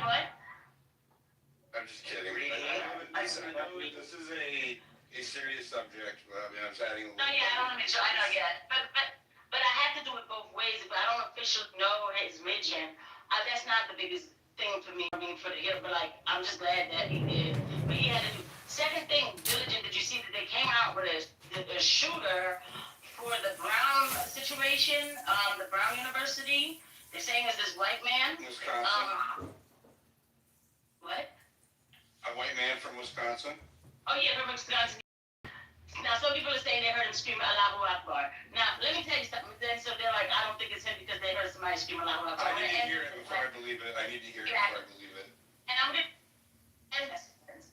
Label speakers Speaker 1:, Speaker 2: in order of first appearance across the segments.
Speaker 1: what?
Speaker 2: I'm just kidding. I know this is a serious subject, but I mean, I'm just adding a little.
Speaker 1: No, yeah, I don't want to make sure. I know, yeah, but I have to do it both ways. But I don't officially know his religion. That's not the biggest thing for me. I mean, for the hill, but like, I'm just glad that he did. But he had to do. Second thing, diligent. Did you see that they came out with a shooter for the Brown situation? The Brown University. They're saying it's this white man.
Speaker 2: Wisconsin.
Speaker 1: What?
Speaker 2: A white man from Wisconsin.
Speaker 1: Oh yeah, from Wisconsin. Now, some people are saying they heard him scream Allahu Akbar. Now, let me tell you something. Then, so they're like, I don't think it's him because they heard somebody scream Allahu Akbar.
Speaker 2: I need to hear it before I believe it. I need to hear it before I believe it.
Speaker 1: And I'm going to, and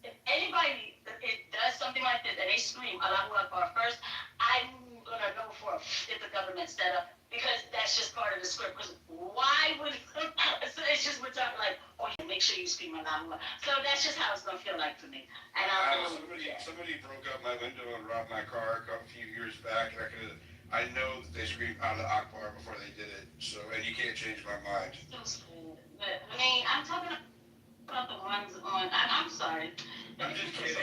Speaker 1: if anybody it does something like this and they scream Allahu Akbar first, I'm going to know for if the government set up, because that's just part of the script. Because why would, so it's just we're talking like, oh, make sure you scream Allahu Akbar. So that's just how it's going to feel like for me. And
Speaker 2: somebody broke up my window and robbed my car a few years back. I know that they screamed Allah Akbar before they did it. So, and you can't change my mind.
Speaker 1: But I mean, I'm talking about the ones on. I'm sorry.
Speaker 2: I'm just kidding.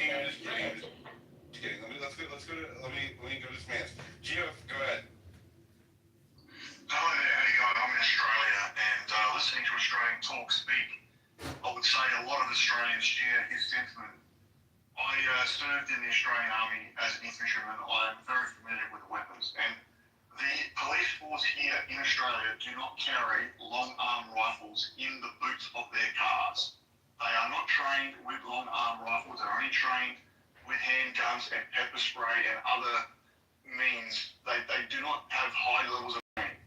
Speaker 2: Let me go to this man's. Gio, go ahead.
Speaker 3: Hi there, how you going? I'm in Australia, and listening to Australian talk speak, I would say a lot of Australians share his sentiment. I served in the Australian Army as an infantryman. I am very familiar with weapons, and the police force here in Australia do not carry long-arm rifles in the boots of their cars. They are not trained with long-arm rifles. They're only trained with handguns and pepper spray and other means. They do not have high levels of training.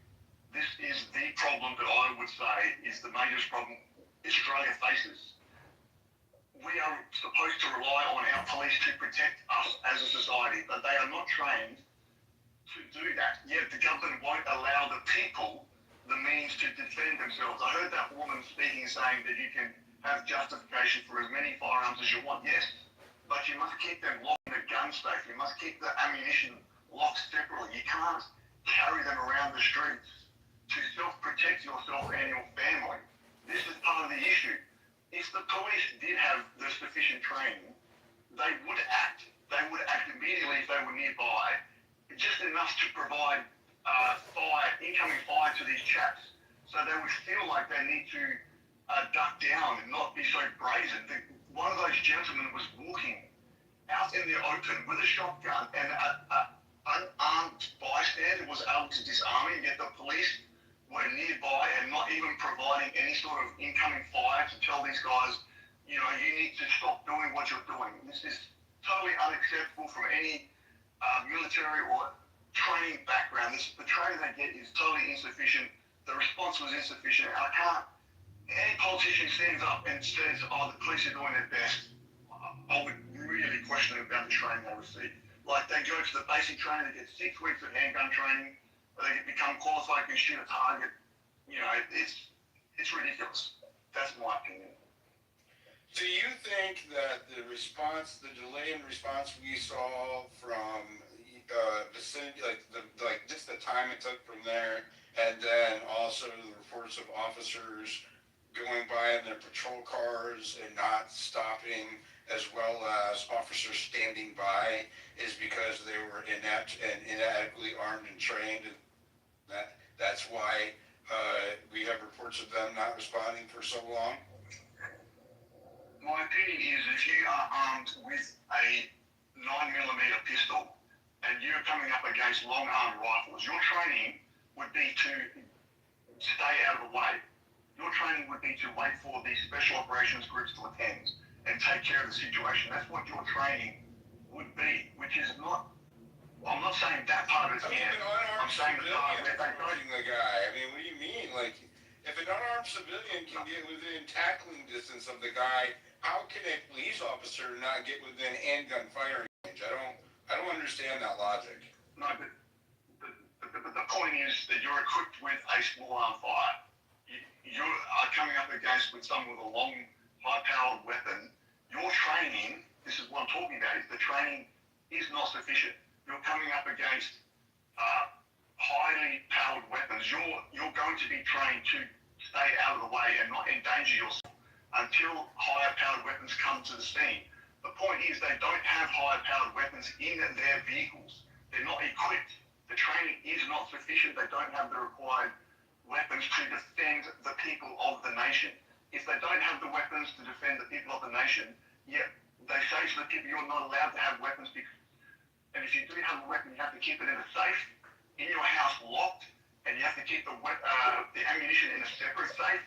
Speaker 3: This is the problem that I would say is the major problem Australia faces. We are supposed to rely on our police to protect us as a society, but they are not trained to do that. Yet the government won't allow the people the means to defend themselves. I heard that woman speaking, saying that you can have justification for as many firearms as you want. Yes, but you must keep them locked in a gun safe. You must keep the ammunition locked separately. You can't carry them around the streets to self-protect yourself and your family. This is part of the issue. If the police did have the sufficient training, they would act. They would act immediately if they were nearby, just enough to provide incoming fire to these chaps. So they would feel like they need to duck down and not be so brazen. One of those gentlemen was walking out in the open with a shotgun, and an unarmed bystander was able to disarm him, yet the police were nearby and not even providing any sort of incoming fire to tell these guys, you need to stop doing what you're doing. This is totally unacceptable from any military or training background. The training they get is totally insufficient. The response was insufficient. Any politician stands up and says, oh, the police are doing their best, I would really question about the training they receive. Like, they go to the basic training, they get 6 weeks of handgun training, they become qualified, can shoot a target. It's ridiculous. That's my opinion.
Speaker 2: Do you think that the delay in response we saw from vicinity, just the time it took from there, and then also the reports of officers going by in their patrol cars and not stopping, as well as officers standing by, is because they were inept and inadequately armed and trained, and that's why we have reports of them not responding for so long?
Speaker 3: My opinion is, if you are armed with a 9mm pistol and you're coming up against long-arm rifles, your training would be to stay out of the way. Your training would be to wait for the special operations groups to attend and take care of the situation. That's what your training would be, which is not. I'm not saying that part of it. I'm saying the part where they don't.
Speaker 2: The guy. I mean, what do you mean? Like, if an unarmed civilian can get within tackling distance of the guy, how can a police officer not get within handgun firing range? I don't understand that logic.
Speaker 3: No, but the point is that you're equipped with a small arm fire. You are coming up against with someone with a long, high-powered weapon. Your training, this is what I'm talking about, is the training is not sufficient. You're coming up against highly powered weapons. You're going to be trained to stay out of the way and not endanger yourself. until higher powered weapons come to the scene. The point is they don't have higher powered weapons in their vehicles. They're not equipped. The training is not sufficient. They don't have the required weapons to defend the people of the nation. If they don't have the weapons to defend the people of the nation, yet they say to the people, you're not allowed to have weapons. And if you do have a weapon, you have to keep it in a safe, in your house locked, and you have to keep the ammunition in a separate safe,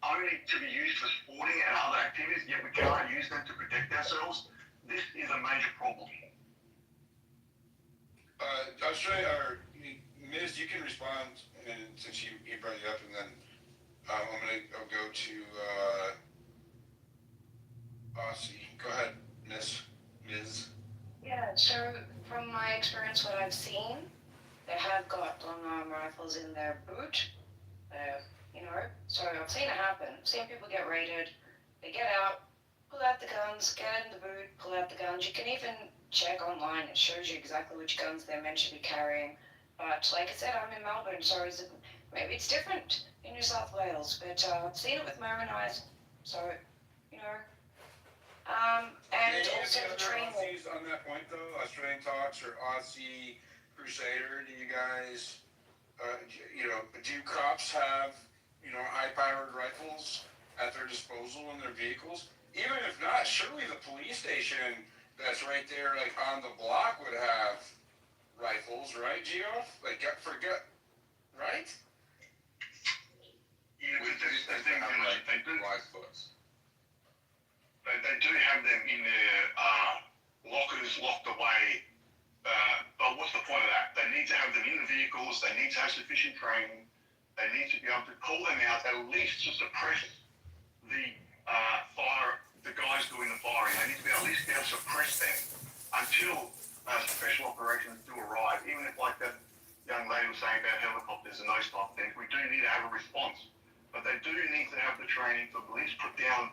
Speaker 3: only to be used for sporting and other activities, yet we can't use them to protect ourselves. This is a major problem.
Speaker 2: Ms., you can respond, and since you brought it up, and then I'll go to Aussie. Go ahead, Ms.
Speaker 4: Yeah, so from my experience, what I've seen, they have got long-arm rifles in their boot, so I've seen it happen. I've seen people get raided, they get out, pull out the guns, get in the boot, pull out the guns. You can even check online, it shows you exactly which guns they're meant to be carrying. But like I said, I'm in Melbourne, so maybe it's different in New South Wales, but I've seen it with my own eyes, so, and also the training.
Speaker 2: Aussies on that point though, Australian Talks or Aussie Crusader, do you guys, do cops have, high-powered rifles at their disposal in their vehicles? Even if not, surely the police station that's right there, like on the block, would have rifles, right, Gio? Like, right?
Speaker 3: Yeah,
Speaker 2: We do
Speaker 3: the thing is, they do
Speaker 2: rifles.
Speaker 3: They do have them in their lockers locked away. But what's the point of that? They need to have them in the vehicles. They need to have sufficient training. They need to be able to pull them out at least to suppress the the guys doing the firing. They need to be at least able to suppress them until special operations do arrive. Even if, like that young lady was saying about helicopters and those type of things, we do need to have a response. But they do need to have the training to at least put down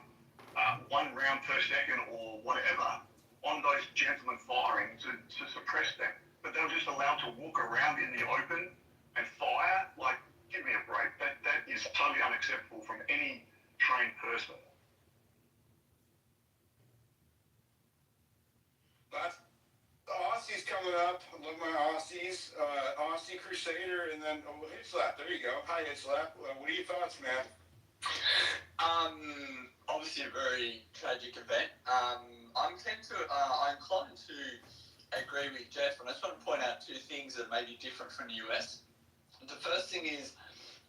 Speaker 3: 1 round per second or whatever on those gentlemen firing to suppress them. But they're just allowed to walk around in the open and fire. Like, give me a break. That is totally unacceptable from any trained person.
Speaker 2: That's Aussie's coming up. I love my Aussies. Aussie Crusader, and then Hitslap. There you go. Hi, Hitslap. What are your thoughts, man?
Speaker 5: Obviously a very tragic event. I'm inclined to agree with Jeff, and I just want to point out 2 things that may be different from the US. The first thing is,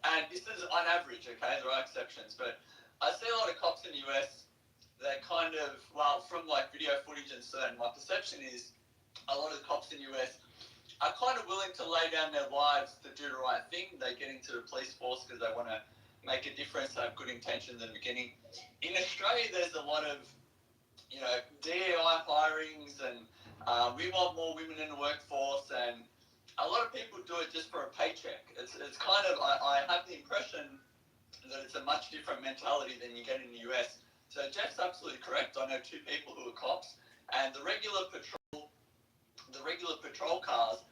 Speaker 5: and this is on average, okay, there are exceptions, but I see a lot of cops in the US that kind of, from like video footage and certain, my perception is a lot of the cops in the US are kind of willing to lay down their lives to do the right thing. They get into the police force because they want to make a difference, they have good intentions in the beginning. In Australia, there's a lot of, DEI hirings, and we want more women in the workforce, and a lot of people do it just for a paycheck. It's kind of, I have the impression that it's a much different mentality than you get in the US. So Jeff's absolutely correct. I know 2 people who are cops, and the regular patrol cars,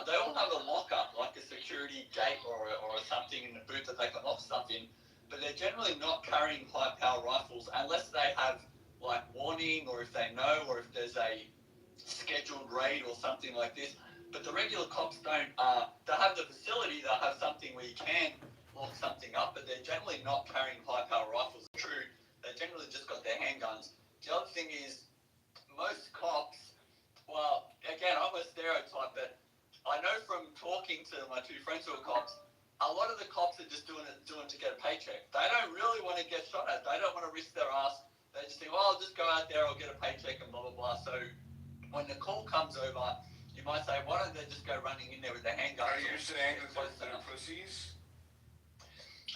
Speaker 5: they all have a lockup, like a security gate or something in the boot that they can lock stuff in, but they're generally not carrying high-power rifles unless they have, like, warning, or if they know, or if there's a scheduled raid or something like this. But the regular cops don't. They have the facility, they'll have something where you can lock something up, but they're generally not carrying high-power rifles. True, they generally just got their handguns. The other thing is, most cops, well, again, I'm a stereotype, but I know from talking to my 2 friends who are cops, a lot of the cops are just doing it to get a paycheck. They don't really want to get shot at. They don't want to risk their ass. They just think, I'll just go out there, I'll get a paycheck, and blah, blah, blah. So when the call comes over, you might say, why don't they just go running in there with their handguns?
Speaker 2: Are you saying that they're pussies?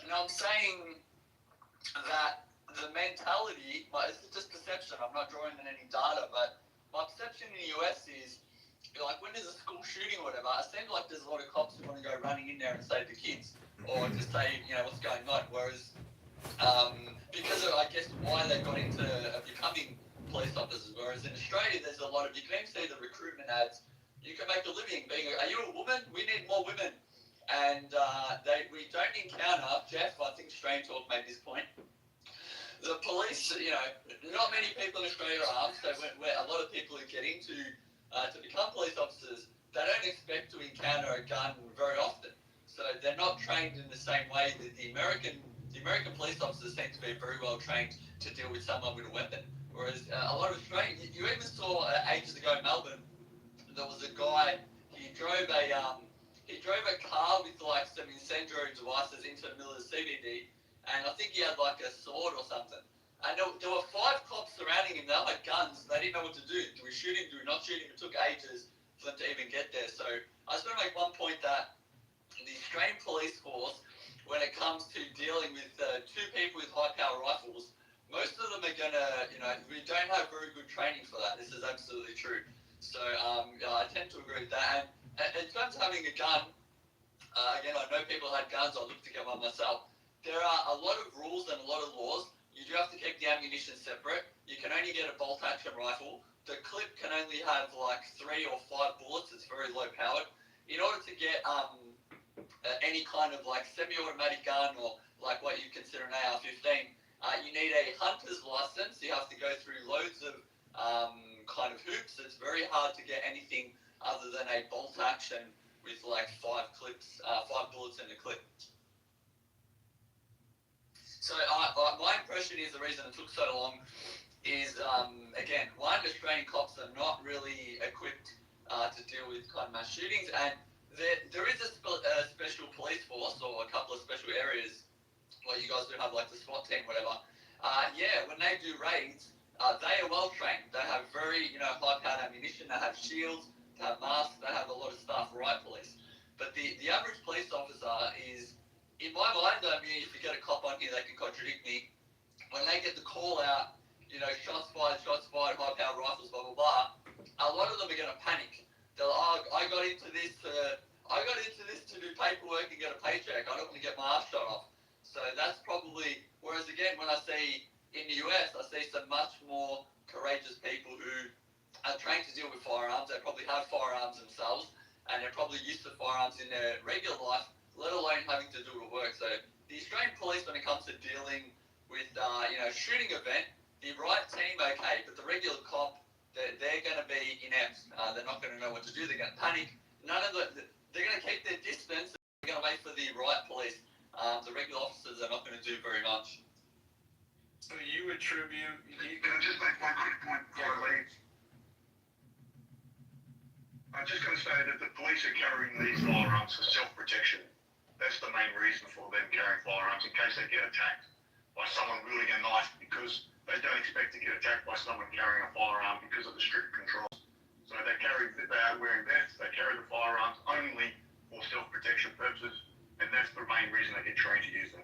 Speaker 5: And I'm saying that the mentality, it's just perception, I'm not drawing in any data, but my perception in the US is, like, when there's a school shooting or whatever, it seems like there's a lot of cops who want to go running in there and save the kids, or just say, what's going on, whereas, because of, I guess, why they got into becoming police officers, whereas in Australia, there's a lot of, you can even see the recruitment ads, you can make a living being, are you a woman? We need more women. And we don't encounter, Jeff, I think Australian Talk made this point, the police, not many people in Australia are armed, so when a lot of people who get into to become police officers, they don't expect to encounter a gun very often. So they're not trained in the same way that the American police officers seem to be very well trained to deal with someone with a weapon. Whereas a lot of Australians, you even saw ages ago in Melbourne, there was a guy, he drove a car with like some incendiary devices into the middle of the CBD, and I think he had like a sword or something. And there were 5 cops surrounding him. They all had guns. They didn't know what to do. Do we shoot him? Do we not shoot him? It took ages for them to even get there. So I just want to make one point that the Australian police force, when it comes to dealing with 2 people with high-power rifles, most of them are going to, we don't have very good training for that. This is absolutely true. So I tend to agree with that. And in terms of having a gun, again, I know people had guns. I looked to get one myself. There are a lot of rules and a lot of laws. You do have to keep the ammunition separate. You can only get a bolt-action rifle. The clip can only have like 3 or 5 bullets. It's very low-powered. In order to get any kind of like semi-automatic gun or like what you consider an AR-15, you need a hunter's license. You have to go through loads of kind of hoops. It's very hard to get anything other than a bolt-action with like 5 bullets in the clip. So my impression is the reason it took so long is, again, one, Australian cops are not really equipped to deal with kind of mass shootings, and there is a special police force or a couple of special areas where you guys do have like the SWAT team, whatever. When they do raids, they are well trained. They have very, high-powered ammunition. They have shields, they have masks, they have a lot of stuff, riot police. But the average police officer is, in my mind, if you get a cop on here, they can contradict me. When they get the call out, shots fired, high-powered rifles, blah, blah, blah, a lot of them are going to panic. They're like, I got into this to do paperwork and get a paycheck. I don't want to get my ass shot off. So that's probably, whereas again, when I see in the US, I see some much more courageous people who are trained to deal with firearms. They probably have firearms themselves, and they're probably used to firearms in their regular life, let alone having to do it at work. So the Australian police, when it comes to dealing with, shooting event, the riot team, okay, but the regular cop, they're going to be inept. They're not going to know what to do. They're going to panic. They're going to keep their distance. They're going to wait for the riot police. The regular officers are not going to do very much.
Speaker 2: So you attribute...
Speaker 3: Can I just make one quick point before I leave? I'm just going to say that the police are carrying these firearms for self-protection. That's the main reason for them carrying firearms, in case they get attacked by someone wielding a knife, because they don't expect to get attacked by someone carrying a firearm because of the strict controls. So they are wearing vests, they carry the firearms only for self-protection purposes, and that's the main reason they get trained to use them.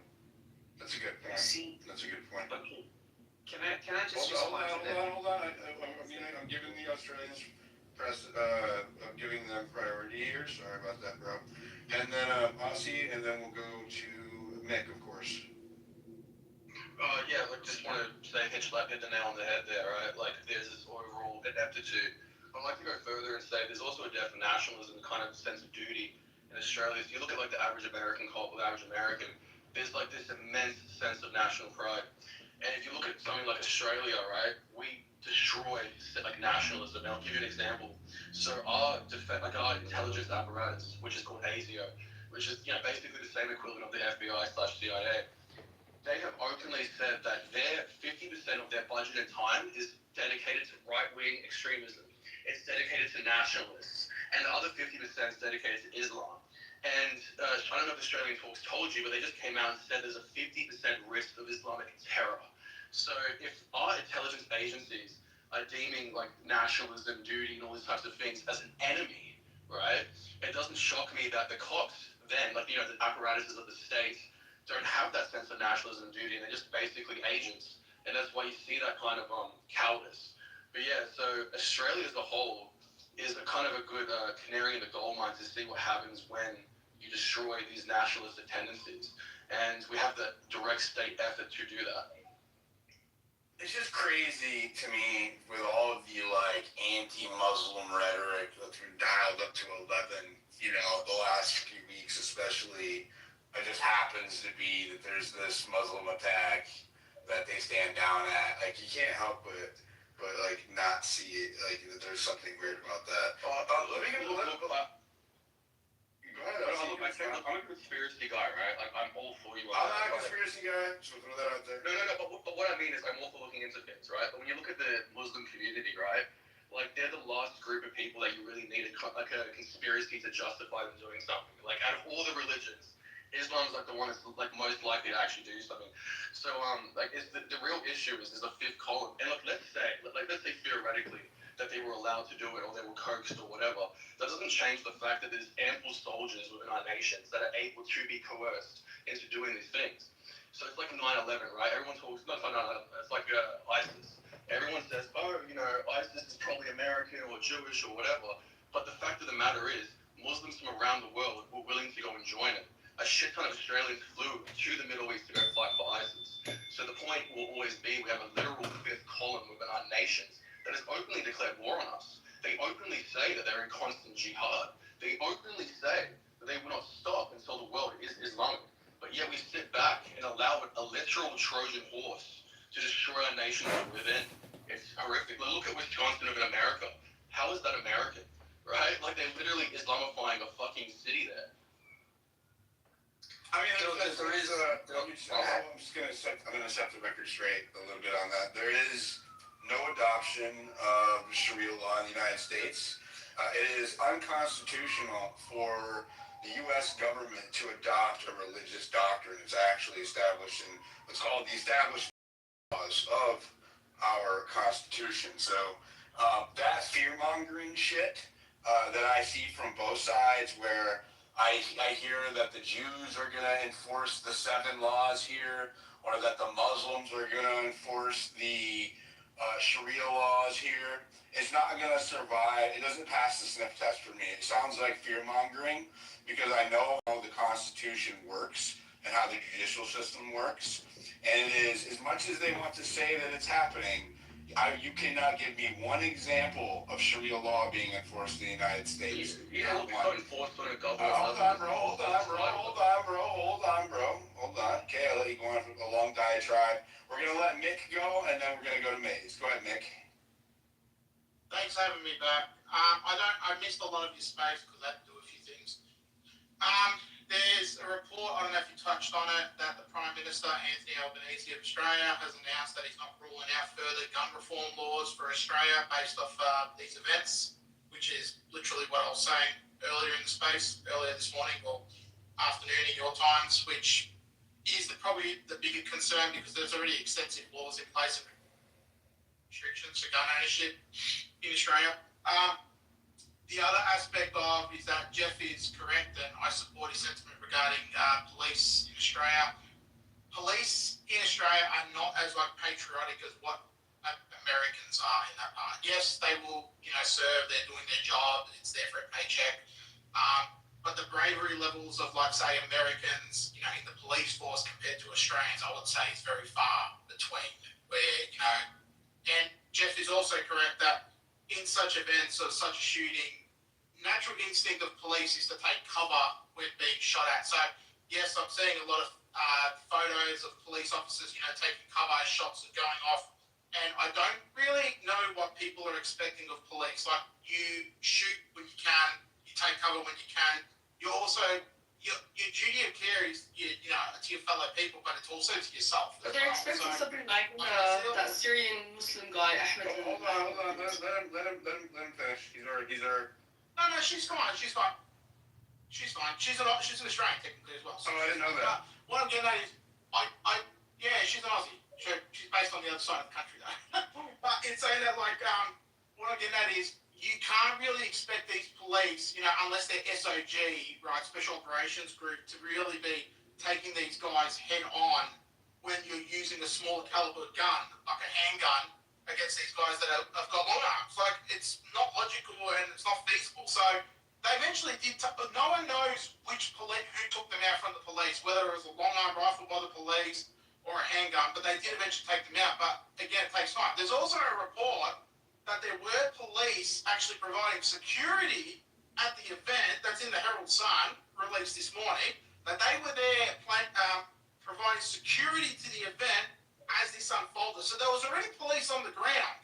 Speaker 2: That's a good point. That's a good point.
Speaker 6: Okay. Can I just
Speaker 2: Hold
Speaker 6: respond to that?
Speaker 2: on. I'm giving the Australians I'm giving them priority here. Sorry about that, bro. And then Aussie, and then we'll go to Mick, of course.
Speaker 7: Just want to say, hit the nail on the head there, right? Like, there's this overall ineptitude. I'd like to go further and say there's also a depth of nationalism, kind of sense of duty in Australia. So you look at like the average American cop, the average American, there's like this immense sense of national pride. And if you look at something like Australia, right, we destroy like nationalism. And I'll give you an example. So our intelligence apparatus, which is called ASIO, which is basically the same equivalent of the FBI/CIA. They have openly said that their 50% of their budget and time is dedicated to right-wing extremism. It's dedicated to nationalists, and the other 50% is dedicated to Islam. And I don't know if Australian folks told you, but they just came out and said there's a 50% risk of Islamic terror. So if our intelligence agencies are deeming like nationalism, duty, and all these types of things as an enemy, right? It doesn't shock me that the cops then, the apparatuses of the state, don't have that sense of nationalism and duty, and they're just basically agents. And that's why you see that kind of cowardice. But yeah, so Australia as a whole is a kind of a good canary in the coal mine to see what happens when you destroy these nationalistic tendencies. And we have the direct state effort to do that.
Speaker 2: It's just crazy to me with all of the anti-Muslim rhetoric that's been dialed up to 11, the last few weeks especially. It just happens to be that there's this Muslim attack that they stand down at. Like, you can't help but like not see it. Like, there's something weird about that. Let me go ahead.
Speaker 7: I'm a conspiracy guy, right? Like, I'm all for you.
Speaker 2: I'm not a conspiracy guy, so throw that out there.
Speaker 7: No. But what I mean is, I'm all for looking into things, right? But when you look at the Muslim community, right? Like, they're the last group of people that you really need a conspiracy to justify them doing something. Like, out of all the religions, Islam's like the one that's like most likely to actually do something. So like, is the real issue is the fifth column. And look, let's say theoretically that they were allowed to do it or they were coaxed or whatever. That doesn't change the fact that there's ample soldiers within our nations that are able to be coerced into doing these things. So it's like 9/11, right? Everyone talks, not 9/11, it's like ISIS. Everyone says, oh, ISIS is probably American or Jewish or whatever. But the fact of the matter is, Muslims from around the world were willing to go and join it. A shit ton of Australians flew to the Middle East to go fight for ISIS. So the point will always be, we have a literal fifth column within our nations that has openly declared war on us. They openly say that they're in constant jihad. They openly say that they will not stop until the world is Islamic. But yet we sit back and allow a literal Trojan horse to destroy our nation from within. It's horrific. Look at Wisconsin of America. How is that American? Right? Like, they're literally Islamifying a fucking city there.
Speaker 2: I mean, I'm just gonna set the record straight a little bit on that. There is no adoption of Sharia law in the United States. It is unconstitutional for the U.S. government to adopt a religious doctrine. It's actually established in what's called the Establishment Clause of our Constitution. So that fear-mongering shit that I see from both sides, where I hear that the Jews are going to enforce the 7 laws here, or that the Muslims are going to enforce the Sharia laws here. It's not going to survive. It doesn't pass the sniff test for me. It sounds like fear-mongering because I know how the Constitution works and how the judicial system works. And it is, as much as they want to say that it's happening, you cannot give me one example of Sharia law being enforced in the United States.
Speaker 7: Hold
Speaker 2: on. Okay, I'll let you go on for a long diatribe. We're going to let Mick go, and then we're going to go to Maze. Go ahead, Mick.
Speaker 8: Thanks for having me back. I missed a lot of your space because I had to do a few things. There's a report, I don't know if you touched on it, that the Prime Minister, Anthony Albanese of Australia, has announced that he's not ruling out further gun reform laws for Australia based off these events, which is literally what I was saying earlier in the space, earlier this morning, or afternoon in your times, which is probably the bigger concern because there's already extensive laws in place and restrictions for gun ownership in Australia. The other aspect of is that Jeff is correct, and I support his sentiment regarding police in Australia. Police in Australia are not as patriotic as what Americans are in that part. Yes, they will, serve. They're doing their job. It's there for a paycheck. But the bravery levels of, say, Americans, in the police force compared to Australians, I would say is very far between. Where, and Jeff is also correct that in such events or such a shooting, natural instinct of police is to take cover when being shot at. So, yes, I'm seeing a lot of photos of police officers, taking cover as shots are going off. And I don't really know what people are expecting of police. Like, you shoot when you can, you take cover when you can. You also, your duty of care is, to your fellow people, but it's also to yourself.
Speaker 9: But they're expecting something like that Syrian Muslim guy, Ahmed.
Speaker 2: Hold on. Let him finish. He's our.
Speaker 8: No, she's fine. She's an Australian technically as well. So
Speaker 2: I didn't know that.
Speaker 8: What I'm getting at is, she's an Aussie. She's based on the other side of the country though. But in saying that, what I'm getting at is, you can't really expect these police, unless they're SOG, right, Special Operations Group, to really be taking these guys head on when you're using a smaller caliber gun, like a handgun, against these guys that have got long arms. It's not logical and it's not feasible. So they eventually did, but no one knows who took them out from the police, whether it was a long arm rifle by the police or a handgun, but they did eventually take them out. But again, it takes time. There's also a report that there were police actually providing security at the event. That's in the Herald Sun, released this morning, that they were there providing security to the event as this unfolded. So there was already police on the ground,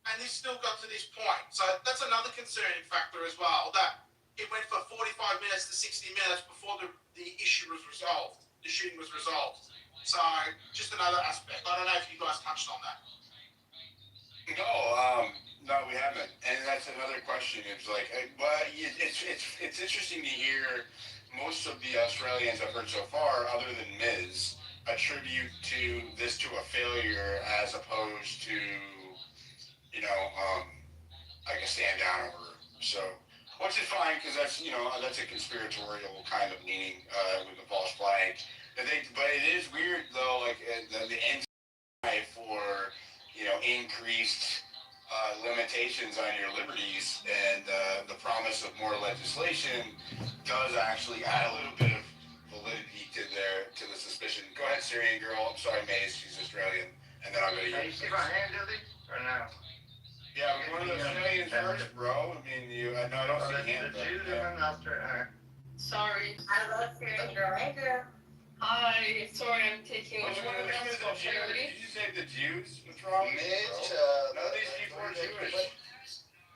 Speaker 8: and this still got to this point. So that's another concerning factor as well, that it went for 45 minutes to 60 minutes before the issue was resolved, the shooting was resolved. So just another aspect. I don't know if you guys touched on that.
Speaker 2: No, we haven't. And that's another question. It's like, it's interesting to hear most of the Australians I've heard so far, other than Ms., attribute to this to a failure as opposed to, like a stand down order. So, which is fine because that's a conspiratorial kind of meaning with the false flag. But it is weird though, like the end for increased limitations on your liberties, and the promise of more legislation does actually add a little bit of validity to the suspicion. Go ahead, Syrian girl. I'm sorry, Maze. She's Australian, and then I'll go to you.
Speaker 6: Can you see my hand, Dilly? Or no?
Speaker 2: Yeah, but one of the Australians first, bro. I mean, no, I don't see hand.
Speaker 6: The Jews are in Australia.
Speaker 9: Sorry.
Speaker 1: I love Syrian girl. Hey, girl.
Speaker 9: Hi. Sorry, I'm taking
Speaker 2: Which one of them is the Jews? Did you say the Jews? What's wrong with you, bro? None of these people are Jewish.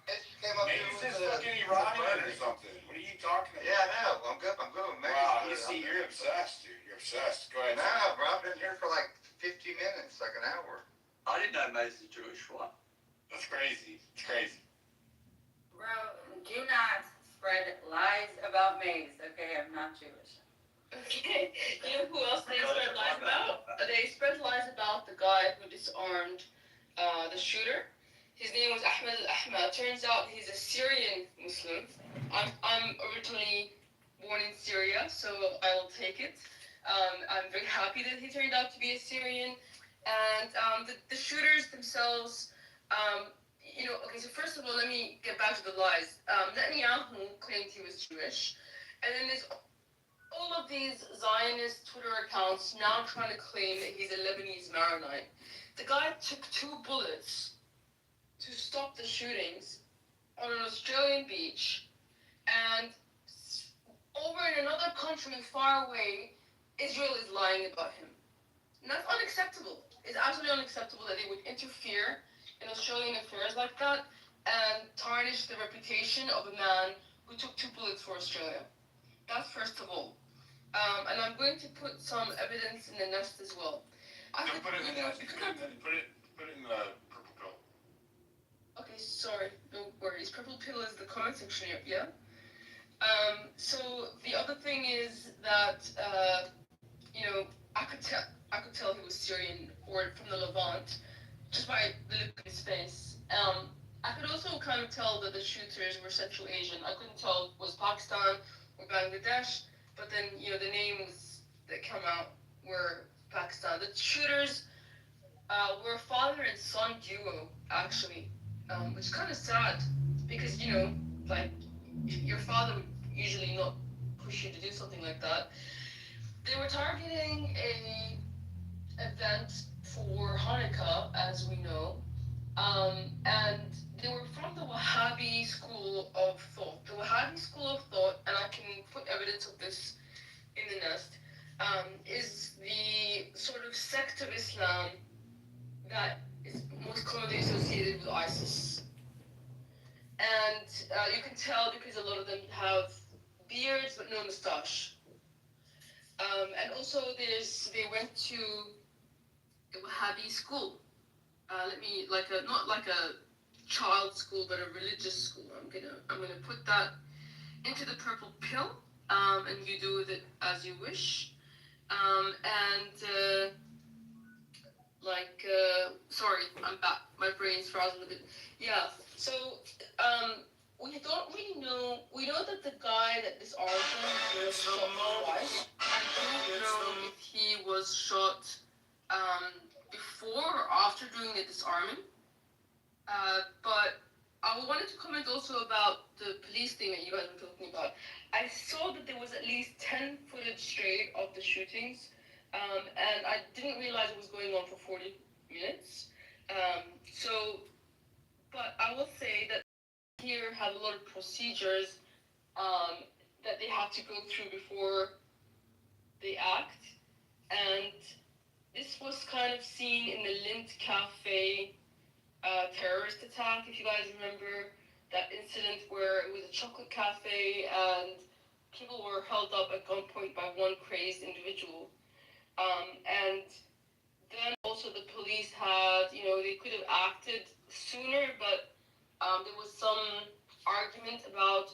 Speaker 2: Maybe it's just fucking Iranian or something. What are you talking about?
Speaker 6: Yeah, I know. I'm good with Maze.
Speaker 2: Wow, you see, you're obsessed, dude. You're obsessed. Go ahead.
Speaker 6: No, bro. I've been here for like 50 minutes, like an hour.
Speaker 5: I didn't know Maze is Jewish. What?
Speaker 2: That's crazy. It's crazy.
Speaker 1: Bro, do not spread lies about Maze, okay? I'm not Jewish.
Speaker 9: Okay. You know who else they spread lies about? They spread lies about the guy who disarmed the shooter. His name was Ahmed al-Ahmad. Turns out he's a Syrian Muslim. I'm originally born in Syria, so I will take it. I'm very happy that he turned out to be a Syrian. And the shooters themselves, okay, so first of all, let me get back to the lies. Netanyahu claimed he was Jewish. And then there's all of these Zionist Twitter accounts now trying to claim that he's a Lebanese Maronite. The guy took 2 bullets to stop the shootings on an Australian beach, and over in another country far away, Israel is lying about him. And that's unacceptable. It's absolutely unacceptable that they would interfere in Australian affairs like that and tarnish the reputation of a man who took 2 bullets for Australia. That's first of all. And I'm going to put some evidence in the nest as well.
Speaker 2: Put it in the nest. Put it in the purple pill.
Speaker 9: Okay, sorry, no worries. Purple pill is the comment section here, yeah? So the other thing is that, I could tell he was Syrian or from the Levant just by the look of his face. I could also kind of tell that the shooters were Central Asian. I couldn't tell if it was Pakistan or Bangladesh, but then, the names that come out were Pakistan. The shooters were a father and son duo, actually, which is kind of sad because, your father would usually not push you to do something like that. They were targeting a event for Hanukkah, as we know, and they were from the Wahhabi school of thought. The Wahhabi school of thought, and I can put evidence of this in the nest, is the sort of sect of Islam that is most commonly associated with ISIS. And you can tell because a lot of them have beards but no moustache. And also they went to a Wahhabi school. Not like a child school, but a religious school. I'm gonna put that into the purple pill, and you do with it as you wish. Sorry, I'm back. My brain's frozen a bit. Yeah. So we don't really know. We know that the guy that disarmed him was shot twice. I don't know if he was shot before or after doing the disarming. But I wanted to comment also about the police thing that you guys were talking about. I saw that there was at least 10 footage straight of the shootings, and I didn't realize it was going on for 40 minutes. But I will say that here have a lot of procedures that they have to go through before they act, and this this was kind of seen in the Lint Cafe terrorist attack, if you guys remember that incident where it was a chocolate cafe and people were held up at gunpoint by one crazed individual. And then also the police had, they could have acted sooner, but there was some argument about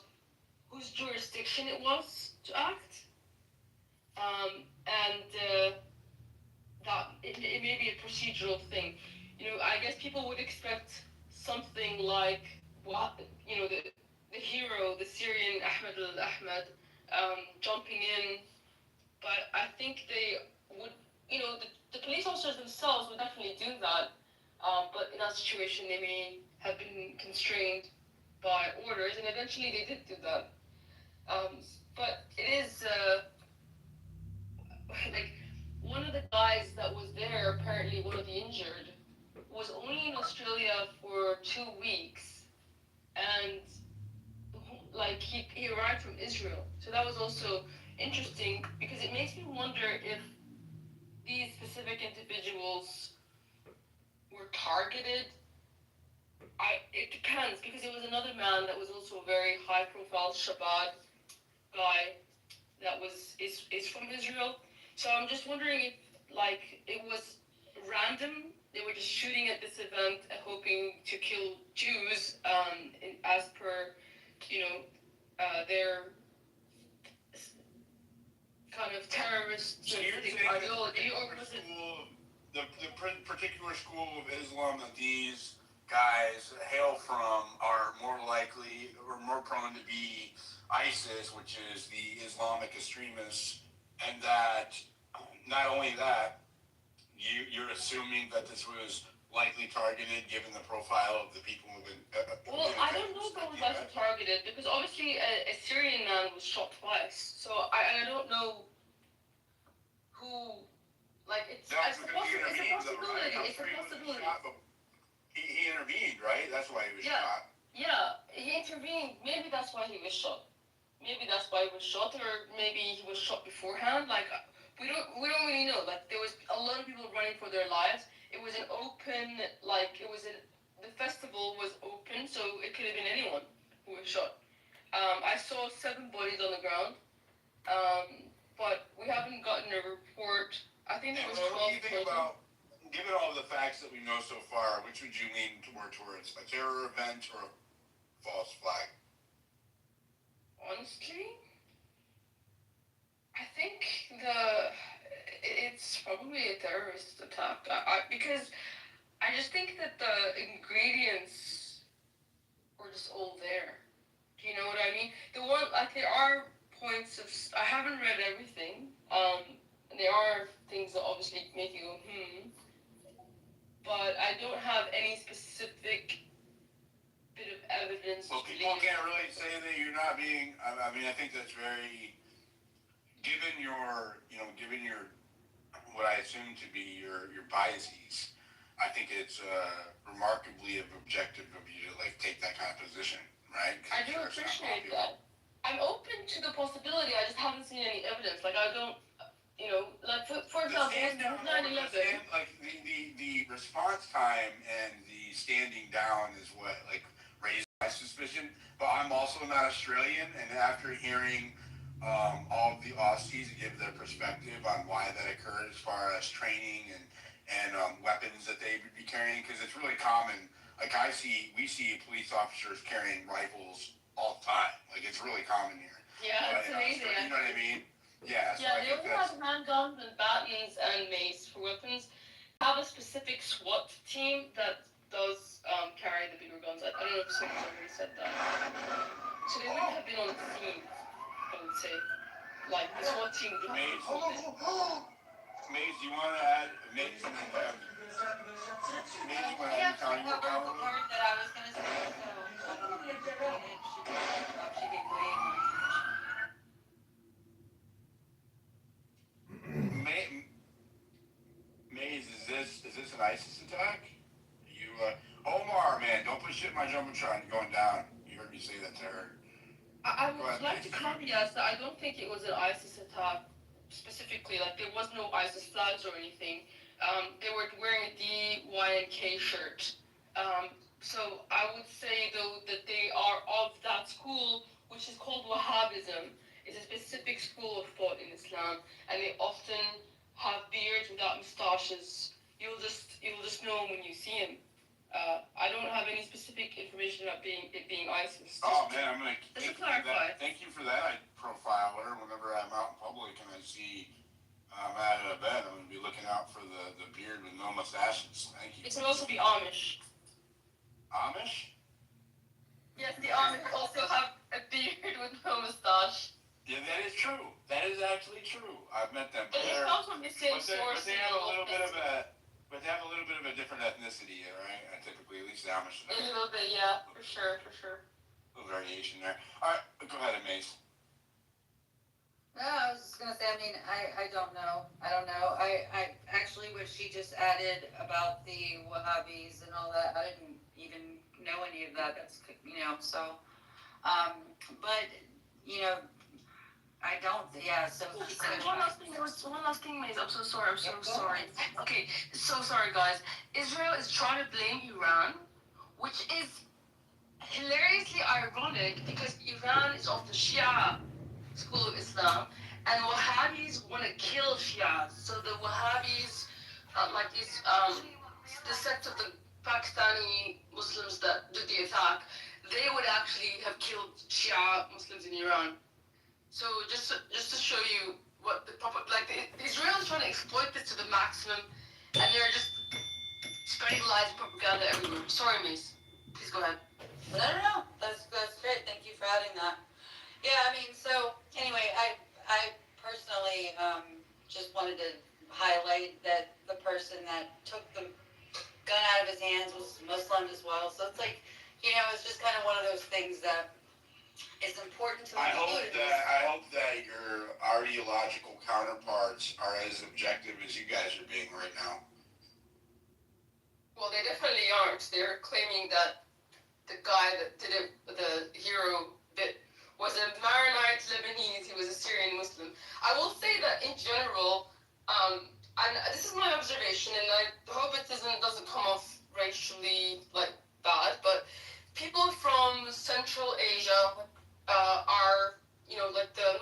Speaker 9: whose jurisdiction it was to act. And that it may be a procedural thing. I guess people would expect something like the hero, the Syrian Ahmed al-Ahmed, jumping in, but I think they would, the police officers themselves would definitely do that, but in that situation they may have been constrained by orders, and eventually they did do that. But it is, like, one of the guys that was there, apparently one of the injured, was only in Australia for 2 weeks, and like he arrived from Israel. So that was also interesting because it makes me wonder if these specific individuals were targeted. It depends, because it was another man that was also a very high profile Shabbat guy that is from Israel. So I'm just wondering if, like, it was random. They were just shooting at this event and hoping to kill Jews, as per, their kind of terrorist
Speaker 2: So you're saying
Speaker 9: ideology, or was it?
Speaker 2: The particular school of Islam that these guys hail from are more likely or more prone to be ISIS, which is the Islamic extremists, and that not only that, you're assuming that this was likely targeted given the profile of the people who've been.
Speaker 9: Well, I don't know if it was actually targeted, because obviously a Syrian man was shot twice, so I don't know who. Like, it's a possibility. It's a possibility.
Speaker 2: He intervened, right? That's why he was shot.
Speaker 9: Yeah, he intervened. Maybe that's why he was shot. Or maybe he was shot beforehand. Like, we don't really know. Like, there was a lot of people running for their lives. It was an open, the festival was open, so it could have been anyone who was shot. I saw 7 bodies on the ground, but we haven't gotten a report. I think there was 12 total.
Speaker 2: Given all the facts that we know so far, which would you lean towards? A terror event or a false flag?
Speaker 9: Honestly, I think it's probably a terrorist attack. Because I just think that the ingredients were just all there. Do you know what I mean? There are points of, I haven't read everything. And there are things that obviously make you go, but I don't have any specific bit of evidence.
Speaker 2: Well, people can't really say that you're not being. I mean, I think that's very. Given your, what I assume to be your biases, I think it's remarkably objective of you to take that kind of position, right?
Speaker 9: I do appreciate that. I'm open to the possibility. I just haven't seen any evidence. Like, I don't. For example, 9/11.
Speaker 2: The response time and the standing down is what raised my suspicion. But I'm also not Australian, and after hearing all of the Aussies give their perspective on why that occurred, as far as training and weapons that they would be carrying, because it's really common. We see police officers carrying rifles all the time. It's really common here.
Speaker 9: Yeah, it's amazing.
Speaker 2: You know what I mean? Yeah, so
Speaker 9: they only have handguns and batons and mace for weapons. Have a specific SWAT team that does carry the bigger guns. I don't know if someone's already said that. So they wouldn't have been on the scene, I would say. The SWAT team would
Speaker 2: Maze, do you want to add? Maze, you want to add
Speaker 10: covered the part that I was going to say, so I don't know if she read it. She did great.
Speaker 2: Maze, is this an ISIS attack? Omar, man, don't put shit in my jumbotron. You're going down. You heard me say that to her.
Speaker 9: I would like to caveat that I don't think it was an ISIS attack specifically. There was no ISIS flags or anything. They were wearing a DYNK shirt. So I would say though that they are of that school, which is called Wahhabism. It's a specific school of thought in Islam, and they often have beards without moustaches. You'll just know when you see him. I don't have any specific information about it being ISIS.
Speaker 2: Oh man, I'm gonna
Speaker 9: Just to clarify.
Speaker 2: thank you for that. I profile her whenever I'm out in public and I see I'm at an event. I'm gonna be looking out for the beard with no mustaches. Thank you.
Speaker 9: It can also be Amish.
Speaker 2: Amish?
Speaker 9: Yes, the Amish also have a beard with no moustache.
Speaker 2: Yeah, that is true. That is actually true. I've met them.
Speaker 9: But it's not from the same source.
Speaker 2: But they have a little bit of a different ethnicity, right? Typically, at least the Amish.
Speaker 9: A little bit, yeah, for sure.
Speaker 2: A little variation there. All right, go ahead, Mace.
Speaker 10: No, I was just gonna say, I mean, I don't know. I actually, what she just added about the Wahhabis and all that, I didn't even know any of that. That's, so, but, I don't, yeah, so.
Speaker 9: One last thing, Maze. I'm so sorry. Okay, so sorry, guys. Israel is trying to blame Iran, which is hilariously ironic because Iran is of the Shia school of Islam, and Wahhabis want to kill Shias. So the Wahhabis, like these, the sect of the Pakistani Muslims that did the attack, they would actually have killed Shia Muslims in Iran. So just to show you what the proper, the Israelis trying to exploit this to the maximum, and they're just spreading lies and propaganda everywhere. Sorry, Mace. Please go ahead.
Speaker 10: No. That's great. Thank you for adding that. Yeah, I mean, so anyway, I personally just wanted to highlight that the person that took the gun out of his hands was Muslim as well. So it's like, it's just kind of one of those things that is important to the community.
Speaker 2: I hope that your ideological counterparts are as objective as you guys are being right now.
Speaker 9: Well, they definitely aren't. They're claiming that the guy that did it, the hero bit, was a Maronite Lebanese. He was a Syrian Muslim. I will say that in general, and this is my observation, and I hope it doesn't come off racially bad, but people from Central Asia are, like the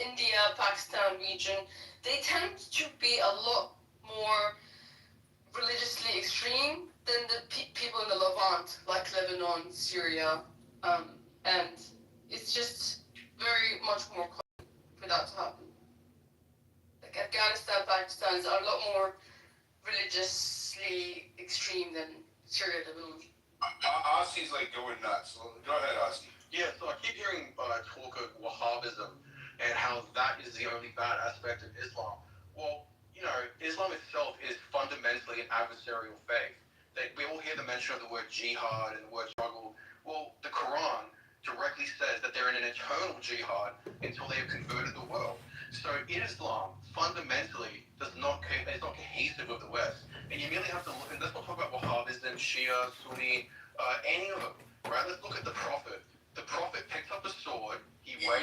Speaker 9: India, Pakistan region, they tend to be a lot more religiously extreme than the people in the Levant, like Lebanon, Syria, and it's just very much more common for that to happen. Like Afghanistan, Pakistan is a lot more religiously extreme than Syria, Lebanon.
Speaker 2: Aussie's going nuts. Go ahead, Aussie.
Speaker 7: Yeah, so I keep hearing talk of Wahhabism and how that is the only bad aspect of Islam. Well, Islam itself is fundamentally an adversarial faith. We all hear the mention of the word jihad and the word struggle. Well, the Quran directly says that they're in an eternal jihad until they have converted the world. So Islam fundamentally is not cohesive with the West. And you merely have to look, and let's not talk about Wahhabism, Shia, Sunni, any of them, right? Let's look at the Prophet. The Prophet picked up a sword.
Speaker 2: You're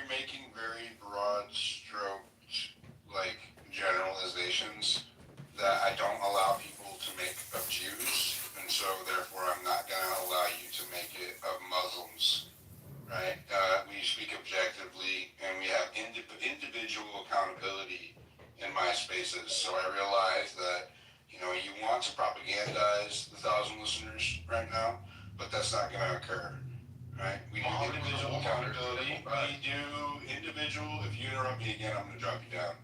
Speaker 2: making very broad stroked generalizations that I don't allow people to make of Jews, and so therefore I'm not going to allow you to make it of Muslims, right? We speak objectively, and we have individual accountability in my spaces. So I realize that you want to propagandize the 1,000 listeners right now, but that's not going to occur, right? We do individual accountability. If you interrupt me again, I'm going to drop you down.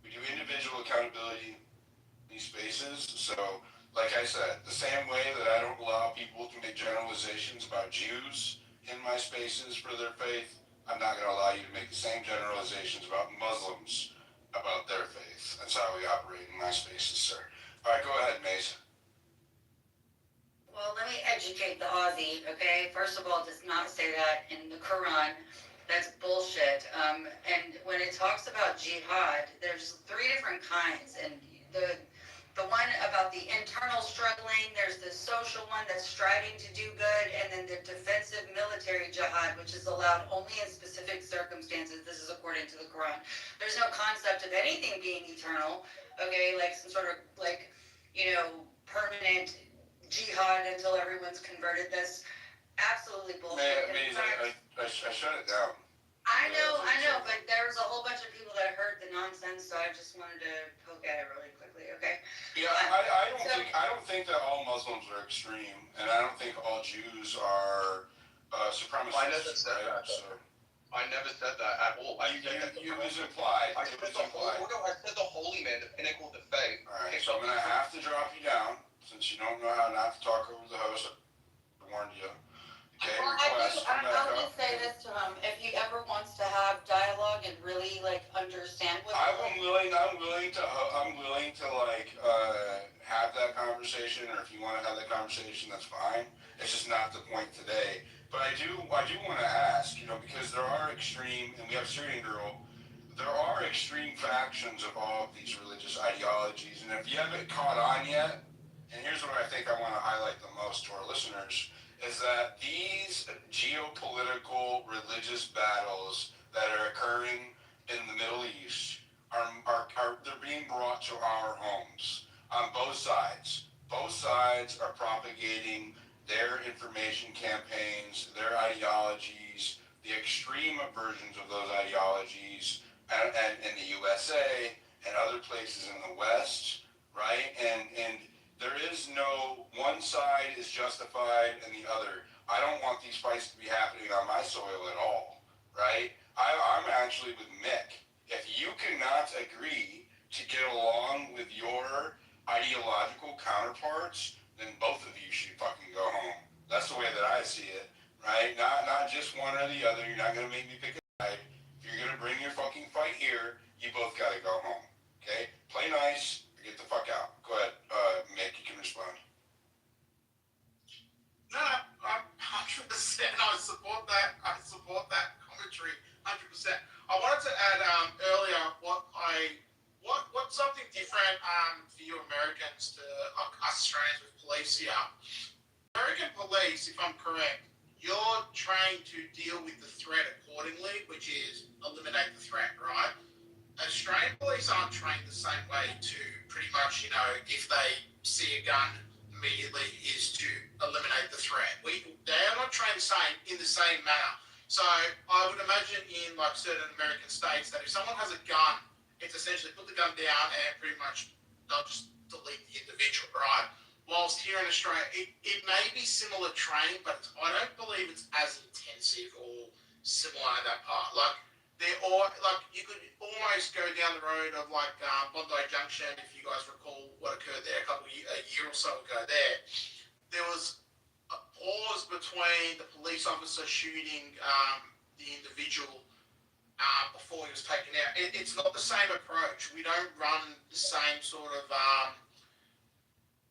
Speaker 2: We do individual accountability in these spaces. So, like I said, the same way that I don't allow people to make generalizations about Jews in my spaces for their faith, I'm not going to allow you to make the same generalizations about Muslims about their faith. That's how we operate in my spaces, sir. All right, go ahead, Mace.
Speaker 10: Well, let me educate the Aussie, okay? First of all, it does not say that in the Quran. That's bullshit. And when it talks about jihad, there's 3 different kinds. And the one about the internal struggling, there's the social one that's striving to do good, and then the defensive military jihad, which is allowed only in specific circumstances. This is according to the Quran. There's no concept of anything being eternal, okay, like some sort of, like, permanent jihad until everyone's converted. That's absolutely bullshit.
Speaker 2: I shut it down.
Speaker 10: I know, but there was a whole bunch of people that heard the nonsense, so I just wanted to poke at it really quickly, okay?
Speaker 2: Yeah, I don't think that all Muslims are extreme, and I don't think all Jews are supremacists.
Speaker 7: I never said
Speaker 2: right?
Speaker 7: that.
Speaker 2: So,
Speaker 7: I never said that at all.
Speaker 2: you was implied.
Speaker 7: I said the holy man, the pinnacle of the faith.
Speaker 2: All right, so I'm gonna have to drop you down since you don't know how not to talk over the host. I warned you. Okay,
Speaker 10: I'll just say this to him. If he ever wants to have dialogue and really understand what
Speaker 2: I'm willing to have that conversation, or if you want to have that conversation, that's fine. It's just not the point today. But I do want to ask, because there are extreme, and we have Syrian Girl, there are extreme factions of all of these religious ideologies, and if you haven't caught on yet, and here's what I think I want to highlight the most to our listeners, is that these geopolitical religious battles that are occurring in the Middle East are they're being brought to our homes on both sides. Both sides are propagating their information campaigns, their ideologies, the extreme versions of those ideologies, and in the USA and other places in the West, right? And there is no one side is justified and the other. I don't want these fights to be happening on my soil at all, right? I'm actually with Mick. If you cannot agree to get along with your ideological counterparts, then both of you should fucking go home. That's the way that I see it, right? Not just one or the other. You're not gonna make me pick a side. If you're gonna bring your fucking fight here, you both gotta go home, okay? Play nice or get the fuck out. Go ahead, Mick, you can respond.
Speaker 8: No, I'm 100%. I support that. I support that commentary 100%. I wanted to add earlier what's something different for you Americans to us Australians with police here. American police, if I'm correct, you're trained to deal with the threat accordingly, which is eliminate the threat, right? Australian police aren't trained the same way to pretty much, if they see a gun immediately is to eliminate the threat. They are not trained in the same manner. So I would imagine in certain American states that if someone has a gun, it's essentially put the gun down and pretty much they'll just delete the individual, right? Whilst here in Australia, it may be similar training, but I don't believe it's as intensive or similar in that part. You could almost go down the road of Bondi Junction, if you guys recall what occurred there a year or so ago there. There was a pause between the police officer shooting the individual before he was taken out. It's not the same approach. We don't run the same sort of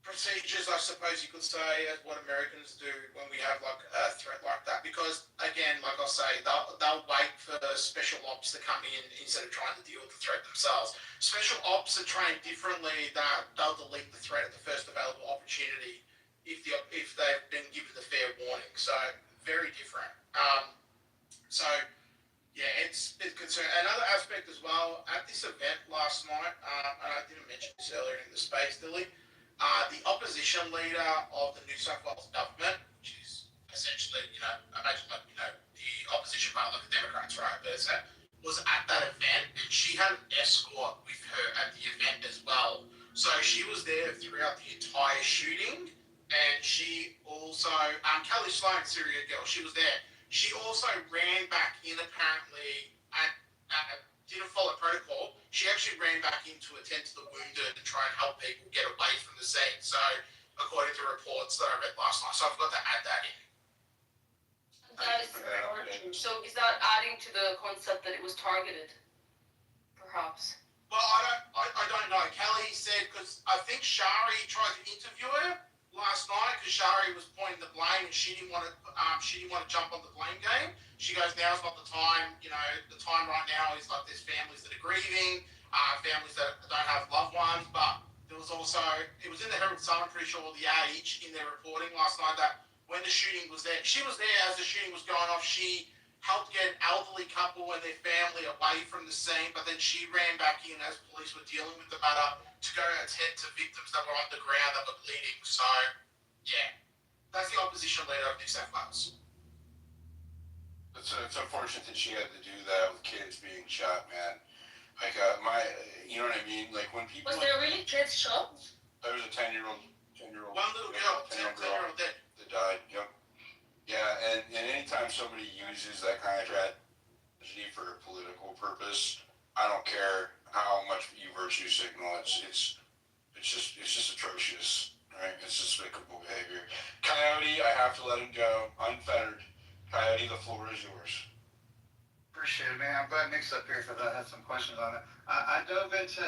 Speaker 8: procedures, I suppose you could say, as what Americans do when we have a threat like that. Because again, like I say, they'll wait for special ops to come in instead of trying to deal with the threat themselves. Special ops are trained differently. That they'll delete the threat at the first available opportunity if they've been given the fair warning. So very different. It's concerned. Another aspect as well, at this event last night, and I didn't mention this earlier in the space, Dilly, the opposition leader of the New South Wales government, which is essentially, imagine the opposition party, like the Democrats, right? Was at that event, and she had an escort with her at the event as well. So she was there throughout the entire shooting, and she also, Kelly Sloan, Syria girl, she was there. She also ran back in apparently and didn't follow protocol. She actually ran back in to attend to the wounded and try and help people get away from the scene. So, according to reports that I read last night, so I've got to add that in.
Speaker 9: So is that adding to the concept that it was targeted? Perhaps.
Speaker 8: Well, I don't know. Kelly said, because I think Shari tried to interview her last night because Shari was pointing the blame and she didn't want to jump on the blame game. She goes, now's not the time. The time right now is there's families that are grieving, families that don't have loved ones. But there was also, it was in the Herald Sun, I'm pretty sure, the Age, in their reporting last night, that when the shooting was there, she was there as the shooting was going off. She helped get an elderly couple and their family away from the scene, but then she ran back in as police were dealing with the matter to go and attend to victims that were on the ground that were bleeding. So, yeah, that's the opposition leader of New South Wales.
Speaker 2: It's unfortunate that she had to do that with kids being shot, man. Like, you know what I mean? Like, when people...
Speaker 9: Was there really kids shot?
Speaker 2: There was a 10-year-old.
Speaker 8: One little girl, 10-year-old dead.
Speaker 2: That died, yep. Yeah, and anytime somebody uses that kind of tragedy for a political purpose, I don't care how much you virtue signal, it's just atrocious, right? It's despicable behavior. Coyote, I have to let him go, unfettered. Coyote, the floor is yours.
Speaker 6: Appreciate it, man. I'm glad Nick's up here for that. I had some questions on it. I dove into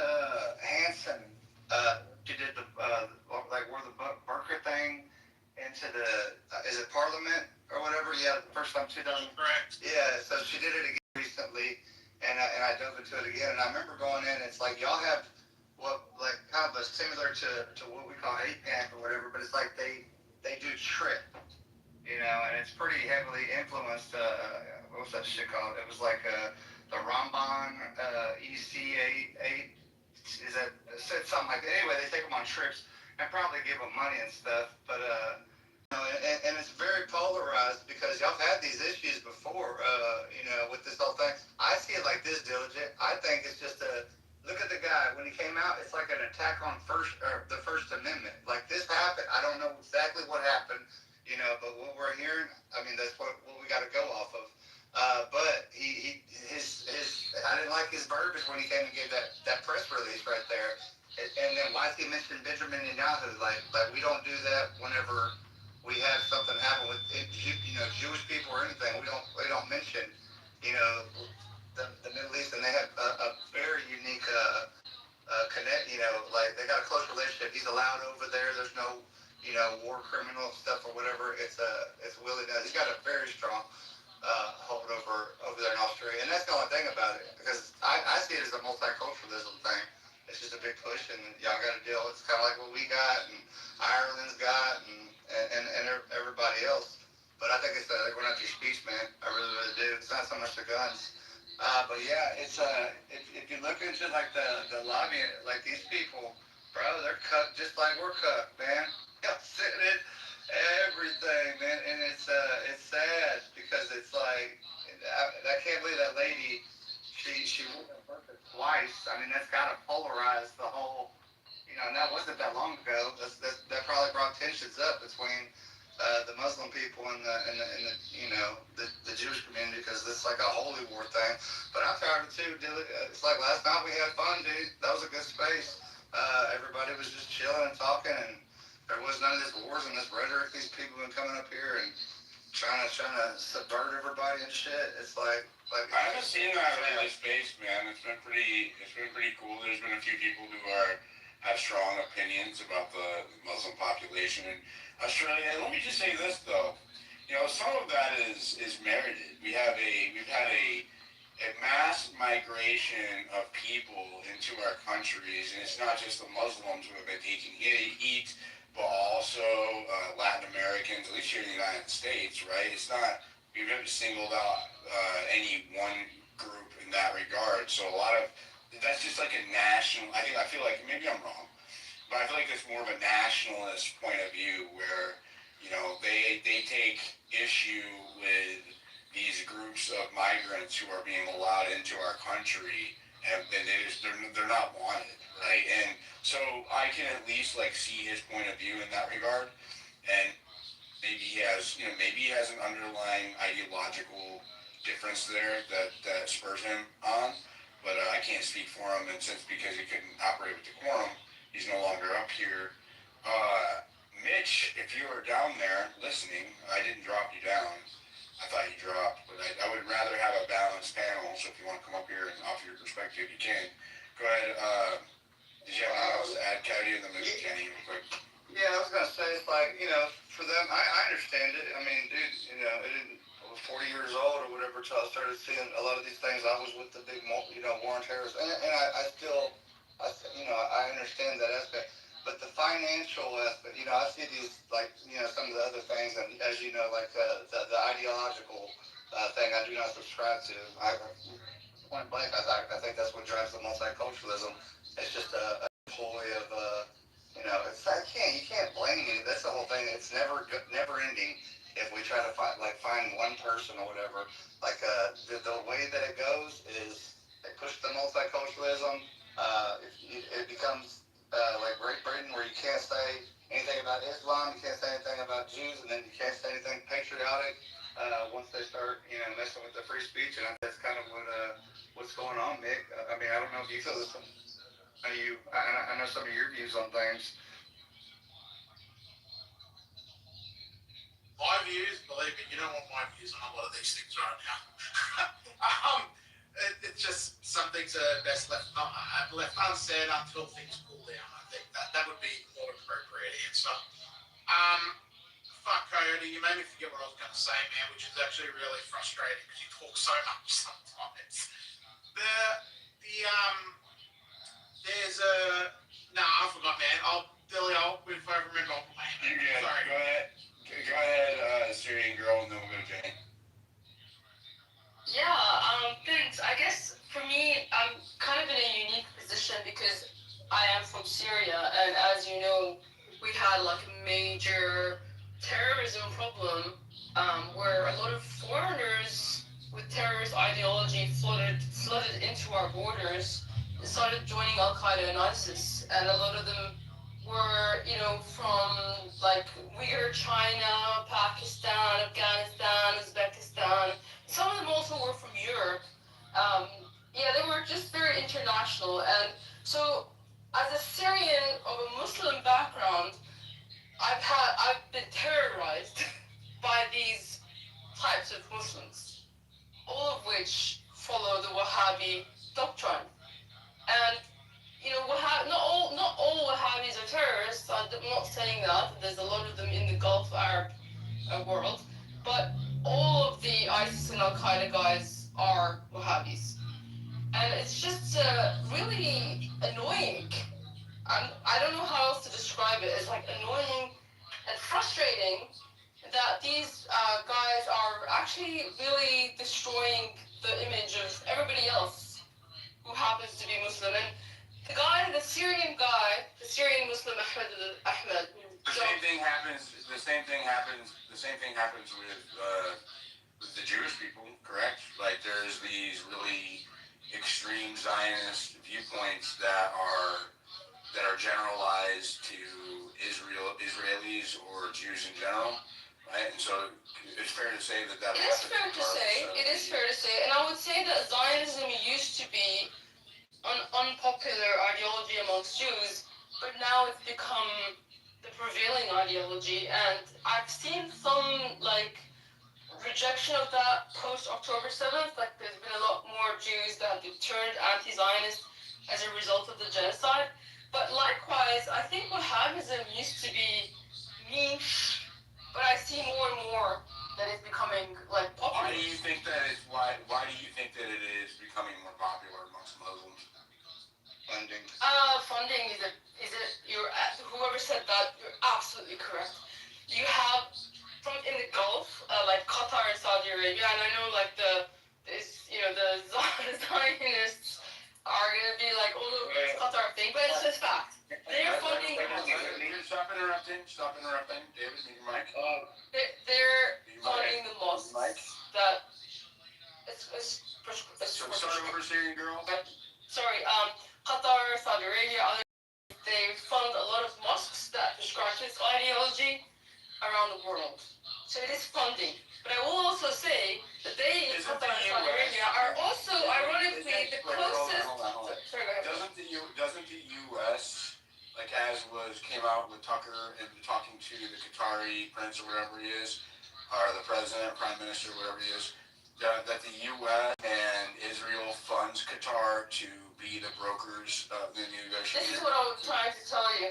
Speaker 6: Hanson. She did the like where the Burker thing into the is it Parliament or whatever? Yeah, the first time 2000.
Speaker 8: Correct.
Speaker 6: Yeah, so she did it again recently, and I dove into it again, and I remember going in. It's like y'all have what like kind of a similar to what we call APAC or whatever, but it's like they do trip, you know, and it's pretty heavily influenced. What was that shit called? It was like the Ramban EC8. Is that said something like that? Anyway, they take them on trips and probably give them money and stuff, but and it's very polarized because y'all have had these issues before, you know, with this whole thing. I see it like this, Diligent. I think it's just look at the guy when he came out. It's like an attack on the First Amendment. Like this happened. I don't know exactly what happened, you know, but what we're hearing, I mean, that's what we got to go off of. But I didn't like his verbiage when he came and gave that press release right there. And then why is he mentioning Benjamin Netanyahu? Like we don't do that whenever we have something happen with you know Jewish people or anything. We don't mention you know the Middle East, and they have a very unique connect. You know, like they got a close relationship. He's allowed over there. There's no you know war criminal stuff or whatever. It's Willie does. He's got a very strong hold over there in Australia, and that's the only thing about it because I see it as a multiculturalism thing. It's just a big push, and y'all got to deal. It's kind of like what we got, and Ireland's got, and everybody else. But I think it's going after your speech, man. I really, really do. It's not so much the guns, but yeah, it's if you look into like the lobby, like these people, bro, they're cut just like we're cut, man. Y'all sitting it, everything, man, and it's sad because it's like I can't believe that lady. She twice. I mean, that's got to polarize the whole. You know, and that wasn't that long ago. That probably brought tensions up between the Muslim people and the you know the Jewish community because it's like a holy war thing. But I'm tired of it too. It's like last night we had fun, dude. That was a good space. Everybody was just chilling and talking, and there was none of this wars and this rhetoric. These people have been coming up here and trying to subvert everybody and shit. It's like
Speaker 2: I haven't seen that really space, man. It's been pretty cool. There's been a few people who have strong opinions about the Muslim population in Australia. And let me just say this though, you know, some of that is merited. We've had a mass migration of people into our countries, and it's not just the Muslims who have been taking heat, but also Latin Americans, at least here in the United States, right? It's not. We've never singled out any one group in that regard. So a lot of that's just like a national. I feel like maybe I'm wrong, but I feel like it's more of a nationalist point of view where you know they take issue with these groups of migrants who are being allowed into our country, and they're not wanted, right? And so I can at least like see his point of view in that regard, and. Maybe he has an underlying ideological difference there that spurs him on, but I can't speak for him, and since because he couldn't operate with decorum, he's no longer up here. Mitch, if you are down there listening, I didn't drop you down. I thought you dropped, but I would rather have a balanced panel, so if you want to come up here and offer your perspective, you can. Go ahead. Did you have anything else to add, Cody, and then maybe Kenny real quick?
Speaker 6: Yeah, I was gonna say it's like you know for them I understand it. I mean, dude, you know, I was 40 years old or whatever until I started seeing a lot of these things. I was with the big war on terrorists, and I still I understand that aspect. But the financial aspect, I see these, like, some of the other things, and as you know, like the ideological thing, I do not subscribe to. Point blank, I think that's what drives the multiculturalism. It's just a ploy of, you can't blame me. That's the whole thing. It's never ending. If we try to find one person or whatever, like the way that it goes is they push the multiculturalism. It becomes like Great Britain, where you can't say anything about Islam, you can't say anything about Jews, and then you can't say anything patriotic once they start, messing with the free speech. And that's kind of what's going on, Mick. I mean, I don't know if you feel this. I know some of your views on things.
Speaker 8: My views, believe me, you don't want my views on a lot of these things right now. It's just some things are best left unsaid until things cool down. I think that would be more appropriate answer. Fuck Coyote, you made me forget what I was going to say, man, which is actually really frustrating because you talk so much sometimes. There's a I forgot, man. Billy, if I remember, I'll put my hand.
Speaker 2: You're good.
Speaker 8: Sorry.
Speaker 2: Go ahead, Syrian girl, and then we'll go to Jane.
Speaker 9: Yeah, thanks. I guess for me, I'm kind of in a unique position because I am from Syria, and as you know, we had like a major terrorism problem where a lot of foreigners with terrorist ideology flooded into our borders and started joining Al Qaeda and ISIS, and a lot of them were, from like Uyghur China, Pakistan, Afghanistan, Uzbekistan. Some of them also were from Europe. They were just very international. And so, as a Syrian of a Muslim background, I've been terrorized by these types of Muslims, all of which follow the Wahhabi doctrine. And not all Wahhabis are terrorists. I'm not saying that. There's a lot of them in the Gulf Arab world, but all of the ISIS and Al Qaeda guys are Wahhabis, and it's just really annoying. I don't know how else to describe it. It's like annoying and frustrating that these guys are actually really destroying the image of everybody else who happens to be Muslim. And the Syrian Muslim Ahmed.
Speaker 2: The same thing happens with the Jewish people, correct? Like there's these really extreme Zionist viewpoints that are generalized to Israelis or Jews in general, right? And so it's fair to say that
Speaker 9: It is fair to say, and I would say that Zionism used to be an unpopular ideology amongst Jews, but now it's become the prevailing ideology, and I've seen some rejection of that post October 7th. Like there's been a lot more Jews that have turned anti-Zionist as a result of the genocide. But likewise, I think Wahhabism used to be niche, but I see more and more that it's becoming popular.
Speaker 2: Why do you think that it is becoming more popular amongst Muslims?
Speaker 6: Funding.
Speaker 9: Funding is it? Whoever said that, you're absolutely correct. You have in the Gulf, like Qatar and Saudi Arabia, and I know the Zionists are gonna be like, oh, it's Qatar thing, but it's just fact. They're funding.
Speaker 2: Stop interrupting. David, need your mic.
Speaker 9: They're funding the mosques that it's
Speaker 2: So start over, Syrian girl.
Speaker 9: Sorry, Qatar, Saudi Arabia, they fund a lot of mosques that prescribe this ideology around the world. So it is funding. But I will also say that Qatar and Saudi Arabia are also, ironically, the closest. Sorry, go ahead.
Speaker 2: Doesn't the U.S., came out with Tucker and talking to the Qatari prince or whatever he is, or the president, prime minister, whatever he is, that the U.S. and Israel funds Qatar to be the brokers of the negotiations.
Speaker 9: This is what I was trying to tell you.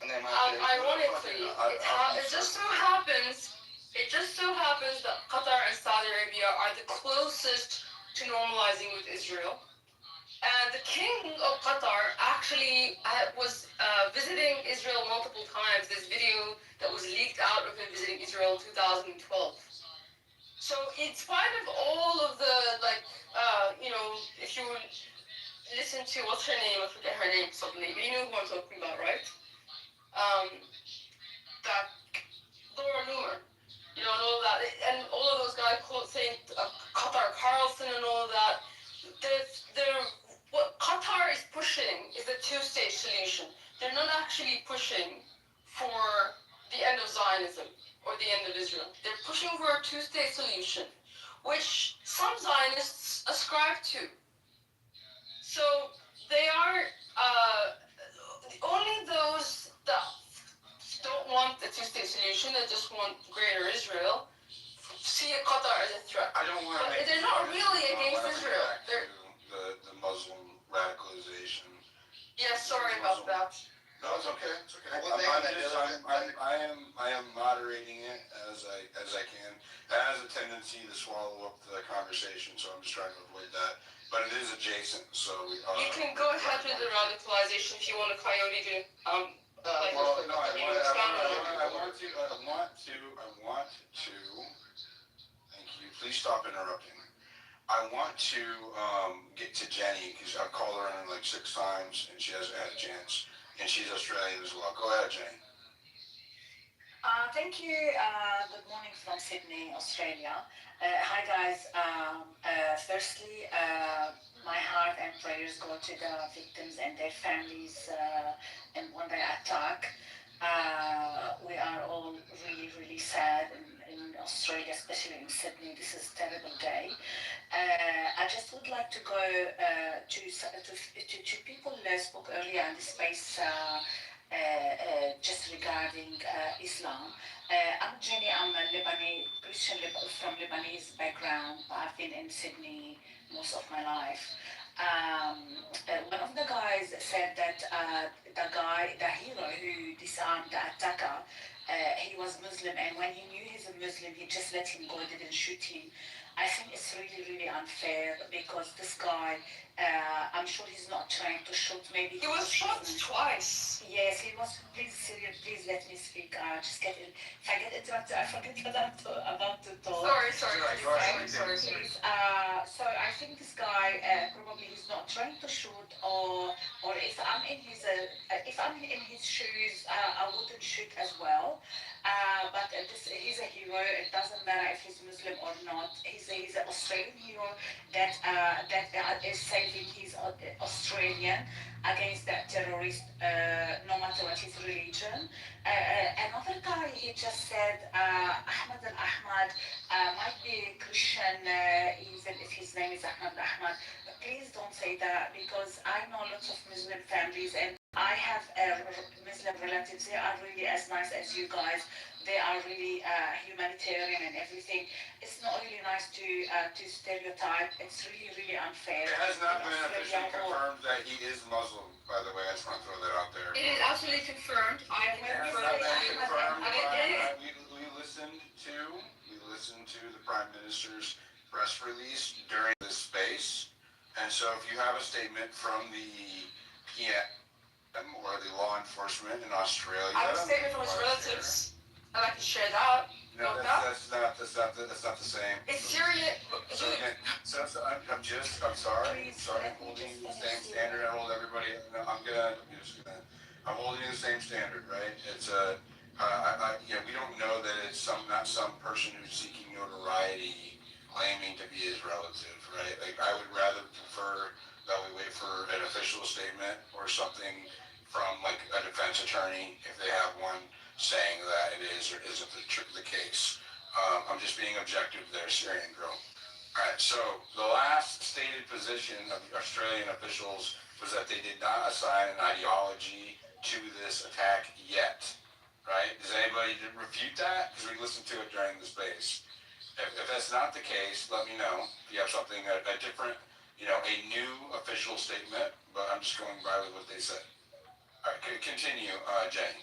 Speaker 9: Ironically, it just so happens that Qatar and Saudi Arabia are the closest to normalizing with Israel. And the king of Qatar actually was visiting Israel multiple times. This video that was leaked out of him visiting Israel in 2012. So in spite of all of the, like, if you listen to, what's her name? I forget her name suddenly. You know who I'm talking about, right? That Laura Loomer. And all that. And all of those guys saying Qatar Carlson and all that. What Qatar is pushing is a two-state solution. They're not actually pushing for the end of Zionism or the end of Israel. They're pushing for a two-state solution, which some Zionists ascribe to. So they are only those that don't want a two-state solution, that just want greater Israel, see Qatar as a threat.
Speaker 2: I don't want to.
Speaker 9: But they're not really against Israel. They're
Speaker 2: the Muslim radicalization.
Speaker 9: Yeah, sorry about that.
Speaker 2: No, it's okay. It's okay.
Speaker 6: Well,
Speaker 2: I am moderating it as I can. It has a tendency to swallow up the conversation, so I'm just trying to avoid that. But it is adjacent, so we are.
Speaker 9: You can go ahead with the radicalization if you want a coyote to
Speaker 2: Well, no, I want to. Thank you. Please stop interrupting. I want to get to Jenny because I've called her in like 6 times and she hasn't had a chance. And she's Australian as well. Go ahead, Jenny.
Speaker 11: Thank you. Good morning from Sydney, Australia. Hi, guys. Firstly, my heart and prayers go to the victims and their families and when they attack. We are all really, really sad in Australia, especially in Sydney. This is a terrible day. I just would like to go to people who spoke earlier in the space just regarding Islam. I'm Jenny. I'm a Lebanese Christian from Lebanese background. I've been in Sydney most of my life. One of the guys said that the hero who disarmed the attacker, he was Muslim, and when he knew he's a Muslim, he just let him go, didn't shoot him. I think it's really, really unfair because this guy, I'm sure he's not trying to shoot. Maybe
Speaker 9: he was shot twice.
Speaker 11: Yes, he was. Please, Syria, please let me speak. Just get it. If I get interrupted, I forget what I'm about to talk.
Speaker 9: Sorry.
Speaker 11: So I think this guy probably he's not trying to shoot, or if I'm in his shoes, I wouldn't shoot as well. But he's a hero. It doesn't matter if he's Muslim or not. He's an Australian hero that is saving his Australian against that terrorist, no matter what his religion. Another guy, he just said, Ahmad al-Ahmad might be Christian, even if his name is Ahmad al-Ahmad. Please don't say that because I know lots of Muslim families and I have Muslim relatives. They are really as nice as you guys. They are really humanitarian and everything. It's not really nice to stereotype. It's really, really unfair.
Speaker 2: It has not been officially confirmed that he is Muslim, by the way. I just want to throw that out there.
Speaker 9: It is absolutely confirmed. I
Speaker 2: It has not been confirmed. We listened to the Prime Minister's press release during this space. And so if you have a statement from the PM or the law enforcement in Australia.
Speaker 9: I have a statement from his relatives. I'd like to share that.
Speaker 2: No, that's not the same.
Speaker 9: It's serious.
Speaker 2: I'm sorry. I'm holding you the same standard I hold everybody. I'm holding you the same standard, right? It's we don't know that it's not some person who's seeking notoriety claiming to be his relative, right? Like I would rather prefer that we wait for an official statement or something from like a defense attorney if they have one saying that it is or isn't the case. I'm just being objective there, Syrian girl. All right, so the last stated position of the Australian officials was that they did not assign an ideology to this attack yet, right? Does anybody refute that? Because we listened to it during the space. If that's not the case, let me know. If you have something, a different, a new official statement, but I'm just going by with what they said. All right, continue, Jane.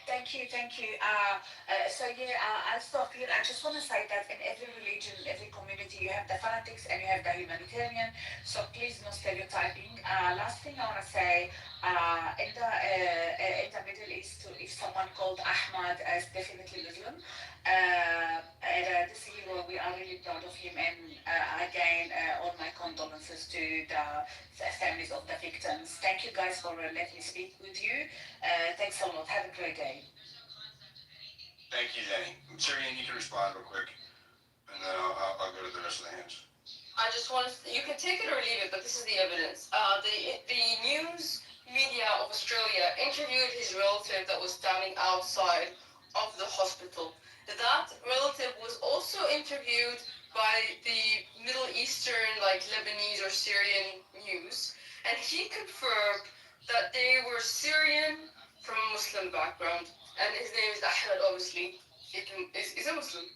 Speaker 11: Thank thank you. I'll stop here. I just want to say that in every religion, every community, you have the fanatics and you have the humanitarian. So please, no stereotyping. Last thing I want to say, in the Middle East, if someone called Ahmad is definitely Muslim. This hero, we are really proud of him, and again, all my condolences to the families of the victims. Thank you guys for letting me speak with you. Thanks a lot. Have a great day.
Speaker 2: Thank you, Jenny. Syrian, you can respond real quick, and then I'll go to the rest of the hands.
Speaker 9: I just want to, you can take it or leave it, but this is the evidence. The news media of Australia interviewed his relative that was standing outside of the hospital. That relative was also interviewed by the Middle Eastern, like Lebanese or Syrian news, and he confirmed that they were Syrian from a Muslim background, and his name is Ahmed, obviously. He's a Muslim.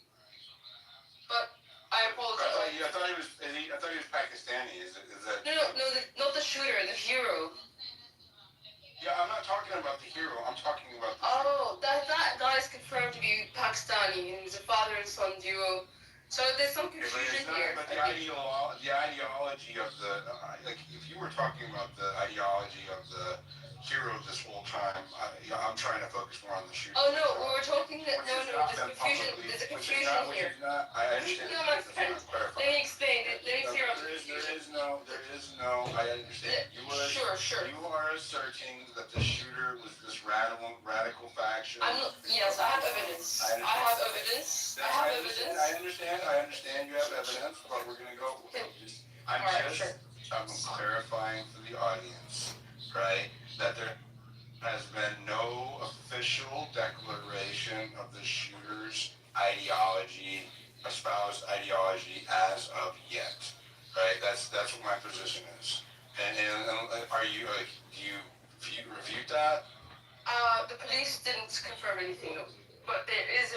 Speaker 9: But I apologize.
Speaker 2: I thought he was Pakistani. Is that?
Speaker 9: No, not the shooter, the hero.
Speaker 2: Yeah, I'm not talking about the hero. I'm talking about.
Speaker 9: That guy is confirmed to be Pakistani, and he's a father and son duo. So there's some confusion here.
Speaker 2: But the ideology of the if you were talking about the ideology of the hero this whole time, I'm trying to focus more on the shooter.
Speaker 9: Oh no, we were talking that there's confusion. There's a confusion here.
Speaker 2: I understand.
Speaker 9: No, my friend. Let me explain. Let me clear up the confusion.
Speaker 2: There is no. I understand.
Speaker 9: Sure.
Speaker 2: You are asserting that the shooter was this radical faction.
Speaker 9: Yes, I have evidence. I have evidence.
Speaker 2: I understand you have evidence, but we're gonna go. I'm clarifying for the audience, right? That there has been no official declaration of the shooter's ideology, espoused ideology, as of yet, right? That's what my position is. And are you do you refute that?
Speaker 9: The police didn't confirm anything, but there is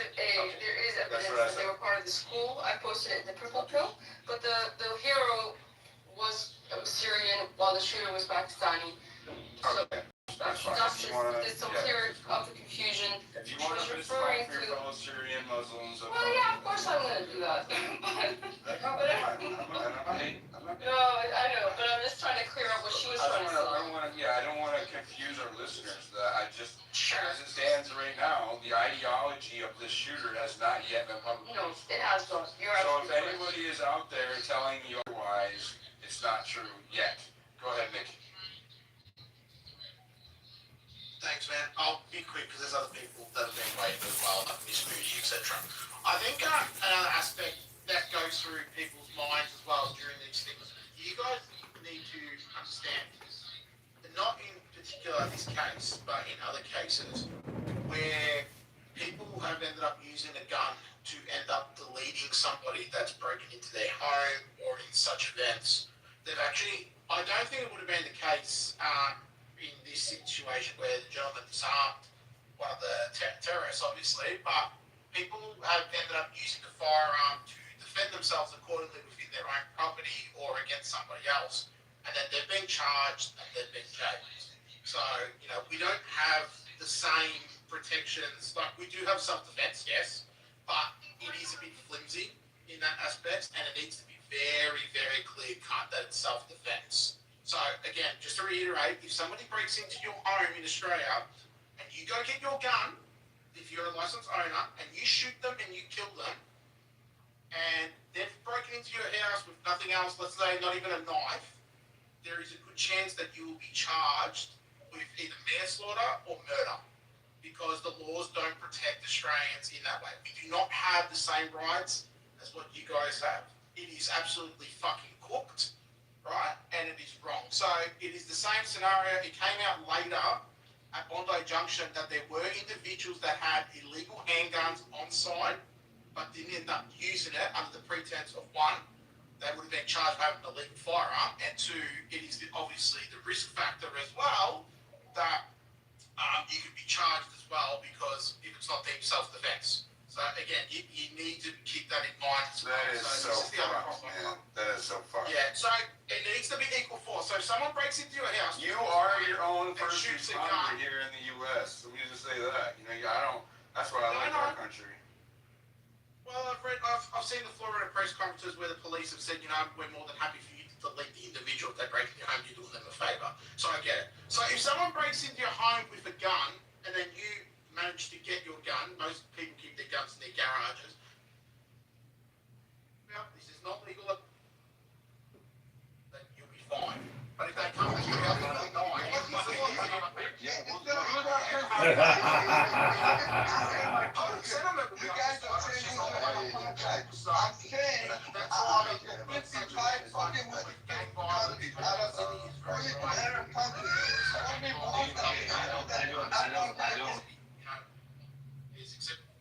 Speaker 9: evidence that they were part of the school. I posted it in the purple pill, but the hero was Syrian while the shooter was Pakistani. So
Speaker 2: Okay.
Speaker 9: there's some clear of the confusion.
Speaker 2: If you want to respond for your fellow Syrian Muslims,
Speaker 9: well, yeah, of course I'm going to do that. No, I know, but I'm just trying to clear up what she was trying to say.
Speaker 2: I don't want to confuse our listeners. As it stands right now, the ideology of this shooter has not yet been published.
Speaker 9: No, it has not. You're
Speaker 2: so
Speaker 9: absolutely
Speaker 2: if anybody is out there telling you otherwise, it's not true yet. Go ahead, Nick.
Speaker 8: Thanks, man. I'll be quick because there's other people that have been waiting as well, like Miss Fuji, etc. I think another aspect that goes through people's minds as well during these things, you guys need to understand this. Not in particular this case, but in other cases where people have ended up using a gun to end up deleting somebody that's broken into their home or in such events. They've actually, I don't think it would have been the case in this situation where the gentleman disarmed one of the terrorists, obviously, but people have ended up using a firearm to defend themselves accordingly within their own property or against somebody else, and then they've been charged and they've been jailed. So, we don't have the same protections. Like, we do have self-defense, yes, but it is a bit flimsy in that aspect, and it needs to be very, very clear-cut that it's self-defense. So, again, just to reiterate, if somebody breaks into your home in Australia and you go get your gun, if you're a licensed owner, and you shoot them and you kill them, and they've broken into your house with nothing else, let's say not even a knife, there is a good chance that you will be charged with either manslaughter or murder, because the laws don't protect Australians in that way. We do not have the same rights as what you guys have. It is absolutely fucking cooked. Right? And it is wrong. So it is the same scenario. It came out later at Bondi Junction that there were individuals that had illegal handguns on site but didn't end up using it under the pretense of, one, they would have been charged with having an illegal firearm, and two, it is obviously the risk factor as well that you could be charged as well because if it's not deemed self-defense. So again, you need to keep that in mind as well.
Speaker 2: That is so fucked, man. That is so fucked.
Speaker 8: Yeah, so it needs to be equal force. So if someone breaks into your house,
Speaker 2: you are your own first responder here in the U.S. Let me just say that. I don't
Speaker 8: seen the Florida press conferences where the police have said, you know, we're more than happy for you to delete the individual if they break into your home, you're doing them a favour. So I get it. So if someone breaks into your home with a gun and then you manage to get your gun, most people keep their guns in their garages. Well, this is not legal. Then you'll be fine. But if they come to your house and die,
Speaker 6: You guys are changing the contract. I'm saying, if you try fucking with the country out of free Arab countries, tell me one thing.
Speaker 8: it's acceptable.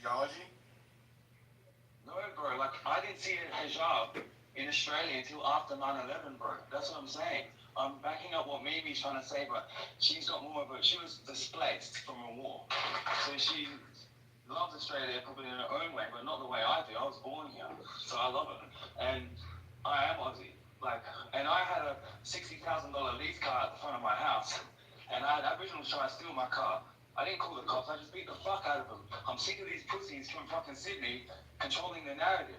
Speaker 2: Ideology?
Speaker 12: No, bro, like, I didn't see a hijab in Australia until after 9/11, bro. That's what I'm saying. I'm backing up what Mimi's trying to say, but she's got more of a, she was displaced from a war. So she loves Australia probably in her own way, but not the way I do. I was born here, so I love it. And I am Aussie. Like, and I had a $60,000 lease car at the front of my house, and I had Aboriginals try to steal my car. I didn't call the cops, I just beat the fuck out of them. I'm sick of these pussies from fucking Sydney controlling the narrative.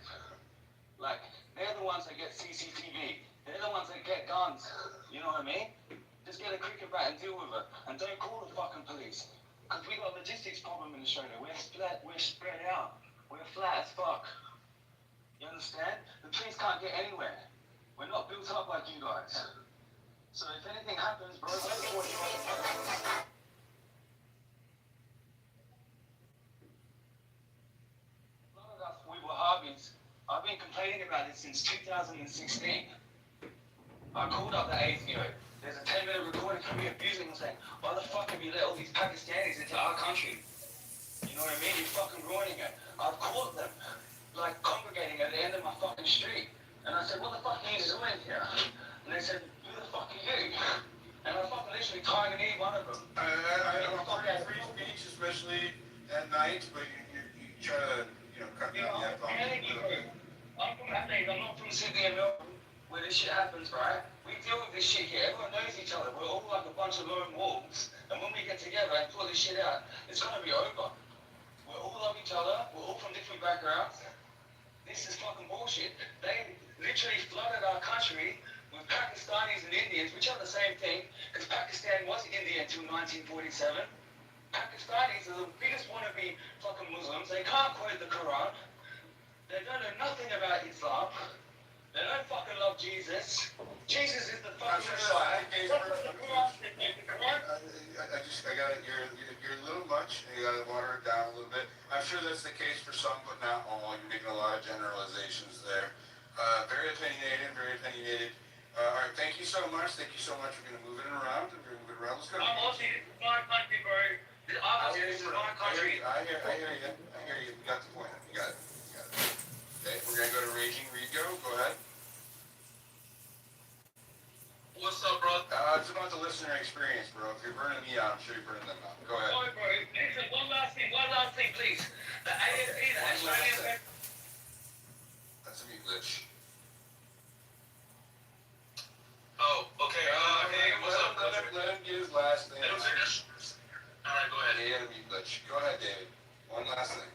Speaker 12: Like, they're the ones that get CCTV. They're the ones that get guns. You know what I mean? Just get a cricket bat and deal with it. And don't call the fucking police. Because we got a logistics problem in Australia. We're spread out. We're flat as fuck. You understand? The police can't get anywhere. We're not built up like you guys. So if anything happens, bro, let's go. We were Harveys. I've been complaining about this since 2016. I called up the ASIO. There's a 10-minute recording of me abusing and saying, why the fuck have you let all these Pakistanis into our country? You know what I mean? You're fucking ruining it. I've caught them, like, congregating at the end of my fucking street. And I said, what the fuck are you doing here? And they said, who the fuck are you? And I fucking literally targeted each one of them.
Speaker 2: I'm free speech, especially at night, but you try to, cut me off.
Speaker 12: I'm from Adelaide, I'm not from Sydney and Melbourne, where this shit happens, right? We deal with this shit here, everyone knows each other, we're all like a bunch of lone wolves, and when we get together and pull this shit out, it's gonna be over. We all love each other, we're all from different backgrounds. This is fucking bullshit. They literally flooded our country with Pakistanis and Indians, which are the same thing, because Pakistan was India until 1947. Pakistanis are the biggest wannabe fucking Muslims. They can't quote the Quran. They don't know nothing about Islam. They don't fucking love Jesus. Jesus is the fucking Messiah.
Speaker 2: You're a little much, and you gotta water it down a little bit. I'm sure that's the case for some, but not all. You're making a lot of generalizations there. Very opinionated. All right, thank you so much. We're gonna move it around. Let's go.
Speaker 12: I'm Aussie. This is my country, bro. This is my country.
Speaker 2: I hear you. You got the point. You got it. Okay, we're gonna go to Raging Rico. Go ahead.
Speaker 7: What's up, bro?
Speaker 2: It's about the list listener experience, bro. If you're burning me out, I'm sure you're burning them out. Go ahead.
Speaker 12: Sorry, bro. Listen, one last thing, please. The AFP, the Australian.
Speaker 2: That's a mute glitch.
Speaker 7: Oh, okay. Hey, what's up?
Speaker 2: Let him get his last thing.
Speaker 7: Alright, go ahead.
Speaker 2: Yeah, he had a mute glitch. Go ahead, David. One last thing.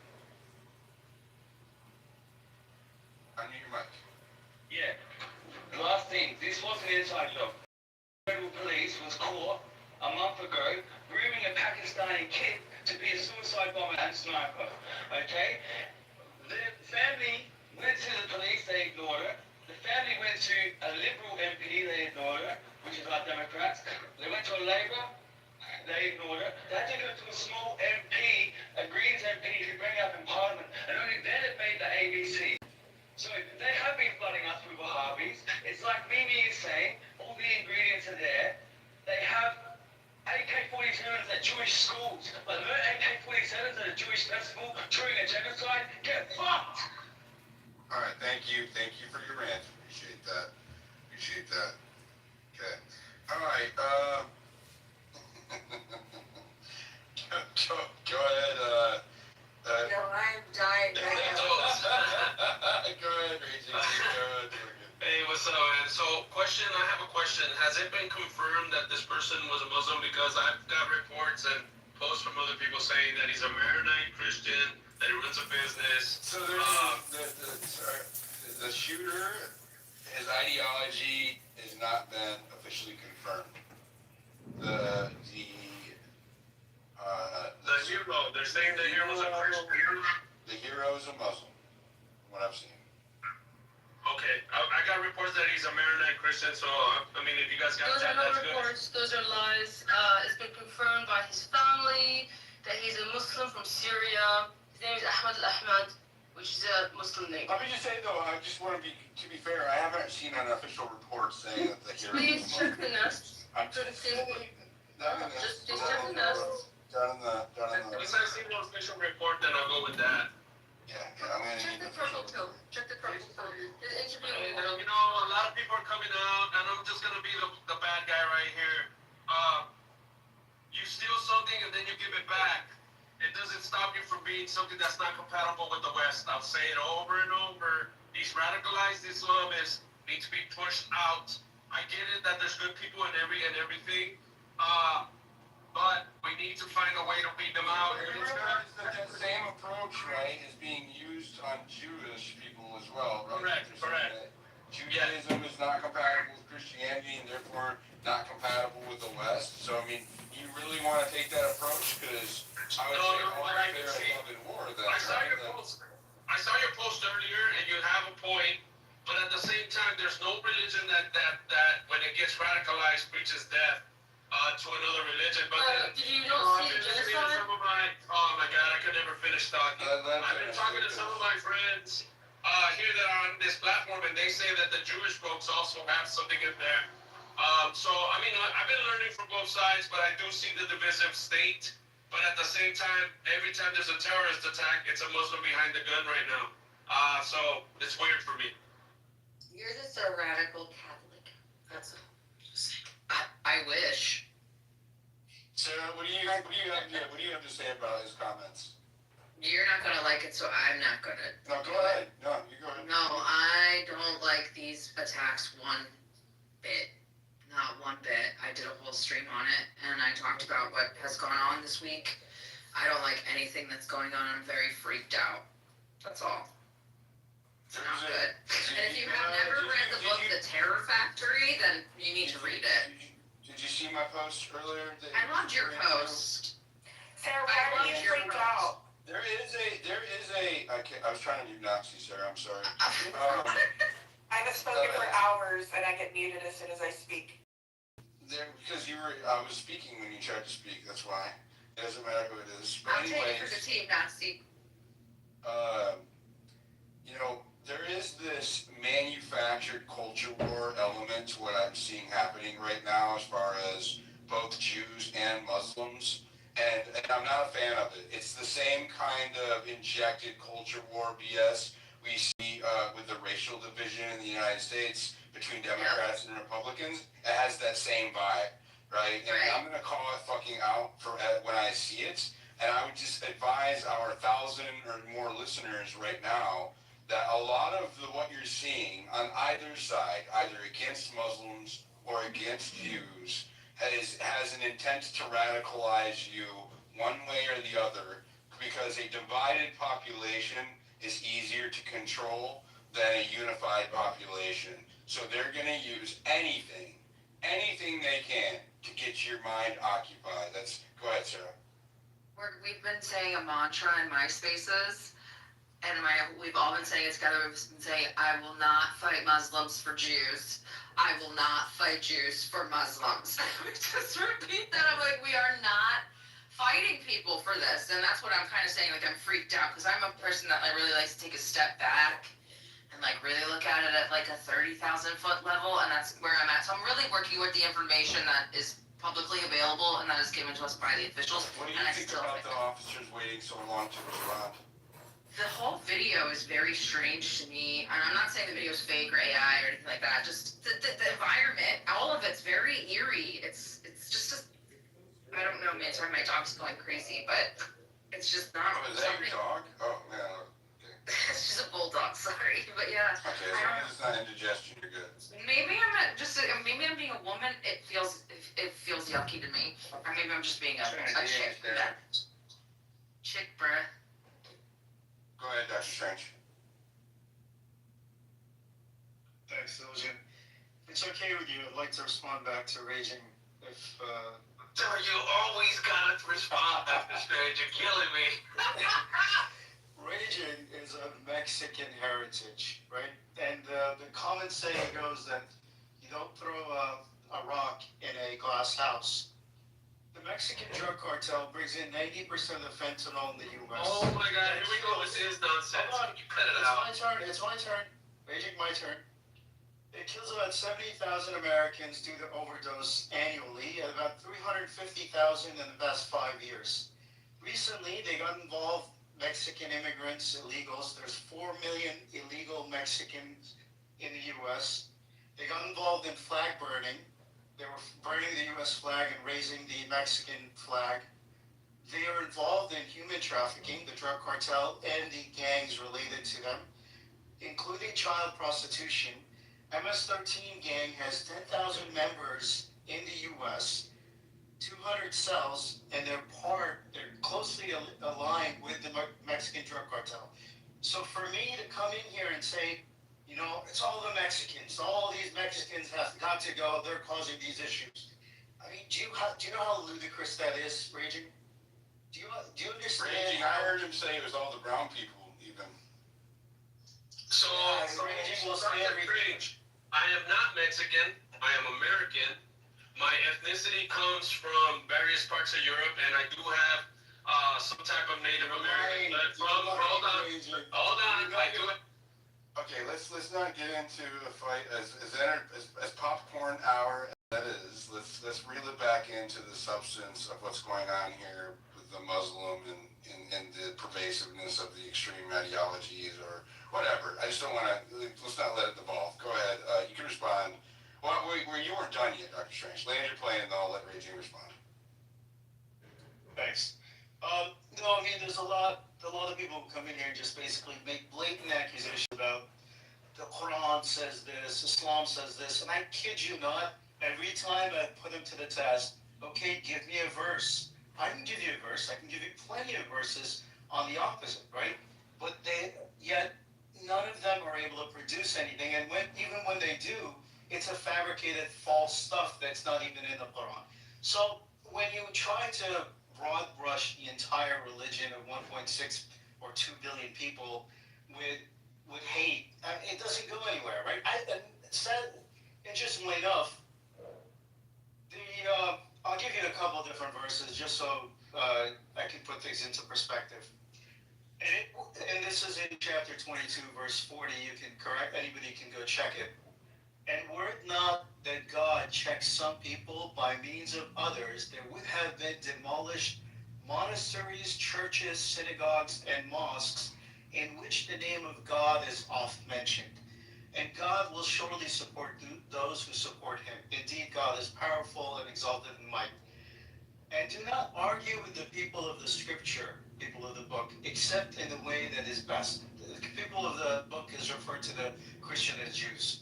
Speaker 2: Unmute your mic.
Speaker 12: Yeah. The last thing. This was an inside job. Federal police was caught a month ago grooming a Pakistani kid to be a suicide bomber and sniper. Okay? The family went to the police, they ignored it. The family went to a Liberal MP, they ignored it, which is our Democrats. They went to a Labour, they ignored it. They had to go to a small MP, a Greens MP, to bring up in Parliament, and only then it made the ABC. So they have been flooding us with Wahhabis. It's like Mimi is saying, all the ingredients are there. They have AK-47s at Jewish schools, but no AK-47s at a Jewish festival during a genocide. Get fucked!
Speaker 2: All right, thank you. Thank you for your rant. Appreciate that. Okay. All right. Go ahead.
Speaker 10: No, I'm dying right now.
Speaker 2: Go ahead, Reggie. Go ahead.
Speaker 7: Hey, what's up, man? So, I have a question. Has it been confirmed that this person was a Muslim? Because I've got reports and posts from other people saying that he's a Maronite Christian, that he runs a business.
Speaker 2: So the shooter, his ideology has not been officially confirmed. The
Speaker 7: hero, they're saying the hero is a Christian.
Speaker 2: The hero is a Muslim, from what I've seen.
Speaker 7: Okay, I got reports that he's a Maronite Christian, so I mean, if you guys got
Speaker 9: Those
Speaker 7: that,
Speaker 9: are not
Speaker 7: that's good.
Speaker 9: reports, those are lies. It's been confirmed by his family that he's a Muslim from Syria. His name is Ahmad al-Ahmad, which is a Muslim name.
Speaker 2: Let me just say though, I just want to be fair, I haven't seen an official report saying that the hero
Speaker 9: Please
Speaker 2: is a
Speaker 9: check
Speaker 2: Muslim.
Speaker 9: the nest.
Speaker 2: I'm just
Speaker 9: Just check the nest.
Speaker 2: Down in the.
Speaker 7: Once I see the official report, then I'll go with that.
Speaker 2: Yeah, I'm gonna
Speaker 9: Check
Speaker 2: need
Speaker 9: the
Speaker 2: the official
Speaker 9: purple pill.
Speaker 2: report.
Speaker 9: Check the purple pill. There's an interview
Speaker 7: And,
Speaker 9: with him.
Speaker 7: you know, a lot of people are coming out, and I'm just gonna be the bad guy right here. You steal something and then you give it back. It doesn't stop you from being something that's not compatible with the West. I'll say it over and over. These radicalized Islamists need to be pushed out. I get it that there's good people in everything, but we need to find a way to weed them out.
Speaker 2: That same approach, right, is being used on Jewish people as well, right?
Speaker 7: Correct.
Speaker 2: Judaism is not compatible with Christianity and therefore not compatible with the West. So, I mean, you really want to take that approach? Because I would say all fair love and war.
Speaker 7: I saw your post earlier, and you have a point. But at the same time, there's no religion that when it gets radicalized preaches death to another religion. But
Speaker 9: did you not see the genocide?
Speaker 7: Oh my God, I could never finish talking. I've been talking to some of my friends here that are on this platform, and they say that the Jewish folks also have something in there. So I mean, I've been learning from both sides, but I do see the divisive state. But at the same time, every time there's a terrorist attack, it's a Muslim behind the gun right now. So it's weird for me.
Speaker 10: You're just a radical Catholic. That's all.
Speaker 13: I wish.
Speaker 2: Sarah, what do you have to say about his comments?
Speaker 13: You're not gonna like it, so I'm not gonna.
Speaker 2: No, go ahead. No, you go ahead.
Speaker 13: No, I don't like these attacks one bit. Not one bit. I did a whole stream on it, and I talked about what has gone on this week. I don't like anything that's going on. I'm very freaked out. That's all. It's not good. And if you have never read the book The Terror Factory, then you need to read it.
Speaker 2: Did you see my post earlier?
Speaker 13: I loved your post.
Speaker 11: Sarah, why are you freaked out?
Speaker 2: There is a. I was trying to do Nazi, Sarah. I'm sorry.
Speaker 11: I haven't spoken for hours and I get muted as soon as I speak.
Speaker 2: Because I was speaking when you tried to speak. That's why. It doesn't matter who it is. But
Speaker 13: I'll take it for the team, Nazi.
Speaker 2: There is this manufactured culture war element to what I'm seeing happening right now as far as both Jews and Muslims. And I'm not a fan of it. It's the same kind of injected culture war BS we see with the racial division in the United States between Democrats and Republicans. It has that same vibe. right? And
Speaker 13: Right.
Speaker 2: I'm gonna call it fucking out for when I see it. And I would just advise our 1,000 or more listeners right now that a lot of what you're seeing on either side, either against Muslims or against Jews, has an intent to radicalize you one way or the other, because a divided population is easier to control than a unified population. So they're going to use anything they can to get your mind occupied. Go ahead, Sarah.
Speaker 13: We've been saying a mantra in my spaces, and we've all been saying it together. We've been saying, I will not fight Muslims for Jews. I will not fight Jews for Muslims. We just repeat that. I'm like, we are not fighting people for this. And that's what I'm kind of saying. Like, I'm freaked out because I'm a person that really likes to take a step back and really look at it at a 30,000 foot level. And that's where I'm at. So I'm really working with the information that is publicly available and that is given to us by the officials.
Speaker 2: What do you think about the officers waiting so long to respond?
Speaker 13: The whole video is very strange to me, and I'm not saying the video is fake or AI or anything like that. Just the environment, all of it's very eerie. It's just I don't know, man. Sorry, my dog's going crazy, but it's just not.
Speaker 2: Oh, is that your dog? Oh, yeah. Okay.
Speaker 13: It's just a bulldog. Sorry, but yeah.
Speaker 2: Okay, as long as it's not indigestion, you're good.
Speaker 13: Maybe maybe I'm being a woman. It feels yucky to me, or maybe I'm just being a chick. Chick, bruh.
Speaker 2: Go ahead, Dr. Strange.
Speaker 14: Thanks, Illusion. If it's okay with you, I'd like to respond back to Raging.
Speaker 7: So you always gotta respond, Dr. Strange. You're killing me.
Speaker 14: Raging is of Mexican heritage, right? And the common saying goes that you don't throw a rock in a glass house. The Mexican drug cartel brings in 90% of fentanyl in the U.S.
Speaker 7: Oh my God, here we go with this nonsense.
Speaker 14: Hold on.
Speaker 7: You cut it out.
Speaker 14: It's my turn. Raging, my turn. It kills about 70,000 Americans due to overdose annually, and about 350,000 in the past 5 years. Recently, they got involved, Mexican immigrants, illegals. There's 4 million illegal Mexicans in the U.S. They got involved in flag burning. They were burning the U.S. flag and raising the Mexican flag. They are involved in human trafficking, the drug cartel, and the gangs related to them, including child prostitution. MS-13 gang has 10,000 members in the U.S., 200 cells, and they're closely aligned with the Mexican drug cartel. So for me to come in here and say, it's all the Mexicans. All these Mexicans have got to go. They're causing these issues. I mean, do you know how ludicrous that is, Raging? Do you understand?
Speaker 2: Raging, I heard him say it was all the brown people, even.
Speaker 7: So,
Speaker 14: Raging will say
Speaker 7: Dr. Strange, I am not Mexican. I am American. My ethnicity comes from various parts of Europe, and I do have some type of Native American blood from. Hold on. I do it.
Speaker 2: Okay, let's not get into the fight as popcorn hour as that is. Let's reel it back into the substance of what's going on here with the Muslim and the pervasiveness of the extreme ideologies or whatever. I just don't want to. Let's not let it devolve. Go ahead. You can respond. Well, you weren't done yet, Dr. Strange. Land your plane, and then I'll let Raging respond.
Speaker 14: Thanks. No, I mean, there's a lot of people who come in here and just basically make blatant accusations about the Quran says this, Islam says this, and I kid you not, every time I put them to the test, okay, give me a verse. I can give you a verse. I can give you plenty of verses on the opposite, right? But yet none of them are able to produce anything, and even when they do, it's a fabricated false stuff that's not even in the Quran. So when you try to broad brush the entire religion of 1.6 or 2 billion people with hate, it doesn't go anywhere, right? Interestingly enough, I'll give you a couple different verses just so I can put things into perspective. And this is in chapter 22, verse 40. Anybody can go check it. And were it not that God checks some people by means of others, there would have been demolished monasteries, churches, synagogues, and mosques in which the name of God is oft mentioned. And God will surely support those who support him. Indeed, God God is powerful and exalted in might. And do not argue with the people of the scripture, people of the book, except in the way that is best. The people of the book is referred to the Christian as Jews.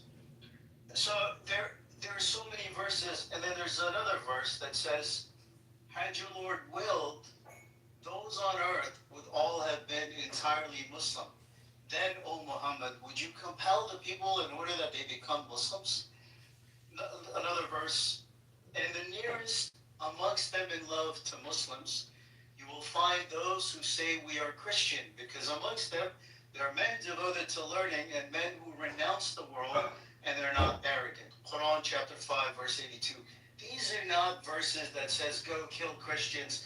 Speaker 14: So there are so many verses, and then there's another verse that says, had your Lord willed, those on earth would all have been entirely Muslim. Then, O Muhammad, would you compel the people in order that they become Muslims? Another verse, and the nearest amongst them in love to Muslims, you will find those who say we are Christian, because amongst them there are men devoted to learning and men who renounce the world and they're not arrogant. Quran chapter 5 verse 82. These are not verses that says go kill Christians,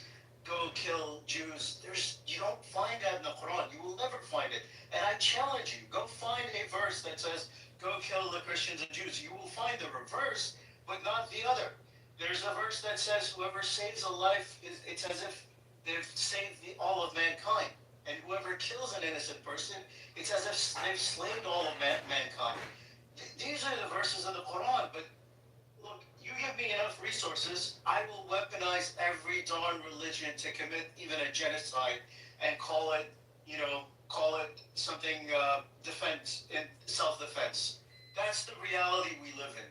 Speaker 14: go kill Jews. You don't find that in the Quran. You will never find it. And I challenge you, go find a verse that says go kill the Christians and Jews. You will find the reverse, but not the other. There's a verse that says whoever saves a life, it's as if they've saved all of mankind. And whoever kills an innocent person, it's as if they've slain all of mankind. These are the verses of the Quran, but look, you give me enough resources, I will weaponize every darn religion to commit even a genocide and call it something defense and self-defense. That's the reality we live in.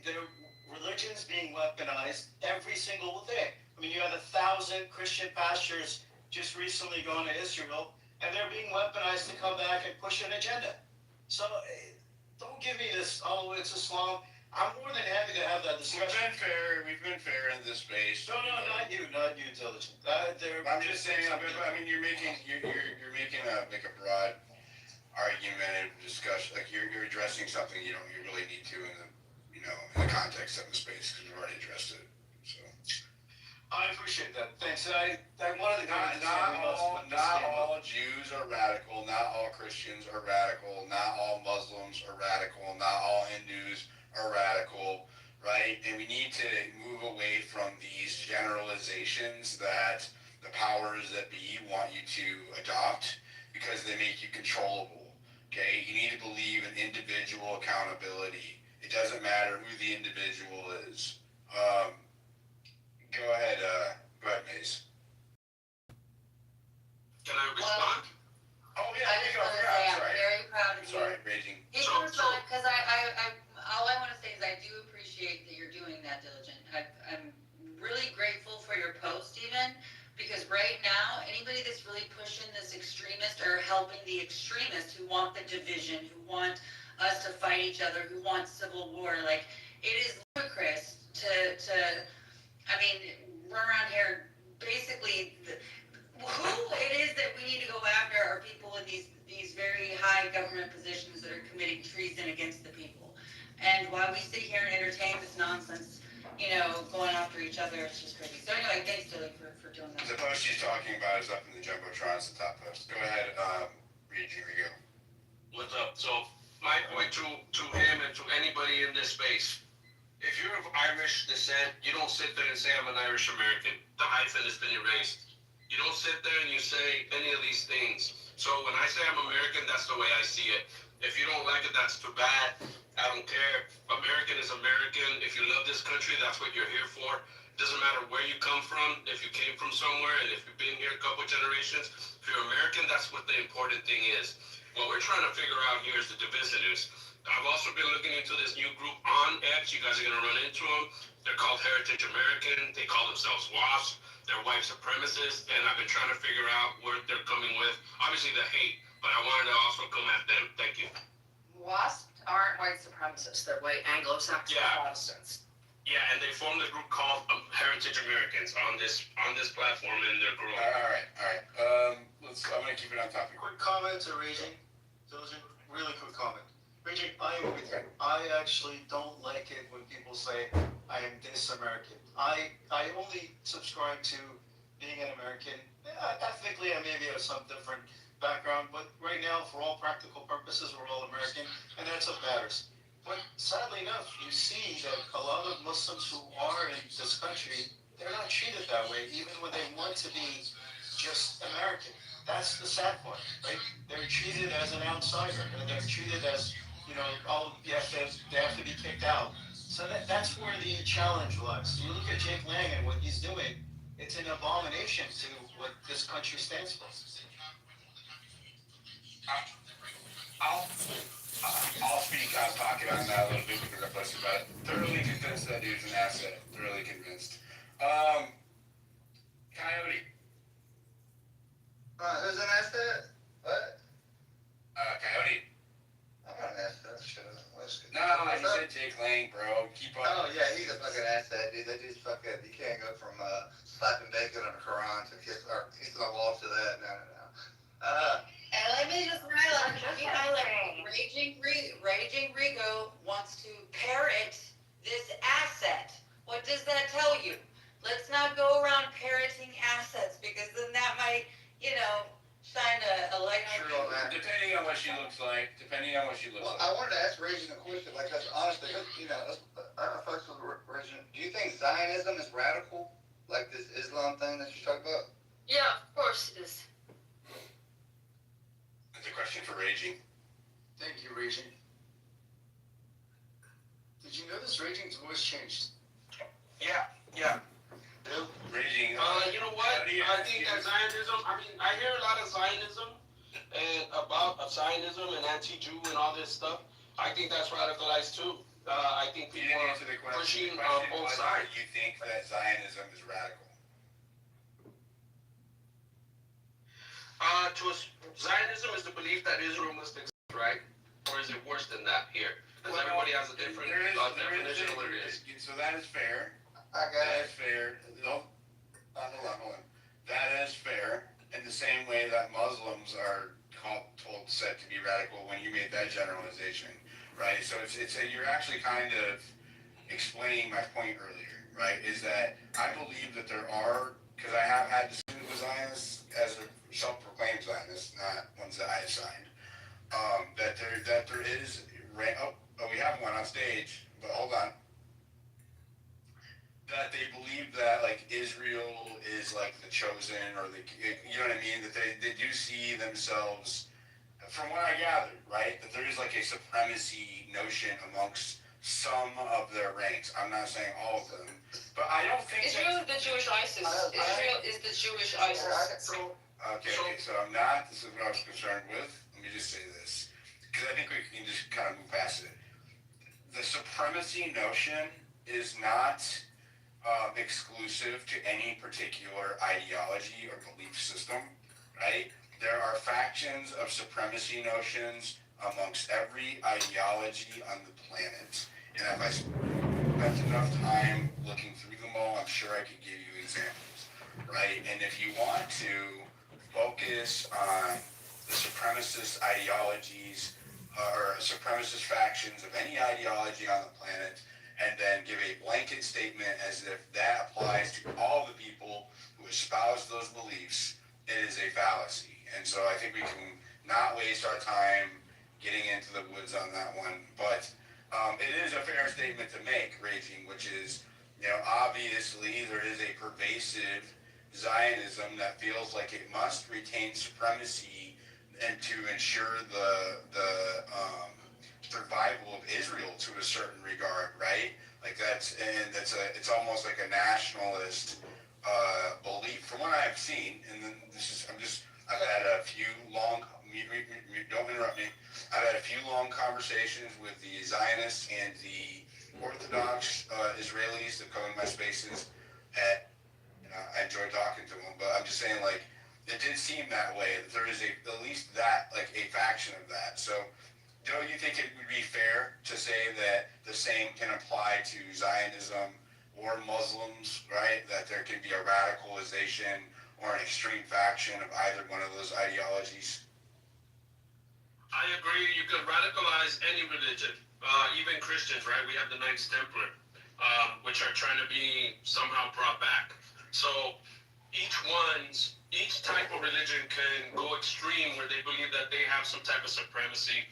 Speaker 14: There are religions being weaponized every single day. I mean, you had 1,000 Christian pastors just recently going to Israel, and they're being weaponized to come back and push an agenda. So don't give me this, oh, it's Islam. I'm more than happy to have that discussion.
Speaker 2: We've been fair in this space.
Speaker 14: No, not you, Diligent.
Speaker 2: I'm just saying. I mean, you're making a broad argument discussion. Like you're addressing something you really need to in the context of the space because we've already addressed it. So
Speaker 14: I appreciate that. Thanks. I wanted to
Speaker 2: not all Jews are radical. Not all Christians are radical. Not all Muslims are radical. Not all Hindus are radical, right? And we need to move away from these generalizations that the powers that be want you to adopt because they make you controllable, okay? You need to believe in individual accountability. It doesn't matter who the individual is. Go ahead, Maze.
Speaker 7: Can I respond?
Speaker 2: Oh, yeah,
Speaker 10: I just want to say I'm very proud of you.
Speaker 2: Sorry, Raging.
Speaker 10: He can respond because all I want to say is I do appreciate that you're doing that, Diligent. I'm really grateful for your post even, because right now, anybody that's really pushing this extremist or helping the extremists who want the division, who want us to fight each other, who want civil war, like, it is ludicrous to run around here, basically, who it is that we need to go after are people in these very high government positions that are committing treason against the people. And while we sit here and entertain this nonsense, going after each other, it's just crazy. So anyway, thanks, Dilly, for doing that.
Speaker 2: The post she's talking about is up in the Jumbotron. It's the top post. Go ahead, Raging, here you go.
Speaker 7: What's up? So my point to him and to anybody in this space, if you're of Irish descent, you don't sit there and say I'm an Irish American. The hyphen has been erased. You don't sit there and you say any of these things. So when I say I'm American, that's the way I see it. If you don't like it, that's too bad. I don't care. American is American. If you love this country, that's what you're here for. It doesn't matter where you come from, if you came from somewhere, and if you've been here a couple generations. If you're American, that's what the important thing is. What we're trying to figure out here is the divisiveness. I've also been looking into this new group on X. You guys are going to run into them. They're called Heritage American. They call themselves WASP. They're white supremacists, and I've been trying to figure out where they're coming with. Obviously, the hate, but I wanted to also come at them. Thank you.
Speaker 13: WASP aren't white supremacists. They're white Anglo-Saxon Protestants.
Speaker 7: Yeah, and they formed a group called Heritage Americans on this platform, and they're growing.
Speaker 2: All right. I'm going to keep it on topic.
Speaker 14: Quick comment to Raging. Diligent, really quick comment. Raging, I am with you. I actually don't like it when people say I am dis-American. I only subscribe to being an American. Ethnically, I maybe have some different background, but right now, for all practical purposes, we're all American, and that's what matters. But sadly enough, you see that a lot of Muslims who are in this country, they're not treated that way, even when they want to be just American. That's the sad part, right? They're treated as an outsider, and they're treated as, they have to be kicked out. So that's where the challenge lies. You look at Jake Lang and what he's doing, it's an abomination to what this country stands for.
Speaker 2: I'll speak out of pocket on that a little bit because I posted about it. Thoroughly convinced that dude's an asset. Thoroughly convinced. Coyote.
Speaker 6: Who's an asset? What?
Speaker 2: Coyote.
Speaker 6: I'm not an asset. Shut up.
Speaker 2: No, he said Jake Lang, bro. Keep up.
Speaker 6: Oh yeah, he's a fucking asset, dude. That dude's fucking. You can't go from slapping bacon on a Quran to kissing a wall to that. No.
Speaker 10: And let me just highlight, Raging Rico wants to parrot this asset. What does that tell you? Let's not go around parroting assets because then that might, shine a light on
Speaker 6: True on that.
Speaker 2: Depending on what she looks like.
Speaker 6: Well, I wanted to ask Raging a question, because honestly, I fucks with Raging. Do you think Zionism is radical? Like this Islam thing that you talk about?
Speaker 9: Yeah, of course it is.
Speaker 2: That's a question for Raging.
Speaker 14: Thank you, Raging. Did you notice Raging's voice changed?
Speaker 8: Yeah.
Speaker 2: Raging.
Speaker 8: You know what? I think that Zionism, I hear a lot of Zionism and about Zionism and anti-Jew and all this stuff. I think that's radicalized too. I think
Speaker 2: You
Speaker 8: people
Speaker 2: didn't
Speaker 8: are
Speaker 2: answer the question.
Speaker 8: pushing
Speaker 2: The question
Speaker 8: both
Speaker 2: was,
Speaker 8: sides.
Speaker 2: do you think that Zionism is radical?
Speaker 8: Zionism is the belief that Israel must exist, right? Or is it worse than that here? Because everybody has a different definition of what it is.
Speaker 2: So that is fair.
Speaker 6: I got
Speaker 2: That
Speaker 6: it.
Speaker 2: is fair. Hold on. That is fair. In the same way that Muslims are said to be radical when you made that generalization, right? So you're actually kind of explaining my point earlier, right? Is that I believe that there are, because I have had discussions with Zionists as a self-proclaimed Zionist, not ones that I assigned, that there is, we have one on stage, but hold on. That they believe that like Israel is like the chosen, or you know what I mean? That they do see themselves, from what I gathered, right? That there is like a supremacy notion amongst some of their ranks. I'm not saying all of them, but I don't think
Speaker 9: Israel is the Jewish ISIS. Israel is the Jewish ISIS.
Speaker 2: Okay, so this is what I was concerned with. Let me just say this, because I think we can just kind of move past it. The supremacy notion is not exclusive to any particular ideology or belief system, right? There are factions of supremacy notions amongst every ideology on the planet. And if I spent enough time looking through them all, I'm sure I could give you examples, right? And if you want to focus on the supremacist ideologies or supremacist factions of any ideology on the planet, and then give a blanket statement as if that applies to all the people who espouse those beliefs, it is a fallacy. And so I think we can not waste our time getting into the woods on that one. But it is a fair statement to make, Raging, which is, obviously there is a pervasive Zionism that feels like it must retain supremacy and to ensure the survival of Israel to a certain regard, right? Like it's almost like a nationalist belief from what I've seen. And then I've had a few long, don't interrupt me. I've had a few long conversations with the Zionists and the Orthodox Israelis that come in my spaces. I enjoy talking to them, but I'm just saying, like, it did seem that way. That there is at least that, like, a faction of that. So, don't you think it would be fair to say that the same can apply to Zionism or Muslims, right? That there can be a radicalization or an extreme faction of either one of those ideologies?
Speaker 8: I agree. You could radicalize any religion, even Christians, right? We have the Knights Templar, which are trying to be somehow brought back. So each type of religion can go extreme where they believe that they have some type of supremacy.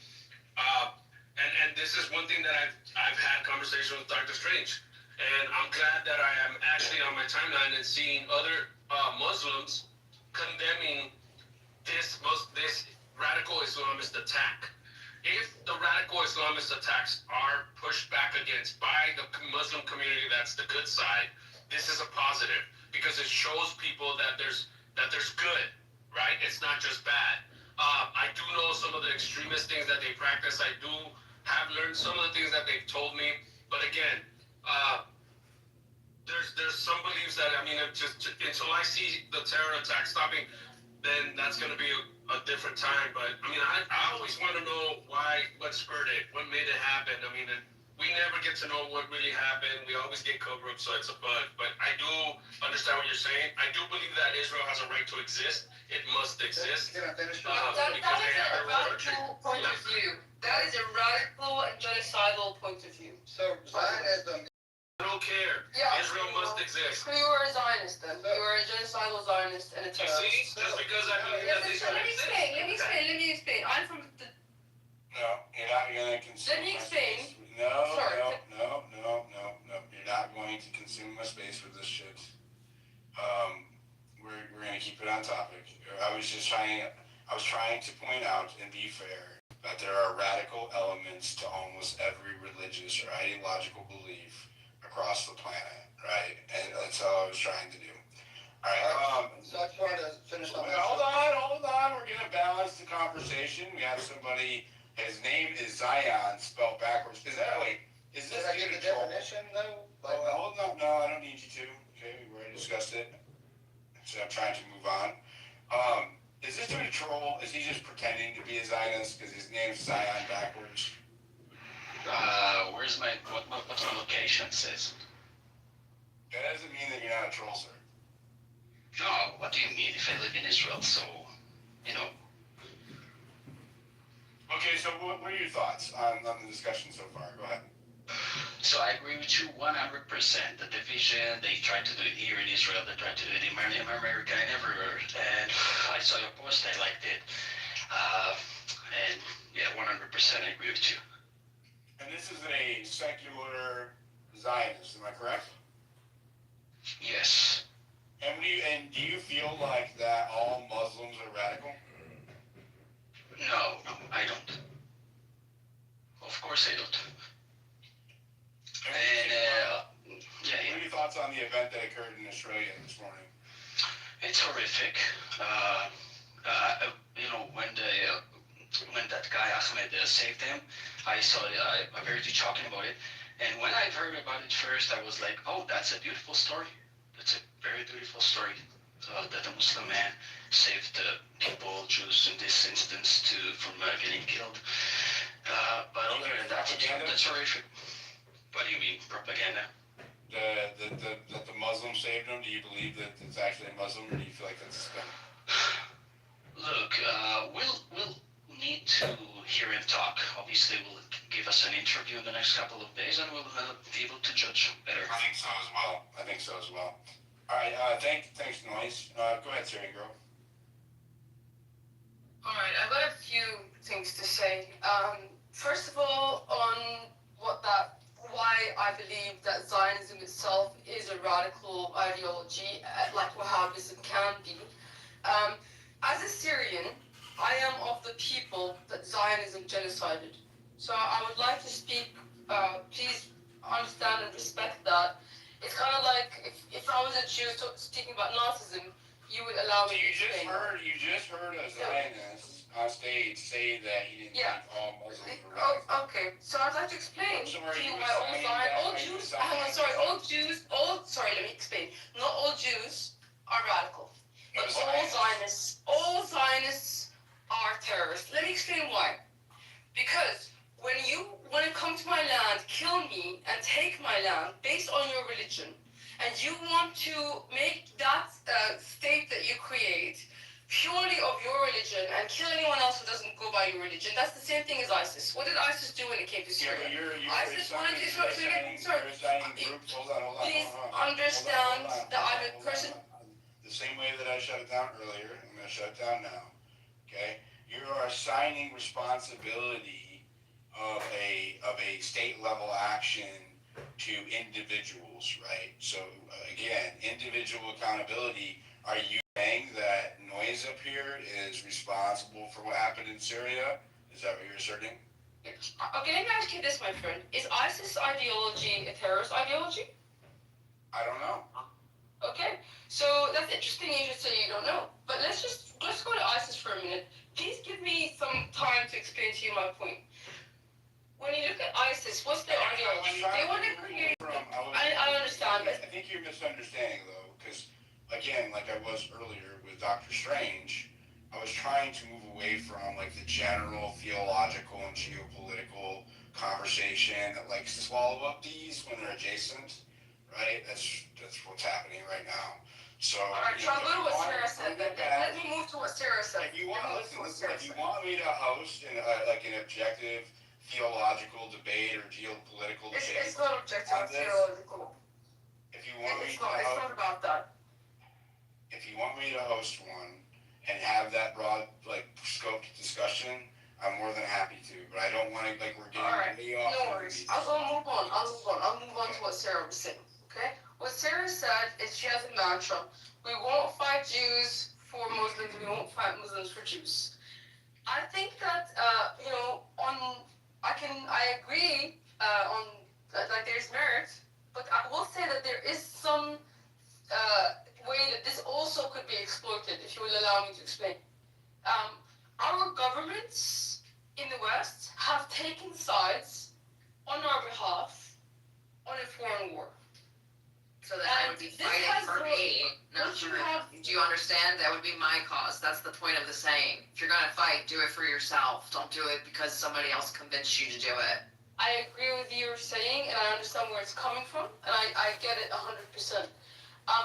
Speaker 8: And this is one thing that I've had conversations with Dr. Strange. And I'm glad that I am actually on my timeline and seeing other Muslims condemning this radical Islamist attack.
Speaker 15: if the radical Islamist attacks are pushed back against by the Muslim community, that's the good side. This is a positive because it shows people that there's good, right? It's not just bad. I do know some of the extremist things that they practice. I do have learned some of the things that they've told me, but again, there's some beliefs that until I see the terror attack stopping, then that's going to be a different time. But I mean, I always want to know what spurred it, what made it happen. I mean, we never get to know what really happened. We always get cover up, so it's a bug. But I do understand what you're saying. I do believe that Israel has a right to exist. It must exist.
Speaker 6: Can I finish?
Speaker 9: That is a radical point of view. That is a radical and genocidal point of view.
Speaker 6: So Zionism.
Speaker 15: I don't care.
Speaker 9: Yeah.
Speaker 15: Israel must exist.
Speaker 9: So you are a Zionist then. You are a genocidal Zionist and a
Speaker 15: You
Speaker 9: terrorist.
Speaker 15: see? Just because I believe that
Speaker 9: Let
Speaker 15: Israel
Speaker 9: me
Speaker 15: exists.
Speaker 9: explain. I'm from the...
Speaker 2: No, you're not going to consume.
Speaker 9: Let me explain.
Speaker 2: No.
Speaker 9: Sorry.
Speaker 2: You're not going to consume my space with this shit. We're going to keep it on topic. I was trying to point out and be fair that there are radical elements to almost every religious or ideological belief across the planet, right? And that's all I was trying to do. All right.
Speaker 6: So I just wanted to finish on that.
Speaker 2: Hold on. We're gonna balance the conversation. We have somebody. His name is Zion, spelled backwards. Is this
Speaker 6: Did I get the definition though?
Speaker 2: Hold on. No, I don't need you to. Okay, we already discussed it. So I'm trying to move on. Is this dude a troll? Is he just pretending to be a Zionist because his name's Zion backwards?
Speaker 16: What's my location says?
Speaker 2: That doesn't mean that you're not a troll, sir.
Speaker 16: No, what do you mean if I live in Israel? So,
Speaker 2: Okay, so what are your thoughts on the discussion so far? Go ahead.
Speaker 16: So I agree with you 100%. The division, they tried to do it here in Israel, they tried to do it in America and everywhere. And I saw your post, I liked it. And yeah, 100% I agree with you.
Speaker 2: And this is a secular Zionist, am I correct?
Speaker 16: Yes.
Speaker 2: And do you feel like that all Muslims are radical?
Speaker 16: No, I don't. Of course I don't. And
Speaker 2: what are your thoughts on the event that occurred in Australia this morning?
Speaker 16: It's horrific. When that guy Ahmed saved him, I saw a very talking about it. And when I heard about it first, I was like, oh, that's a beautiful story. That's a very beautiful story. That a Muslim man saved people, Jews in this instance, from getting killed. But other than that, that's horrific. What do you mean, propaganda?
Speaker 2: That the Muslim saved him? Do you believe that it's actually a Muslim, or do you feel like that's a spin?
Speaker 16: Look, we'll need to hear him talk. Obviously, we'll give us an interview in the next couple of days, and we'll be able to judge better.
Speaker 2: I think so as well. All right. Thanks, Noise. Go ahead, Syrian girl.
Speaker 9: All right, I've got a few things to say. First of all, on why I believe that Zionism itself is a radical ideology, like Wahhabism can be. As a Syrian, I am of the people that Zionism genocided. So I would like to speak, please understand and respect that. It's kind of like if I was a Jew speaking about Nazism, you would allow me to explain.
Speaker 2: You just heard a Zionist on stage say that he didn't think all Muslims were radical.
Speaker 9: Oh, okay. So I'd like to explain to you why all Jews, let me explain. Not all Jews are radical. But all Zionists are terrorists. Let me explain why. Because when you want to come to my land, kill me, and take my land based on your religion, and you want to make that state that you create purely of your religion and kill anyone else who doesn't go by your religion, that's the same thing as ISIS. What did ISIS do when it came to Syria? ISIS wanted to destroy Syria. Please understand that I'm a person.
Speaker 2: The same way that I shut it down earlier, I'm going to shut it down now. Okay? You are assigning responsibility of a state level action to individuals, right? So again, individual accountability. Are you saying that Noise up here is responsible for what happened in Syria? Is that what you're asserting?
Speaker 9: Okay, let me ask you this, my friend. Is ISIS ideology a terrorist ideology?
Speaker 2: I don't know.
Speaker 9: Okay, so that's interesting you just say you don't know. But let's go to ISIS for a minute. Please give me some time to explain to you my point. When you look at ISIS, what's their ideology? They want to create... I understand, but...
Speaker 2: I think you're misunderstanding, though, because, again, like I was earlier with Dr. Strange, I was trying to move away from, like, the general theological and geopolitical conversation that likes to swallow up these when they're adjacent, right? That's what's happening right now. So,
Speaker 9: all right, try to go to what Sarah said. Let me move to what Sarah said.
Speaker 2: If you want me to host like an objective theological debate or geopolitical debate,
Speaker 9: it's not objective theological.
Speaker 2: If you want
Speaker 9: it's not about that.
Speaker 2: If you want me to host one and have that broad, like, scoped discussion, I'm more than happy to. But I don't want to, like, we're getting way off.
Speaker 9: No worries. I'll move on to what Sarah was saying. Okay. What Sarah said is she has a mantra. We won't fight Jews for Muslims. We won't fight Muslims for Jews. I think that I agree on like there's merit, but I will say that there is some way that this also could be exploited. If you will allow me to explain, our governments in the West have taken sides on our behalf on a foreign war.
Speaker 13: So then I would be fighting for me, not for... Do you understand? That would be my cause. That's the point of the saying. If you're going to fight, do it for yourself. Don't do it because somebody else convinced you to do it.
Speaker 9: I agree with you saying, and I understand where it's coming from, and I get it 100%.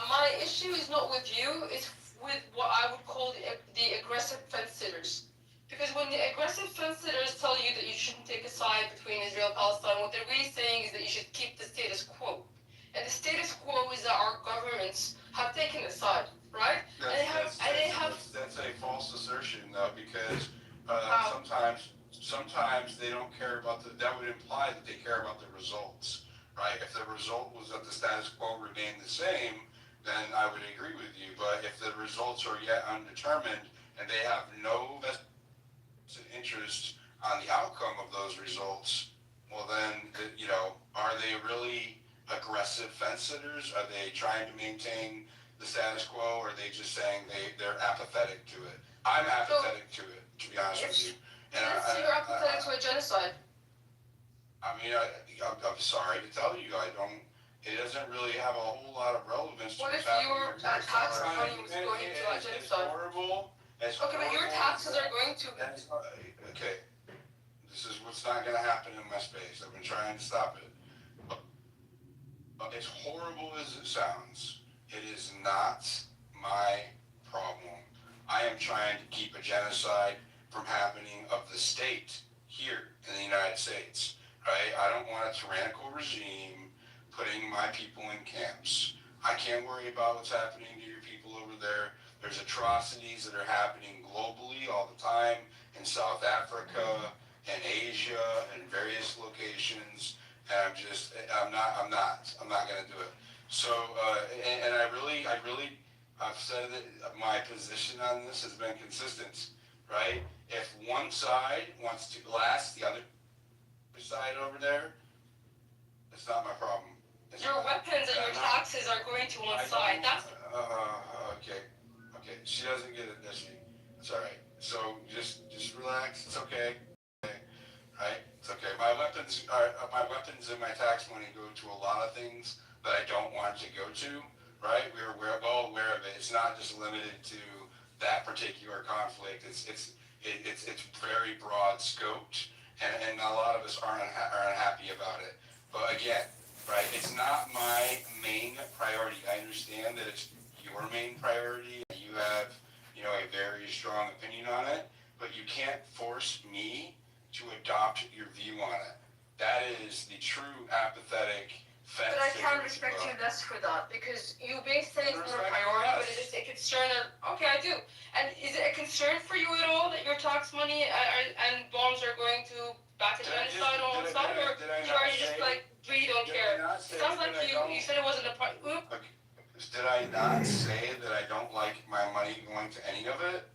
Speaker 9: My issue is not with you, it's with what I would call the aggressive fence-sitters. Because when the aggressive fence-sitters tell you that you shouldn't take a side between Israel and Palestine, what they're really saying is that you should keep the status quo. And the status quo is that our governments have taken a side, right?
Speaker 2: That's a false assertion, though, because sometimes they don't care about that would imply that they care about the results, right? If the result was that the status quo remained the same, then I would agree with you. But if the results are yet undetermined and they have no vested interest on the outcome of those results, well then, are they really aggressive fence-sitters? Are they trying to maintain the status quo, or are they just saying they're apathetic to it? I'm apathetic to it, to be honest with you.
Speaker 9: You're apathetic to a genocide.
Speaker 2: I mean, I'm sorry to tell you, it doesn't really have a whole lot of relevance to
Speaker 9: what if
Speaker 2: happening.
Speaker 9: Your tax money was going to a genocide?
Speaker 2: It's horrible.
Speaker 9: Okay, but your taxes are going to...
Speaker 2: Okay, this is what's not going to happen in my space. I've been trying to stop it. As horrible as it sounds, it is not my problem. I am trying to keep a genocide from happening of the state here in the United States, right? I don't want a tyrannical regime putting my people in camps. I can't worry about what's happening to your people over there. There's atrocities that are happening globally all the time in South Africa and Asia and various locations. And I'm not going to do it. So, and I've said that my position on this has been consistent, right? If one side wants to blast the other side over there, it's not my problem.
Speaker 9: Your weapons and your taxes are going to one side. That's...
Speaker 2: Okay. She doesn't get it, does she? It's all right. So just relax. It's okay. Right? It's okay. My weapons and my tax money go to a lot of things that I don't want to go to, right? We're well aware of it. It's not just limited to that particular conflict. It's very broad scoped, and a lot of us aren't unhappy about it. But again, right, it's not my main priority. I understand that it's your main priority. You have, a very strong opinion on it, but you can't force me to adopt your view on it. That is the true apathetic fence.
Speaker 9: But I can't respect you less for that, because you may say it's not a priority, but it is a concern. Okay, I do. And is it a concern for you at all that your tax money and bombs are going to back to genocide on one side, or are you just like, really don't care? It sounds like you said it wasn't a priority.
Speaker 2: Did I not say that I don't like my money going to any of it?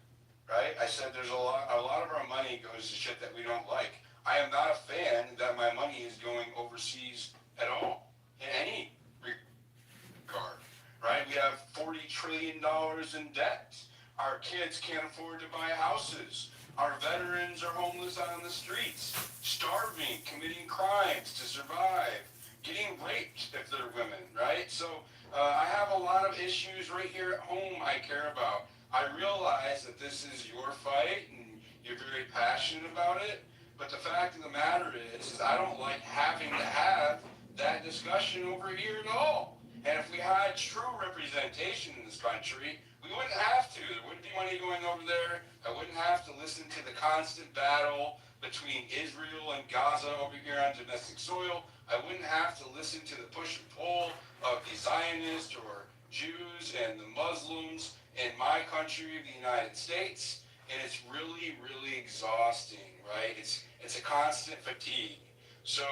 Speaker 2: Right? I said there's a lot of our money goes to shit that we don't like. I am not a fan that my money is going overseas at all, in any regard, right? We have $40 trillion in debt. Our kids can't afford to buy houses. Our veterans are homeless on the streets, starving, committing crimes to survive, getting raped if they're women, right? So I have a lot of issues right here at home I care about. I realize that this is your fight and you're very passionate about it, but the fact of the matter is I don't like having to have that discussion over here at all. And if we had true representation in this country, we wouldn't have to. There wouldn't be money going over there. I wouldn't have to listen to the constant battle between Israel and Gaza over here on domestic soil. I wouldn't have to listen to the push and pull of the Zionists or Jews and the Muslims in my country, the United States. And it's really, really exhausting, right? It's a constant fatigue. So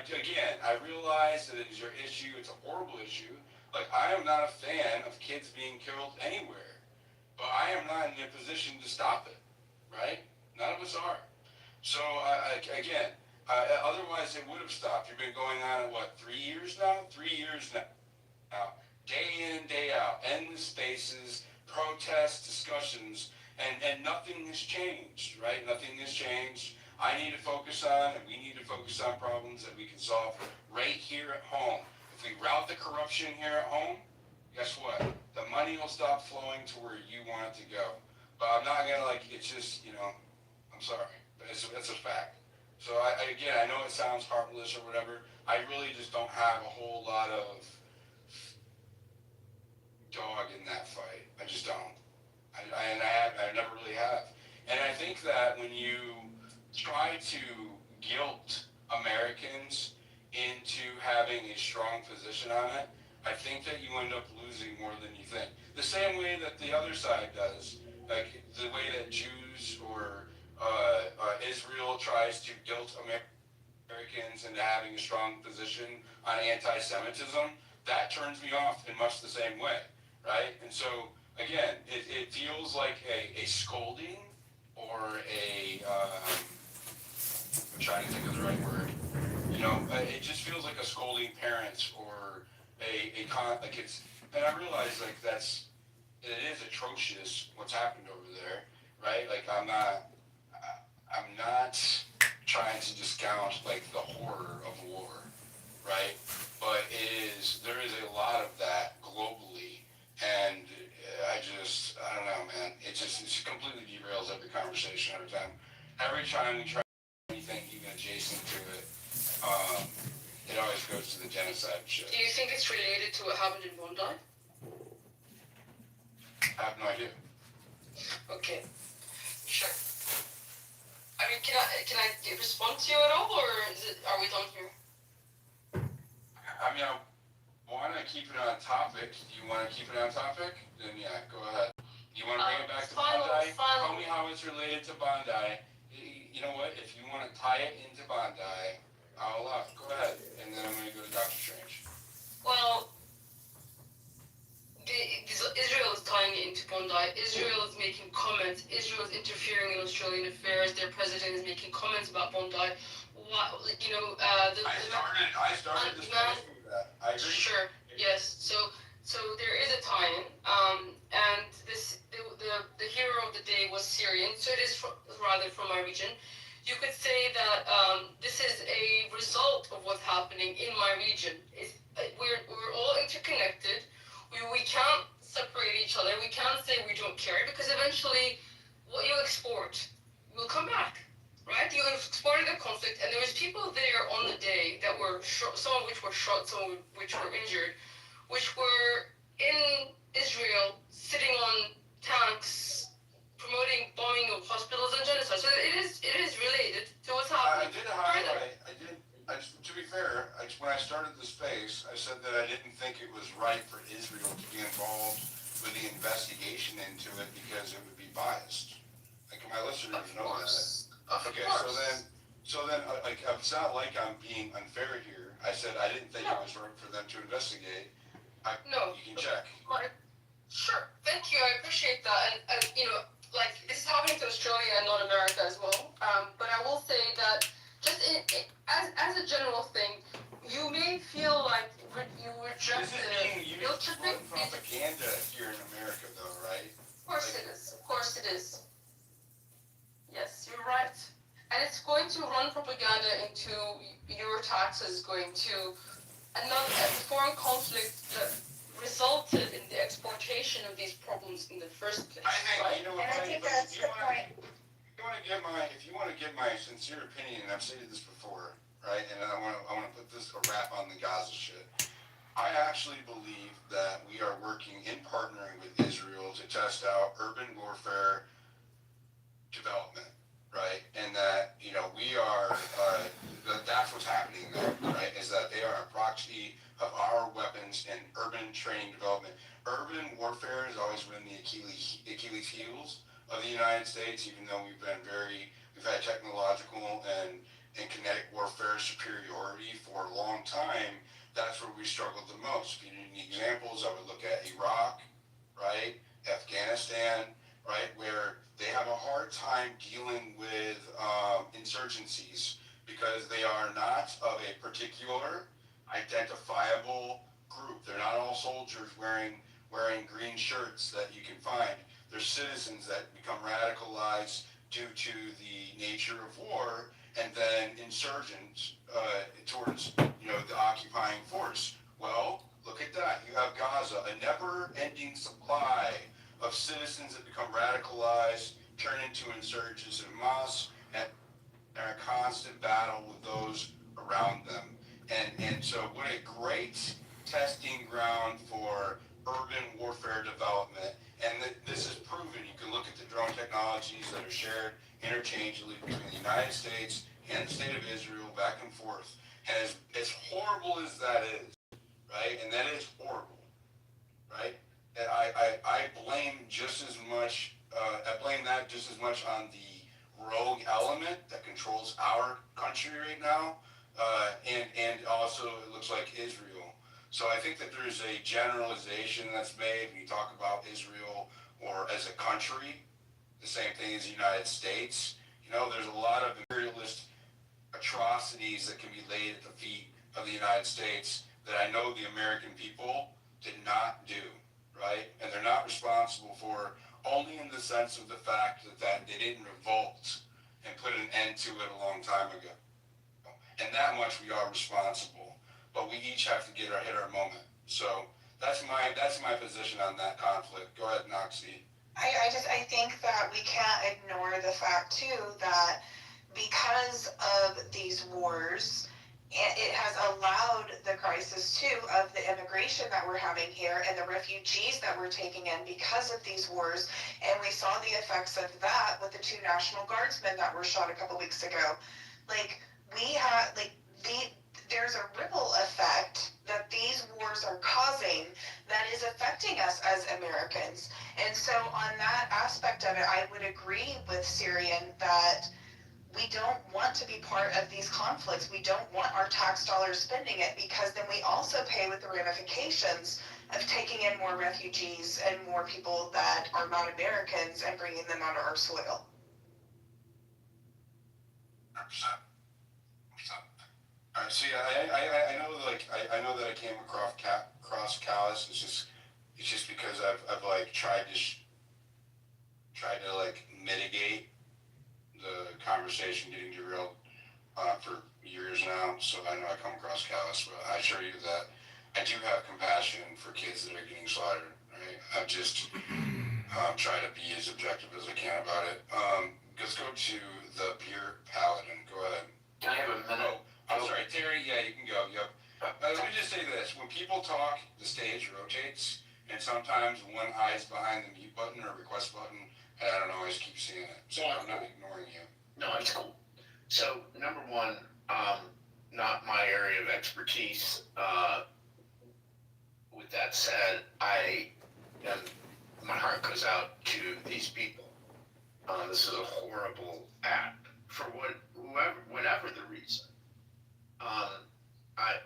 Speaker 2: again, I realize that it is your issue. It's a horrible issue. Like, I am not a fan of kids being killed anywhere, but I am not in a position to stop it, right? None of us are. So again, otherwise it would have stopped. You've been going on, what, 3 years now? 3 years now. Day in and day out, endless spaces, protests, discussions, and nothing has changed, right? Nothing has changed. I need to focus on, and we need to focus on problems that we can solve right here at home. If we route the corruption here at home, guess what? The money will stop flowing to where you want it to go. But I'm not gonna, like, it's just, I'm sorry, but it's a fact. So again, I know it sounds heartless or whatever. I really just don't have a whole lot of dog in that fight. I just don't. I never really have. And I think that when you try to guilt Americans into having a strong position on it, I think that you end up losing more than you think. The same way that the other side does, like the way that Jews or Israel tries to guilt Americans into having a strong position on anti-Semitism, that turns me off in much the same way, right? And so, again, it feels like a scolding or I'm trying to think of the right word. It just feels like a scolding parents or like it's, and I realize like it is atrocious what's happened over there, right? Like I'm not trying to discount like the horror of war, right? But there is a lot of that globally, and I don't know, man. It completely derails every conversation every time. Every time we try anything even adjacent to it, it always goes to the genocide shit.
Speaker 9: Do you think it's related to what happened in Bondi?
Speaker 2: I have no idea.
Speaker 9: Okay, sure. I mean, can I respond to you at all, or are we done here?
Speaker 2: I mean, I want to keep it on topic. Do you want to keep it on topic? Then yeah, go ahead. You want to bring it back to Bondi? Tell me how it's related to Bondi. You know what? If you want to tie it into Bondi, I'll allow it. Go ahead. And then I'm going to go to Dr. Strange.
Speaker 9: Well, Israel is tying it into Bondi. Israel is making comments. Israel is interfering in Australian affairs. Their president is making comments about Bondi. I started discussing that. I agree. Sure. Yes. So there is a tie-in, and the hero of the day was Syrian. So it is rather from my region. You could say that this is a result of what's happening in my region. We're all interconnected. We can't separate each other. We can't say we don't care, because eventually what you export will come back, right? You exported a conflict, and there was people there on the day that were shot, some of which were shot, some of which were injured, which were in Israel sitting on tanks promoting bombing of hospitals and genocide. So it is related to what's happening.
Speaker 2: To be fair, when I started the space, I said that I didn't think it was right for Israel to be involved with the investigation into it because it would be biased. Like my listeners know that. Okay, so then, like, it's not like I'm being unfair here. I said I didn't think it was right for them to investigate.
Speaker 9: No.
Speaker 2: You can check.
Speaker 9: Sure. Thank you. I appreciate that. And like, this is happening to Australia and not America as well. But I will say that just as a general thing, you may feel like you were just guilt tripping.
Speaker 2: Propaganda here in America, though, right?
Speaker 9: Of course it is. Of course it is. Yes, you're right. And it's going to run propaganda into your taxes, going to another foreign conflict that resulted in the exportation of these problems in the first place. Right?
Speaker 2: You know,
Speaker 11: And I think that's the point.
Speaker 2: If you want to get my sincere opinion, and I've stated this before, right? And I want to put this a wrap on the Gaza shit. I actually believe that we are working in partnering with Israel to test out urban warfare development, right? And that, you know, we are, that's what's happening there, right? Is that they are a proxy of our weapons and urban training development. Urban warfare has always been the Achilles heels of the United States, even though we've had technological and kinetic warfare superiority for a long time. That's where we struggled the most. If you need any examples, I would look at Iraq, right? Afghanistan, right? Where they have a hard time dealing with insurgencies because they are not of a particular identifiable group. They're not all soldiers wearing green shirts that you can find. They're citizens that become radicalized due to the nature of war, and then insurgents towards, you know, the occupying force. Well, look at that. You have Gaza, a never-ending supply of citizens that become radicalized, turn into insurgents in mass, and are in a constant battle with those around them. And so what a great testing ground for urban warfare development. And this is proven. You can look at the drone technologies that are shared interchangeably between the United States and the state of Israel back and forth. And as horrible as that is, right? And that is horrible, right? And I blame just as much, I blame that just as much on the rogue element that controls our country right now, and also it looks like Israel. So I think that there's a generalization that's made when you talk about Israel or as a country, the same thing as the United States. You know, there's a lot of imperialist atrocities that can be laid at the feet of the United States that I know the American people did not do, right? And they're not responsible for, only in the sense of the fact that they didn't revolt and put an end to it a long time ago. And that much we are responsible. But we each have to hit our moment. So that's my position on that conflict. Go ahead, Noxie.
Speaker 17: I think that we can't ignore the fact too that because of these wars, it has allowed the crisis too of the immigration that we're having here and the refugees that we're taking in because of these wars. And we saw the effects of that with the 2 National Guardsmen that were shot a couple weeks ago. Like, we have, like, there's a ripple effect that these wars are causing that is affecting us as Americans. And so on that aspect of it, I would agree with Syrian that we don't want to be part of these conflicts. We don't want our tax dollars spending it, because then we also pay with the ramifications of taking in more refugees and more people that are not Americans and bringing them onto our soil.
Speaker 2: 100%. See, I know, like, I know that I came across callous. It's just because I've like tried to like mitigate the conversation getting derailed for years now. So I know I come across callous, but I assure you that I do have compassion for kids that are getting slaughtered. Right? I just try to be as objective as I can about it. Let's go to the beer paladin. Go ahead.
Speaker 16: Can I have a minute?
Speaker 2: I'm sorry, Terry. Yeah, you can go. Yep. Let me just say this: when people talk, the stage rotates, and sometimes one eye's behind the mute button or request button, and I don't always keep seeing it. So I'm not ignoring you.
Speaker 18: No, it's cool. So number one, not my area of expertise. With that said, my heart goes out to these people. This is a horrible act for whatever the reason.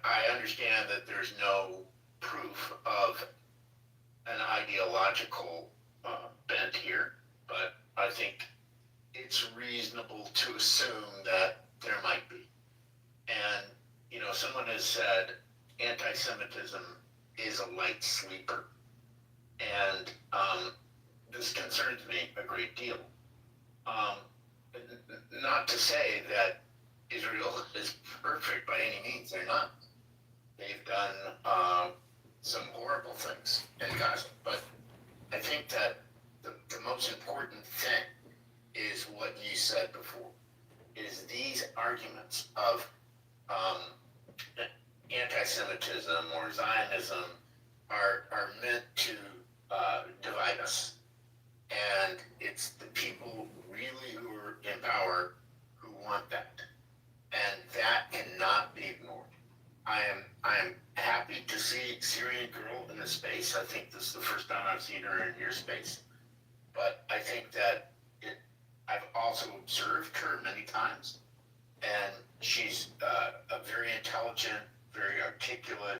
Speaker 18: I understand that there's no proof of an ideological bent here, but I think it's reasonable to assume that there might be. And, someone has said anti-Semitism is a light sleeper. And this concerns me a great deal. Not to say that Israel is perfect by any means. They're not. They've done some horrible things in Gaza. But I think that the most important thing is what you said before, is these arguments of anti-Semitism or Zionism are meant to divide us. And it's the people really who are in power who want that. And that cannot be ignored. I am happy to see Syrian girl in the space. I think this is the first time I've seen her in your space. But I think that I've also observed her many times. And she's a very intelligent, very articulate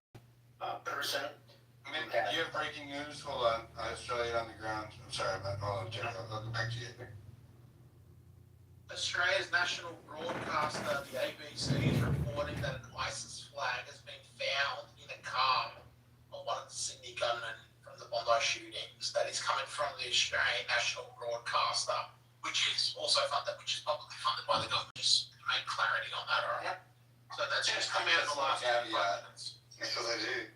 Speaker 18: person.
Speaker 2: I mean, you have breaking news. Hold on. Australia on the ground. I'm sorry. Hold on, Jerry. I'll go back to you.
Speaker 8: Australia's national broadcaster, the ABC, is reporting that an ISIS flag has been found in a car of one of the Sydney gunmen from the Bondi shootings. That is coming from the Australian national broadcaster, which is also funded, which is publicly funded by the government. Just make clarity on that, alright? So that's just come out in the last 5 minutes.
Speaker 6: Because I do.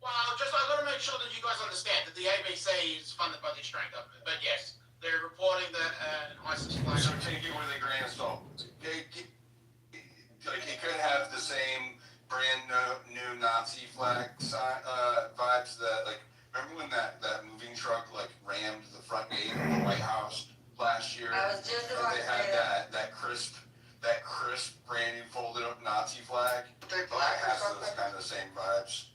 Speaker 8: Well, I've got to make sure that you guys understand that the ABC is funded by the Australian government. But yes, they're reporting that an ISIS flag.
Speaker 2: So take it with a grain of salt. Like it could have the same brand new Nazi flag vibes that, like, remember when that moving truck like rammed the front gate of the White House last year?
Speaker 10: I was just about
Speaker 2: they
Speaker 10: to
Speaker 2: had
Speaker 10: say
Speaker 2: that crisp brand new folded up Nazi flag.
Speaker 6: They black
Speaker 2: It
Speaker 6: or
Speaker 2: has those
Speaker 6: something?
Speaker 2: kind of same vibes.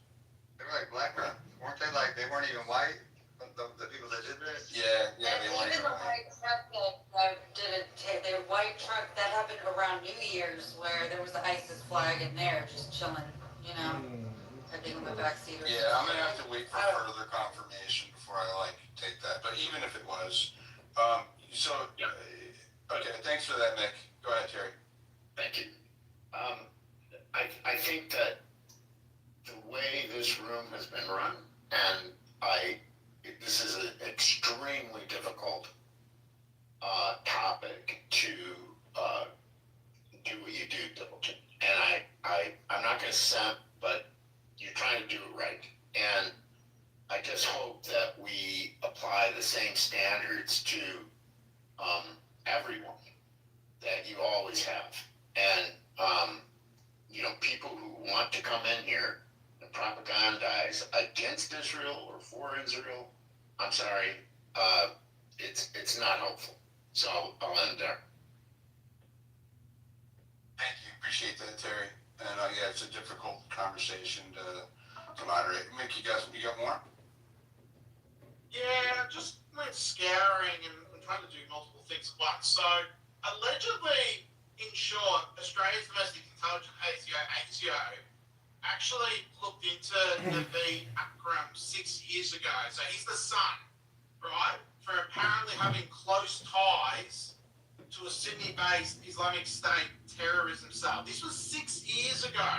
Speaker 6: They were like black, weren't they? Like they weren't even white. The people that did this.
Speaker 2: Yeah,
Speaker 10: And
Speaker 2: they weren't
Speaker 10: even
Speaker 2: even
Speaker 10: the
Speaker 2: white.
Speaker 10: white truck that did it, the white truck that happened around New Year's where there was the ISIS flag in there just chilling, I think in the backseat or something.
Speaker 2: Yeah, I'm gonna have to wait for further confirmation before I take that. But even if it was, okay, thanks for that, Nick. Go ahead, Terry.
Speaker 18: Thank you. I think that the way this room has been run, and this is an extremely difficult topic to do what you do, Diligent. And I'm not going to simp, but you're trying to do it right. And I just hope that we apply the same standards to everyone that you always have. And, people who want to come in here and propagandize against Israel or for Israel, I'm sorry, it's not helpful. So I'll end there.
Speaker 2: Thank you. Appreciate that, Terry. And yeah, it's a difficult conversation to moderate. Mick, you got more?
Speaker 8: Yeah, just like scouring and trying to do multiple things at once. So allegedly, in short, Australia's domestic intelligence ASIO actually looked into Naveed Akram 6 years ago. So he's the son, right, for apparently having close ties to a Sydney-based Islamic State terrorism cell. This was 6 years ago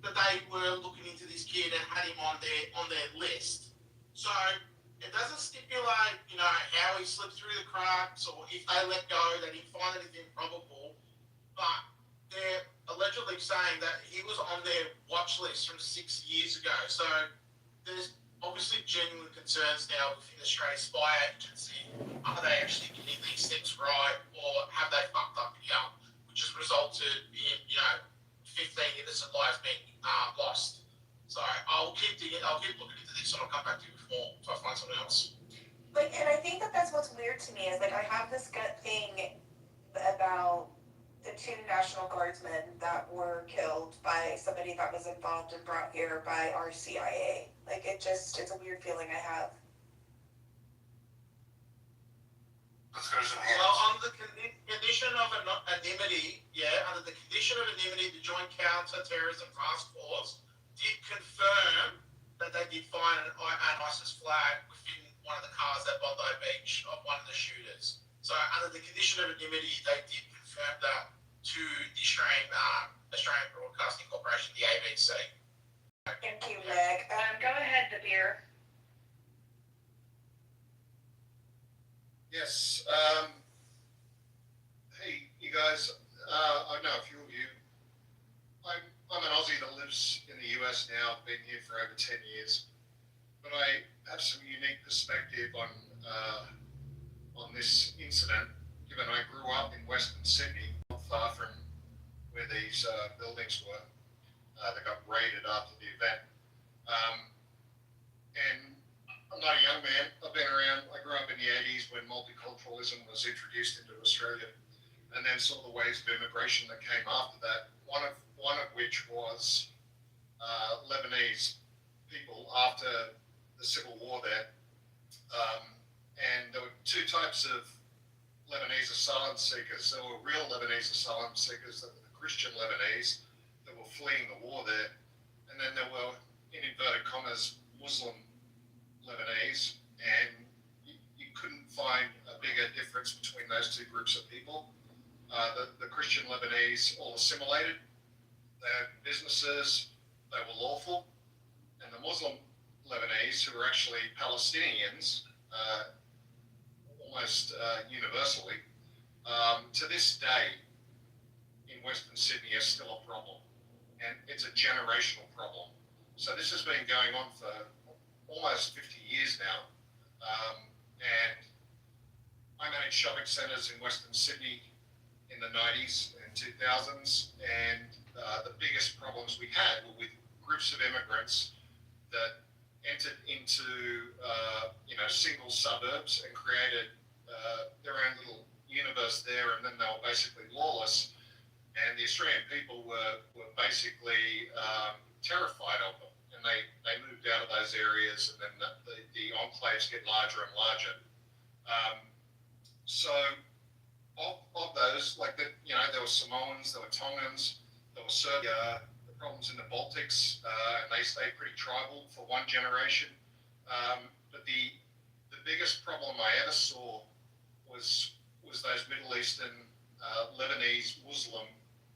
Speaker 8: that they were looking into this kid and had him on their list. So it doesn't stipulate, how he slipped through the cracks or if they let go, they didn't find anything probable. But they're allegedly saying that he was on their watch list from 6 years ago. So there's obviously genuine concerns now within the Australian spy agency. Are they actually getting these things right, or have they fucked up here, which has resulted in 15 innocent lives being lost? So I'll keep looking into this, and I'll come back to you with more if I find something else.
Speaker 17: And I think that's what's weird to me is I have this gut thing about the 2 National Guardsmen that were killed by somebody that was involved and brought here by our CIA. It's a weird feeling I have.
Speaker 2: Let's go to some hands.
Speaker 8: Well, on the condition of anonymity, the Joint Counter-Terrorism Task Force did confirm that they did find an ISIS flag within one of the cars at Bondi Beach of one of the shooters. So under the condition of anonymity, they did confirm that to the Australian Australian Broadcasting Corporation, the ABC.
Speaker 17: Thank you, Meg. Go ahead, the beer.
Speaker 19: Yes. Hey, you guys. I know a few of you. I'm an Aussie that lives in the US now. I've been here for over 10 years. But I have some unique perspective on this incident, given I grew up in Western Sydney, not far from where these buildings were. They got raided after the event. And I'm not a young man. I've been around. I grew up in the 80s when multiculturalism was introduced into Australia, and then saw the waves of immigration that came after that. One of which was Lebanese people after the civil war there. And there were two types of Lebanese asylum seekers. There were real Lebanese asylum seekers, that were the Christian Lebanese that were fleeing the war there. And then there were, in inverted commas, Muslim Lebanese. And you couldn't find a bigger difference between those two groups of people. The Christian Lebanese all assimilated. They had businesses, they were lawful. And the Muslim Lebanese, who were actually Palestinians, almost universally, to this day in Western Sydney is still a problem. And it's a generational problem. So this has been going on for almost 50 years now. And I managed shopping centres in Western Sydney in the 90s and 2000s. And the biggest problems we had were with groups of immigrants that entered into single suburbs and created their own little universe there, and then they were basically lawless. And the Australian people were basically terrified of them, and they moved out of those areas, and then the enclaves get larger and larger. So of those, like there were Samoans, there were Tongans, there were Serbians. Problems in the Baltics, and they stayed pretty tribal for one generation. But the biggest problem I ever saw was those Middle Eastern, Lebanese, Muslim,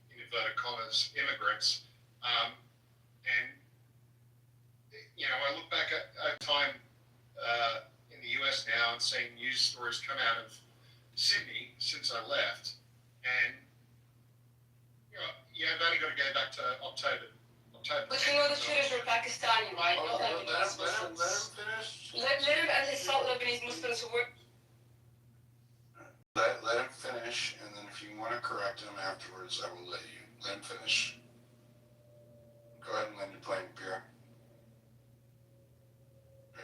Speaker 19: in inverted commas, immigrants. And I look back at time in the US now and seeing news stories come out of Sydney since I left, and you've only got to go back to October.
Speaker 9: But you know the shooters were Pakistani, right? Not Lebanese Muslims. Let him and his South Lebanese Muslims who were...
Speaker 2: Let him finish, and then if you want to correct him afterwards, I will let you. Let him finish. Go ahead and land your plane, Pierre.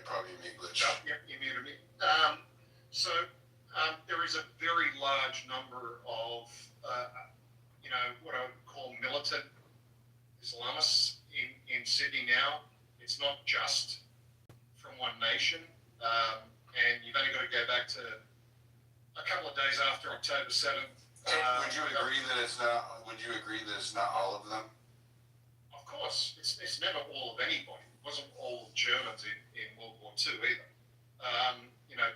Speaker 2: Probably a mute glitch.
Speaker 19: Yep, you muted me. So there is a very large number of what I would call militant Islamists in Sydney now. It's not just from one nation, and you've only got to go back to a couple of days after October 7th.
Speaker 2: Would you agree that it's not? Would you agree that it's not all of them?
Speaker 19: Of course, it's never all of anybody. It wasn't all Germans in World War II either.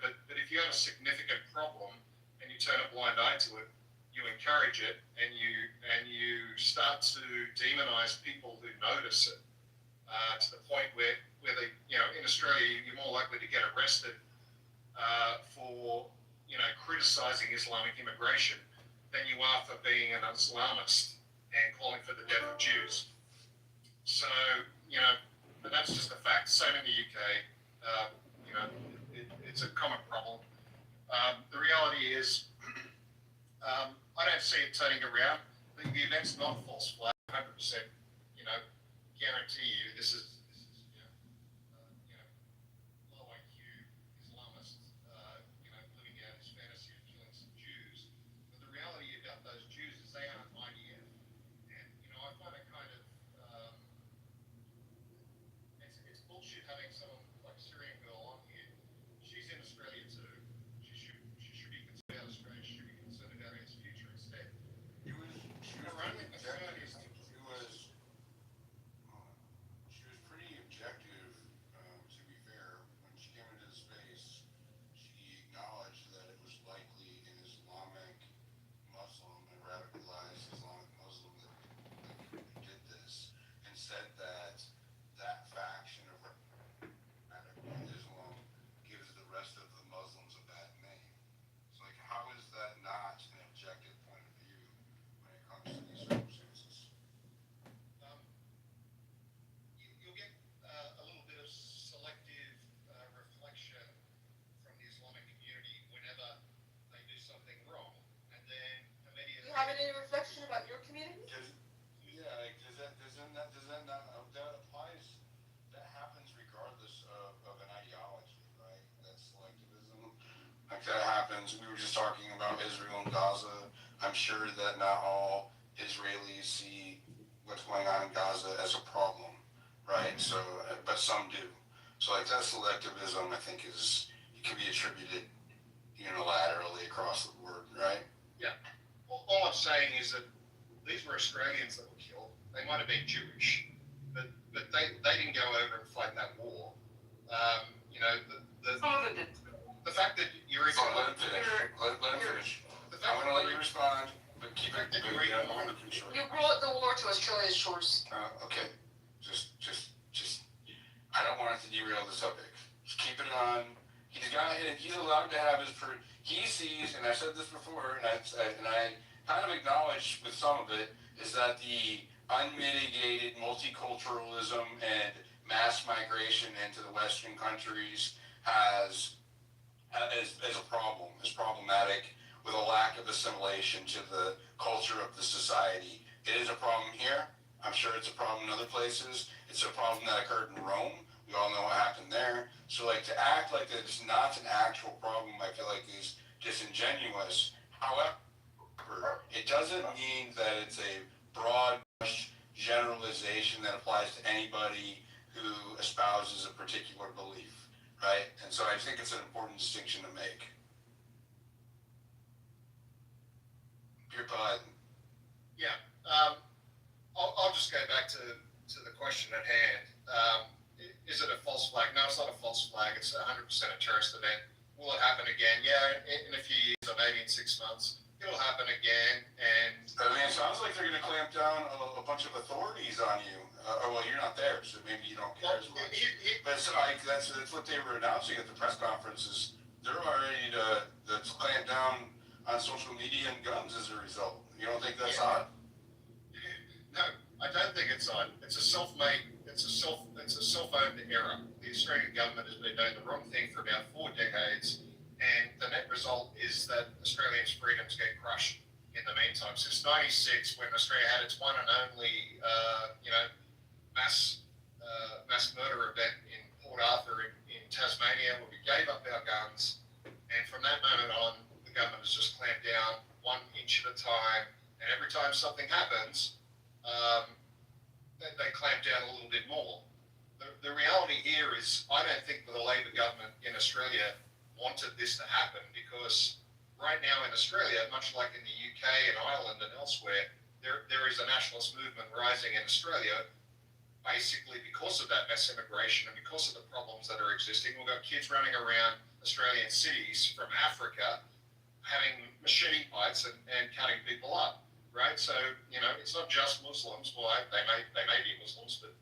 Speaker 19: But if you have a significant problem and you turn a blind eye to it, you encourage it, and you start to demonize people who notice it, to the point where they, in Australia, you're more likely to get arrested for criticizing Islamic immigration than you are for being an Islamist and calling for the death of Jews. So but that's just a fact. Same in the UK. It's a common problem. The reality is, I don't see it turning around. The event's not a false flag. 100%. Guarantee you, this is low IQ Islamists, living out his fantasy of killing some Jews. But the reality about those Jews is they aren't IDF, and I find it kind of it's bullshit having someone like a Syrian girl on here. She's in Australia too. She should be concerned about Australia. She should be concerned about its future instead.
Speaker 2: She was pretty like that happens. We were just talking about Israel and Gaza. I'm sure that not all Israelis see what's going on in Gaza as a problem, right? So, but some do. So like that selectivism, I think can be attributed unilaterally across the board, right?
Speaker 19: Yeah. All I'm saying is that these were Australians that were killed. They might have been Jewish, but they didn't go over and fight that war. The fact that you're even...
Speaker 2: Let him finish. Let him finish. I'm going to let you respond, but keep it under control.
Speaker 9: You brought the war to Australia's shores.
Speaker 2: Okay. Just, I don't want it to derail the subject. Just keep it on. He's allowed to have he sees, and I've said this before, and I kind of acknowledge with some of it, is that the unmitigated multiculturalism and mass migration into the Western countries is problematic, with a lack of assimilation to the culture of the society. It is a problem here. I'm sure it's a problem in other places. It's a problem that occurred in Rome. We all know what happened there. So like to act like that it's not an actual problem, I feel like is disingenuous. However, it doesn't mean that it's a broad generalization that applies to anybody who espouses a particular belief, right? And so I think it's an important distinction to make. Your Biden.
Speaker 19: Yeah. I'll just go back to the question at hand. Is it a false flag? No, it's not a false flag. It's 100% a terrorist event. Will it happen again? Yeah, in a few years or maybe in 6 months. It'll happen again. And
Speaker 2: I mean, it sounds like they're going to clamp down a bunch of authorities on you. Well, you're not there, so maybe you don't care as much. But it's like, that's what they were announcing at the press conferences. They're already to clamp down on social media and guns as a result. You don't think that's odd?
Speaker 19: No, I don't think it's odd. It's a self-owned error. The Australian government has been doing the wrong thing for about 4 decades, and the net result is that Australians' freedoms get crushed in the meantime. Since '96, when Australia had its one and only, mass murder event in Port Arthur in Tasmania, where we gave up our guns, and from that moment on, the government has just clamped down 1 inch at a time, and every time something happens, they clamp down a little bit more. The reality here is, I don't think the Labor government in Australia wanted this to happen, because right now in Australia, much like in the UK and Ireland and elsewhere, there is a nationalist movement rising in Australia, basically because of that mass immigration and because of the problems that are existing. We've got kids running around Australian cities from Africa having machete fights and cutting people up, right? So, it's not just Muslims. Well, they may be Muslims, but,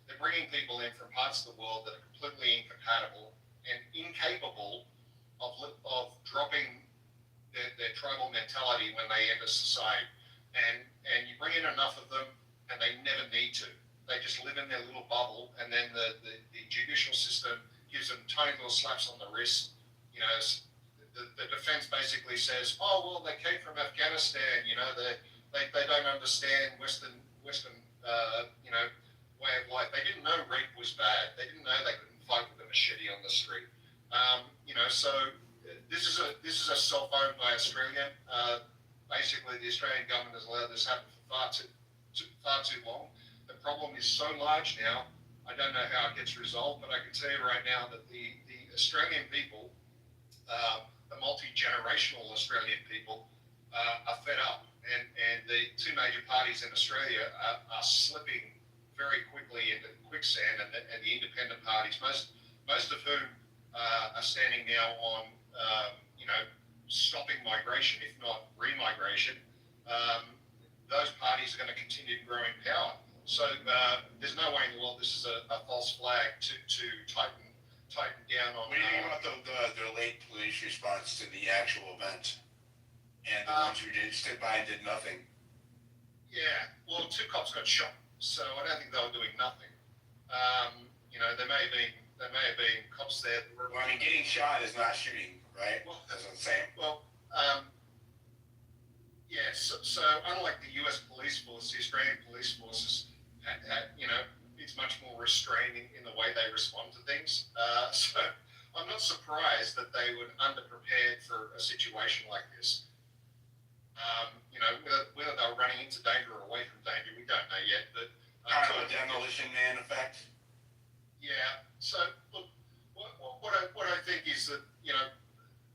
Speaker 19: they're bringing people in from parts of the world that are completely incompatible and incapable of dropping their tribal mentality when they enter society. And you bring in enough of them, and they never need to. They just live in their little bubble, and then the judicial system gives them tiny little slaps on the wrist. The defense basically says, oh, well, they came from Afghanistan, they don't understand Western way of life. They didn't know rape was bad. They didn't know they couldn't fight with a machete on the street. So this is a self-owned by Australia. Basically, the Australian government has allowed this happen for far too long. The problem is so large now, I don't know how it gets resolved, but I can tell you right now that the Australian people, the multi-generational Australian people, are fed up. And the 2 major parties in Australia are slipping very quickly into quicksand, and the independent parties, most of whom are standing now on, stopping migration, if not re-migration. Those parties are going to continue to grow in power. So there's no way in the world this is a false flag to tighten down on.
Speaker 2: What do you think about the late police response to the actual event, and the ones who stood by and did nothing?
Speaker 19: Yeah, well, 2 cops got shot, so I don't think they were doing nothing. There may have been cops there.
Speaker 2: Well, I mean, getting shot is not shooting, right? That's what I'm saying.
Speaker 19: Well, yeah. So unlike the U.S. police force, the Australian police force it's much more restrained in the way they respond to things. So I'm not surprised that they were underprepared for a situation like this. You know, whether they were running into danger or away from danger, we don't know yet. But
Speaker 2: kind of a demolition man effect.
Speaker 19: yeah. So look, what I think is that, you know,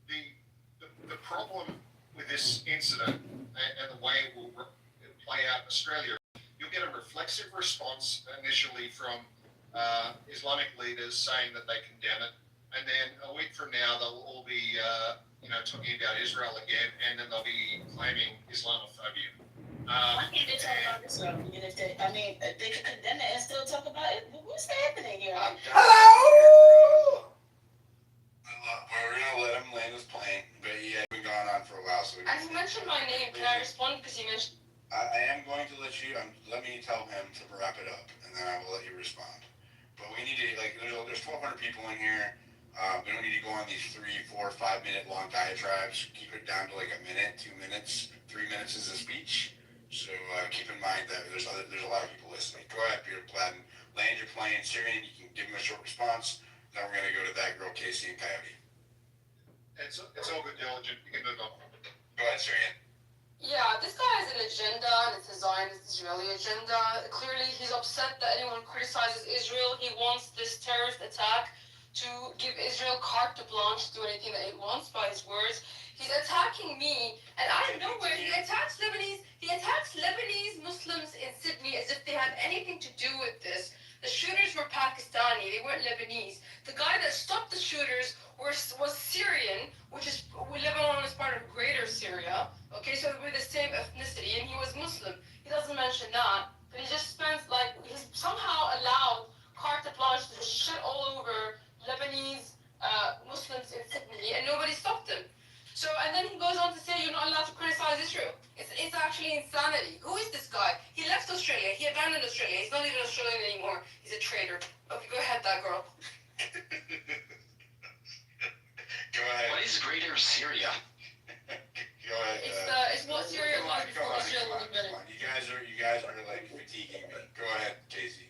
Speaker 19: the problem with this incident and the way it will play out in Australia, you'll get a reflexive response initially from Islamic leaders saying that they condemn it, and then a week from now they'll all be talking about Israel again, and then they'll be claiming Islamophobia.
Speaker 11: Why can't they talk about Israel? Even if they could condemn it and still talk about it. What's happening here?
Speaker 2: Hello. We're gonna let him land his plane, but yeah, we've been going on for a while, so.
Speaker 9: And you mentioned my name. Can I respond? Because you mentioned.
Speaker 2: I am going to let you. Let me tell him to wrap it up, and then I will let you respond. But we need to there's 1,200 people in here. We don't need to go on these 3, 4, 5 minute long diatribes. Keep it down to like a minute, 2 minutes. 3 minutes is a speech. So keep in mind that there's a lot of people listening. Go ahead, Peter Platten. Land your plane, Syrian. You can give him a short response. Then we're gonna go to that girl Casey and Coyote.
Speaker 19: It's all good, diligent. You can move on.
Speaker 2: Go ahead, Syrian.
Speaker 9: Yeah, this guy has an agenda, and it's a Zionist Israeli agenda. Clearly, he's upset that anyone criticizes Israel. He wants this terrorist attack to give Israel carte blanche to do anything that he wants, by his words. He's attacking me, and out of nowhere, he attacks Lebanese Muslims in Sydney as if they had anything to do with this. The shooters were Pakistani, they weren't Lebanese. The guy that stopped the shooters was Syrian, which is, Lebanon is part of Greater Syria. Okay, so we're the same ethnicity, and he was Muslim. He doesn't mention that, but he just spends, he's somehow allowed carte blanche to shit all over Lebanese Muslims in Sydney, and nobody stopped him. So, and then he goes on to say you're not allowed to criticize Israel. It's actually insanity. Who is this guy? He left Australia. He abandoned Australia. He's not even Australian anymore. He's a traitor. Okay, go ahead, that girl.
Speaker 2: Go ahead.
Speaker 16: What is Greater Syria?
Speaker 2: Go ahead.
Speaker 9: It's what Syria was before Israel was invented.
Speaker 2: You guys are like fatiguing me. Go ahead, Casey.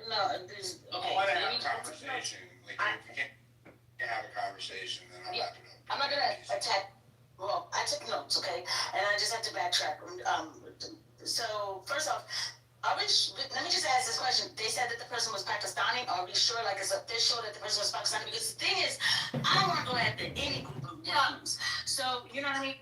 Speaker 11: No, there's
Speaker 2: I want to have a conversation. Like if we can't have a conversation, then I'll wrap it up.
Speaker 11: I'm not gonna attack. Well, I took notes, okay, and I just have to backtrack. So first off, let me just ask this question. They said that the person was Pakistani. Are we sure, like, it's official that the person was Pakistani? Because the thing is, I don't want to go after any group of problems. So you know what I mean?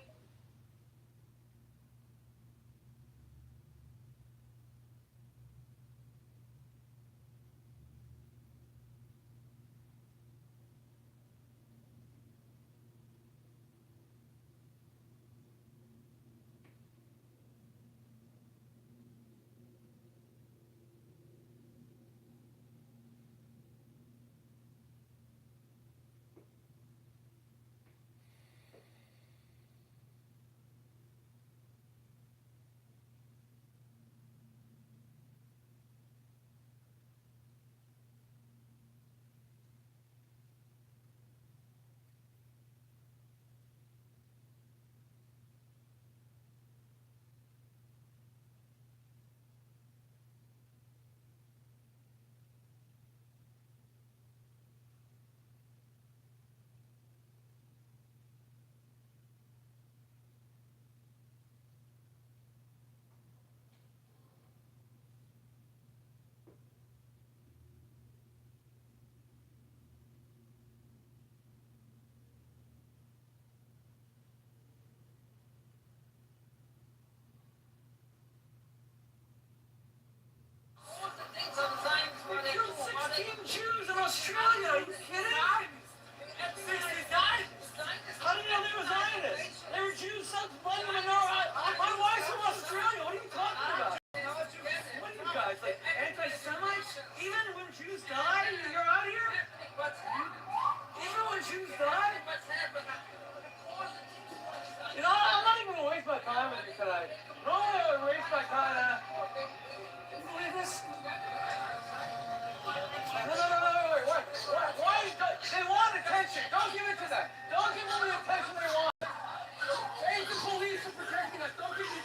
Speaker 20: Jews in Australia, are you kidding? At 69? How do you know they were Zionists? They were Jews since Bloomington. My wife's from Australia. What are you talking about? What are you guys, like anti-Semites? Even when Jews die, you're out here? Even when Jews die? You know, I'm not even going to waste my time with you tonight. I'm not going to waste my time. You believe this? No, wait. Why? They want attention. Don't give it to them. Don't give them the attention they want. Thank the police for protecting us. Don't give me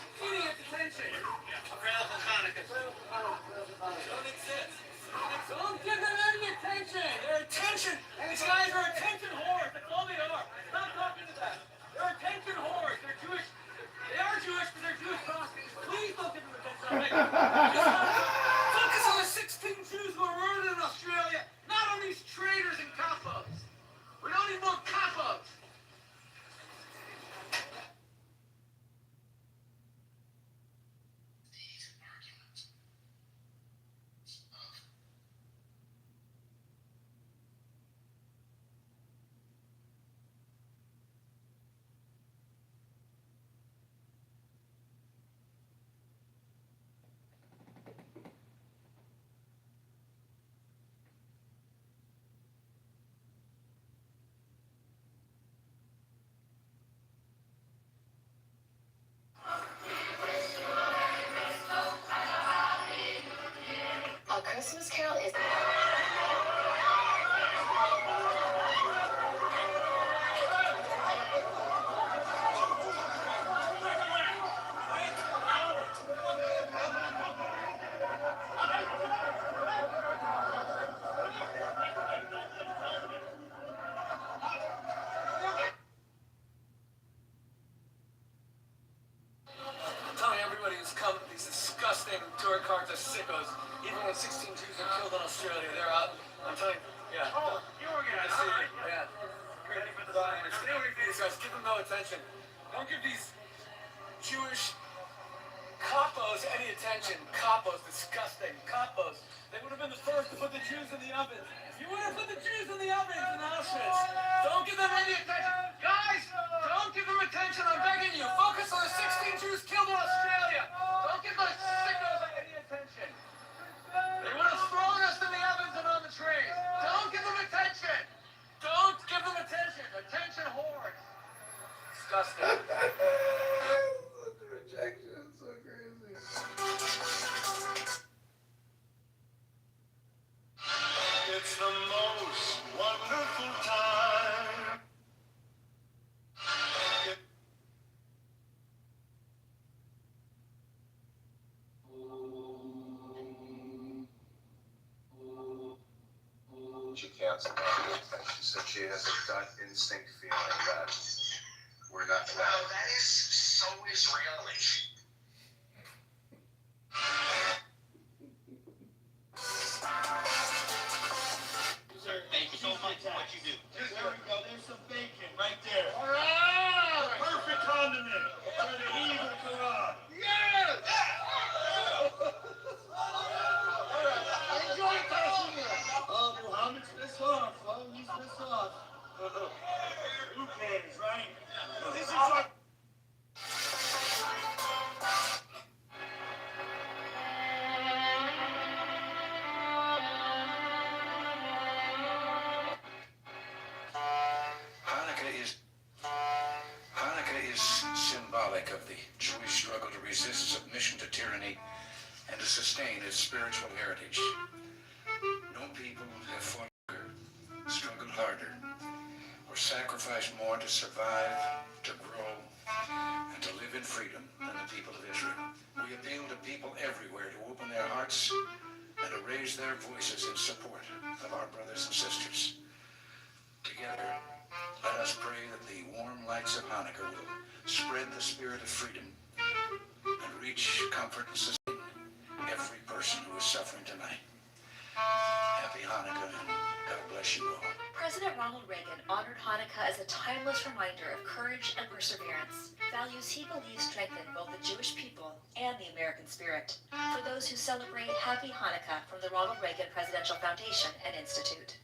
Speaker 20: says, give them no attention. Don't give these Jewish capos any attention. Capos, disgusting. Capos. They would have been the first to put the Jews in the ovens. You would have put the Jews in the ovens in Auschwitz. Don't give them any attention. Guys, don't give them attention. I'm begging you. Focus on the 16 Jews killed in Australia. Don't give those sickos any attention. They would have thrown us in the ovens and on the trays. Don't give them attention. Don't give them attention. Attention whores. Disgusting.
Speaker 2: The rejection is so crazy.
Speaker 20: It's the most wonderful time.
Speaker 21: She canceled that. She said she has a gut instinct feeling that we're not allowed.
Speaker 3: Wow, that is so Israeli.
Speaker 20: Thank you so much for what you do. There we go. There's some bacon right there. All right. The perfect condiment for the evil Quran. Yes! All right. Enjoy Passover. Oh, Muhammad's pissed off. Oh, he's pissed off. Who cares, right? This is our...
Speaker 22: Hanukkah is symbolic of the Jewish struggle to resist submission to tyranny and to sustain its spiritual heritage. No people have fought longer, struggled harder, or sacrificed more to survive, to grow, and to live in freedom than the people of Israel. We appeal to people everywhere to open their hearts and to raise their voices in support of our brothers and sisters. Together, let us pray that the warm lights of Hanukkah will spread the spirit of freedom and reach comfort and sustain every person who is suffering tonight. Happy Hanukkah, and God bless you all.
Speaker 23: President Ronald Reagan honored Hanukkah as a timeless reminder of courage and perseverance, values he believes strengthen both the Jewish people and the American spirit. For those who celebrate, Happy Hanukkah from the Ronald Reagan Presidential Foundation and Institute.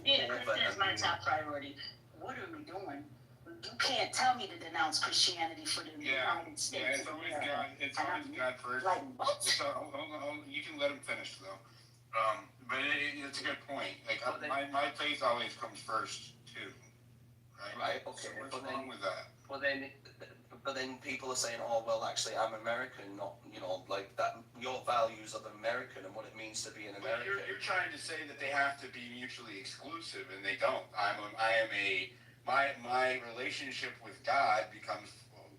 Speaker 1: Yeah, Christian is my top priority. What are we doing? You can't tell me to denounce Christianity for the United States.
Speaker 2: Yeah, it's always God. It's always God first.
Speaker 1: Like what?
Speaker 2: Hold on. You can let him finish though. But it's a good point. Like my faith always comes first too. Right.
Speaker 24: Okay.
Speaker 2: So what's wrong with that?
Speaker 24: But then people are saying, oh well, actually I'm American, not like that. Your values of American and what it means to be an American.
Speaker 2: You're trying to say that they have to be mutually exclusive, and they don't. My relationship with God becomes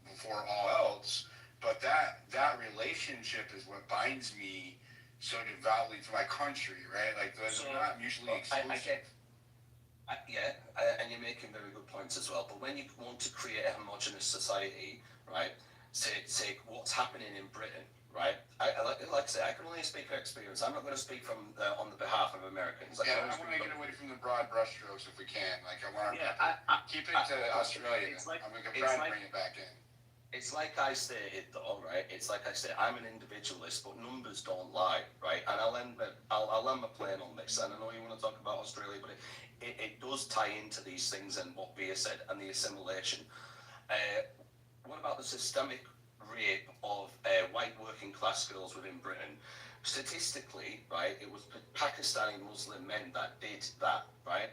Speaker 2: before all else, but that relationship is what binds me so devoutly to my country, right? Like those are not mutually exclusive.
Speaker 24: And you're making very good points as well. But when you want to create a homogenous society, right? Take what's happening in Britain, right? Like I say, I can only speak from experience. I'm not going to speak from on the behalf of Americans.
Speaker 2: I want to get away from the broad brushstrokes if we can. Like I want to keep it to Australia. I'm going to try and bring it back in.
Speaker 24: It's like I stated though, right? It's like I said, I'm an individualist, but numbers don't lie, right? And I'll end my plane on this. And I know you want to talk about Australia, but it does tie into these things and what Bea said and the assimilation. What about the systemic rape of white working class girls within Britain? Statistically, right, it was Pakistani Muslim men that did that, right?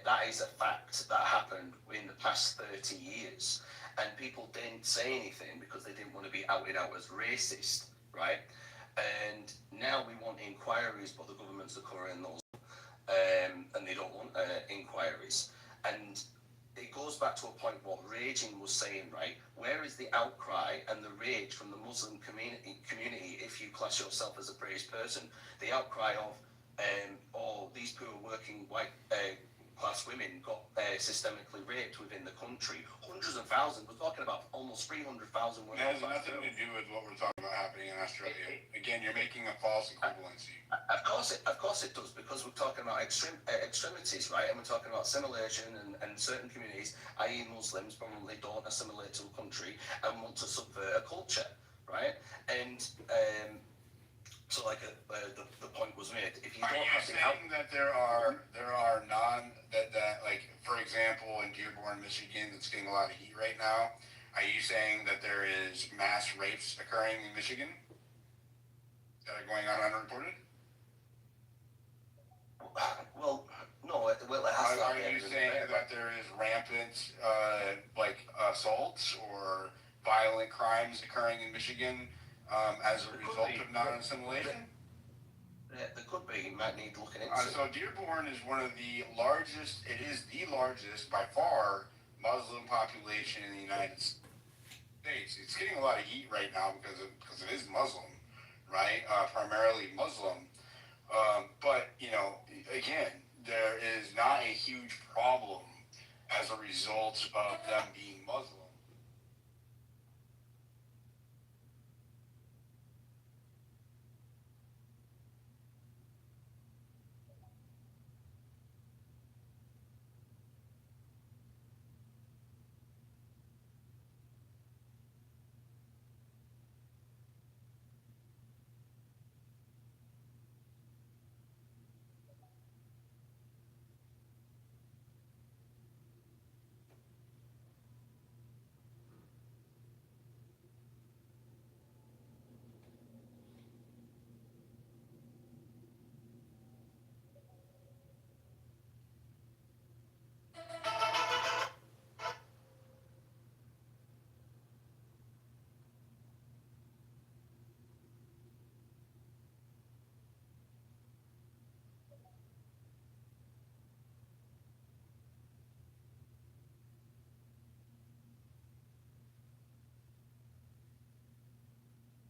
Speaker 24: That is a fact that happened in the past 30 years. And people didn't say anything because they didn't want to be outed out as racist, right? And now we want inquiries, but the government's occurring those, and they don't want inquiries. And it goes back to a point what Raging was saying, right? Where is the outcry and the rage from the Muslim community if you class yourself as a praised person? The outcry of, oh, these poor working white class women got systemically raped within the country. Hundreds of thousands. We're talking about almost 300,000 women.
Speaker 2: It has nothing to do with what we're talking about happening in Australia. Again, you're making a false equivalency.
Speaker 24: Of course it does, because we're talking about extremities, right? And we're talking about assimilation, and certain communities, i.e. Muslims, probably don't assimilate to a country and want to subvert a culture, right? And so, like the point was made. If you don't have
Speaker 2: saying that there are like, for example, in Dearborn, Michigan, that's getting a lot of heat right now. Are you saying that there is mass rapes occurring in Michigan that are going on unreported?
Speaker 24: Well, no. Well, it has
Speaker 2: Are you saying that there is rampant assaults or violent crimes occurring in Michigan as a result of non-assimilation?
Speaker 24: There could be. You might need looking into.
Speaker 2: So Dearborn is one of the largest. It is the largest by far Muslim population in the United States. It's getting a lot of heat right now because it is Muslim, right? Primarily Muslim. But again, there is not a huge problem as a result of them being Muslim.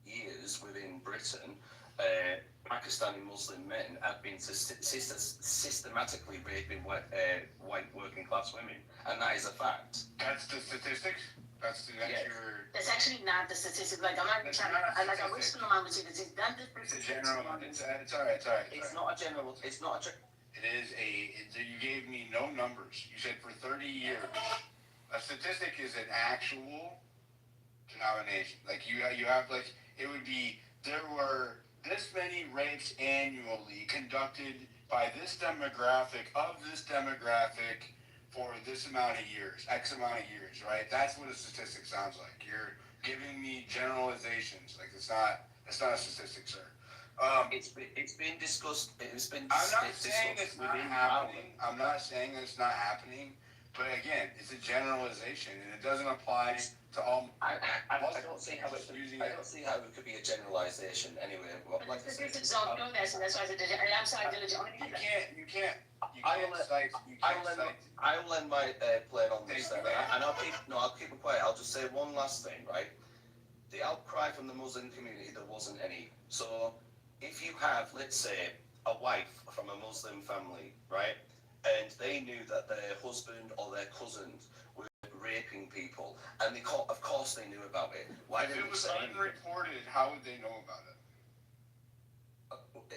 Speaker 24: Years within Britain, Pakistani Muslim men have been systematically raping white working class women, and that is a fact.
Speaker 2: That's the statistics. That's your.
Speaker 1: That's actually not the statistic. Like I'm not trying to. I wish my mom would say this. It's
Speaker 2: a general. It's all right.
Speaker 24: It's not a general. It's not a.
Speaker 2: It is you gave me no numbers. You said for 30 years. A statistic is an actual denomination. Like you have like. It would be, there were this many rapes annually conducted by this demographic of this demographic for this amount of years, X amount of years, right? That's what a statistic sounds like. You're giving me generalizations. Like that's not a statistic, sir.
Speaker 24: It's been discussed.
Speaker 2: I'm not saying it's not happening. I'm not saying that it's not happening. But again, it's a generalization, and it doesn't apply to all.
Speaker 24: I don't see how it. I don't see how it could be a generalization anyway.
Speaker 1: Like statistics don't know that, so that's why I said. I'm sorry,
Speaker 2: You can't.
Speaker 24: I will end my plane on this then, and I'll keep it quiet. I'll just say one last thing, right? The outcry from the Muslim community, there wasn't any. So if you have, let's say, a wife from a Muslim family, right, and they knew that their husband or their cousins were raping people, and of course they knew about it. Why
Speaker 2: If
Speaker 24: didn't
Speaker 2: it was
Speaker 24: they say anything?
Speaker 2: unreported, how would they know about it?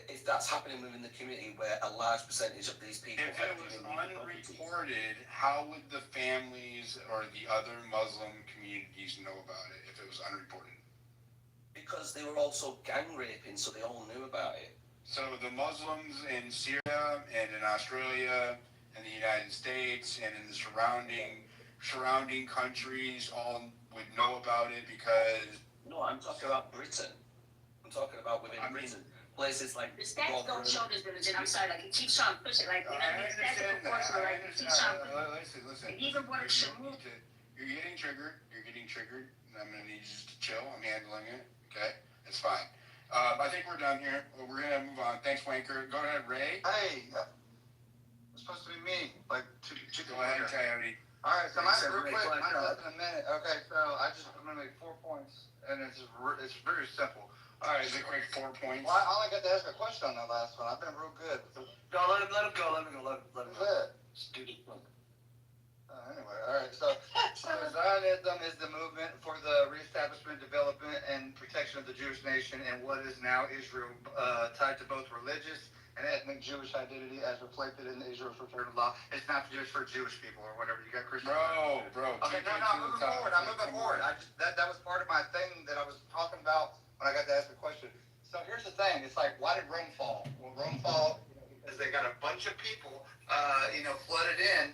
Speaker 24: If that's happening within the community where a large percentage of these people
Speaker 2: If
Speaker 24: are
Speaker 2: it was
Speaker 24: giving these properties,
Speaker 2: unreported, how would the families or the other Muslim communities know about it if it was unreported?
Speaker 24: because they were also gang raping, so they all knew about it.
Speaker 2: So the Muslims in Syria and in Australia and the United States and in the surrounding countries all would know about it because
Speaker 24: No, I'm talking about Britain. I'm talking about within Britain. Places like
Speaker 1: The stats don't show this religion. I'm sorry, like he keeps trying to push it. Like, you know,
Speaker 2: I
Speaker 1: these stats are
Speaker 2: understand that.
Speaker 1: proportional.
Speaker 2: I
Speaker 1: Like, he keeps trying to push
Speaker 2: Listen.
Speaker 1: it. Even when it should move.
Speaker 2: You're getting triggered. I'm gonna need you just to chill. I'm handling it. Okay, it's fine. I think we're done here. We're gonna move on. Thanks, Wanker. Go ahead, Ray.
Speaker 6: Hey, it's supposed to be me. Like,
Speaker 2: Go ahead, Coyote.
Speaker 6: All right, so mine's real quick. Mine's less than a minute. Okay, so I'm gonna make 4 points, and it's very simple.
Speaker 2: All right, is it quick 4 points?
Speaker 6: Well, I only got to ask a question on that last one. I've been real good.
Speaker 20: No, let him go. Let him go. Let him go.
Speaker 6: Stupid. Anyway, all right. So Zionism is the movement for the reestablishment, development, and protection of the Jewish nation and what is now Israel, tied to both religious and ethnic Jewish identity as reflected in Israel's return to law. It's not just for Jewish people or whatever. You got Christian.
Speaker 2: Bro.
Speaker 6: Okay, no, I'm moving forward. That was part of my thing that I was talking about when I got to ask the question. So here's the thing. It's like, why did Rome fall? Well, Rome fall because they got a bunch of people, flooded in,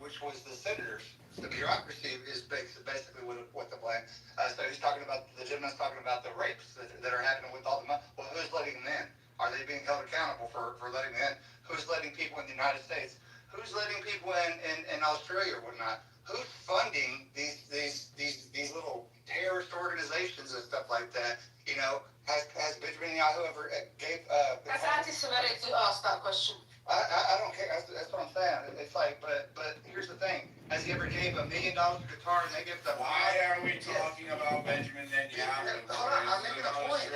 Speaker 6: which was the senators. The bureaucracy is basically what the blame. So he's talking about, the gentleman's talking about the rapes that are happening with all the money. Well, who's letting them in? Are they being held accountable for letting them in? Who's letting people in the United States? Who's letting people in Australia or whatnot? Who's funding these little terrorist organizations and stuff like that? Has Benjamin Netanyahu ever gave?
Speaker 1: That's anti-Semitic to ask that question.
Speaker 6: I don't care. That's what I'm saying. It's like, but here's the thing. Has he ever gave $1 million to Qatar and they give the?
Speaker 2: Why are we talking about Benjamin Netanyahu?
Speaker 6: Hold on, I'm making a point.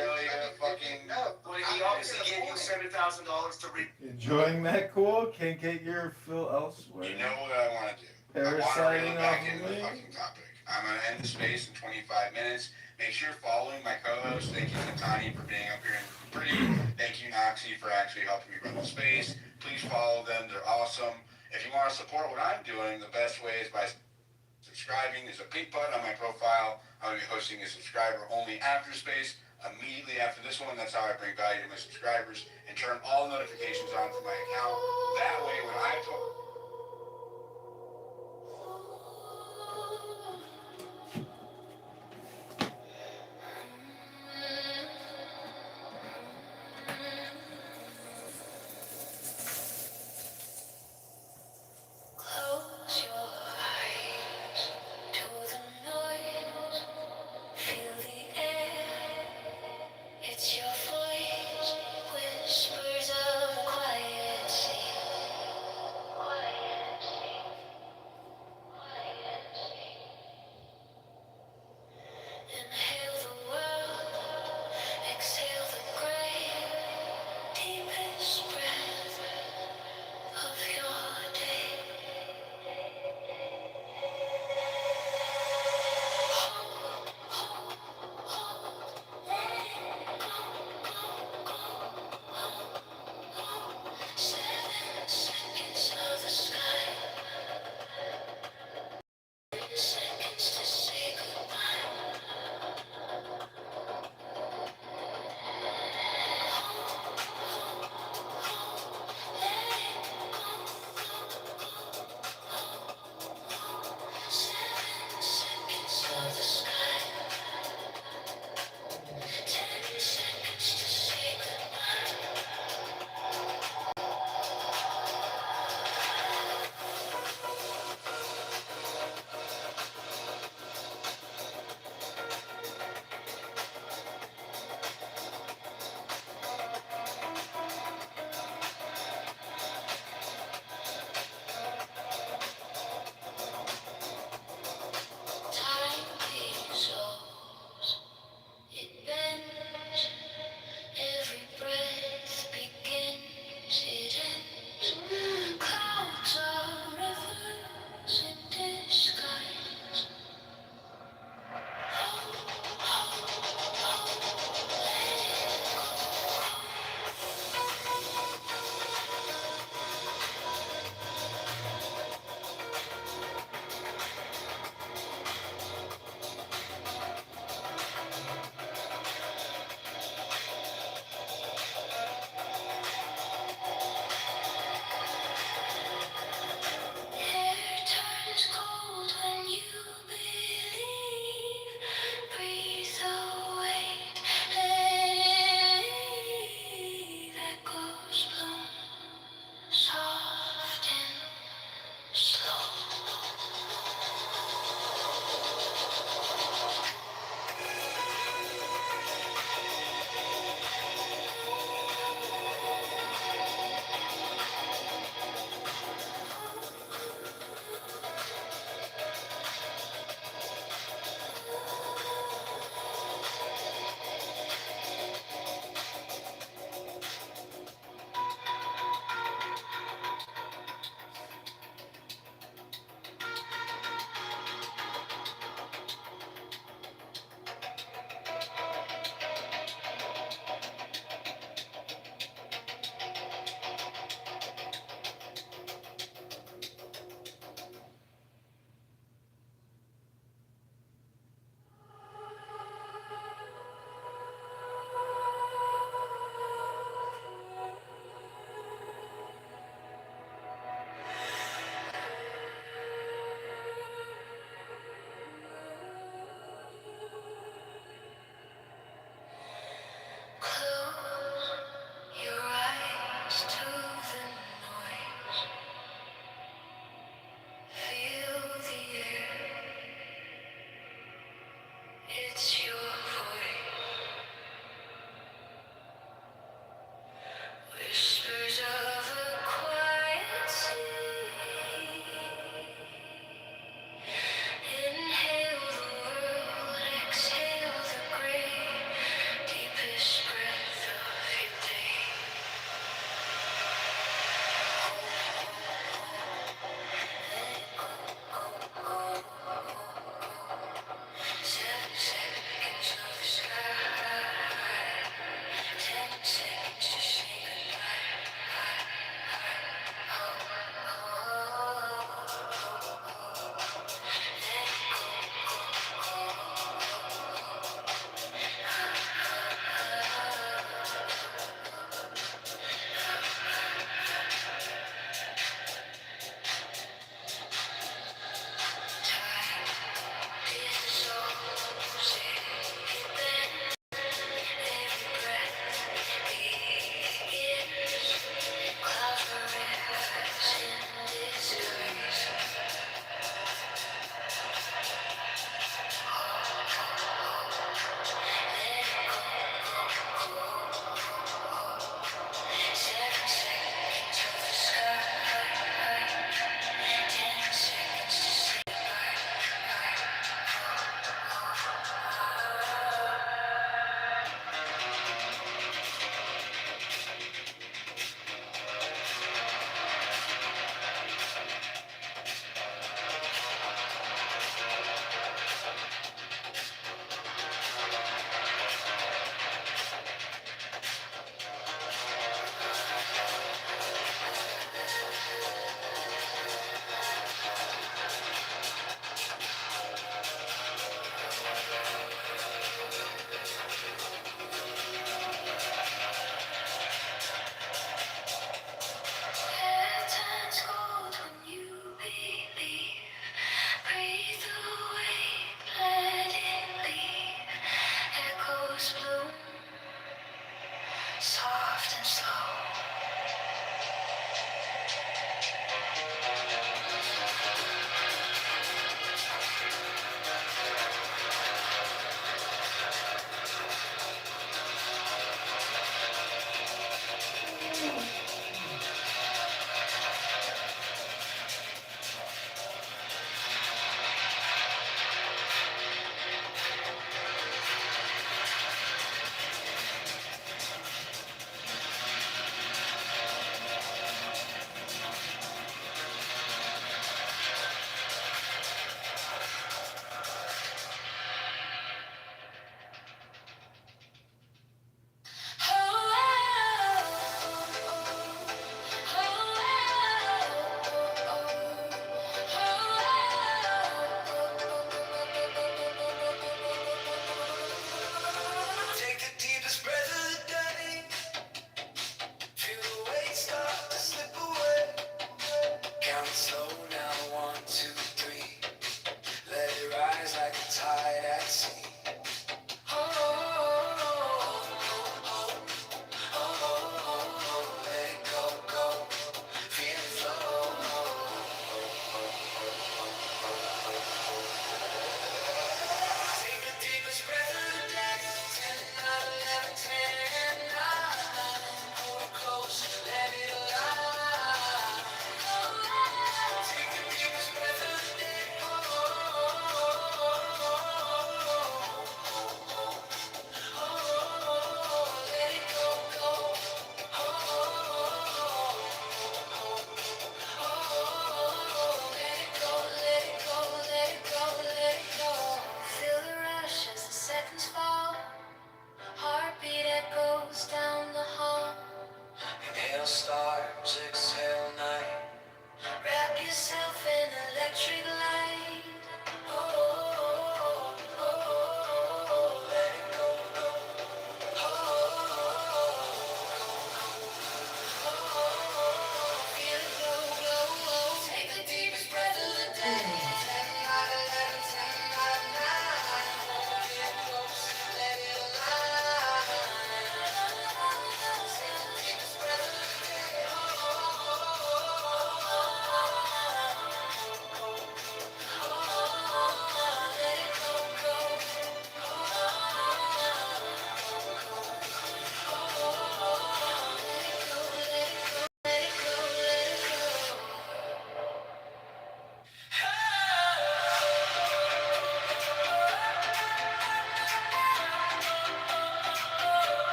Speaker 20: Well, he obviously gave you $7,000 to read.
Speaker 4: Enjoying that cool? Can't get your fill elsewhere.
Speaker 2: You know what I want to do?
Speaker 4: Parasiting
Speaker 2: back
Speaker 4: off
Speaker 2: into
Speaker 4: of
Speaker 2: the
Speaker 4: me?
Speaker 2: fucking topic. I'm gonna end the space in 25 minutes. Make sure you're following my co-host. Thank you, Katani, for being up here and pretty. Thank you, Noxie, for actually helping me run the space. Please follow them. They're awesome. If you want to support what I'm doing, the best way is by subscribing. There's a pink button on my profile. I'm going to be hosting a subscriber-only after space immediately after this one. That's how I bring value to my subscribers and turn all notifications on for my account. That way, when I post...
Speaker 23: Close your eyes to the noise. Feel the air. It's your voice. Whispers of a quiet sea.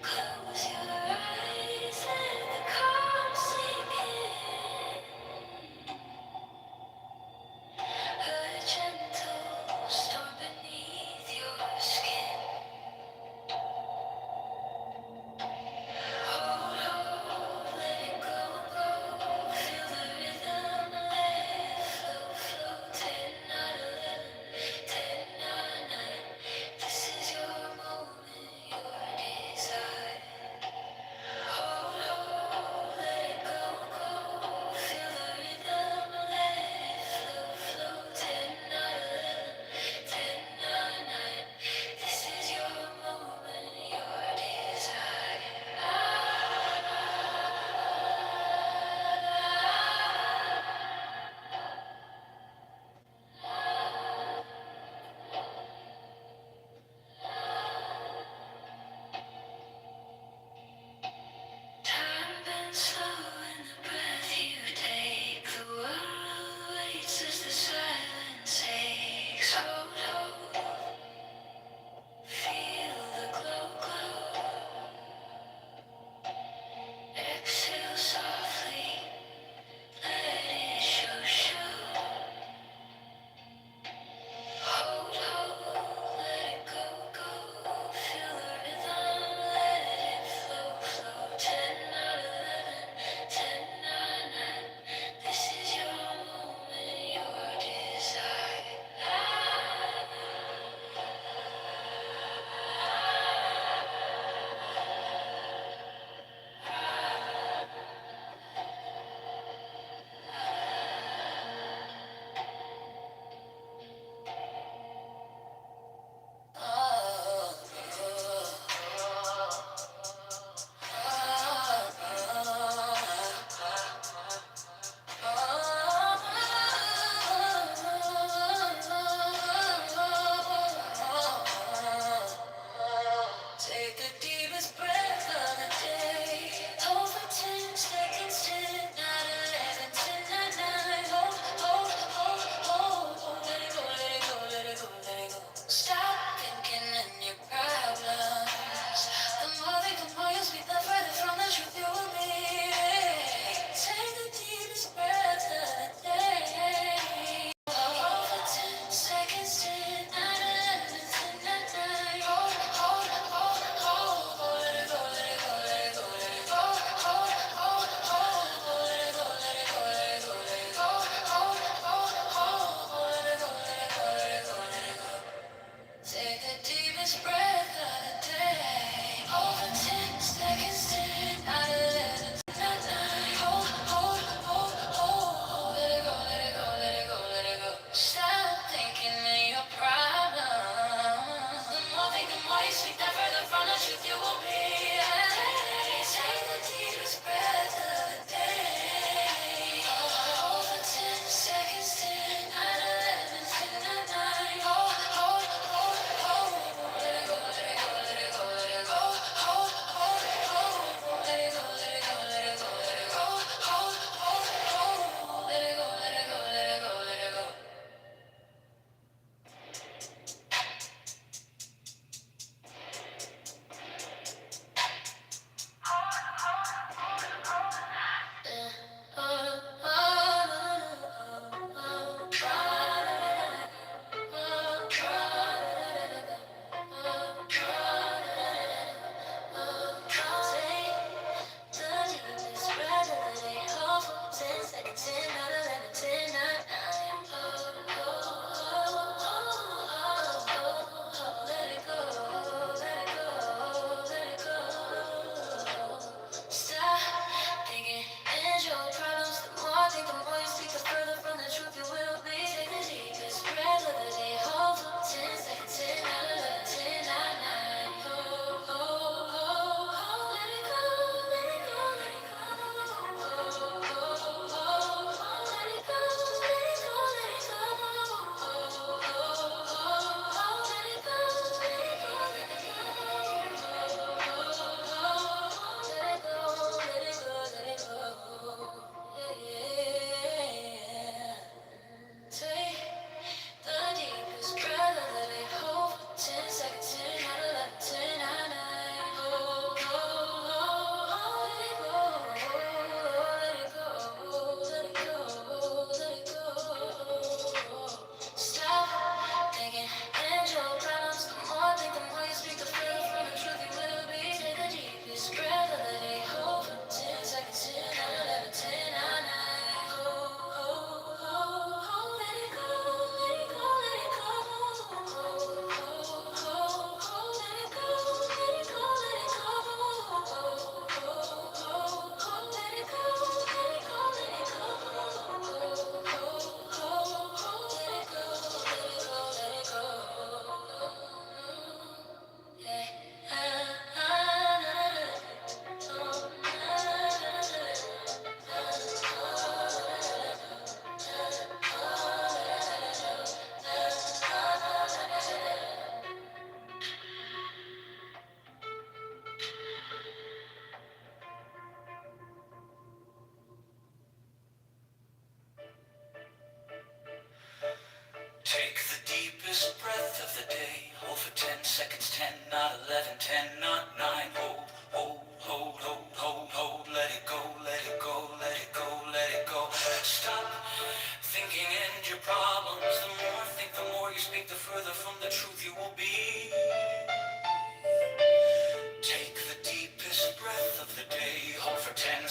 Speaker 23: Close your eyes, let the calm sink in. A gentle storm beneath your skin. Hold, hold, let it go, go. Feel the rhythm, let it flow, flow. 10, 9, 11, 10, 9, 9. This is your moment, your desire.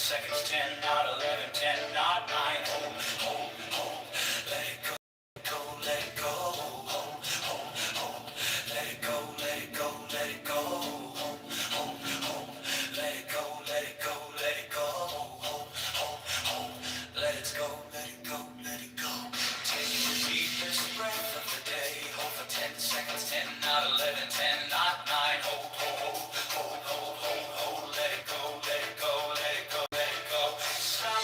Speaker 22: seconds, 10, not 11, 10, not 9. Hold, hold, hold. Let it go, let it go. Hold, hold, hold. Let it go, let it go, let it go. Hold, hold, hold. Let it go, let it go, let it go. Hold, hold, hold. Let it go, let it go, let it go. Take the deepest breath of the day. Hold for 10 seconds, 10, not 11, 10, not 9. Hold, hold, hold, hold, hold, hold, hold. Let it go, let it go, let it go, let it go. Stop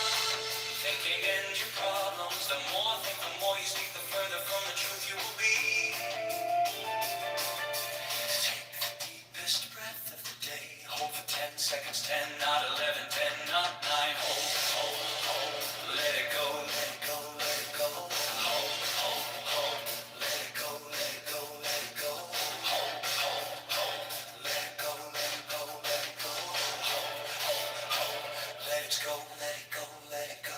Speaker 22: thinking in your problems. The more think, the more you speak, the further from the truth you will be. Take the deepest breath of the day. Hold for 10 seconds, 10, not 11, 10, not 9. Hold, hold, hold. Let it go, let it go, let it go. Hold, hold, hold. Let it go, let it go, let it go. Hold, hold, hold. Let it go, let it go, let it go. Hold, hold, hold. Let it go, let it go, let it go.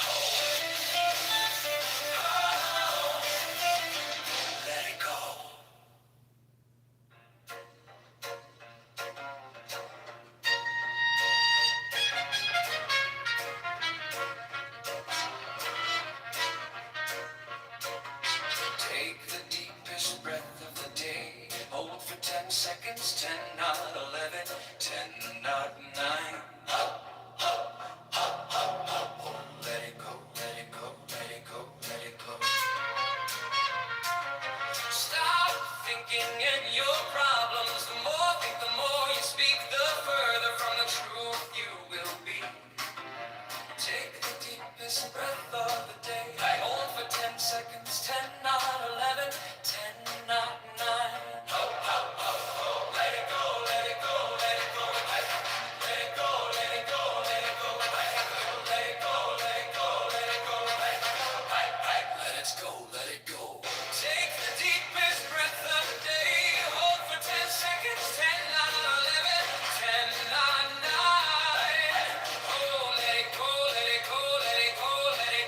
Speaker 22: Hold, let it go. Take the deepest breath of the day. Hold for 10 seconds, 10, not 11, 10, not 9. Let it go, let it go, let it go, let it go. Stop thinking in your problems. The more think, the more you speak, the further from the truth you will be. Take the deepest breath of the day. Hold for 10 seconds, 10, not 11, 10, not 9. Ho, ho, ho, ho. Let it go, let it go, let it go. Let it go, let it go, let it go. Let it go, let it go, let it go. Let it go, let it go. Take the deepest breath of the day. Hold for 10 seconds, 10, not 11, 10, not 9. Oh, let it go, let it go, let it go, let it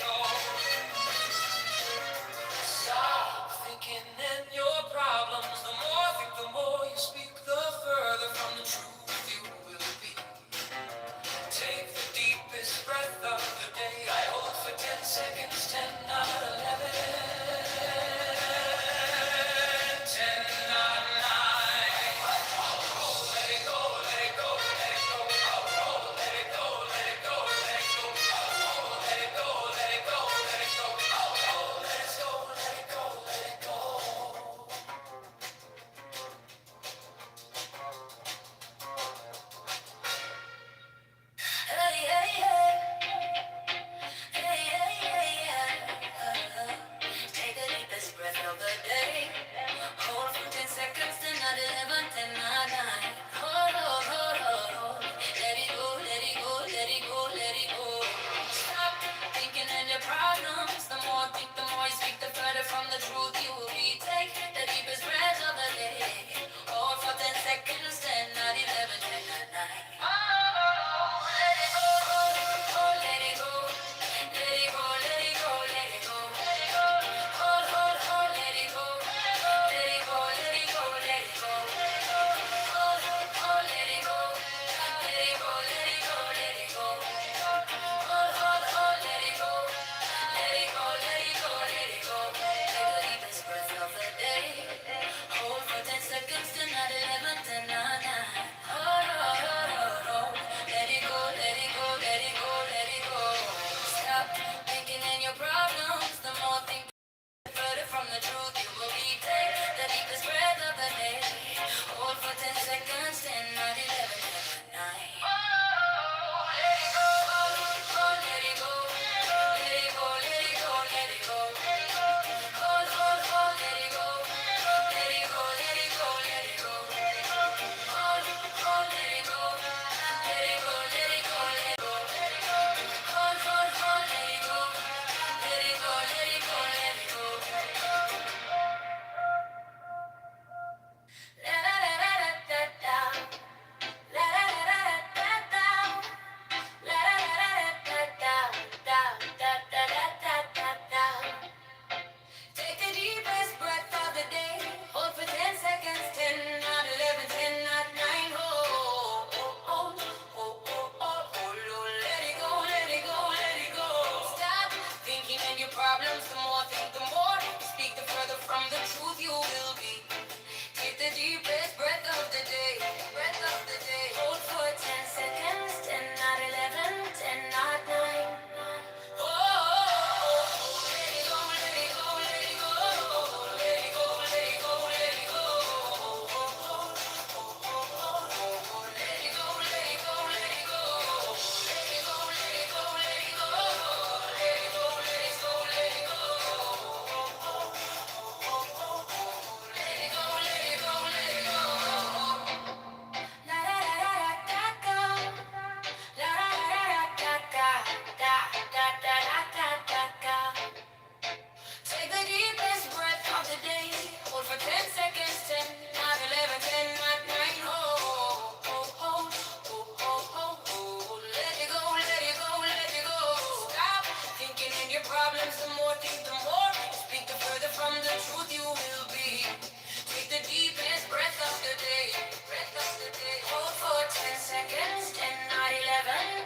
Speaker 5: La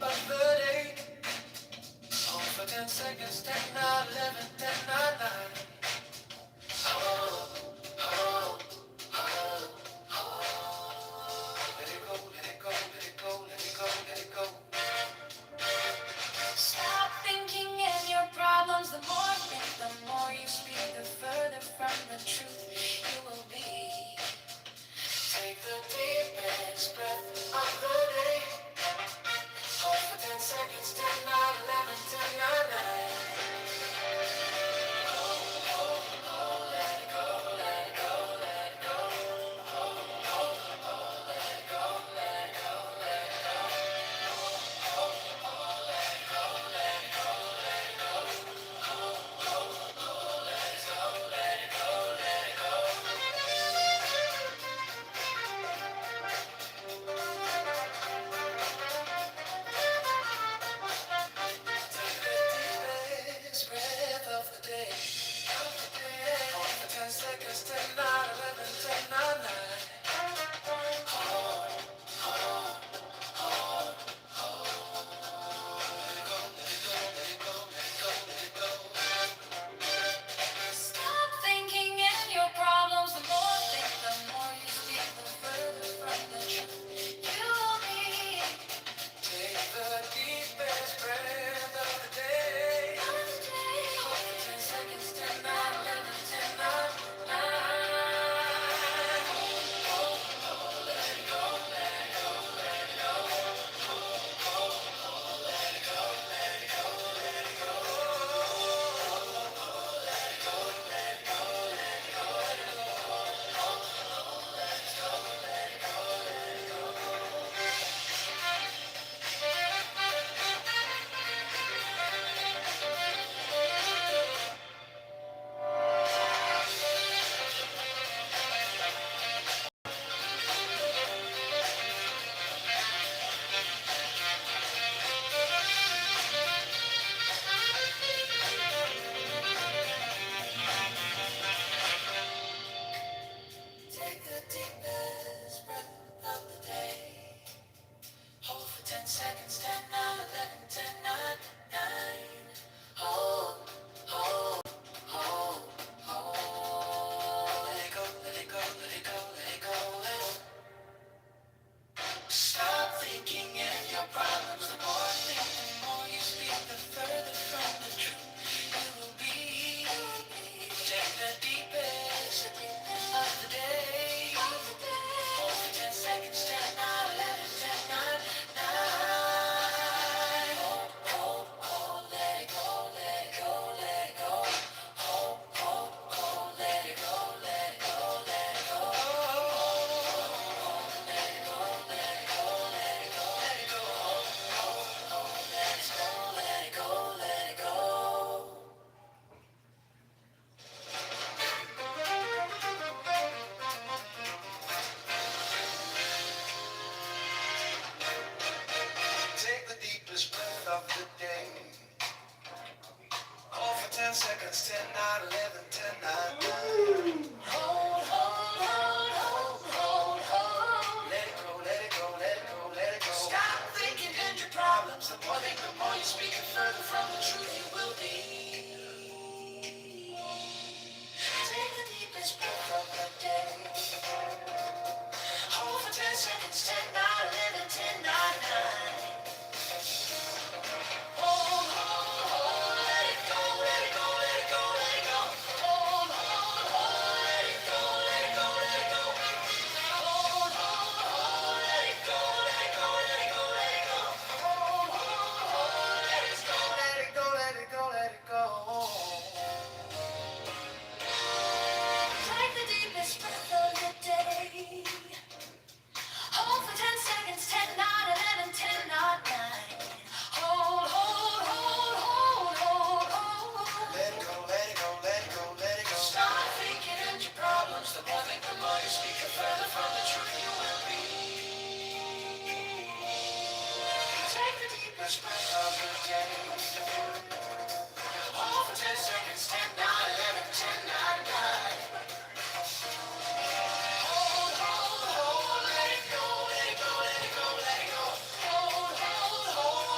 Speaker 20: of the day. Hold for 10 seconds, 10, 9, 11, 10, 9, 9. Oh, oh, oh, oh. Let it go, let it go, let it go, let it go, let it go. Stop thinking in your problems. The more you think, the more you speak, the further from the truth you will be. Take the deepest breath of the day. Hold for 10 seconds, 10, 9, 11, 10, 9, 9. Stop thinking in your problems. The more you think, the more you speak, the further from the truth you will be. Take the deepest breath of the day. Hold for 10 seconds, 10, 9, 11, 10, 9, 9. Let it go, let it go, let it go. Let it go, let it go, let it go. Let it go, let it go, let it go, let it go. Let it go, let it go, let it go. Take the deepest breath of the day. Hold for 10 seconds, 10, 9, 11, 10, 9, 9. Hold, hold, hold, hold. Let it go, let it go, let it go, let it go, let it go. Stop thinking in your problems. The more you think, the more you speak, the further from the truth you will be. Take the deepest of the day. Hold for 10 seconds, 10, 9, 11, 10, 9, 9. Hold, hold, hold, let it go, let it go, let it go. Hold, hold, hold, let it go, let it go, let it go. Let it go, let it go, let it go, let it go. Let it go, let it go, let it go. Take the deepest breath of the day. Hold for 10 seconds, 10, 9, 11, 10, 9, 9. Hold, hold, hold, hold, hold, hold. Let it go, let it go, let it go, let it go. Stop thinking in your problems. The more think, the more you speak, and further from the truth you will be. Take the deepest breath of the day. Hold for 10 seconds, 10, 9, 11, 10, 9, 9. Hold, hold, hold, let it go, let it go, let it go, let it go. Hold, hold, hold, let it go, let it go, let it go. Hold, hold, hold, let it go, let it go, let it go, let it go. Hold, hold, hold, let it go, let it go, let it go, let it go. Take the deepest breath of the day. Hold for 10 seconds, 10, 9, 11, 10, 9, 9. Hold, hold, hold, hold, hold, hold. Let it go, let it go, let it go, let it go. Stop thinking in your problems. The more think, the more you speak, the further from the truth you will be. Take the deepest breath of the day. Hold for 10 seconds, 10, 9, 11, 10, 9, 9. Hold, hold, hold, let it go, let it go, let it go, let it go. Hold, hold, hold.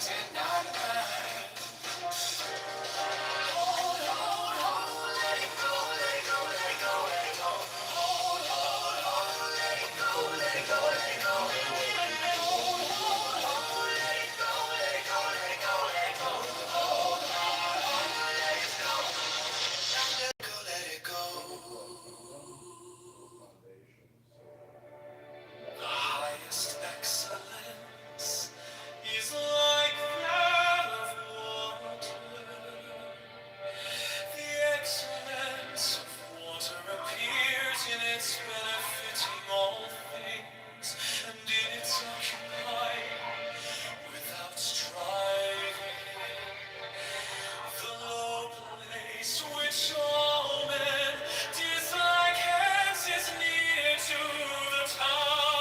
Speaker 20: The highest excellence is like that of water. The excellence of water appears in its benefiting all things, and in its occupying without striving. The low place which all men dislike hence is near to the top.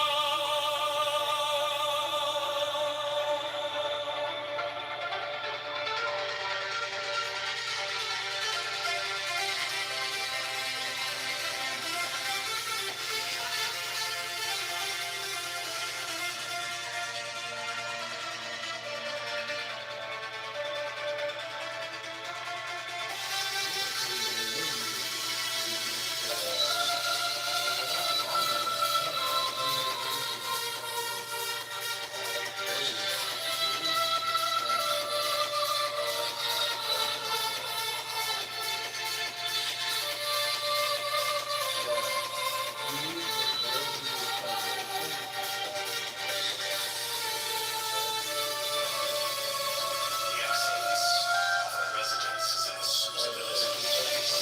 Speaker 20: The excellence of a residence is in the suitability of the place,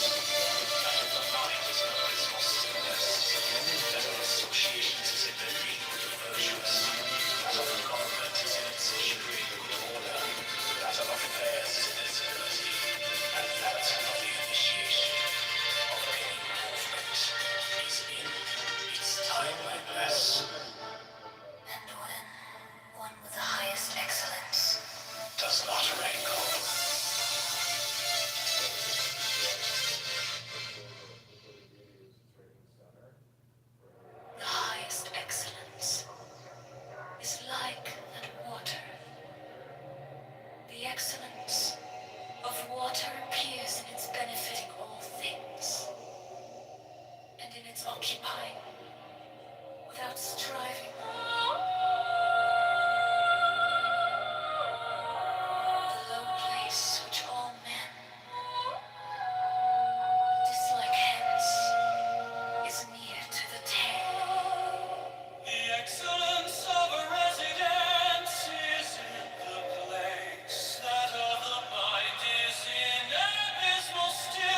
Speaker 20: that of the mind is in abysmal stillness, that of associations is in the being virtuous, that of the government is in its ensuring good order, that of affairs is in its ability, and that of the initiation of any movement is in its timeliness.
Speaker 23: And when one with the highest excellence
Speaker 20: Does not wrangle.
Speaker 23: the highest excellence is like that water. The excellence of water appears in its benefiting all things, and in its occupying without striving. The low place which all men dislike hence is near to the tail.
Speaker 20: The excellence of a residence is in the place, that of the mind is in abysmal stillness.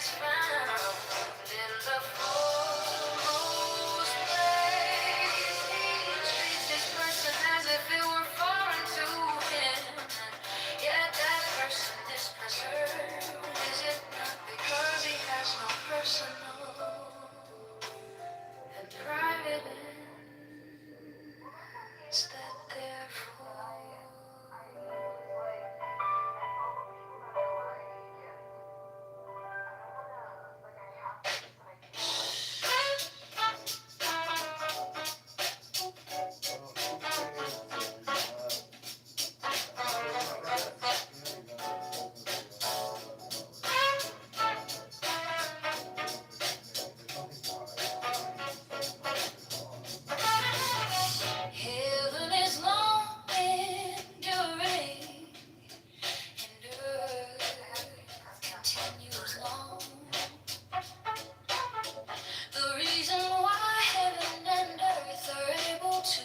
Speaker 23: is found in the foremost place. He treats this person as if it were foreign to him, yet that person is preserved. Is it not because he has no personal and private ends that therefore heaven is long enduring, and earth continues long. The reason why heaven and earth are able to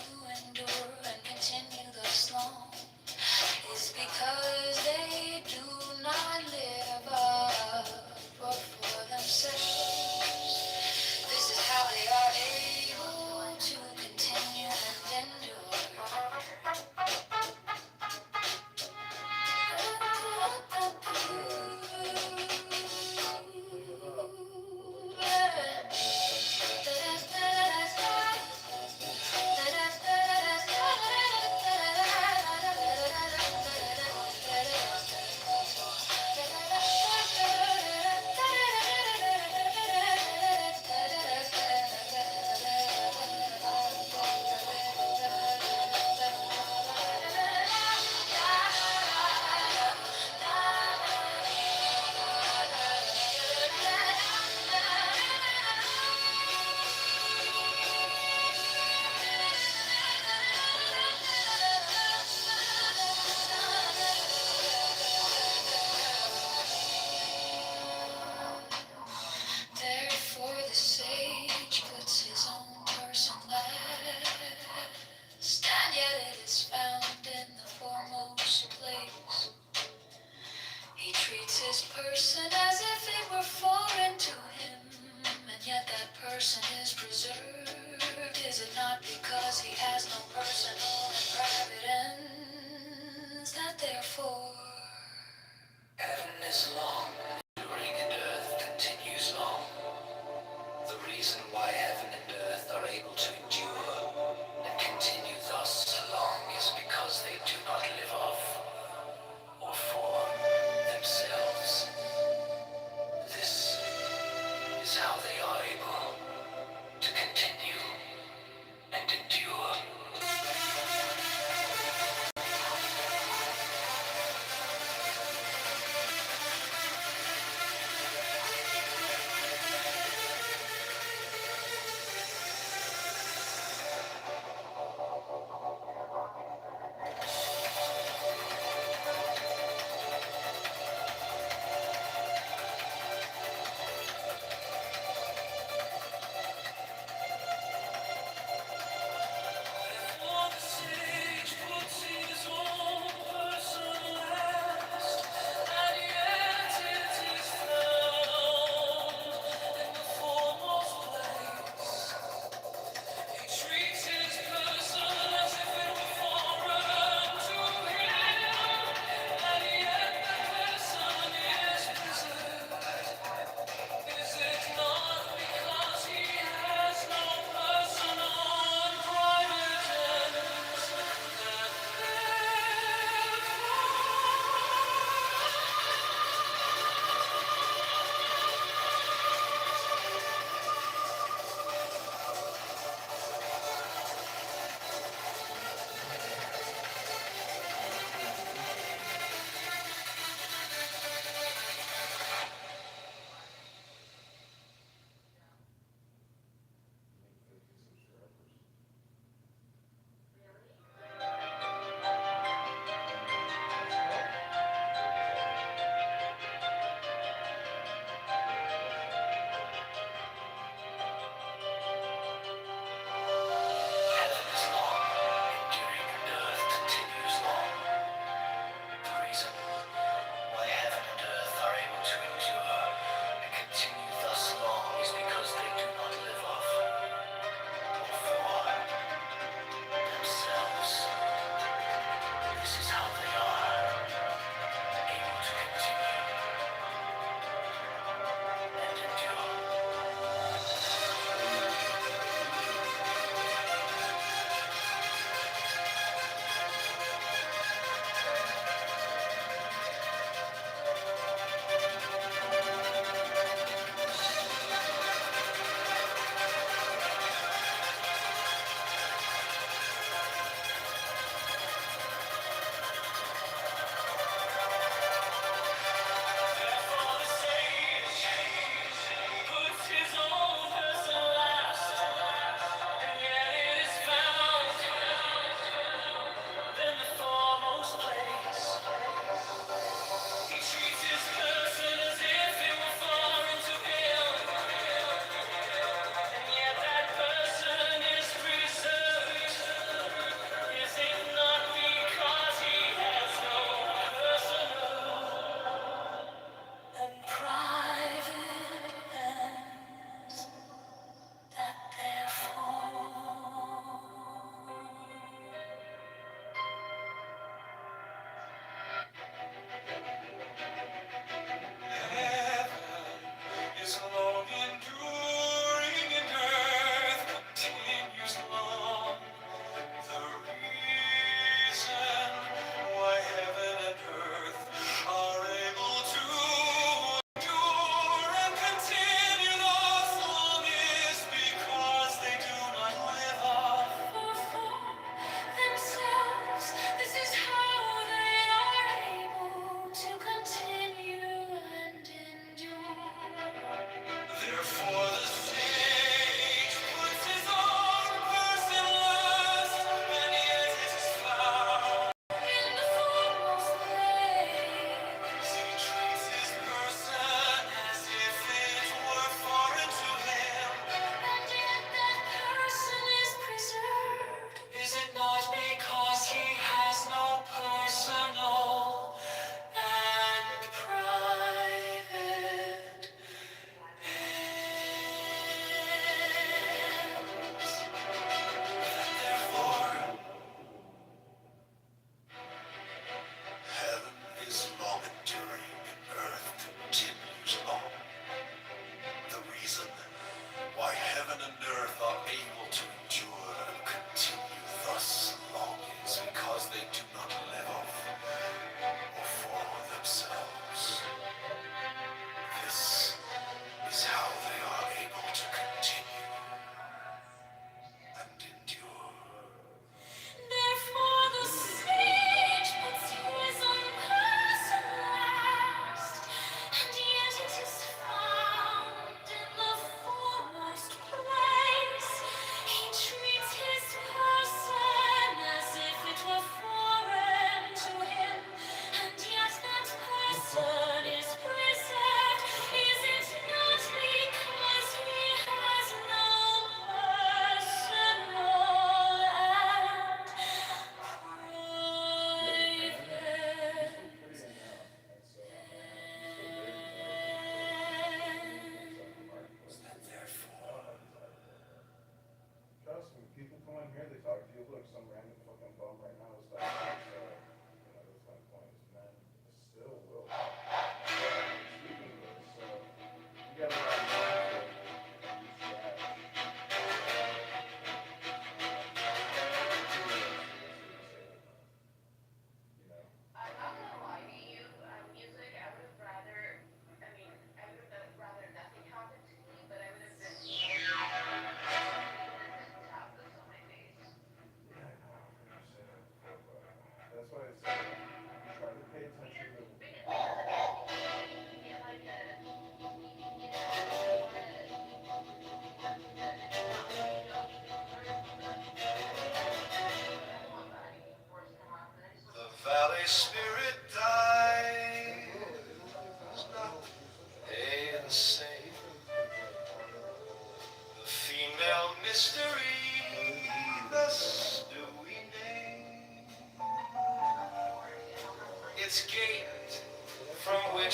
Speaker 23: endure and continue thus long is because they do not live up but for themselves. This is how they are able to continue and endure. Therefore the sage puts his own person last, and yet it is found in the foremost place. He treats his person as if it were foreign to him, and yet that person is preserved. Is it not because he has no personal and private ends that therefore heaven is long, enduring, and earth continues long? The reason why heaven and earth are able to endure and continue thus long is because they do not live of or for themselves. This is how they are able to continue and endure.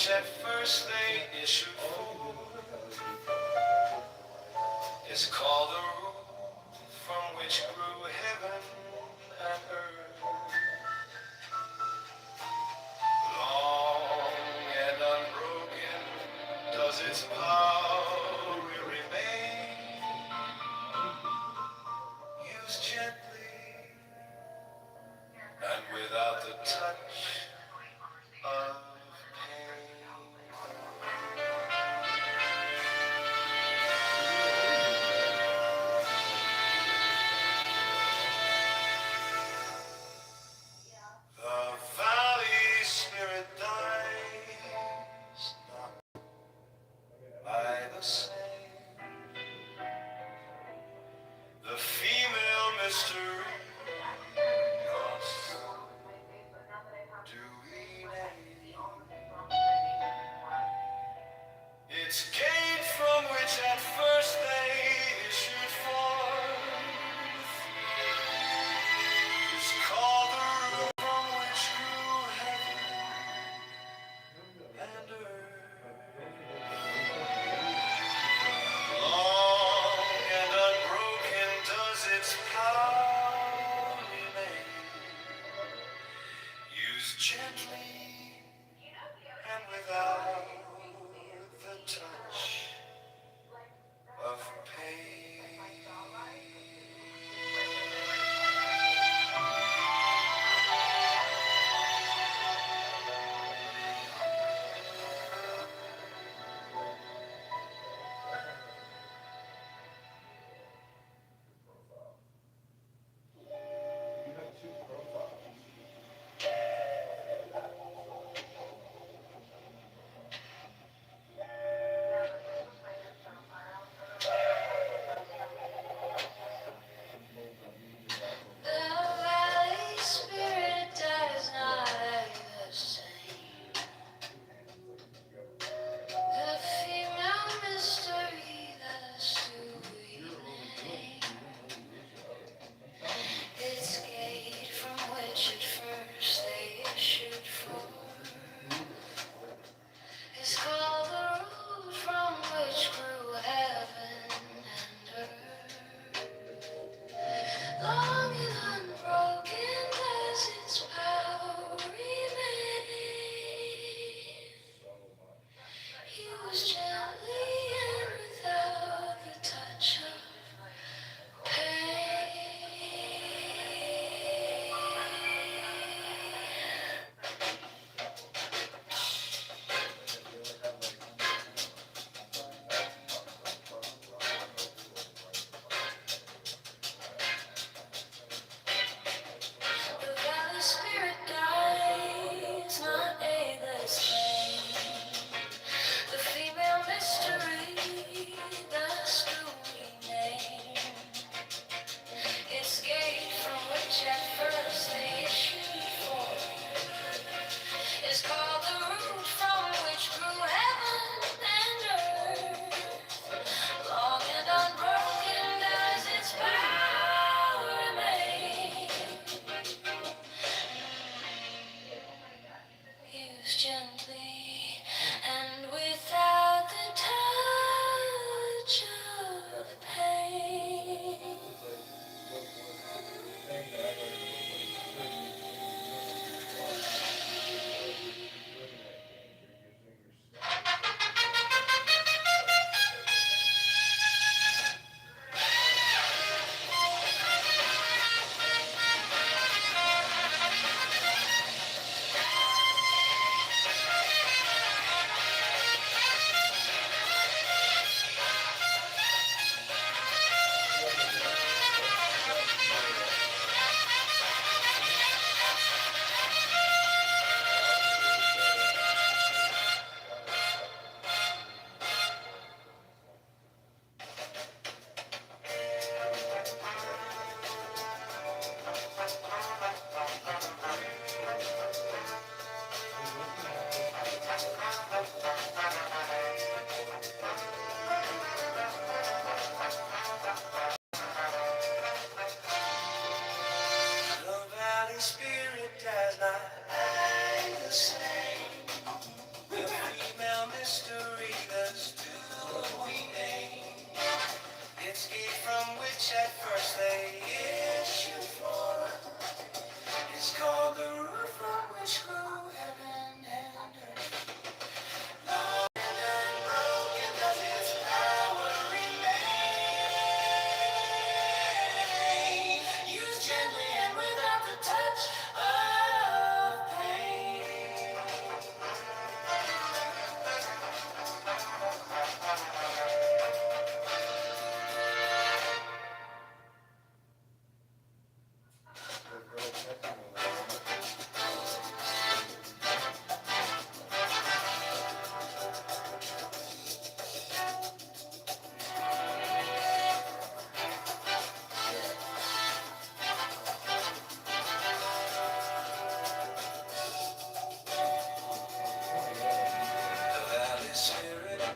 Speaker 5: which at first they issued forth is called the roof from which grew heaven and earth. Long and unbroken does its power remain, used gently and without the touch of pain. The valley spirit dies not by the same. The female mystery costs dewy name. Its gate from which at first they issued forth is called the root from which grew heaven and earth. Long and unbroken does its power remain, used gently and without the touch of pain.
Speaker 23: The valley spirit does not the same. The female mystery, the stewy name. Its gate from which at first they issued forth is called the root from which grew heaven and earth. Long and unbroken does its power remain, used gently and without the touch of pain. The valley spirit dies, not the same. The female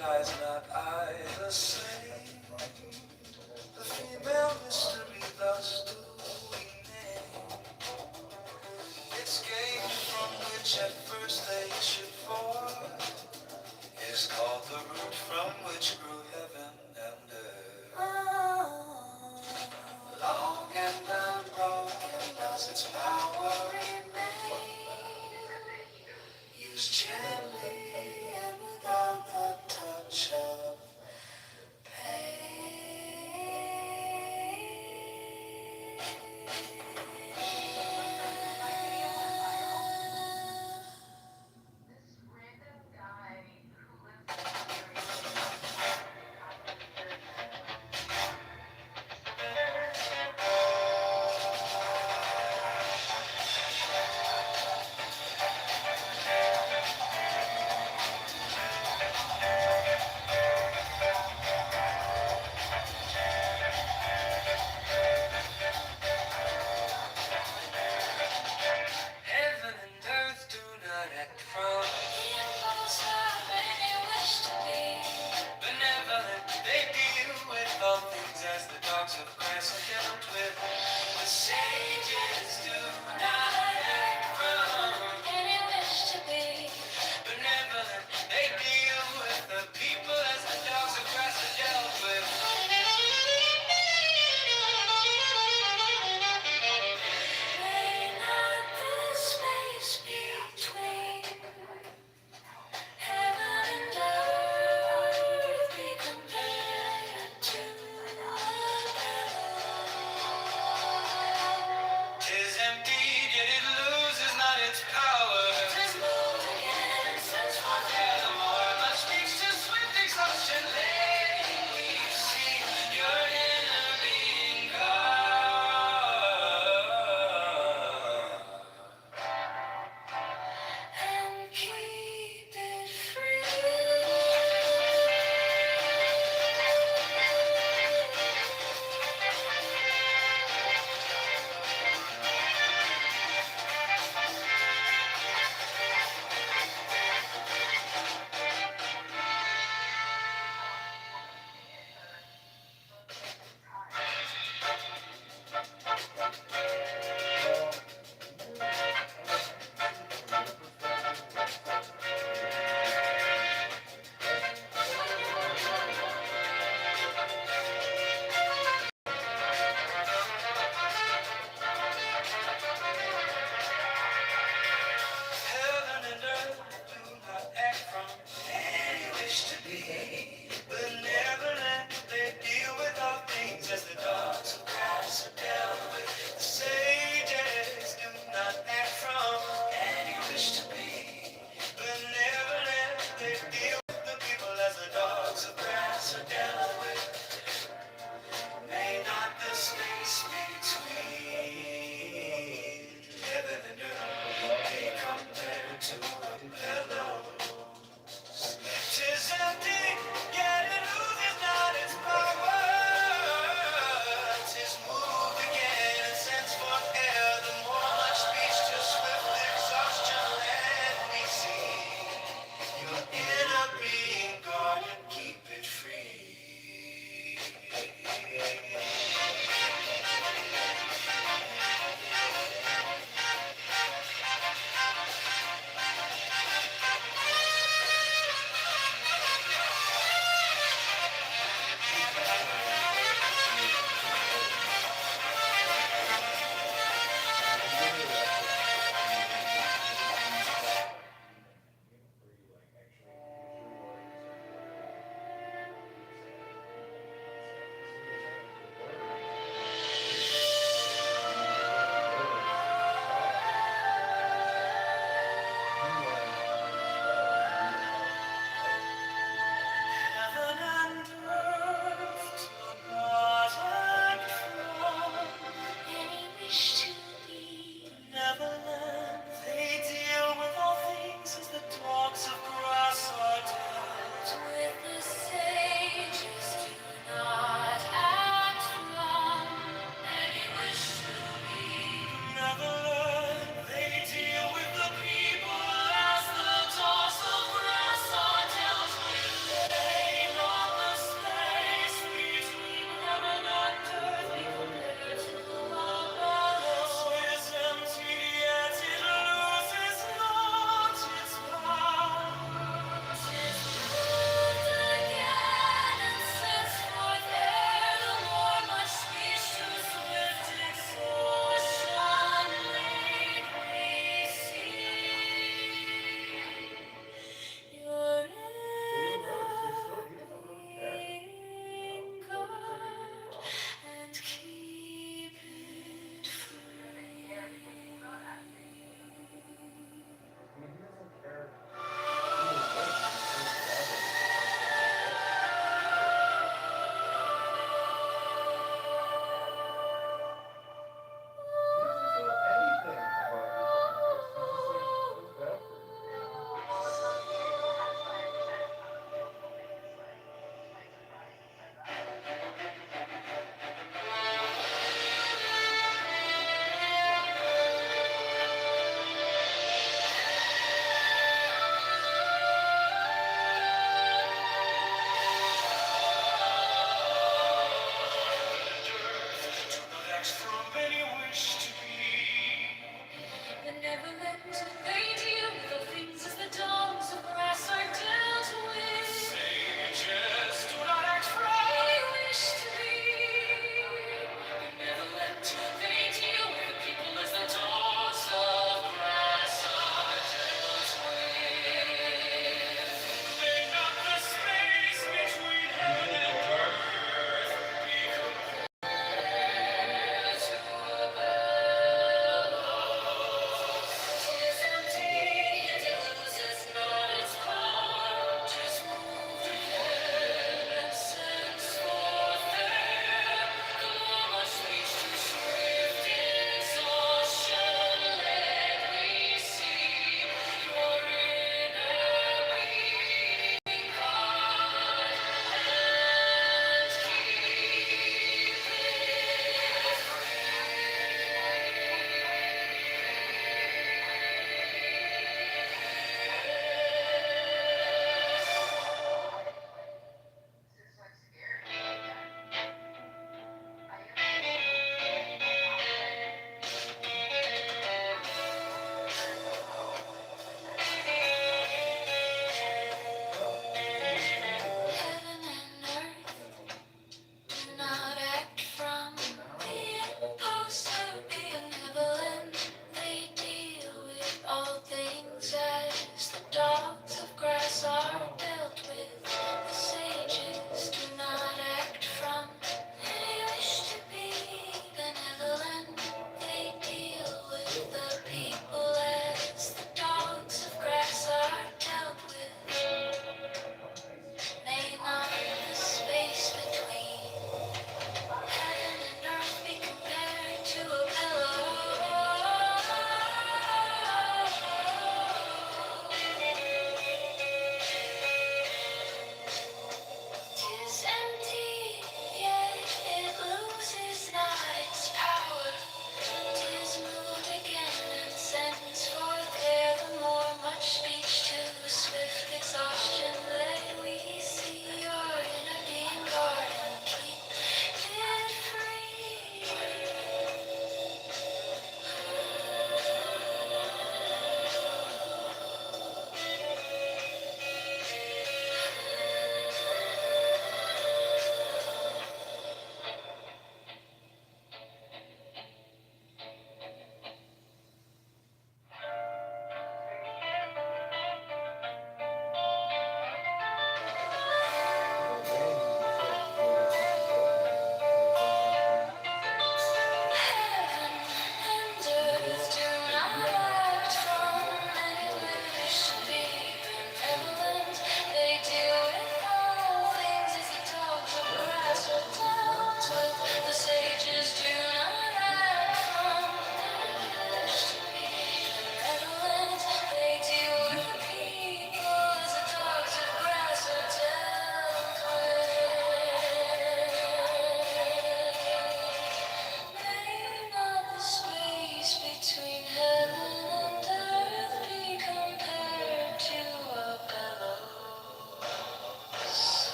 Speaker 5: dies not I the same. The female mystery thus do we name. Its game from which at first they issued forth is called the root from which grew heaven and earth. Long and unbroken does its power remain. Used gently and without the touch of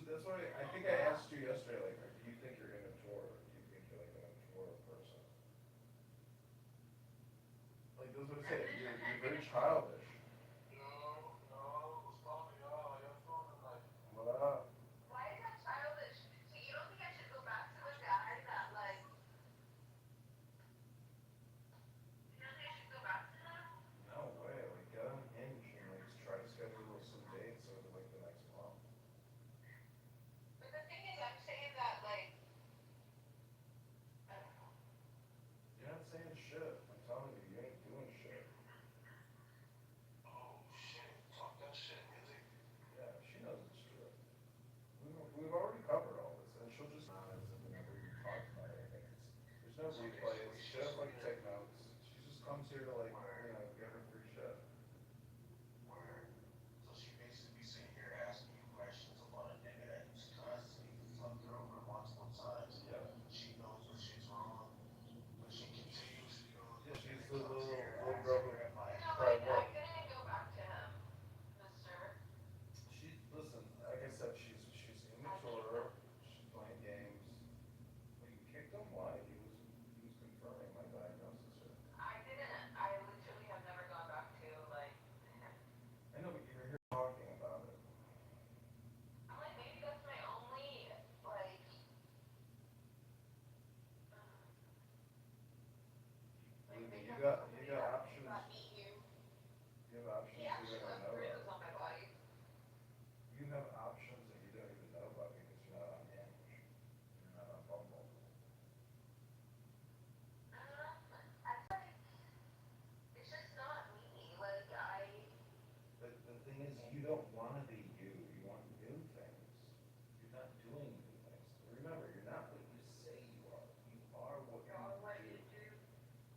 Speaker 4: that's why I think I asked you yesterday, like, do you think you're immature? Do you think you're like an immature person? Like, that's what I say. You're very childish. What?
Speaker 17: Why is that childish? So you don't think I should go back to a guy that like? You don't think I should go back to them?
Speaker 4: No way. Like, get on Hinge and like try to schedule some dates over like the next month.
Speaker 17: But the thing is, I'm saying that like, I don't know.
Speaker 4: You're not saying shit. I'm telling you, you ain't doing shit.
Speaker 19: Oh shit, talk that shit, music.
Speaker 4: Yeah, she knows it's true. We've already covered all this, and she'll just honest and we never even talked about it. I think there's no replays. She doesn't like to take notes. She just comes here to like, get her free shit.
Speaker 19: Where? So she basically be sitting here asking you questions about a nigga that you constantly fucked her over multiple times.
Speaker 4: Yeah.
Speaker 19: She knows when shit's wrong, but she continuously goes.
Speaker 4: Yeah, she's the little girl who
Speaker 17: You know, like,
Speaker 4: cried
Speaker 17: I
Speaker 4: wolf.
Speaker 17: couldn't go back to him, mister.
Speaker 4: Listen, like I said, she's immature. She's playing games. Well, you kicked him? Why? He was confirming my diagnosis here.
Speaker 17: I didn't. I literally have never gone back to like him.
Speaker 4: I know, but you were here talking about it.
Speaker 17: I'm like, maybe that's my only like.
Speaker 4: You got options.
Speaker 17: Meet you.
Speaker 4: You have options
Speaker 17: He
Speaker 4: you
Speaker 17: actually
Speaker 4: don't even
Speaker 17: left
Speaker 4: know
Speaker 17: bruises
Speaker 4: about.
Speaker 17: on my body.
Speaker 4: You have options that you don't even know about because you're not on Hinge. You're not on Bumble.
Speaker 17: I like. It's just not me. Like
Speaker 4: But the thing is, you don't want to be you. You want new things. You're not doing new things. Remember, you're not what you say you are. You are what you do.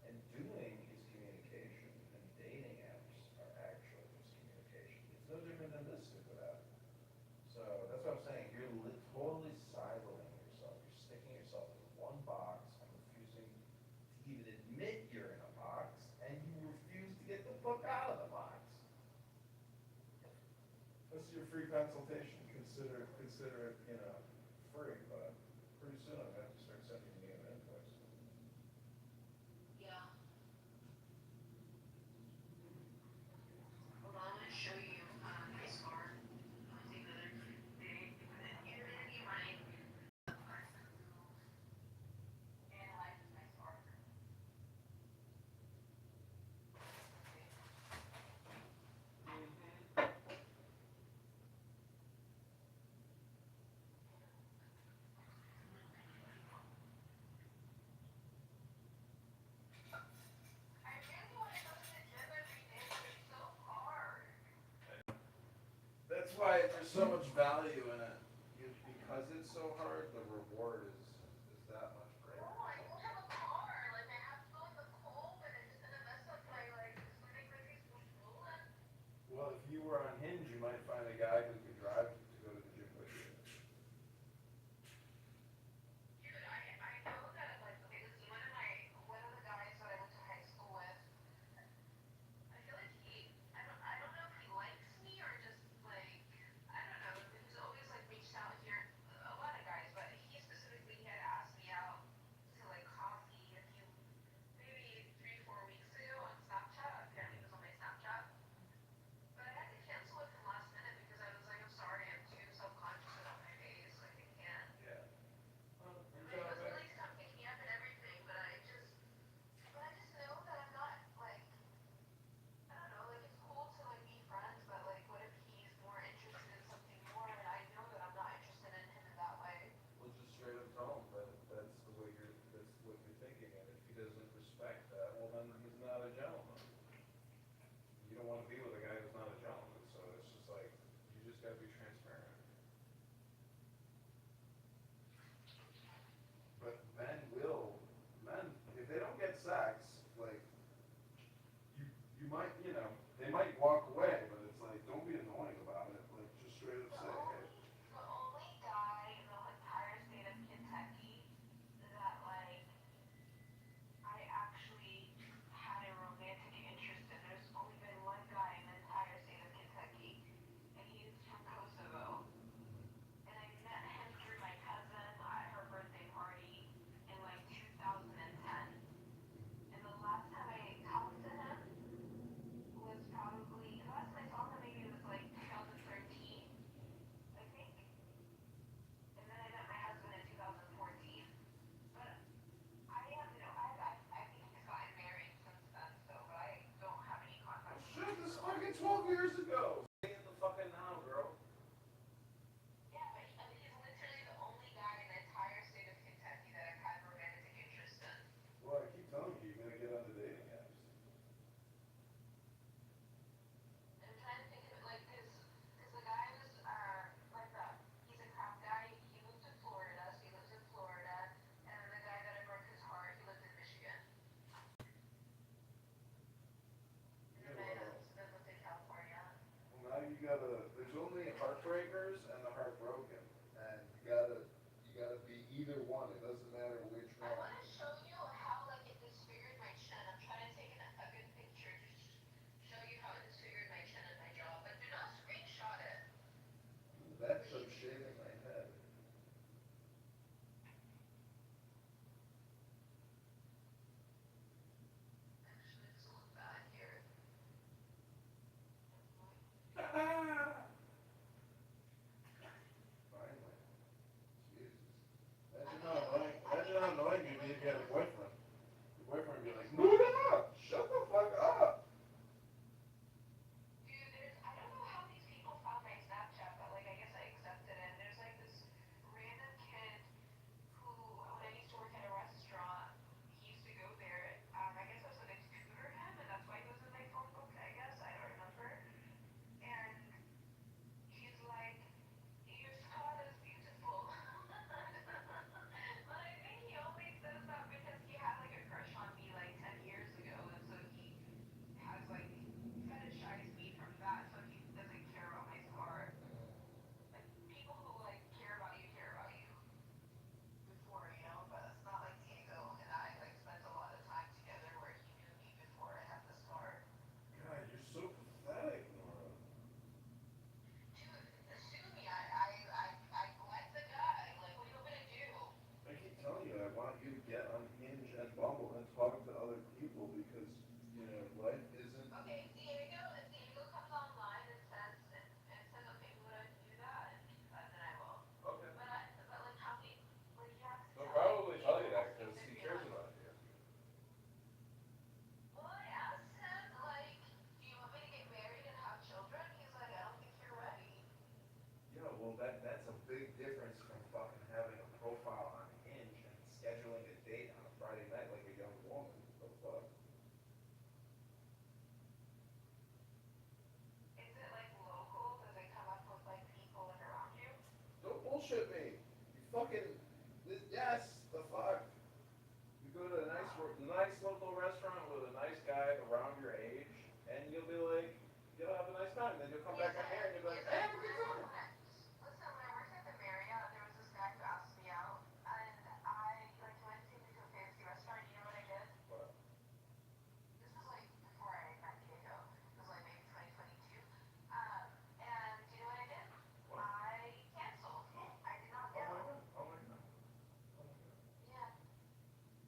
Speaker 4: And doing is communication, and dating apps are actually just communication. It's no different than this stupid app. So that's what I'm saying. You're totally siloing yourself. You're sticking yourself in one box and refusing to even admit you're in a box, and you refuse to get the fuck out of the box. This is your free consultation. Consider it, free, but pretty soon I'm gonna have to start sending you an invoice.
Speaker 17: yeah. Hold on, I'm gonna show you my scar. I'll take another thing. You're gonna be my analyze my scar. I really want to go to the gym every day, but it's so hard.
Speaker 4: That's why there's so much value in it. Because it's so hard, the reward is that much greater.
Speaker 17: Oh, I don't have a car. Like I have to go in the cold, and it's just gonna mess up my like swimming records for school.
Speaker 4: Well, if you were on Hinge, you might find a guy who could drive to go to the gym with you.
Speaker 17: Dude, I know that like okay, listen, one of the guys that I went to high school with, I feel like I don't know if he likes me or just like I don't know, he's always like making
Speaker 4: there's only heartbreakers and the heartbroken, and you gotta be either one. It doesn't matter which
Speaker 17: I
Speaker 4: one.
Speaker 17: want to show you how like it disfigured my chin. I'm trying to take a good picture to show you how it disfigured my chin and my jaw, but do not screenshot it.
Speaker 4: That's from shaving my head.
Speaker 17: Actually, it doesn't look bad here.
Speaker 4: Finally. Jesus. Imagine how annoying you'd be if you had a boyfriend. Your boyfriend would be like, move it up! Shut the fuck up!
Speaker 17: Dude, I don't know how these people found my Snapchat, but like I guess I accepted it. There's like this random kid who, when I used to work at a restaurant, he used to go there. I guess I was like a tutor him, and that's why he was in my phone book, I guess. I don't remember. And he's like, your scar is beautiful. But I think he only says that because he had like a crush on me like 10 years ago, and so he has like fetishized me from that, so he doesn't care about my scar. Like people who like care about you before, you know, but it's not like Diego and I like spent a lot of time together where he knew me before I had the scar.
Speaker 4: God, you're so pathetic, Nora.
Speaker 17: Dude, sue me. I like the guy. Like, what do you want me to do?
Speaker 4: I keep telling you, I want you to get on Hinge and Bumble and talk to other people because, you know, life isn't.
Speaker 17: Okay, if Diego comes online and says, okay, we want to do that, and then I will.
Speaker 4: Okay.
Speaker 17: But like, how many, like, you have to
Speaker 4: He'll
Speaker 17: tell
Speaker 4: probably
Speaker 17: me.
Speaker 4: tell you that because he cares about you.
Speaker 17: Well, I asked him, like, do you want me to get married and have children? He's like, I don't think you're ready.
Speaker 4: Yeah, well, that's a big difference from fucking having a profile on Hinge and scheduling a date on a Friday night like a young woman. What the fuck?
Speaker 17: Is it like local? Does it come up with like people like around you?
Speaker 4: Don't bullshit me. You fucking. Yes, the fuck. You go to a nice local restaurant with a nice guy around your age, and you'll be like, you'll have a nice time. Then you'll come back on here and you'll be like, hey, have a good time.
Speaker 17: Listen, when I worked at the Marriott, there was this guy who asked me out, and I like went to a fancy restaurant. You know what I did?
Speaker 4: What?
Speaker 17: This was like before I met Diego. It was like maybe 2022. And do you know what I did?
Speaker 4: What?
Speaker 17: I canceled. I did not go.
Speaker 4: Oh my god. Oh my god.
Speaker 17: Yeah,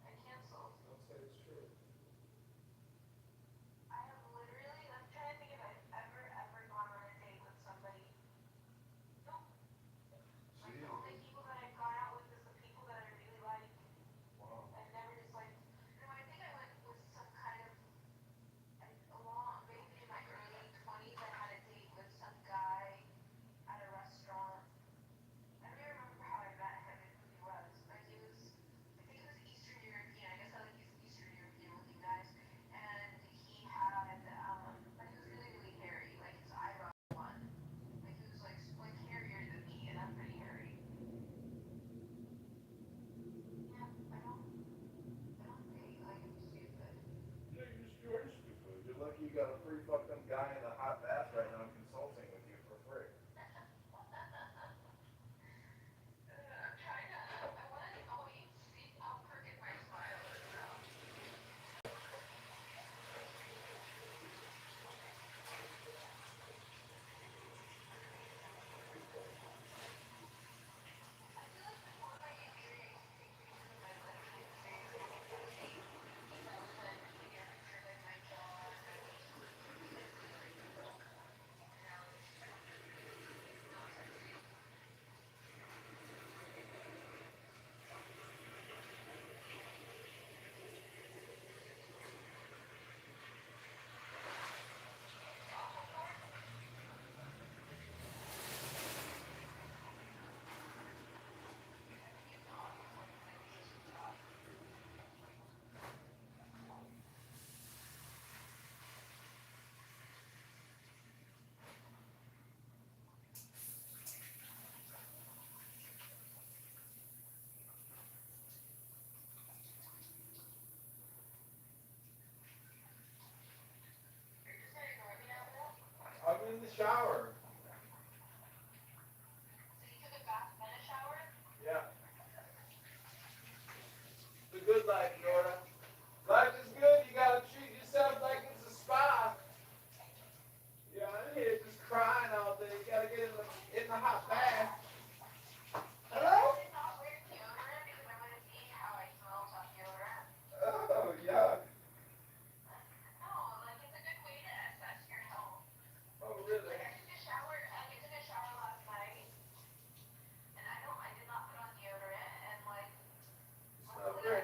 Speaker 17: I canceled.
Speaker 4: Don't say it's true.
Speaker 17: I have literally, I'm trying to think if I've ever gone on a date with somebody. No. Like the only people that I've gone out with is the people that I really like.
Speaker 4: Wow.
Speaker 17: I've never just like, no, I think I went with some kind of, maybe in my early 20s, I had a date with some guy at a restaurant. I don't even remember how I met him and who he was, but I think he was Eastern European. I guess I like Eastern European looking guys. And he had, but he was really, really hairy, like his eyebrow one. Like he was like hairier than me, and I'm pretty hairy. Yeah, I don't date, like I'm stupid.
Speaker 4: Yeah, you're stupid. You're lucky you got a free fucking guy in a hot bath right now consulting with you for free.
Speaker 17: I'm trying to, I want to always see how crooked my smile is now. I feel like before my injury, I used to take pictures of my lips like very closely. So I was like taking a picture of like my jaw and my lips really closely. And now it's not sexy. You're just gonna ignore me now, Will?
Speaker 4: I'm in the shower. life, Nora. Life is good. You gotta treat yourself like it's a spa. Yeah, I'm here just crying all day. You gotta get in the hot bath. Hello? Oh, yuck. Oh, really? Smell great.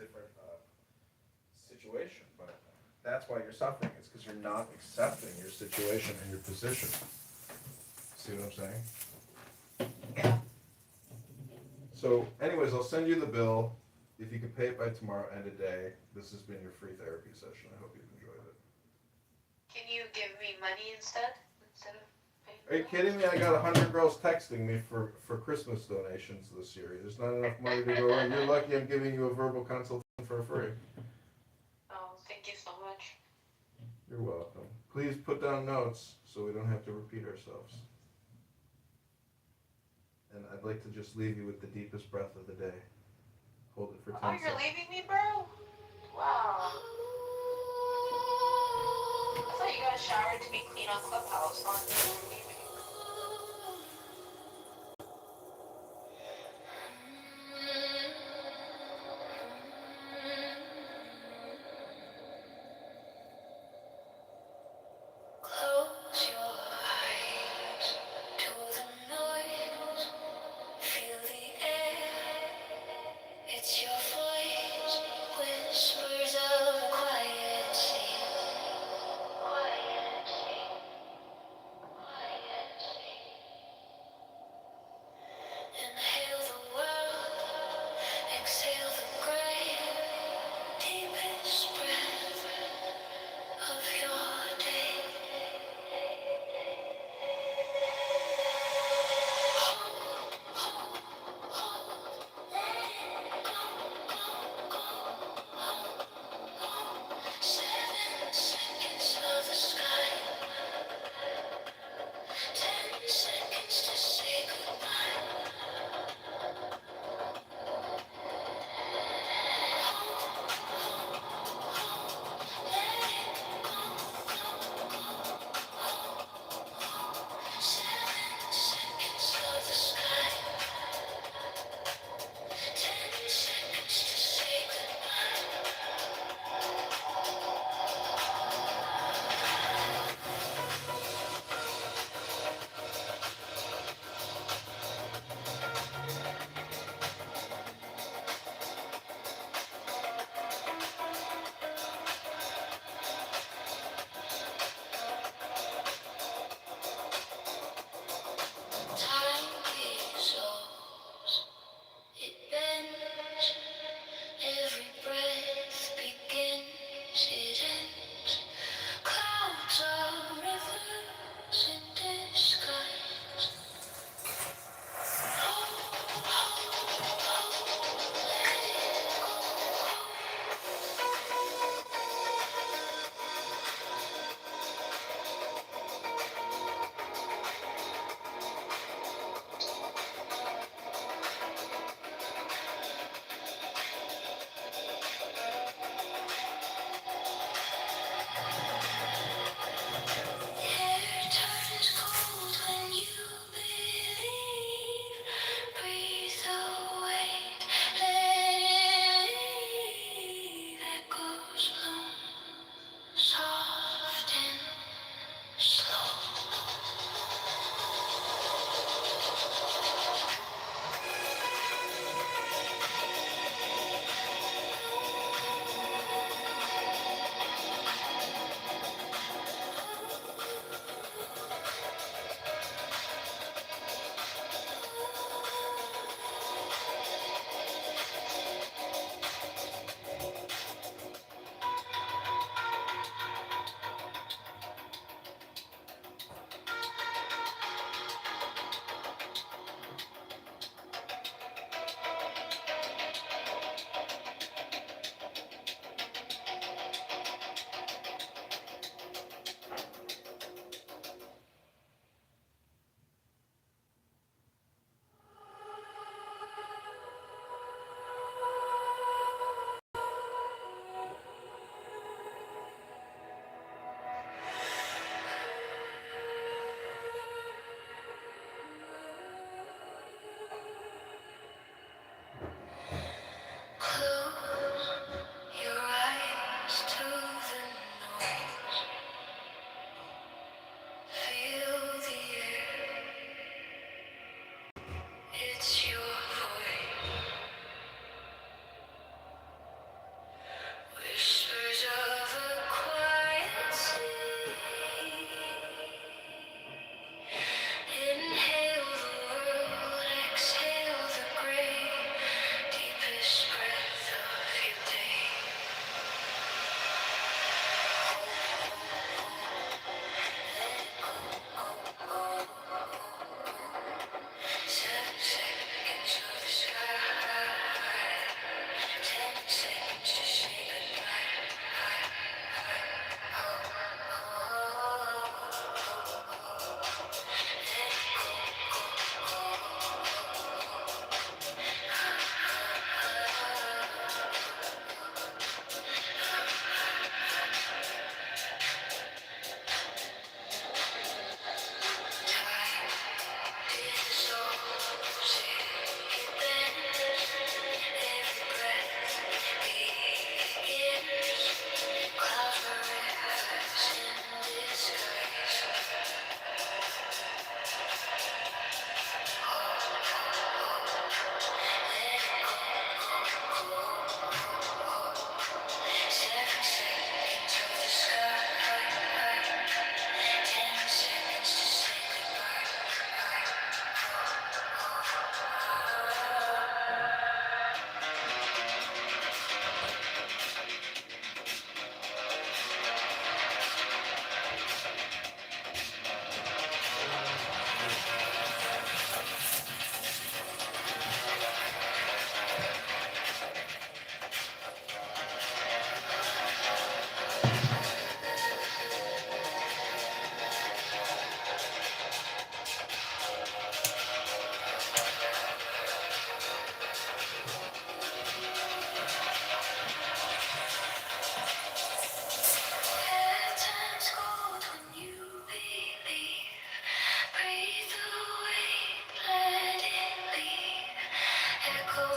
Speaker 4: different situation, but that's why you're suffering. It's because you're not accepting your situation and your position. See what I'm saying?
Speaker 17: Yeah.
Speaker 4: So anyways, I'll send you the bill. If you can pay it by tomorrow, end of day. This has been your free therapy session. I hope you've enjoyed it.
Speaker 17: Can you give me money instead of paying?
Speaker 4: Are you kidding me? I got 100 girls texting me for Christmas donations this year. There's not enough money to go around. You're lucky I'm giving you a verbal consultation for free.
Speaker 17: Oh, thank you so much.
Speaker 4: You're welcome. Please put down notes so we don't have to repeat ourselves. And I'd like to just leave you with the deepest breath of the day. Hold it for 10
Speaker 17: Oh, you're
Speaker 4: seconds.
Speaker 17: leaving me, bro? Wow. I thought you got showered to be clean on Clubhouse, not you were leaving.
Speaker 5: Close your eyes to the noise. Feel the air. It's your voice. Whispers of a quiet sea. Quiet sea. Quiet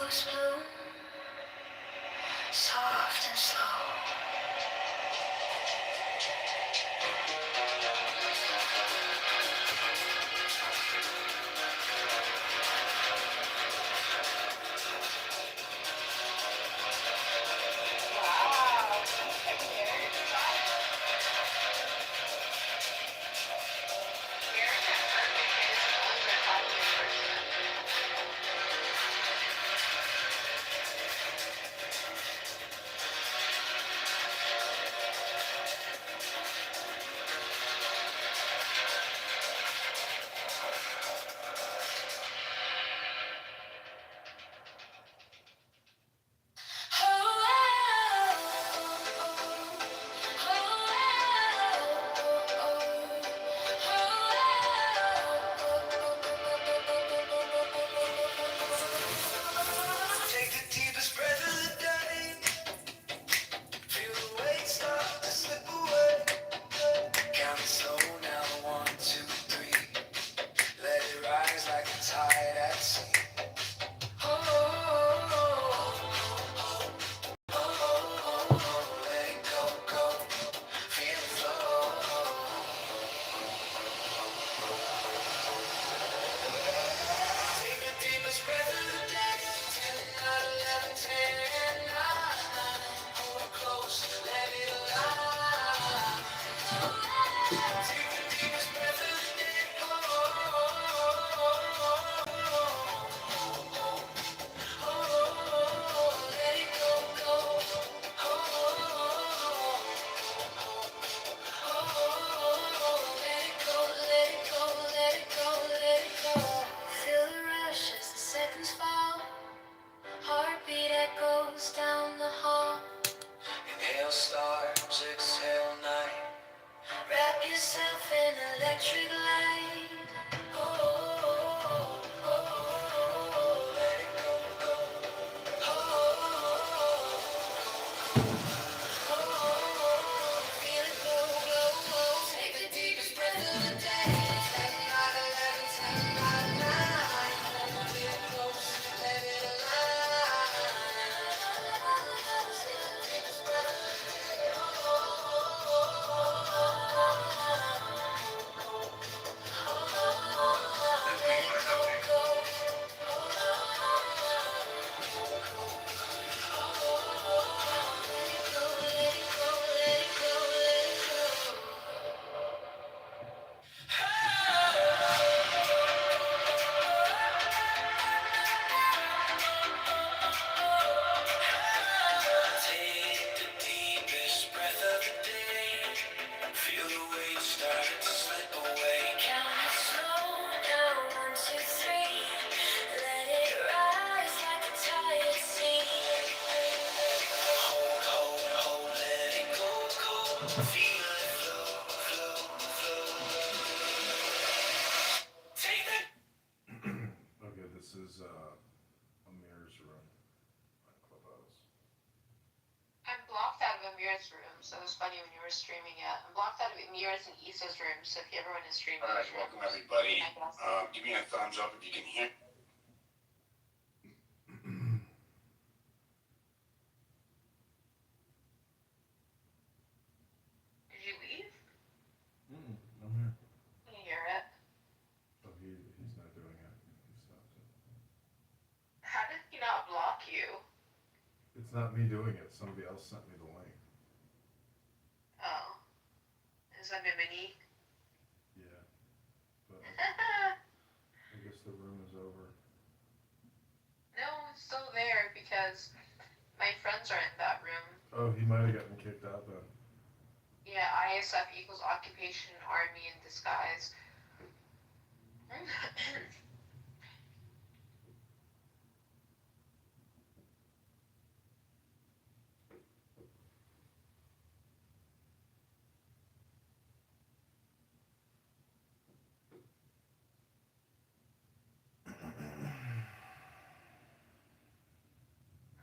Speaker 5: rose bloom, soft and slow. Take the deepest breath of the day. Feel the weight start to slip away. Count it slow now, 1, 2, 3. Let it rise like a tide at sea. Oh, oh, oh, oh, oh, let it go, go. Feel it flow. Take the deepest breath of the day. 10, 9, 11, 10, 9. Hold it close, let it alive. Take the deepest breath of the day. Oh, oh, oh, oh, oh, let it go, go. Oh, let it go, let it go, let it go, let it go. Feel the rush as the seconds fall. Heartbeat echoes down the hall. Inhale stars, exhale night. Wrap yourself in electric light. Oh, oh, oh, oh, let it go, go. Oh, feel it go, go, go. Take the deepest breath of the day. 10, 9, 11, 10, 9, 9. Feel it close, let it align. Take the deepest breath of the day. Take the deepest breath of the day. Feel the weight start to slip away. Count it slow down, 1, 2, 3. Let it rise like a tired sea. Hold, hold, hold, let it go, go. Feel it flow, flow, flow. Take the
Speaker 4: Okay, this is Amir's room on Clubhouse.
Speaker 7: I'm blocked out of Amir's room, so it was funny when you were streaming it. I'm blocked out of Amir's and Issa's room, so if everyone is streaming.
Speaker 2: All right, welcome everybody. Give me a thumbs up if you can hear.
Speaker 7: Did you leave?
Speaker 4: I'm here.
Speaker 7: Can you hear it?
Speaker 4: Oh, he's not doing it. He stopped it.
Speaker 7: How did he not block you?
Speaker 4: It's not me doing it. Somebody else sent me the link.
Speaker 7: Oh. Is that Mimini?
Speaker 4: Yeah. But I guess the room is over.
Speaker 7: No, it's still there because my friends are in that room.
Speaker 4: Oh, he might have gotten kicked out then.
Speaker 7: Yeah, ISF equals Occupation Army in Disguise.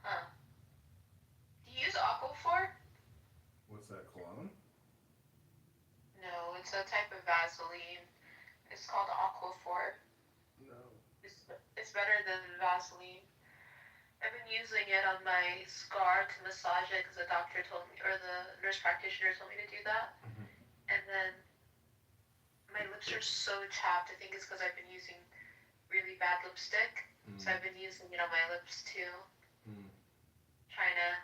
Speaker 7: Huh. Do you use Aquaphor?
Speaker 4: What's that, cologne?
Speaker 7: No, it's a type of Vaseline. It's called Aquaphor.
Speaker 4: No.
Speaker 7: It's better than Vaseline. I've been using it on my scar to massage it because the doctor told me, or the nurse practitioner told me to do that.
Speaker 4: Mhm.
Speaker 7: And then my lips are so chapped. I think it's because I've been using really bad lipstick. So I've been using it on my lips too,
Speaker 4: Mm.
Speaker 7: trying to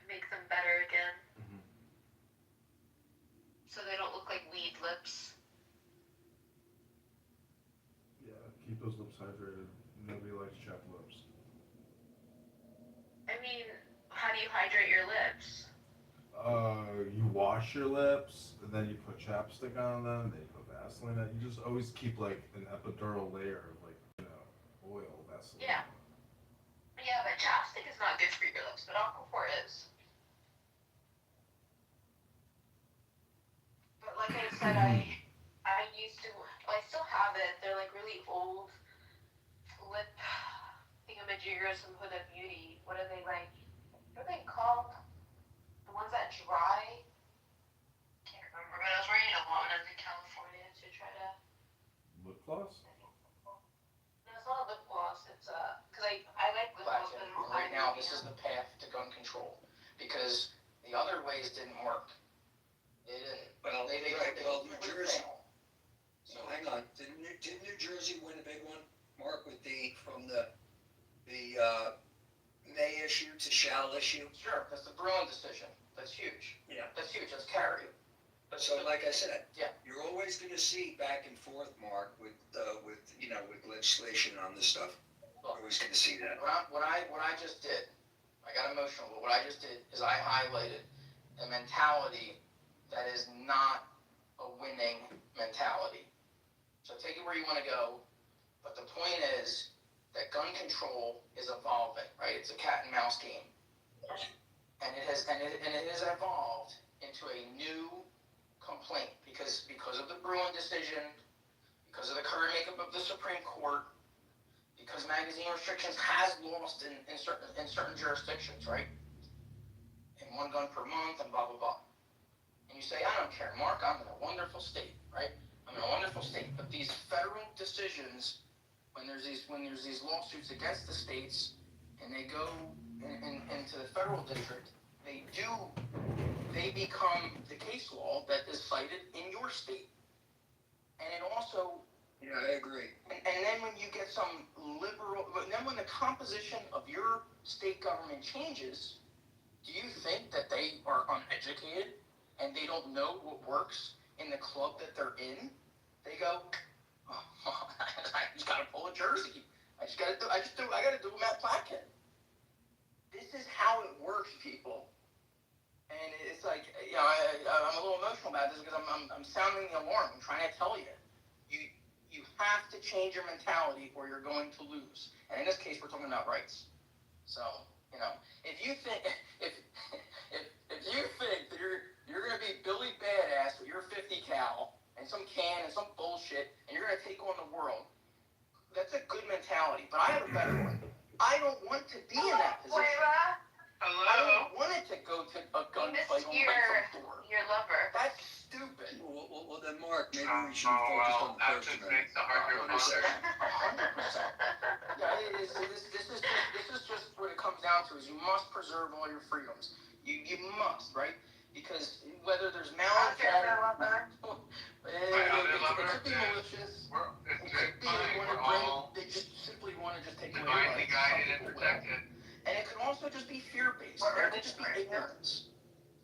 Speaker 7: make them better again.
Speaker 4: Mhm.
Speaker 7: So they don't look like weed lips.
Speaker 4: Yeah, keep those lips hydrated. Nobody likes chapped lips.
Speaker 7: I mean, how do you hydrate your lips?
Speaker 4: You wash your lips, and then you put chapstick on them, then you put Vaseline on. You just always keep like an epidural layer of like, oil, Vaseline.
Speaker 7: Yeah. Yeah, but chapstick is not good for your lips, but Aquaphor is. But like I said, I used to, I still have it. They're like really old lip thingamajiggers from Huda Beauty. What are they like? What are they called? The ones that dry? Can't remember, but I was wearing it a lot when I was in California to try to.
Speaker 4: Lip gloss?
Speaker 7: No, it's not a lip gloss. It's because I like lip gloss, but I don't
Speaker 12: Right
Speaker 7: like
Speaker 12: now,
Speaker 7: it.
Speaker 12: this is the path to gun control because the other ways didn't work. They didn't.
Speaker 13: Well,
Speaker 12: They
Speaker 13: right, well, New
Speaker 12: completely
Speaker 13: Jersey.
Speaker 12: failed.
Speaker 13: So hang on, didn't New Jersey win a big one, Mark, with from the may issue to shall issue?
Speaker 12: Sure, that's the Bruin decision. That's huge.
Speaker 13: Yeah.
Speaker 12: That's huge. That's carry.
Speaker 13: So like I said,
Speaker 12: Yeah.
Speaker 13: you're always gonna see back and forth, Mark, with legislation on this stuff. You're always gonna see that.
Speaker 12: What I just did, I got emotional, but what I just did is I highlighted a mentality that is not a winning mentality. So take it where you want to go, but the point is that gun control is evolving, right? It's a cat and mouse game, and it has evolved into a new complaint because of the Bruin decision, because of the current makeup of the Supreme Court, because magazine restrictions has lost in certain jurisdictions, right? And 1 gun per month and blah blah blah. And you say, I don't care, Mark, I'm in a wonderful state, right? I'm in a wonderful state. But these federal decisions, when there's these lawsuits against the states, and they go into the federal district, they become the case law that is cited in your state. And it also.
Speaker 13: Yeah, I agree.
Speaker 12: And then when you get some when the composition of your state government changes, do you think that they are uneducated and they don't know what works in the club that they're in? They go, oh, I just gotta pull a jersey. I gotta do a Matt Platkin. This is how it works, people. And it's like, I'm a little emotional about this because I'm sounding the alarm. I'm trying to tell you. You have to change your mentality or you're going to lose. And in this case, we're talking about rights. So, if you think that you're going to be Billy Badass with your 50 cal and some can and some bullshit and you're going to take on the world, that's a good mentality. But I have a better one. I don't want to be in that position.
Speaker 7: Hello?
Speaker 12: I don't want it to go to a gunfight on my front door.
Speaker 7: Your lover.
Speaker 12: That's stupid.
Speaker 13: Well, then, Mark, maybe we should focus on the person.
Speaker 12: 100%. Yeah, this is just what it comes down to is you must preserve all your freedoms. You must, right? Because whether there's malady, it could be malicious. It could be they just simply want to just take away your life.
Speaker 3: Guided and protected.
Speaker 12: And it could also just be fear-based. It could just be ignorance,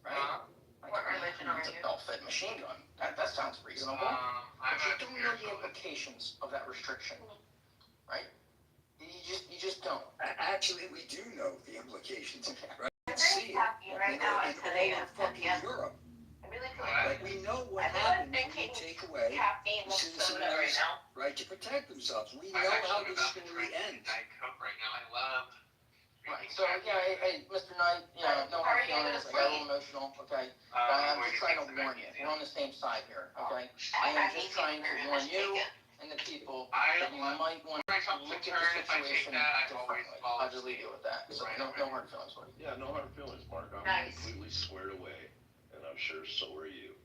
Speaker 12: right?
Speaker 7: What religion are
Speaker 12: It's
Speaker 7: you?
Speaker 12: a belt-fed machine gun. That sounds reasonable. But you don't know the implications of that restriction, right? You just don't.
Speaker 13: Actually, we do know the implications, right?
Speaker 7: I'm very happy right now at 10 a.m.
Speaker 13: Europe.
Speaker 7: I really feel
Speaker 13: Like we know what happens when you take away
Speaker 7: caffeine with soda right
Speaker 13: citizens'
Speaker 7: now.
Speaker 13: right to protect themselves. We know how this story ends.
Speaker 3: Diet Coke right now. I love.
Speaker 12: Right. So hey, Mr. Knight, no hard feelings. I got a little emotional, okay? I'm just trying to warn you. We're on the same side here, okay? I am just trying to warn you and the people that you might want to look at the situation differently. I'll just leave you with that. So no hard feelings, buddy.
Speaker 14: Yeah, no hard feelings, Mark. I'm
Speaker 7: Nice.
Speaker 14: completely squared away, and I'm sure so are you.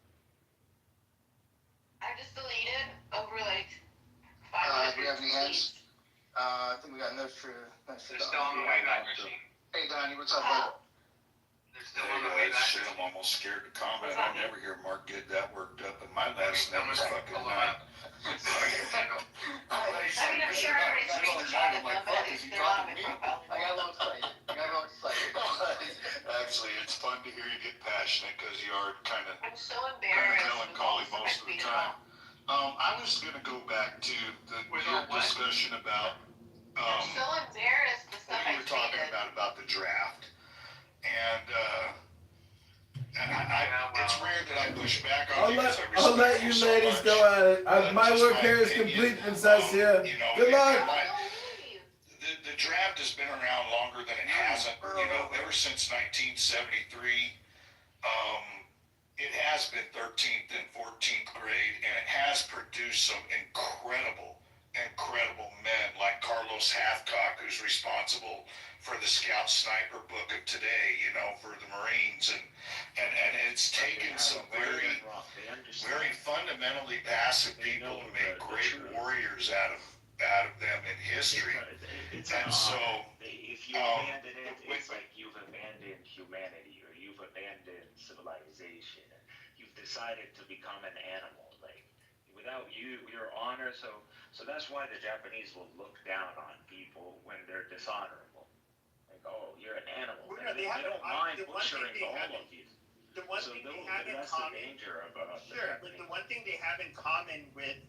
Speaker 7: I just deleted over like 500
Speaker 12: Do we have any hands?
Speaker 7: tweets.
Speaker 12: I think we got no true.
Speaker 3: They're still on the way back machine.
Speaker 12: Hey Donnie, what's up, bud?
Speaker 3: They're still on the way back.
Speaker 22: Shit, I'm almost scared to comment. I never hear Mark get that worked up, and my last name is fucking Knight. Actually, it's fun to hear you get passionate because you are kind of
Speaker 7: I'm so embarrassed.
Speaker 22: melancholy most of the time. I was gonna go back to your discussion about
Speaker 7: I'm so embarrassed the stuff
Speaker 22: what you were talking about the draft, and it's rare that I push back on you because I respect
Speaker 4: I'll let you
Speaker 22: so
Speaker 4: ladies
Speaker 22: much.
Speaker 4: go at it. My
Speaker 22: Just
Speaker 4: work
Speaker 22: my
Speaker 4: here is
Speaker 22: opinion,
Speaker 4: complete, Princess here.
Speaker 22: you know,
Speaker 4: Good luck.
Speaker 22: The draft has been around longer than it hasn't. You know, ever since 1973. It has been 13th and 14th grade, and it has produced some incredible men like Carlos Hathcock, who's responsible for the Scout Sniper book of today, you know, for the Marines, and it's taken some very fundamentally passive people and made great warriors out of them in history. And so,
Speaker 8: if you abandon it, it's like you've abandoned humanity or you've abandoned civilization. You've decided to become an animal, like without your honor. So that's why the Japanese will look down on people when they're dishonorable. Like, oh, you're an animal.
Speaker 10: Well,
Speaker 8: They don't mind butchering all of you.
Speaker 10: The one thing they have in common.
Speaker 8: The danger about
Speaker 10: Sure, but the one thing they have in common with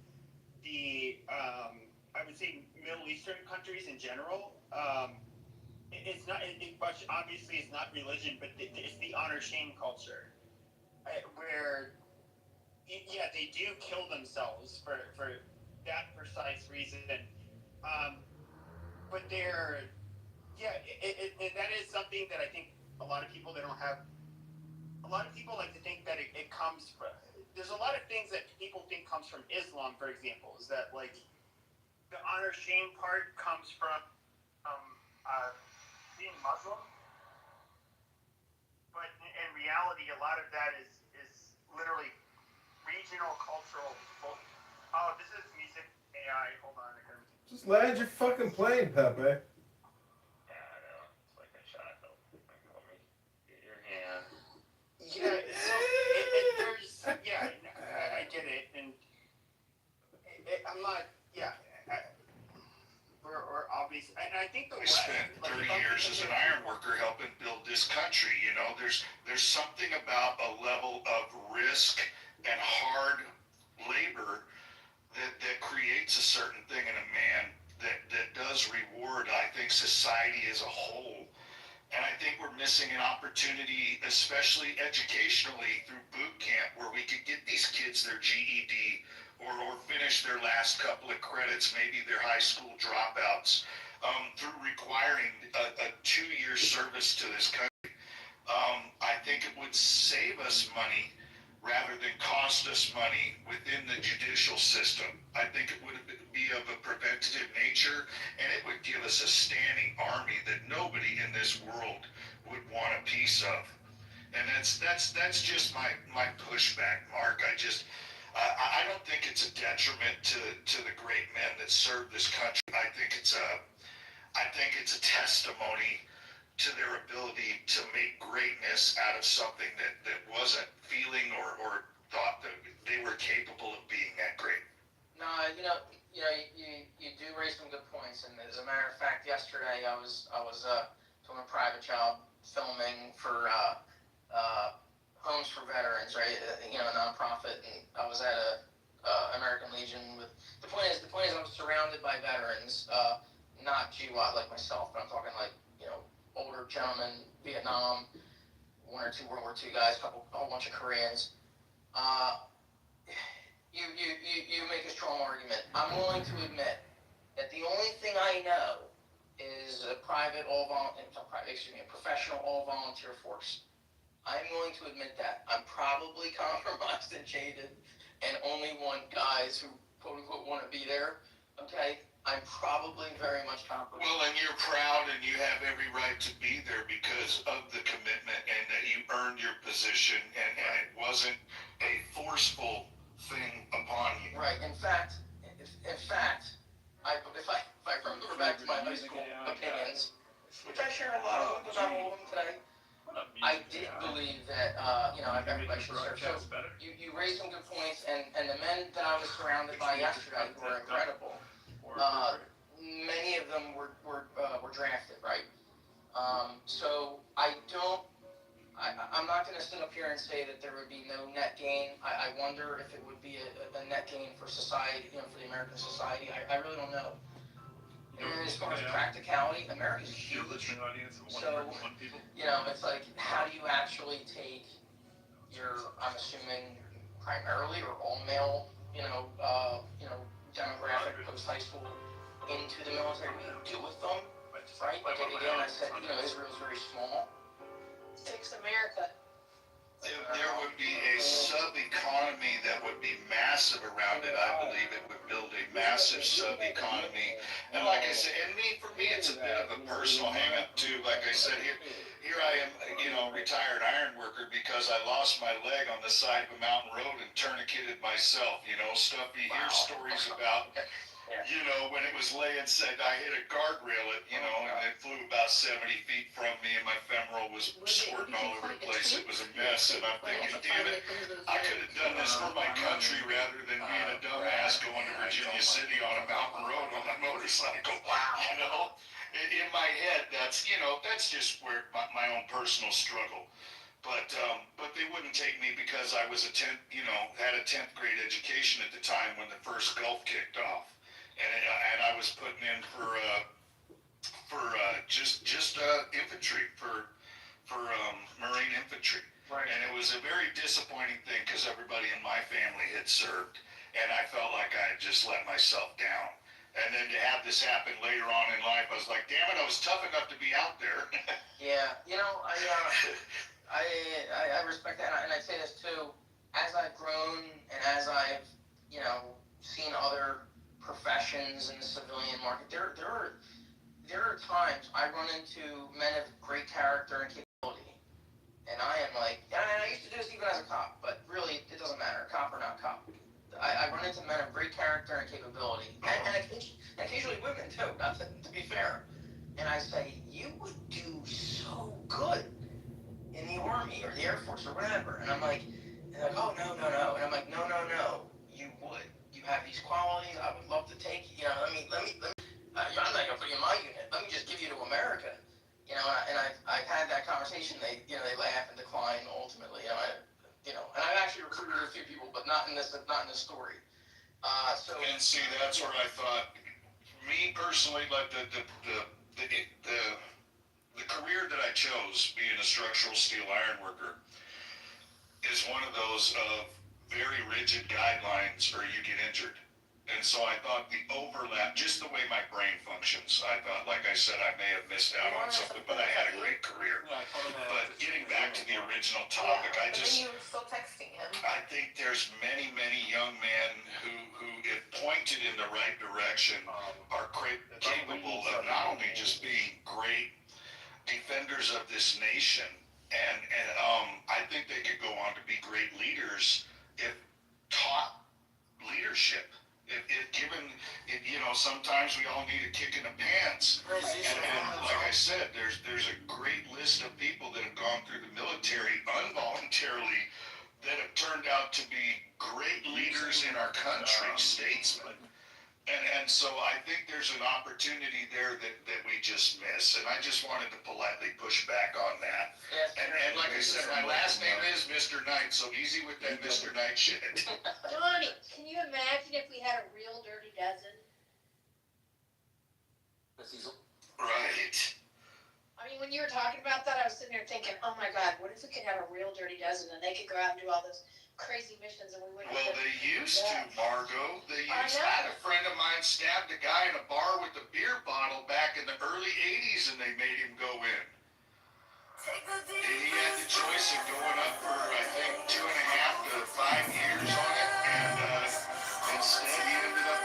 Speaker 10: the I would say Middle Eastern countries in general, it's not. But obviously, it's not religion, but it's the honor shame culture, where yeah, they do kill themselves for that precise reason, but they're that is something that I think a lot of people that don't have. A lot of people like to think that it comes from. There's a lot of things that people think comes from Islam, for example, is that like. The honor shame part comes from being Muslim, but in reality, a lot of that is literally regional cultural. Oh, this is music AI. Hold on,
Speaker 4: Just land your fucking plane, Pepe.
Speaker 8: Yeah, I know. It's like a shot. Get your hand.
Speaker 10: Yeah, so there's I get it, and I'm not. Yeah. Or obvious, and I think
Speaker 22: I spent 30 years as an iron worker helping build this country. You know, there's something about a level of risk and hard labor that creates a certain thing in a man that does reward, I think, society as a whole. And I think we're missing an opportunity, especially educationally through boot camp, where we could get these kids their GED or finish their last couple of credits, maybe their high school dropouts, through requiring a 2-year service to this country. I think it would save us money rather than cost us money within the judicial system. I think it would be of a preventative nature, and it would give us a standing army that nobody in this world would want a piece of. And that's just my pushback, Mark. I don't think it's a detriment to the great men that serve this country. I think it's a testimony to their ability to make greatness out of something that wasn't feeling or thought that they were capable of being that great.
Speaker 12: No, you do raise some good points, and as a matter of fact, yesterday I was doing a private job filming for Homes for Veterans, right? A nonprofit, and I was at a American Legion with. The point is, I was surrounded by veterans, not GWAT like myself, but I'm talking like older gentlemen, Vietnam, 1 or 2 World War II guys, a whole bunch of Koreans. You make a strong argument. I'm willing to admit that the only thing I know is a professional all-volunteer force. I'm willing to admit that. I'm probably compromised and jaded and only want guys who quote-unquote want to be there, okay? I'm probably very much compromised.
Speaker 22: Well, and you're proud and you have every right to be there because of the commitment and that you earned your position and it wasn't a forceful thing upon you.
Speaker 12: Right. In fact, if I remember back here and say that there would be no net gain. I wonder if it would be a net gain for society, for the American society. I really don't know. And as far as practicality, America's huge. So, it's like, how do you actually take your, I'm assuming, primarily or all male, demographic post high school into the military? What do you do with them? Right? Like again, I said, Israel's very small.
Speaker 7: Fix America.
Speaker 9: There would be a sub-economy that would be massive around it. I believe it would build a massive sub-economy. And like I said, for me, it's a bit of a personal hang-up too. Like I said, here I am, retired iron worker because I lost my leg on the side of a mountain road and tourniqueted myself. Stuff you hear stories about. When it was laying, said I hit a guardrail, and it flew about 70 feet from me, and my femoral was squirting all over the place. It was a mess, and I'm thinking, damn it, I could have done this for my country rather than being a dumbass going to Virginia City on a mountain road on a motorcycle. In my head, that's just where my own personal struggle. But they wouldn't take me because I was had a 10th grade education at the time when the first Gulf kicked off. And I was putting in for just infantry for Marine infantry. Right. And it was a very disappointing thing because everybody in my family had served, and I felt like I had just let myself down. And then to have this happen later on in life, I was like, damn it, I was tough enough to be out there.
Speaker 12: Yeah, I respect that, and I say this too. As I've grown and as I've seen other professions in the civilian market, there are times I run into men of great character and capability, and I am like, and I used to do this even as a cop, but really it doesn't matter, cop or not cop. I run into men of great character and capability, and occasionally women too, to be fair. And I say, you would do so good in the Army or the Air Force or whatever. And I'm like, oh, no. And I'm like, no, you would. You have these qualities. I would love to take you. Let me. I'm not gonna put you in my unit. Let me just give you to America. And I've had that conversation. They laugh and decline ultimately. And I've actually recruited a few people, but not in this story.
Speaker 9: And see, that's where I thought, me personally, like the career that I chose, being a structural steel iron worker, is one of those of very rigid guidelines or you get injured. And so I thought the overlap, just the way my brain functions, I thought, like I said, I may have missed out on something, but I had a great career. But getting back to the original topic, I
Speaker 7: you were still texting him.
Speaker 9: I think there's many young men who, if pointed in the right direction, are capable of not only just being great defenders of this nation, and I think they could go on to be great leaders if taught leadership. If given, sometimes we all need a kick in the pants. And like I said, there's a great list of people that have gone through the military involuntarily that have turned out to be great leaders in our country, statesmen. And so I think there's an opportunity there that we just miss. And I just wanted to politely push back on that. And like I said, my last name is Mr. Knight, so easy with that Mr. Knight shit.
Speaker 15: Johnny, can you imagine if we had a real dirty dozen?
Speaker 9: Right.
Speaker 15: I mean, when you were talking about that, I was sitting there thinking, oh my God, what if we could have a real dirty dozen and they could go out and do all those crazy missions and we wouldn't.
Speaker 9: Well, they used to, Margot. I had a friend of mine stabbed a guy in a bar with a beer bottle back in the early 80s and they made him go in. He had the choice of going up for, I think, 2.5 to 5 years on it, and instead he ended up.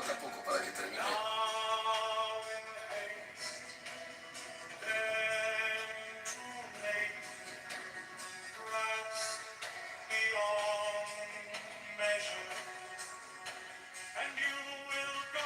Speaker 22: falta poco para que termine.
Speaker 5: Now in haste, then too late, grasp beyond measure, and you will go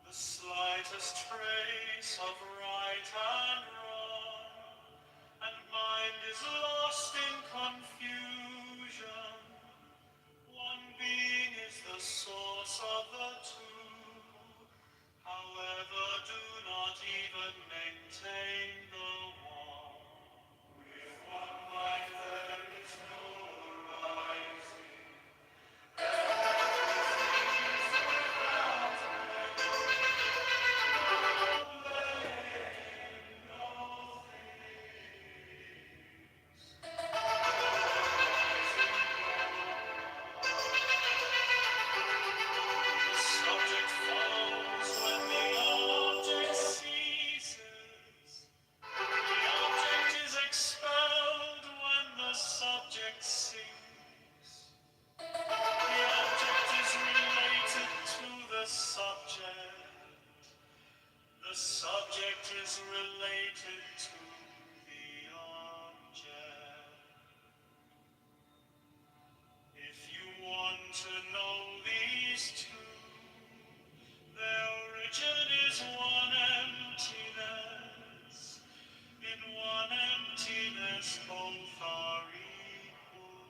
Speaker 5: the slightest trace of right and wrong, and mind is lost in confusion. One being is the source of the two. However, do not even maintain the one. With one mind there is no rising. The subject follows when the object ceases. The object is expelled when the subject sinks. The object is related to the subject. The subject is related to the object. If you want to know these two, their origin is one emptiness. In one emptiness both are equal,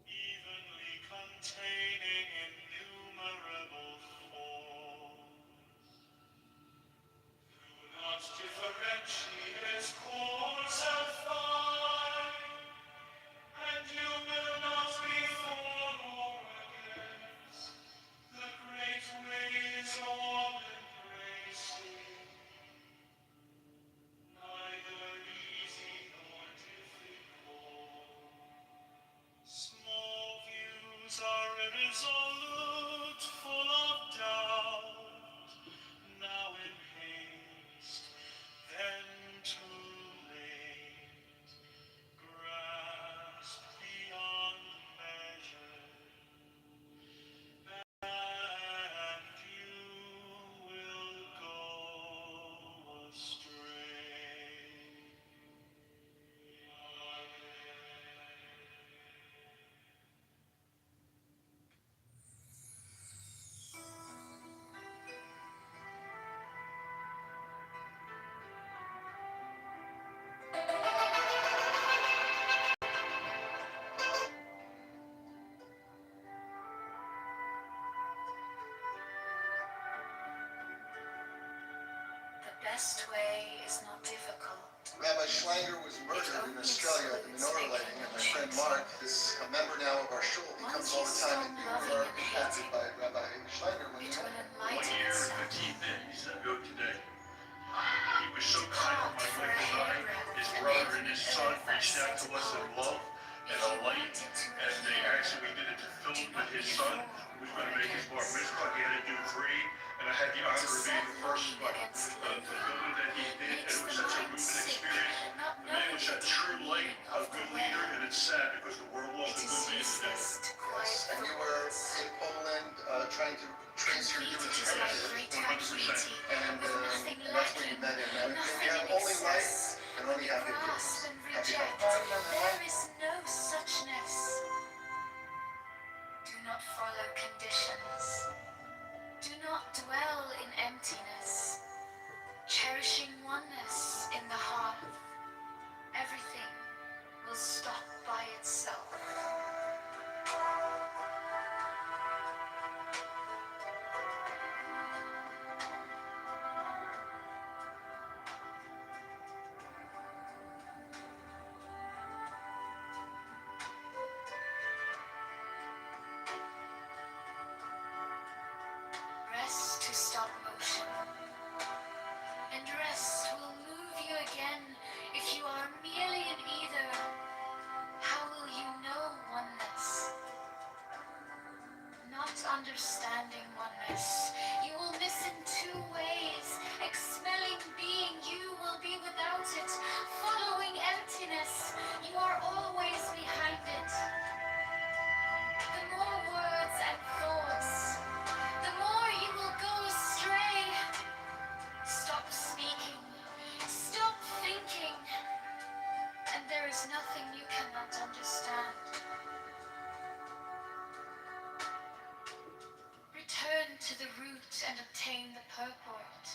Speaker 5: evenly containing innumerable forms. Do not differentiate chords and fine, and you will not be for or against. The great way is all embracing, neither easy nor difficult. Small views are irresolute, full of doubt. Now in haste, then too late. Grasp beyond measure, and you will go astray.
Speaker 23: The best way is not difficult.
Speaker 22: Rabbi Schlanger was murdered in Australia at the menorah lighting, and my friend Mark, this a member now of our shul, he comes all the time, and people are impacted by Rabbi Schlanger when he
Speaker 3: 1 year and 15 days ago today. He was so kind on my wife and I. His brother and his son reached out to us in love and a light, and they actually did it to film with his son, who was going to make his bar mitzvah. He had to do 3, and I had the honor of being the first one to film it that he did, and it was such a moving experience. The man was a true light, a good leader, and it's sad because the world lost a good man today.
Speaker 22: And you were in Poland trying to trace your Jewish heritage,
Speaker 3: 100%.
Speaker 22: and that's where you met him. And we have only life and only happy Christmas. Happy holidays.
Speaker 23: There is no suchness. Do not follow conditions. Do not dwell understanding oneness. You will miss in two ways. Expelling being, you will be without it. Following emptiness, you are always behind it. The more words and thoughts, the more you will go astray. Stop speaking, stop thinking, and there is nothing you cannot understand. Return to the root and obtain the purport.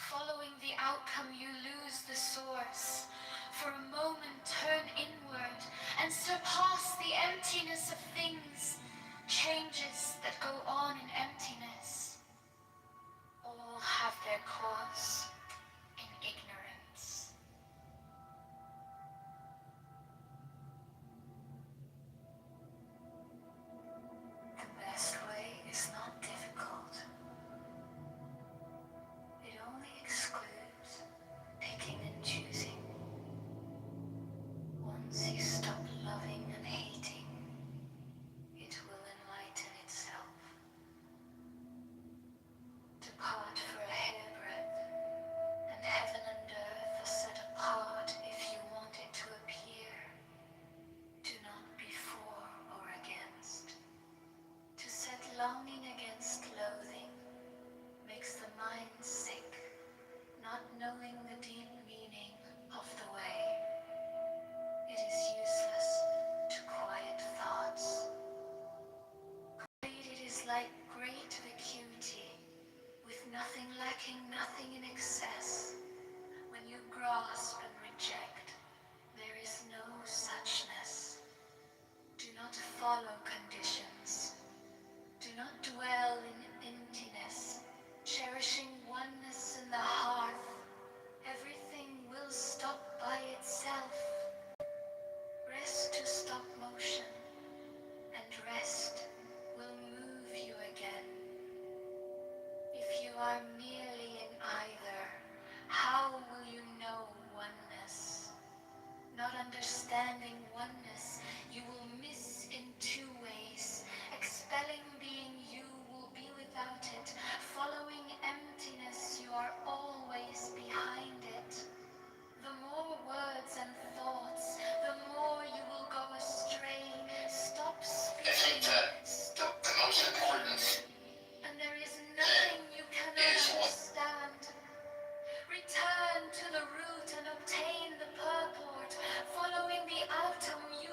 Speaker 23: Following the outcome, you lose the source. For a moment, turn inward and surpass the emptiness of things. Changes that go on in emptiness all have their cause in ignorance. The best way is not difficult. It only excludes picking and choosing. Once you stop loving and hating, it will enlighten itself. Depart for a hairbreadth, and heaven and earth are set apart if you want it to appear. Do not be for or against. To set longing against loathing makes the mind sick, not knowing the deep meaning of the way. It is useless to quiet thoughts. It is like great vacuity, with nothing lacking, nothing in excess. When you grasp and reject, there is no suchness. Do not follow conditions. Do not dwell in emptiness, cherishing oneness in the hearth. Everything will stop by itself. Rest to stop motion, and rest will move you again. If you are merely in either, how will you know oneness? Not understanding oneness, you will miss in two ways. Expelling being, you will be without it. Following emptiness, you are always behind it. The more words and thoughts, the more you will go astray. Stop speaking, stop
Speaker 12: The most important
Speaker 23: and there is nothing you cannot understand. Return to the root and obtain the purport. Following the outcome, you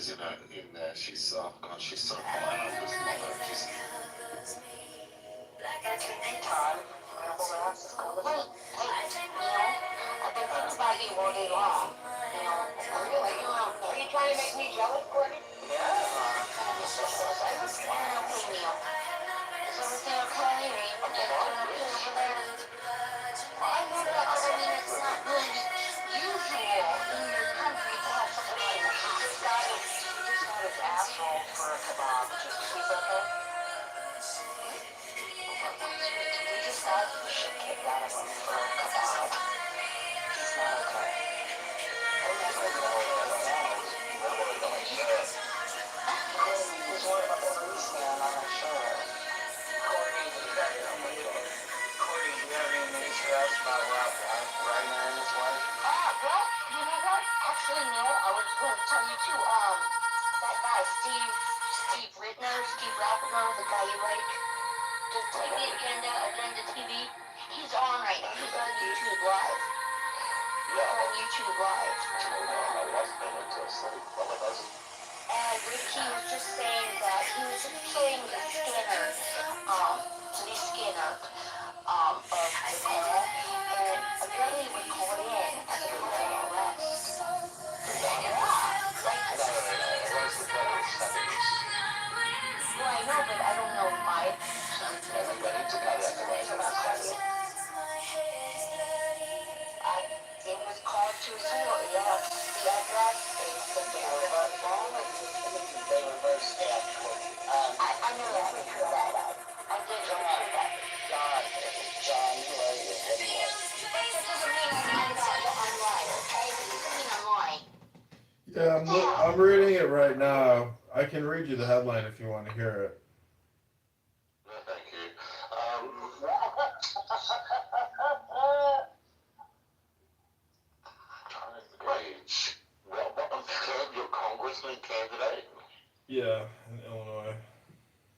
Speaker 24: is in there. She's so God, she's so hot. I love this mother. She's
Speaker 7: Todd, I've been thinking about you all day long. Really? Are you trying to make me jealous, Courtney? Yeah. Is everything okay? I know that, but I mean, it's not really usual in your country to have something like that. He just got his asshole for a kebab. He's okay? He just got the shit kicked out of him for a kebab. He's not okay. He was worried about the policeman, I'm not sure. Corey, do you have any news for us about Reiner and his wife? Well, you know what? Actually, no, I was going to tell you too. That guy, Steve Rappner, the guy you like, does TV Agenda TV. He's on right now. He's on YouTube Live. And Ricky was just saying that he was killing the Skinner, of the panel, and apparently we called in as a criminal arrest. Yeah, well, I know, but I don't know why. It was called to his door, yeah. The address, they reversed it, actually. I know that, we heard that. I did hear that. John, who are you? What do you want? But that doesn't mean I'm lying, okay? It doesn't mean I'm lying.
Speaker 11: Yeah, I'm reading it right now. I can read you the headline if you want to hear it.
Speaker 24: no, thank you. Rage. What your congressman candidate?
Speaker 11: Yeah, in Illinois.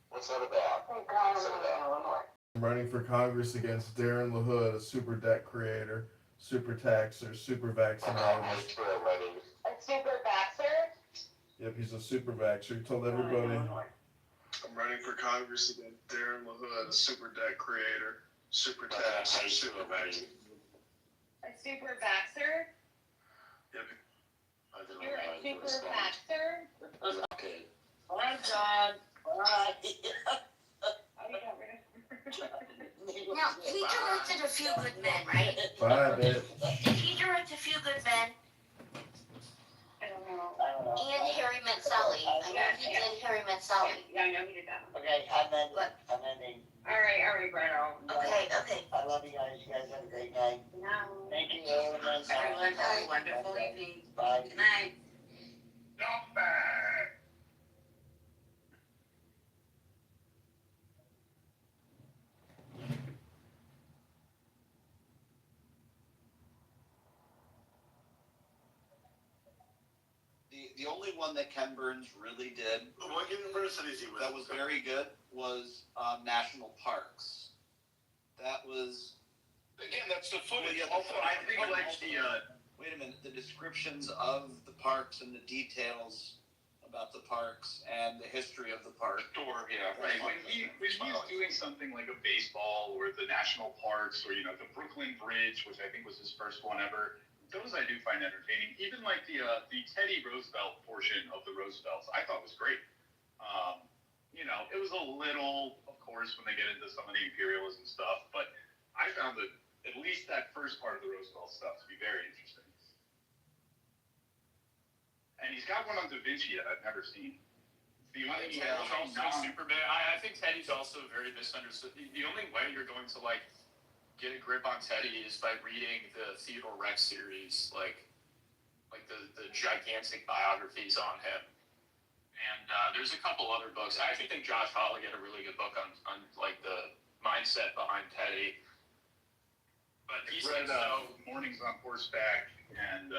Speaker 24: What's that about?
Speaker 11: I'm running for Congress against Darren LaHood, a super debt creator, super taxer, super vaccinologist.
Speaker 7: A super vaxxer?
Speaker 11: Yep, he's a super vaxxer. He told everybody.
Speaker 16: I'm running for Congress against Darren LaHood, a super debt creator, super taxer, super vaxxer.
Speaker 7: A super vaxxer?
Speaker 16: Yep.
Speaker 7: You're a super vaxxer?
Speaker 24: Okay.
Speaker 7: Bye, John. Bye. Now, he directed A Few Good Men, right?
Speaker 11: Bye, babe.
Speaker 7: Did he direct A Few Good Men? I don't know. And Harry Met Sally. I know he did Harry Met Sally. Yeah, I know he did that one. Okay, I'm ending. All right, Bruno. Okay.
Speaker 1: I love you guys. You guys have a great night.
Speaker 7: No.
Speaker 1: Thank you, everyone.
Speaker 7: Everyone have a wonderful evening.
Speaker 1: Bye.
Speaker 7: Good night.
Speaker 18: The only one that Ken Burns really did.
Speaker 16: What universities he went
Speaker 18: that was very good was national parks. That was.
Speaker 16: Again, that's the footage.
Speaker 18: Well, yeah,
Speaker 16: also, I privileged the.
Speaker 18: Wait a minute. The descriptions of the parks and the details about the parks and the history of the park.
Speaker 16: Sure, yeah, right. When he's doing something like a baseball or the national parks or the Brooklyn Bridge, which I think was his first one ever. Those I do find entertaining. Even like the Teddy Roosevelt portion of the Roosevelts, I thought was great. It was a little, of course, when they get into some of the imperialism stuff, but I found that at least that first part of the Roosevelt stuff to be very interesting. And he's got one on Da Vinci that I've never seen. The only
Speaker 21: I think Teddy's also very misunderstood. The only way you're going to get a grip on Teddy is by reading the Theodore Rex series, like the gigantic biographies on him. And there's a couple other books. I actually think Josh Hawley had a really good book on the mindset behind Teddy. But he's
Speaker 16: read Mornings on Horseback, and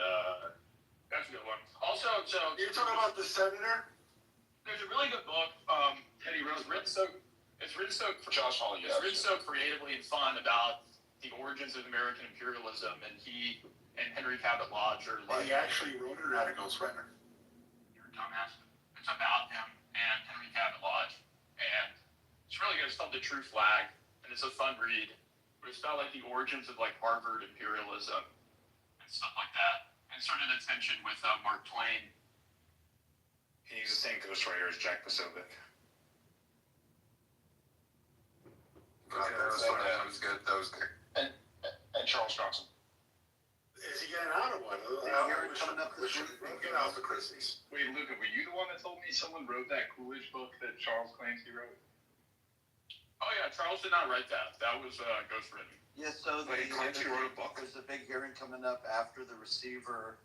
Speaker 21: that's a good one. Also,
Speaker 16: you're talking about the senator?
Speaker 21: There's a really good book, Teddy Roosevelt. It's written so
Speaker 24: Josh Hawley.
Speaker 21: It's written so creatively and fun about the origins of American imperialism, and he and Henry Cabot Lodge are
Speaker 16: He actually wrote it out of Ghostwriter.
Speaker 21: dumbass. It's about him and Henry Cabot Lodge, and it's really good. It's called The True Flag, and it's a fun read. But it's about like the origins of like Harvard imperialism and stuff like that, and sort of the tension with Mark Twain.
Speaker 6: He used the same ghostwriter as Jack Posobiec.
Speaker 2: That was good. That was good.
Speaker 6: And Charles Johnson.
Speaker 17: Is he getting out or what?
Speaker 16: Coming up
Speaker 17: We should get out for Christmas.
Speaker 16: Wait, Luca, were you the one that told me someone wrote that Coolidge book that Charles claims he wrote?
Speaker 21: Oh yeah, Charles did not write that. That was ghostwritten.
Speaker 18: Yeah, so
Speaker 6: Wait, Clancy wrote a book?
Speaker 18: There's a big hearing coming up after the receiver.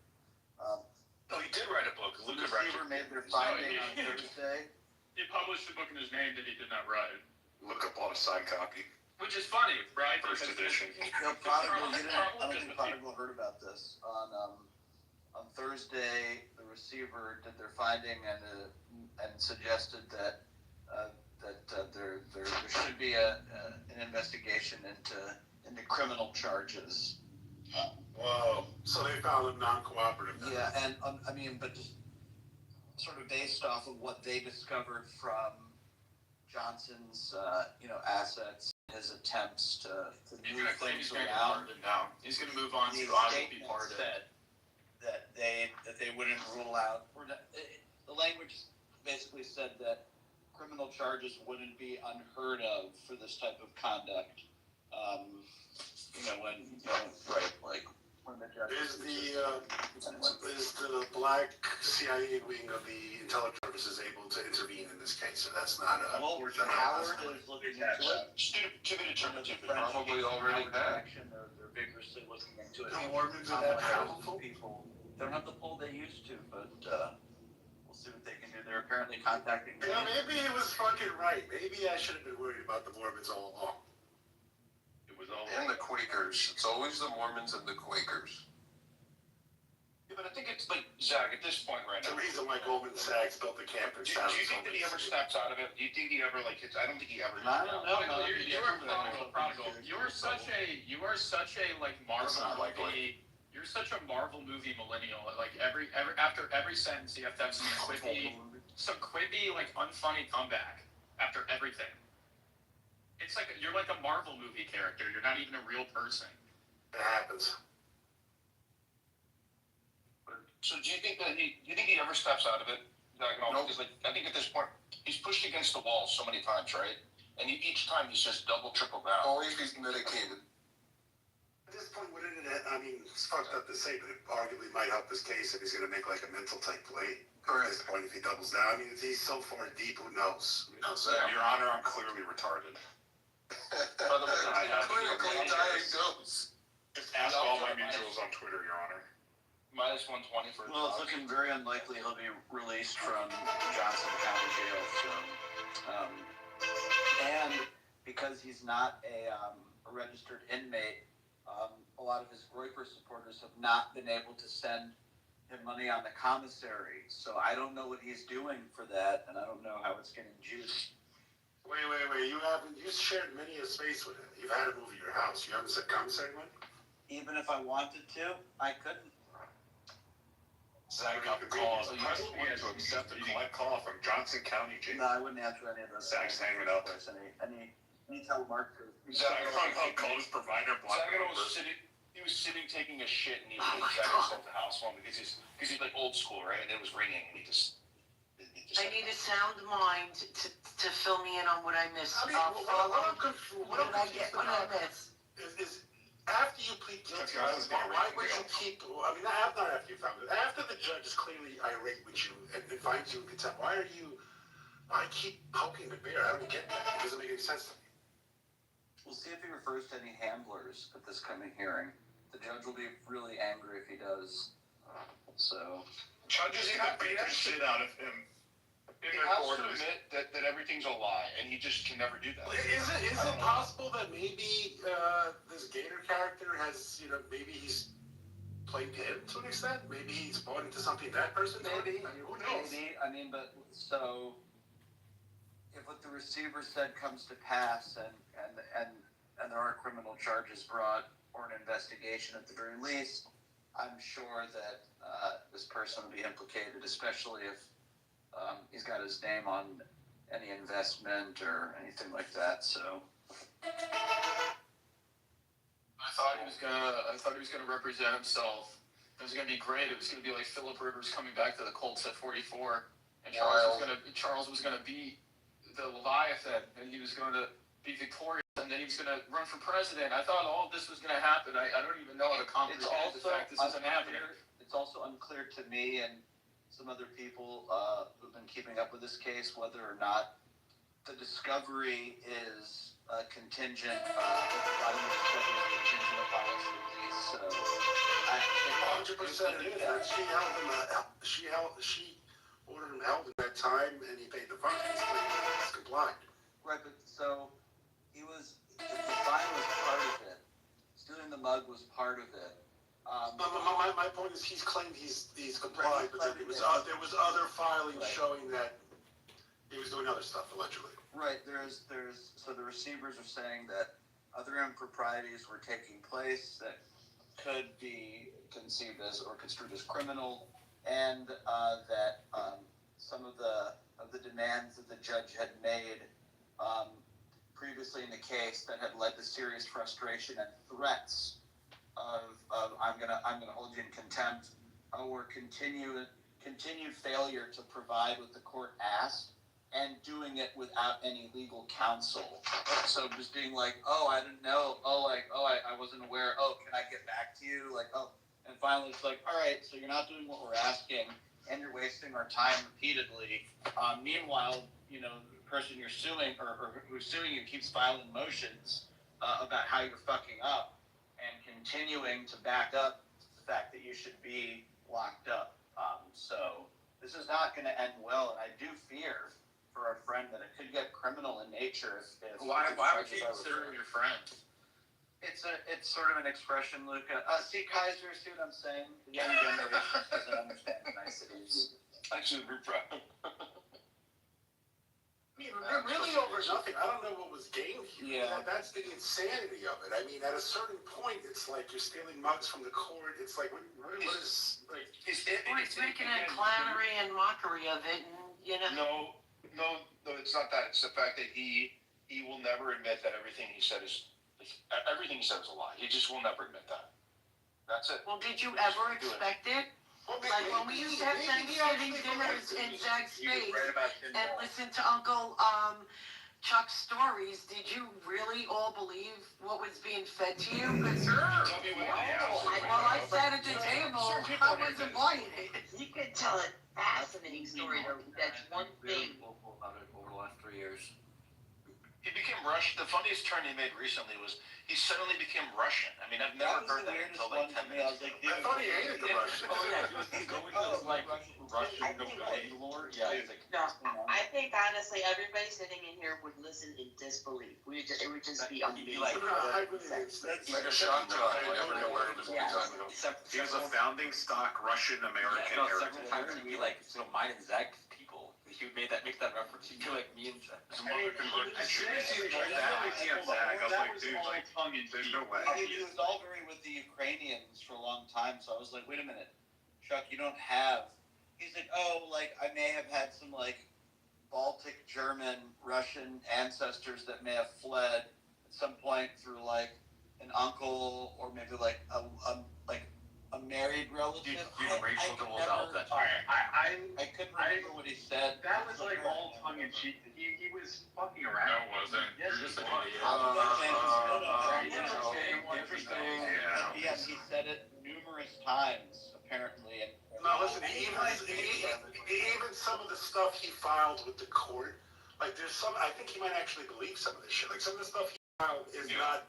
Speaker 6: No, he did write a book.
Speaker 18: The
Speaker 6: Luca
Speaker 18: receiver made their finding on Thursday.
Speaker 21: He published a book in his name that he did not write.
Speaker 6: Luca bought a side copy.
Speaker 21: Which is funny, right?
Speaker 6: First edition.
Speaker 18: No, Prodigal, I don't think Prodigal heard about this. On Thursday, the receiver did their finding and suggested that there should be an investigation into criminal charges.
Speaker 17: Whoa! So they found him non-cooperative.
Speaker 18: Yeah, and but just sort of based off of what they discovered from Johnson's, assets, his attempts to move things around.
Speaker 21: Now he's going to move on to be pardoned.
Speaker 18: Said that they wouldn't rule out. The language basically said that criminal charges wouldn't be unheard of for this type of conduct. When the judge
Speaker 17: is the black CIA wing of the intelligence services able to intervene in this case? So that's not a.
Speaker 18: Well, Howard is looking into it.
Speaker 6: To be determined.
Speaker 2: Probably already have.
Speaker 18: They're vigorously looking into it.
Speaker 17: The Mormons are that powerful?
Speaker 18: People they don't have the pull they used to, but we'll see what they can do. They're apparently contacting.
Speaker 17: Yeah, maybe it was fucking right. Maybe I should have been worried about the Mormons all along.
Speaker 2: And the Quakers. It's always the Mormons and the Quakers.
Speaker 6: Yeah, but I think it's like, Zach, at this point right now.
Speaker 17: The reason why Goldman Sachs built the camp in
Speaker 6: Do you think that he ever snaps out of it? Do you think he ever, I don't think he ever.
Speaker 18: I don't know.
Speaker 21: Prodigal. You are such a like Marvel movie. You're such a Marvel movie millennial. Like after every sentence, you have to have some quippy, like unfunny comeback after everything. It's like you're like a Marvel movie character. You're not even a real person.
Speaker 17: It happens.
Speaker 6: So do you think he ever steps out of it? Nope. Because I think at this point he's pushed against the wall so many times, right? And each time he's just double, triple down.
Speaker 2: Only if he's medicated.
Speaker 17: At this point, wouldn't it? I mean, it's fucked up to say, but it arguably might help his case if he's going to make like a mental type play. At this point, if he doubles down, I mean, if he's so far deep, who knows?
Speaker 6: Your Honor, I'm clearly retarded.
Speaker 2: Clinically diagnosed.
Speaker 6: Just ask all my mutuals on Twitter, Your Honor. Minus 120 for.
Speaker 18: Well, it's looking very unlikely he'll be released from Johnson County Jail soon. And because he's not a registered inmate, a lot of his Royper supporters have not been able to send him money on the commissary. So I don't know what he's doing for that, and I don't know how it's getting juiced.
Speaker 17: Wait. You shared many a space with him. You've had him over your house. You haven't said commissary one?
Speaker 18: Even if I wanted to, I couldn't.
Speaker 6: Zach got the call. So you just wanted to accept a collect call from Johnson County Jail.
Speaker 18: No, I wouldn't answer any of those.
Speaker 6: Zach's hanging up.
Speaker 18: Any telemarketer.
Speaker 6: Zach called his provider. He was sitting taking a shit, and he Zach himself the house phone because he's like old school, right? And it was ringing, and he just.
Speaker 19: I need a sound mind to fill me in on what I missed.
Speaker 17: I mean, what did I miss? Is after you plead guilty, why would you keep? I mean, not after you found it. After the judge is clearly irate with you and finds you in contempt, why keep poking the bear? I don't get that. It doesn't make any sense to me.
Speaker 18: We'll see if he refers to any handlers at this coming hearing. The judge will be really angry if he does. So.
Speaker 6: Judges even beat the shit out of him. He has to admit that everything's a lie, and he just can never do that.
Speaker 17: Is it possible that maybe this Gator character has, maybe he's played him to an extent? Maybe he's bought into something that person did?
Speaker 18: Maybe.
Speaker 17: I mean, who knows?
Speaker 18: Maybe. I mean, but so if what the receiver said comes to pass, and there are criminal charges brought or an investigation at the very least, I'm sure that this person will be implicated, especially if he's got his name on any investment or anything like that. So
Speaker 21: I thought he was gonna represent himself. It was gonna be great. It was gonna be like Philip Rivers coming back to the Colts at 44, and Charles was gonna beat the Leviathan, and he was going to be victorious, and then he was going to run for president. I thought all of this was going to happen. I don't even know how to comprehend the fact this isn't happening.
Speaker 18: It's also unclear to me and some other people who've been keeping up with this case whether or not the discovery is contingent. I don't know if discovery is contingent upon his release. So
Speaker 17: 100% it is. She ordered him held at that time, and he paid the fine. He's complied.
Speaker 18: Right, but so the fine was part of it. Stealing the mug was part of it.
Speaker 17: My point is, he's claimed he's complied, but there was other filings showing that he was doing other stuff allegedly.
Speaker 18: Right. So the receivers are saying that other improprieties were taking place that could be conceived as or construed as criminal, and that some of the demands that the judge had made previously in the case that had led to serious frustration and threats of I'm gonna hold you in contempt, or continued failure to provide what the court asked, and doing it without any legal counsel. So just being like, oh, I didn't know, I wasn't aware, can I get back to you? And finally it's like, all right, so you're not doing what we're asking, and you're wasting our time repeatedly. Meanwhile, the person you're suing or who's suing you keeps filing motions about how you're fucking up and continuing to back up the fact that you should be locked up. So this is not going to end well, and I do fear for our friend that it could get criminal in nature.
Speaker 21: Why would you consider him your friend?
Speaker 18: It's sort of an expression, Luca. See, Kaiser, see what I'm saying? The young generation doesn't understand the niceties.
Speaker 6: Actually, we're proud.
Speaker 17: Really over nothing. I don't know what was gained here. Yeah. That's the insanity of it. I mean, at a certain point, it's like you're stealing mugs from the court. It's like, what is like?
Speaker 19: He's making a clownery and mockery of it, and
Speaker 6: No, it's not that. It's the fact that he will never admit that everything he said is a lie. He just will never admit that. That's it.
Speaker 19: Well, did you ever expect it? Like when we used to have Thanksgiving dinners in Zach's space and listen to Uncle Chuck's stories, did you really all believe what was being fed to you? Sure. Well, I sat at the table, I wasn't buying it.
Speaker 4: You could tell a fascinating story though. That's one thing.
Speaker 18: Over the last 3 years.
Speaker 6: He became Russian. The funniest turn he made recently was he suddenly became Russian. I mean, I've never heard that until like 10 minutes.
Speaker 17: I thought he hated the Russians.
Speaker 6: He's going to this like Russian lore. Yeah, he's like.
Speaker 4: No, I think honestly, everybody sitting in here would listen in disbelief. It would just be amazing.
Speaker 6: Like a shock job. I never know where he was going to go.
Speaker 13: He was a founding stock Russian American heritage.
Speaker 14: Several times he'd be like, mine and Zach people. He would make that reference. He'd be like me and Zach.
Speaker 13: There's no way.
Speaker 18: He was all very with the Ukrainians for a long time, so I was like, wait a minute, Chuck, you don't have. He's like, I may have had some Baltic, German, Russian ancestors that may have fled at some point through an uncle or maybe a married relative.
Speaker 14: Racial goals out that time.
Speaker 18: I couldn't remember what he said.
Speaker 13: That was all tongue in cheek. He was fucking around.
Speaker 6: No, it wasn't.
Speaker 13: Yes,
Speaker 6: You're just
Speaker 13: he
Speaker 6: an
Speaker 13: was.
Speaker 18: Interesting. Yes, he said it numerous times, apparently.
Speaker 17: No, listen, even some of the stuff he filed with the court, there's some, I think he might actually believe some of this shit. Some of the stuff he filed is not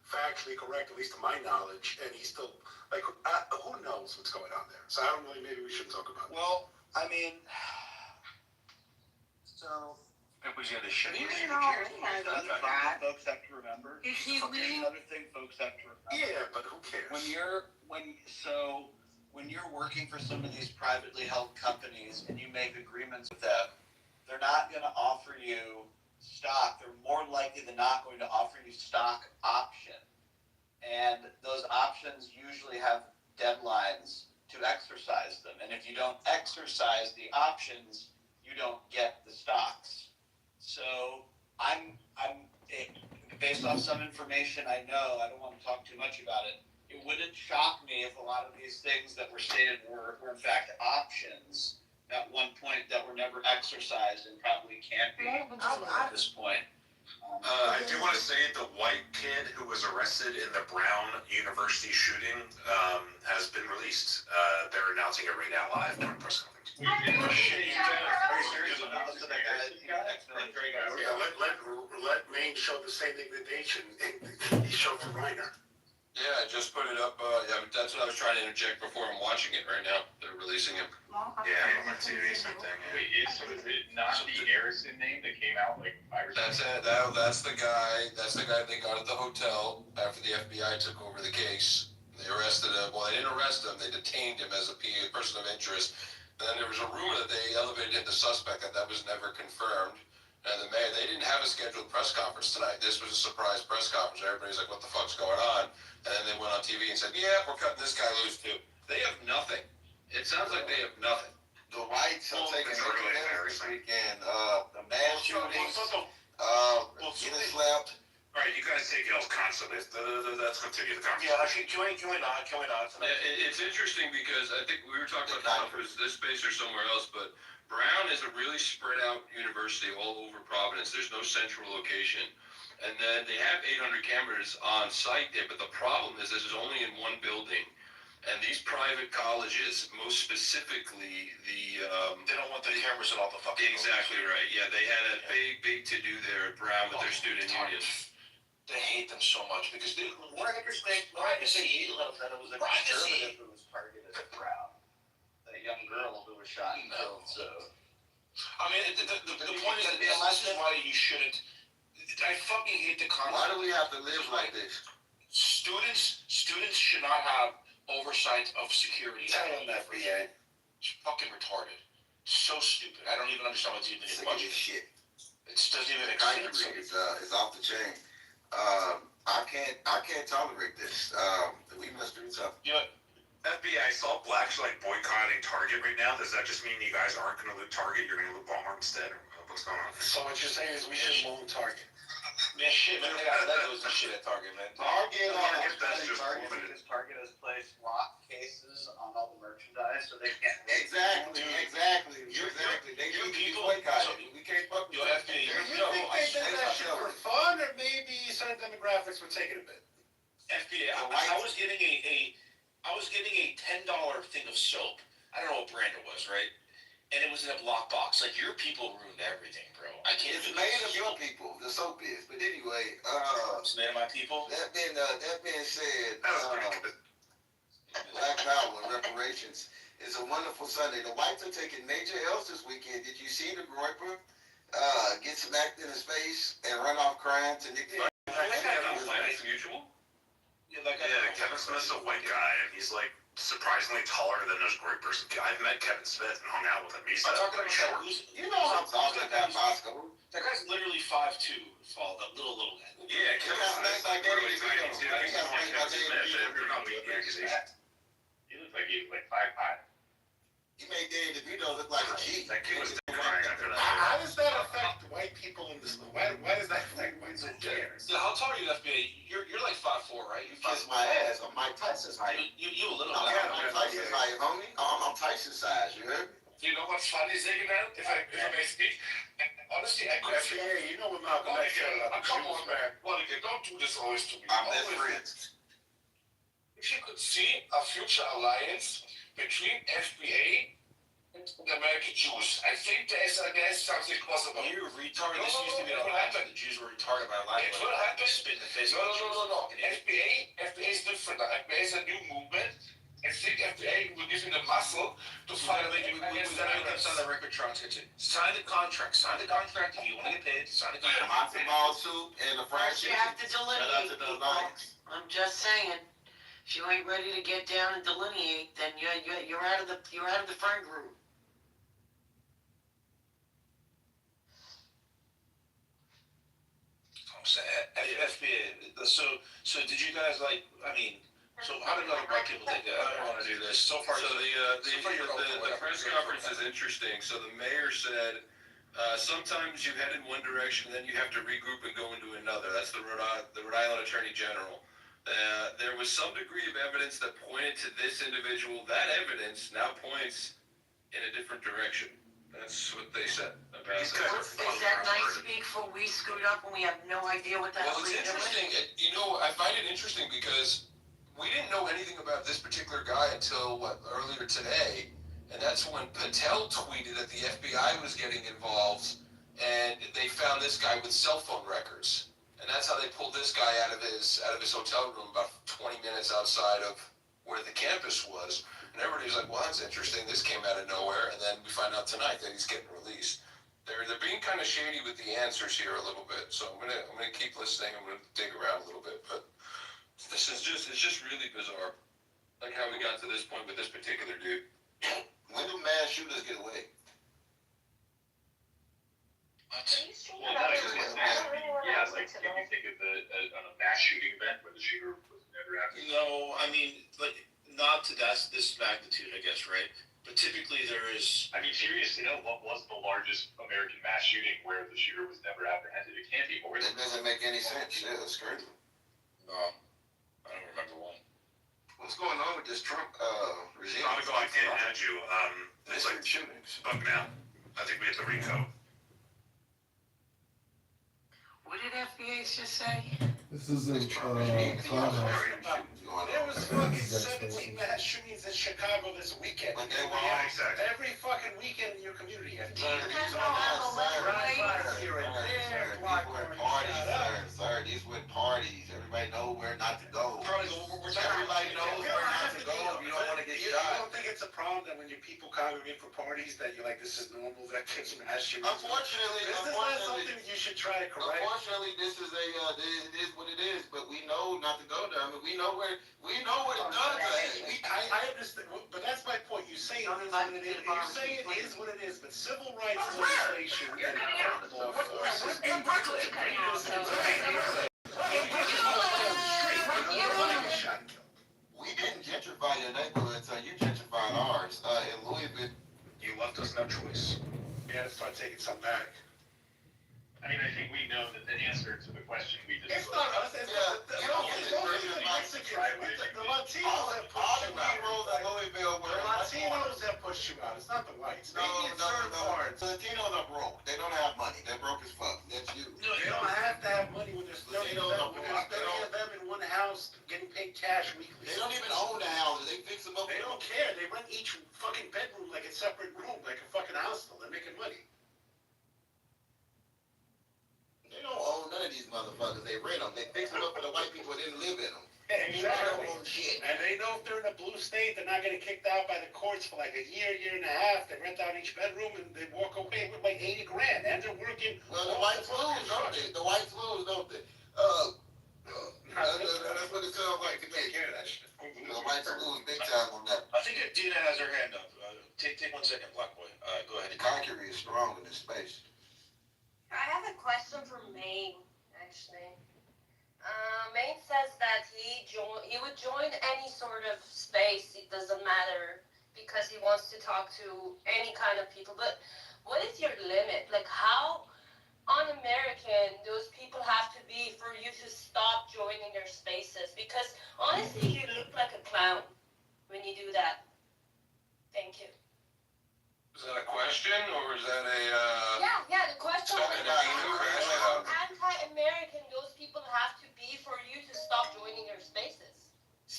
Speaker 17: factually correct, at least to my knowledge, and he's still, who knows what's going on there? So I don't really, maybe we shouldn't talk about it.
Speaker 18: Well, I mean, so...
Speaker 6: It was the other shit.
Speaker 18: Folks have to remember.
Speaker 19: Is he leading?
Speaker 18: Another thing folks have to remember.
Speaker 17: Yeah, but who cares?
Speaker 18: When you're working for some of these privately held companies and you make agreements with them, they're not going to offer you stock. They're more likely than not going to offer you stock option. And those options usually have deadlines to exercise them. And if you don't exercise the options,
Speaker 8: you don't get the stocks. So I'm based off some information I know, I don't want to talk too much about it. It wouldn't shock me if a lot of these things that were stated were in fact options at one point that were never exercised and probably can't be at this point.
Speaker 10: I do want to say the white kid who was arrested in the Brown University shooting has been released. They're announcing it right now live during a press conference.
Speaker 17: Let Maine show the same degradation he showed for Reiner.
Speaker 2: Yeah, I just put it up. Yeah, that's what I was trying to interject before. I'm watching it right now. They're releasing him.
Speaker 10: Yeah, on TV, same thing.
Speaker 16: Wait, is it not the Garrison name that came out like 5 or 6
Speaker 2: That's it. That's the guy. That's the guy they got at the hotel after the FBI took over the case. They arrested him. Well, they didn't arrest him. They detained him as a person of interest. Then there was a rumor that they elevated him to suspect. That was never confirmed. And the mayor, they didn't have a scheduled press conference tonight. This was a surprise press conference. Everybody's like, what the fuck's going on? And then they went on TV and said, yeah, we're cutting this guy loose too. They have nothing. It sounds like they have nothing.
Speaker 9: The whites are taking this weekend. The mass shootings, getting slapped.
Speaker 10: All right, you guys take L's constantly. Let's continue the conversation.
Speaker 17: Yeah, actually, can we not?
Speaker 2: It's interesting because I think we were talking about this space or somewhere else, but Brown is a really spread out university all over Providence. There's no central location. And then they have 800 cameras on site there, but the problem is this is only in one building. And these private colleges, most specifically
Speaker 10: they don't want the cameras at all the fucking
Speaker 2: Exactly right. Yeah, they had a big to-do there at Brown with their student union.
Speaker 10: They hate them so much because they
Speaker 8: More interesting, privacy, that it was a conservative who was targeted at Brown. That young girl who was shot and killed, so.
Speaker 10: I mean, the point is that this is why you shouldn't. I fucking hate the concept.
Speaker 9: Why do we have to live like this?
Speaker 10: Students should not have oversight of security.
Speaker 9: Tell them that, yeah.
Speaker 10: It's fucking retarded. So stupid. I don't even understand what's even in the budget.
Speaker 9: Shit.
Speaker 10: It doesn't even make sense.
Speaker 9: It's off the chain. I can't tolerate this. We must do something.
Speaker 10: You know, FBI assault blacks are like boycotting Target right now. Does that just mean you guys aren't going to loot Target? You're going to loot Walmart instead? Or what's going on?
Speaker 17: So what you're saying is we should loot Target.
Speaker 10: Man, shit, man, they got Legos and shit at Target, man.
Speaker 8: Target
Speaker 10: has
Speaker 8: placed lock cases on all the merchandise, so they can't.
Speaker 9: Exactly. They need to be boycotted. We can't fuck with them.
Speaker 17: You think they did that shit for fun, or maybe certain demographics would take it a bit?
Speaker 10: FBI, I was getting a $10 thing of soap. I don't know what brand it was, right? And it was in a block box. Like, your people ruined everything, bro. I can't.
Speaker 9: It's made of your people. The soap is. But anyway,
Speaker 10: it's made of my people.
Speaker 9: That being said, Black Power and reparations is a wonderful Sunday. The whites are taking major L's this weekend. Did you see the Groiper get smacked in his face and run off crying to Nick?
Speaker 10: As usual. Yeah, Kevin Smith's a white guy, and he's like surprisingly taller than those great person. I've met Kevin Smith and hung out with him. He's pretty short.
Speaker 9: You know I'm talking about Bosco.
Speaker 10: That guy's literally 5'2", Fall, that little guy. Yeah,
Speaker 9: Kevin Smith's like Danny DeVito.
Speaker 10: They're not making the accusation.
Speaker 16: He looks like he's like 5'5".
Speaker 9: He made Danny DeVito look like a G.
Speaker 10: That kid was crying after that.
Speaker 17: How does that affect white people in this? Why does that affect white people?
Speaker 10: So how tall are you, FBI? You're like 5'4", right? You
Speaker 9: kiss my ass. I'm Mike Tyson's height.
Speaker 10: You a little
Speaker 9: I'm
Speaker 10: bit.
Speaker 9: Tyson's height, homie. I'm Tyson size. You heard me?
Speaker 10: You know what's funny, Ziggy, if I may speak? Honestly, I could feel.
Speaker 17: You know what Malcolm X said.
Speaker 10: Come on, man. Monica, don't do this always to me.
Speaker 9: I'm their friends.
Speaker 10: If you could see a future alliance between FBA and the American Jews, I think there's something possible. You're retarded. This used to be a lie. The Jews were retarded by lying. It will happen. Spit in the face. No. FBA is different. FBA is a new movement. I think FBA will give you the muscle to fight against the Americans. On the record, sign the contract. If you want to get paid, sign the contract.
Speaker 9: Matzo ball soup and the fried
Speaker 19: First you have to delineate people. I'm just saying. If you ain't ready to get down and delineate, then you're out of the friend group.
Speaker 10: I'm saying FBA. So did you guys so how did other white people take it? I don't want to do this. So far, the
Speaker 2: press conference is interesting. So the mayor said, sometimes you head in one direction, then you have to regroup and go into another. That's the Rhode Island Attorney General. There was some degree of evidence that pointed to this individual. That evidence now points in a different direction. That's what they said about that.
Speaker 19: Is that nice speak for we screwed up when we have no idea what the hell
Speaker 10: Well, it's
Speaker 19: we're doing?
Speaker 10: interesting. You know, I find it interesting because we didn't know anything about this particular guy until earlier today, and that's when Patel tweeted that the FBI was getting involved, and they found this guy with cell phone records, and that's how they pulled this guy out of his hotel room about 20 minutes outside of where the campus was. And everybody was like, well, that's interesting. This came out of nowhere. And then we find out tonight that he's getting released. They're being kind of shady with the answers here a little bit. So I'm gonna keep listening. I'm gonna dig around a little bit. But it's just really bizarre. Like how we got to this point with this particular dude.
Speaker 9: When do mass shooters get away?
Speaker 16: Well, that's just like if you think of a mass shooting event where the shooter was never after.
Speaker 10: No, I mean, like, not to this magnitude, I guess, right? But typically there is.
Speaker 16: I mean, curious to know what was the largest American mass shooting where the shooter was never apprehended. It can't be more than.
Speaker 9: It doesn't make any sense. Yeah, that's crazy.
Speaker 10: No, I don't remember one.
Speaker 9: What's going on with this Trump regime?
Speaker 3: I'm going to add you.
Speaker 9: It's like shootings.
Speaker 3: Bugging out. I think we hit the RICO.
Speaker 19: What did FBA just say?
Speaker 11: This isn't
Speaker 17: There was fucking 17 mass shootings in Chicago this weekend.
Speaker 3: Exactly.
Speaker 17: Every fucking weekend in your community.
Speaker 9: Sir, these were parties. Everybody know where not to go. Everybody knows where not to go if you don't want to get shot.
Speaker 17: You don't think it's a problem that when your people congregate for parties that you're like, this is normal, that kids mass shootings?
Speaker 9: Unfortunately,
Speaker 17: this is not something you should try to correct.
Speaker 9: Unfortunately, this is it is what it is, but we know not to go there. I mean, we know where the guns are.
Speaker 17: I understand, but that's my point. You say it is what it is. You say it is what it is, but civil rights legislation and law
Speaker 19: In Brooklyn.
Speaker 9: We didn't gentrify your neighborhood, so you gentrified ours. In Louisville,
Speaker 3: You left us no choice.
Speaker 17: We had to start taking some back.
Speaker 16: I mean, I think we know that the answer to the question we just.
Speaker 17: It's not us. It's the Mexicans. The Latinos have pushed you out. The Latinos have pushed you out. It's not the whites. Maybe it's certain parts.
Speaker 9: The Latinos are broke. They don't have money. They're broke as fuck. That's you.
Speaker 17: No, they don't have to have money when there's 30 of them in one house getting paid cash weekly.
Speaker 9: They don't even own the houses. They fix them up.
Speaker 17: They don't care. They rent each fucking bedroom like a separate room, like a fucking hostel. They're making money.
Speaker 9: They don't own none of these motherfuckers. They rent them. They fix them up for the white people that didn't live in them.
Speaker 17: Exactly. And they know if they're in a blue state, they're not getting kicked out by the courts for like a year and a half. They rent out each bedroom and they walk away with like 80 grand. And they're working.
Speaker 9: Well, the whites lose, don't they? The whites lose, don't they? That's what it sounds like to me. The whites lose big time on that.
Speaker 10: I think Dina has her hand up. Take 1 second, Black Boy. Go ahead.
Speaker 9: Mercury is strong in this space.
Speaker 7: I have a question for Maine, actually. Maine says that he would join any sort of space, it doesn't matter, because he wants to talk to any kind of people. But what is your limit? Like, how un-American those people have to be for you to stop joining their spaces? Because honestly, you look like a clown when you do that. Thank you.
Speaker 2: Is that a question or is that a?
Speaker 7: Yeah. The question is how anti-American those people have to be for you to stop joining their spaces.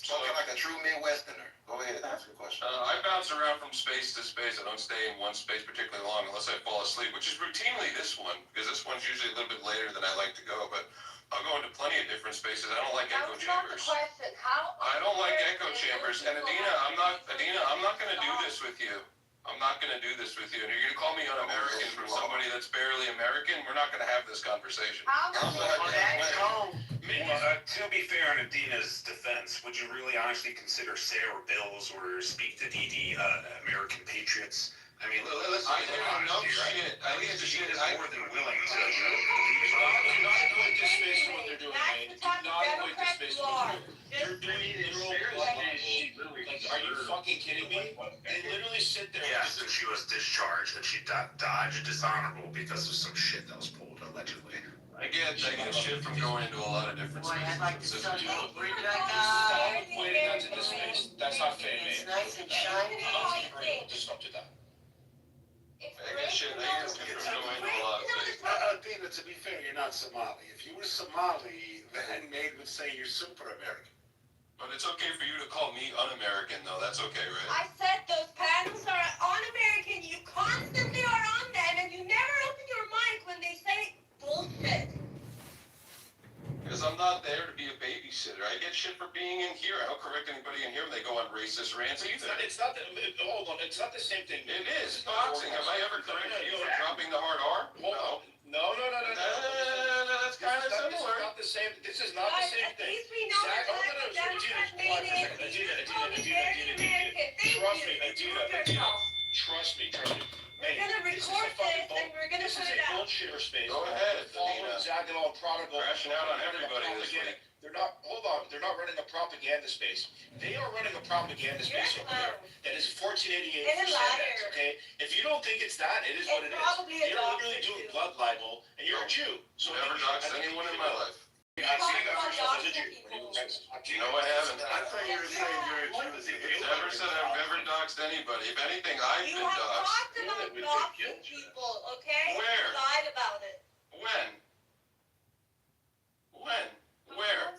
Speaker 9: Talking like a true Midwesterner. Go ahead, ask your question.
Speaker 2: I bounce around from space to space. I don't stay in one space particularly long unless I fall asleep, which is routinely this one, because this one's usually a little bit later than I like to go. But I'll go into plenty of different spaces. I don't like echo chambers.
Speaker 7: That's not the question.
Speaker 2: I don't like echo chambers. And Adina, I'm not going to do this with you. I'm not going to do this with you. And you're going to call me un-American from somebody that's barely American? We're not going to have this conversation.
Speaker 3: To be fair, in Adina's defense, would you really honestly consider Sarah Bills or speak to DD American patriots? I mean, let's
Speaker 2: I
Speaker 3: be
Speaker 2: hear
Speaker 3: honest
Speaker 2: enough
Speaker 3: here, right?
Speaker 2: shit. I hear
Speaker 3: She
Speaker 2: shit.
Speaker 3: is more than willing to.
Speaker 8: Do not equate this space to what they're doing, man. Do not equate this space to what they're doing. You're doing literal blood libel. Like, are you fucking kidding me? They literally sit there.
Speaker 3: Yes, and she was discharged, and she dodged dishonorable because of some shit that was pulled, allegedly.
Speaker 2: I get shit from going into a lot of different
Speaker 19: Boy, I'd like to
Speaker 2: spaces.
Speaker 19: study it. Where did I
Speaker 8: Stop
Speaker 19: go?
Speaker 8: equating that to this space. That's not fair, man.
Speaker 19: It's nice and shiny.
Speaker 8: Just stop to that.
Speaker 2: I get shit from going into a lot of spaces.
Speaker 17: Dina, to be fair, you're not Somali. If you were Somali, the handmaid would say you're super American.
Speaker 2: But it's okay for you to call me un-American, though. That's okay, right?
Speaker 5: I said those panels are un-American. You constantly are on them, and you never open your mic when they say bullshit.
Speaker 2: Because I'm not there to be a babysitter. I get shit for being in here. I don't correct anybody in here when they go on racist rants either.
Speaker 8: It's not hold on. It's not the same thing.
Speaker 2: It is boxing. Have I ever corrected you for dropping the hard R?
Speaker 8: No. No.
Speaker 2: That's kind of similar.
Speaker 8: This is not the same. This is not the same thing.
Speaker 5: At least we know the type of Democrat meeting.
Speaker 8: Adina. Trust me.
Speaker 5: We're gonna record this and we're gonna put it out.
Speaker 8: This is a bullshitter space.
Speaker 2: Go ahead,
Speaker 8: Following Zaganol prodigal.
Speaker 2: Crashing out on everybody this week.
Speaker 8: They're not. Hold on. They're not running a propaganda space. They are running a propaganda space over there. That is 1488
Speaker 5: And a liar.
Speaker 8: okay? If you don't think it's that, it is what it is. They're literally doing blood libel, and you're a Jew. So
Speaker 2: Never doxed anyone in my life.
Speaker 8: I've seen that. Did you?
Speaker 2: No, I haven't.
Speaker 17: I thought you were saying you're a Jew.
Speaker 2: Never said I've ever doxed anybody. If anything, I've
Speaker 5: You
Speaker 2: been
Speaker 5: have
Speaker 2: doxed.
Speaker 5: talked about doxing people, okay?
Speaker 2: Where?
Speaker 5: You lied about it.
Speaker 2: When? Where?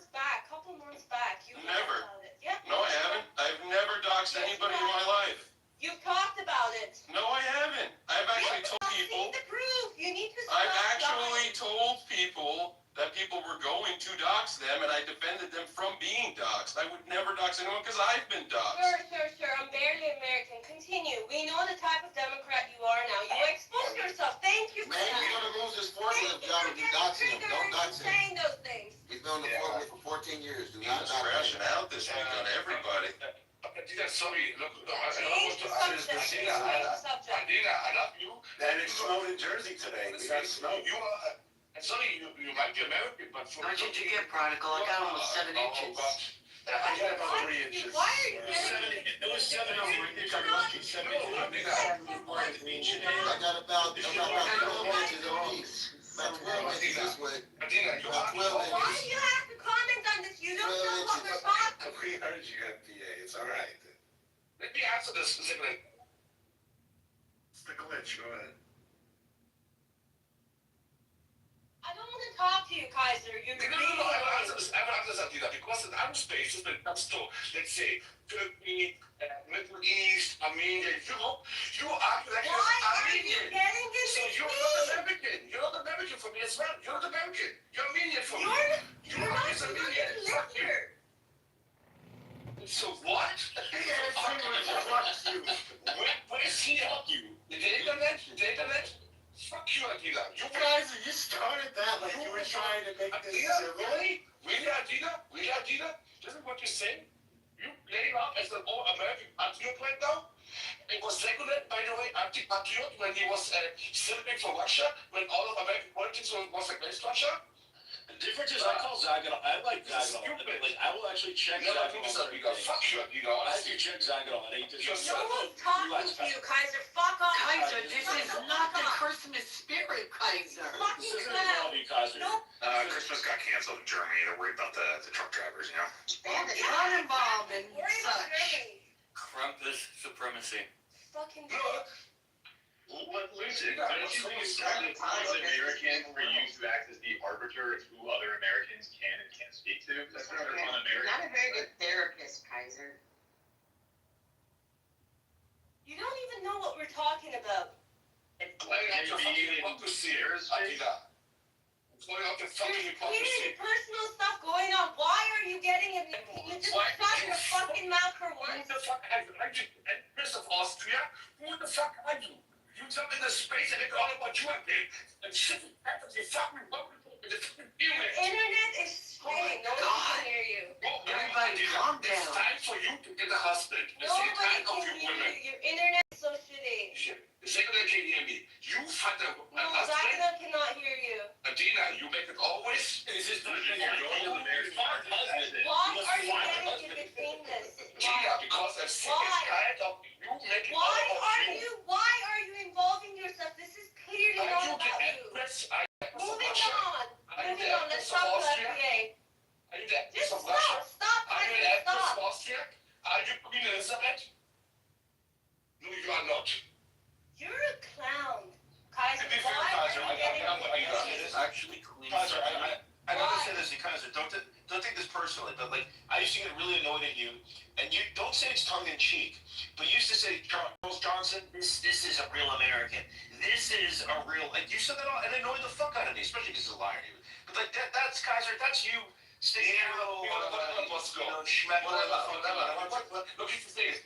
Speaker 5: Couple months back. You
Speaker 2: Never.
Speaker 5: lied about it. Yeah.
Speaker 2: No, I haven't. I've never doxed anybody in my life.
Speaker 5: You've talked about it.
Speaker 2: No, I haven't. I've actually told people.
Speaker 5: The proof. You need to stop
Speaker 2: I've actually
Speaker 5: lying.
Speaker 2: told people that people were going to dox them, and I defended them from being doxed. I would never dox anyone because I've been doxed.
Speaker 5: Sure. I'm barely American. Continue. We know the type of Democrat you are now. You exposed yourself. Thank you for
Speaker 15: Man,
Speaker 5: that.
Speaker 15: you're gonna lose this forklift job if you doxing him. Don't dox him.
Speaker 5: saying those things.
Speaker 15: He's been on the forklift for 14 years. Do
Speaker 2: He
Speaker 15: not
Speaker 2: was
Speaker 15: dox
Speaker 2: crashing
Speaker 15: him.
Speaker 2: out this week on everybody.
Speaker 10: Adina, sorry, look,
Speaker 5: Change the subject. Change the subject.
Speaker 10: Adina, I love you.
Speaker 17: And it snowed in Jersey today. We got snow.
Speaker 10: You are, sorry, you might be American, but for
Speaker 19: How did you get, prodigal? I got almost 7 inches.
Speaker 17: I got about 3 inches.
Speaker 5: Why are you getting
Speaker 8: It was 70. It got lucky. 70.
Speaker 15: I got about 12 inches apiece. About 12 inches this way.
Speaker 10: Adina, you
Speaker 15: About 12
Speaker 5: Why do
Speaker 15: inches.
Speaker 5: you have to comment on this? You don't know what we're talking.
Speaker 17: We heard you, FPA. It's all right.
Speaker 10: let me answer this specifically.
Speaker 17: It's the glitch. Go ahead.
Speaker 5: I don't want to talk to you, Kaiser. You're
Speaker 10: No,
Speaker 5: really
Speaker 10: I will
Speaker 5: annoying.
Speaker 10: answer this. I will answer this, Adina, because in other spaces when it comes to, let's say, Turkey, Middle East, Armenia, Europe, you act like
Speaker 5: Why are you
Speaker 10: Armenian.
Speaker 5: getting in
Speaker 10: So you're not American. You're not American for me as well. You're not American. You're Armenian for me.
Speaker 5: You're not
Speaker 10: Armenian.
Speaker 5: live here.
Speaker 10: So what? Where is he help you? The internet? Fuck you, Adina. You
Speaker 17: Guys, you started that like you were trying to make this civil.
Speaker 10: Really, Adina? This is what you're saying? You play it out as an all-American patriot right now? It was regulated, by the way, anti-patriot when he was celebrating for Russia, when all of American politics was against Russia.
Speaker 6: The difference is I call Zaganov. I like Zaganov. Like I will actually check Zaganov.
Speaker 10: Fuck you, Adina.
Speaker 6: I do check Zaganov. I ain't just.
Speaker 5: No one's talking to you, Kaiser. Fuck off.
Speaker 19: Kaiser, this is not the Christmas spirit, Kaiser.
Speaker 6: This isn't about you, Kaiser.
Speaker 3: Christmas got canceled in Germany. They're worried about the truck drivers, you know?
Speaker 19: Tannenbaum and such.
Speaker 14: Krampus supremacy.
Speaker 5: Fucking
Speaker 16: But listen, don't you think it's kind of un-American for you to act as the arbiter of who other Americans can and can't speak to? That's kind of
Speaker 4: You're
Speaker 16: un-American.
Speaker 4: not a very good therapist, Kaiser.
Speaker 5: You don't even know what we're talking about.
Speaker 10: Playing up the fucking hypocrisy, Adina. Playing up the fucking
Speaker 5: There's
Speaker 10: hypocrisy.
Speaker 5: personal stuff going on. Why are you getting it? Can you just shut your fucking mouth for
Speaker 10: Who
Speaker 5: once?
Speaker 10: the fuck are you? Prince of Austria? Who the fuck are you? You jump in the space and it's all about you up there. And shit happens. You fucking
Speaker 5: Internet is straight. No one can hear you.
Speaker 19: Everybody calm
Speaker 10: It's
Speaker 19: down.
Speaker 10: time for you to get a husband. It's
Speaker 5: Nobody
Speaker 10: time of
Speaker 5: can
Speaker 10: you
Speaker 5: hear
Speaker 10: women.
Speaker 5: you. Your internet is so shitty. Zagina cannot hear you.
Speaker 10: Adina, you make it always? Is this the thing you're going to the marriage?
Speaker 5: Why are you getting in between this?
Speaker 10: Gia, because I'm sick and tired of you making
Speaker 5: Why
Speaker 10: all of you.
Speaker 5: are you involving yourself? This is clearly not about you. Moving on. Let's talk to FDA.
Speaker 10: Are you the Empress
Speaker 5: Just
Speaker 10: of Russia?
Speaker 5: stop,
Speaker 10: Are you the Empress of Austria? Are you Queen Elizabeth? No, you are not.
Speaker 5: You're a clown. Kaiser,
Speaker 6: To be fair,
Speaker 5: why
Speaker 6: Kaiser,
Speaker 5: are you getting in between
Speaker 6: this.
Speaker 5: this?
Speaker 6: Actually, Kaiser, I gotta say this, Kaiser, don't take this personally, but like, I used to get really annoyed at you, and you don't say it's tongue in cheek, but you used to say, Charles Johnson, this is a real American. This is a real, like, you said that all, and it annoyed the fuck out of me, especially because he's a liar. But like, that's Kaiser, that's you sticking your little, schmack.
Speaker 10: Look, it's the thing.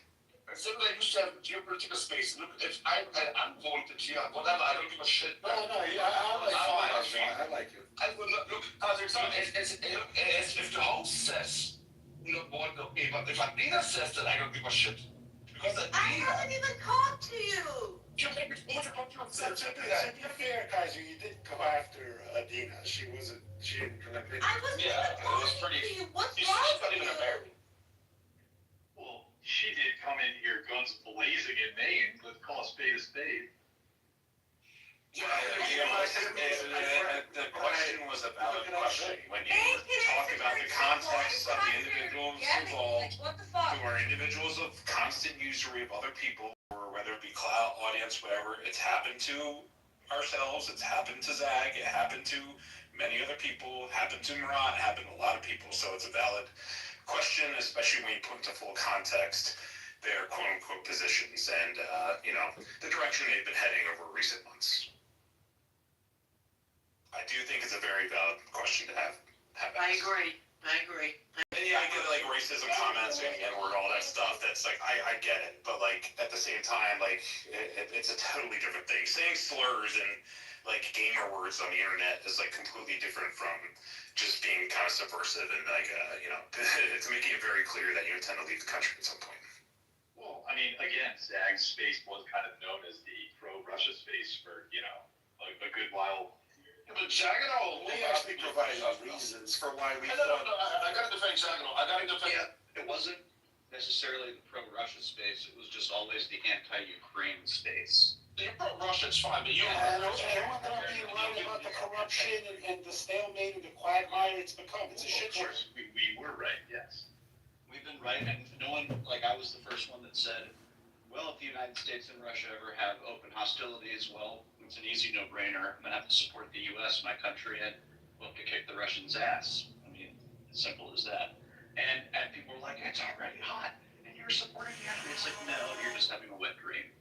Speaker 10: Instead of used to have geopolitical space, look, if I'm voted here, whatever, I don't give a shit.
Speaker 17: No, yeah, I like you.
Speaker 10: I would not look, it's not as if the host says, okay, but if Adina says that, I don't give a shit. Because
Speaker 5: I haven't even talked to you.
Speaker 17: To be fair, Kaiser, you did go after Adina. She didn't commit.
Speaker 5: I was talking to you. What's wrong with you?
Speaker 16: Well, she did come in here guns blazing in Maine. Let's call a spade a spade.
Speaker 3: The question was a valid question when you were talking about the context of the individuals involved, who are individuals of constant usury of other people, or whether it be clout, audience, whatever. It's happened to ourselves, it's happened to Zag, it happened to many other people, happened to Murat, happened to a lot of people, so it's a valid question, especially when you put into full context their quote-unquote positions and, the direction they've been heading over recent months. I do think it's a very valid question to have
Speaker 19: I agree.
Speaker 3: And yeah, I get like racism comments and N-word, all that stuff. That's like, I get it. But like, at the same time, like, it's a totally different thing. Saying slurs and like gamer words on the internet is like completely different from just being kind of subversive and like, it's making it very clear that you intend to leave the country at some point.
Speaker 16: Well, I mean, again, Zag's space was kind of known as the pro-Russia space for, a good while.
Speaker 10: But Saginaw,
Speaker 17: We actually provided reasons for why we
Speaker 6: I gotta defend Saginaw.
Speaker 18: It wasn't necessarily the pro-Russia space. It was just always the anti-Ukraine space.
Speaker 10: You're pro-Russia, it's fine, but you...
Speaker 17: And everyone that I'm being right about the corruption and the stalemate and the quagmire it's become. It's a shit show.
Speaker 16: Of course, we were right, yes.
Speaker 18: We've been right, and no one, like I was the first one that said, well, if the United States and Russia ever have open hostilities, well, it's an easy no-brainer. I'm going to have to support the U.S., my country, and we'll have to kick the Russians' ass. I mean, as simple as that. And people were like, it's already hot, and you're supporting the enemy. It's like, no, you're just having a wet dream.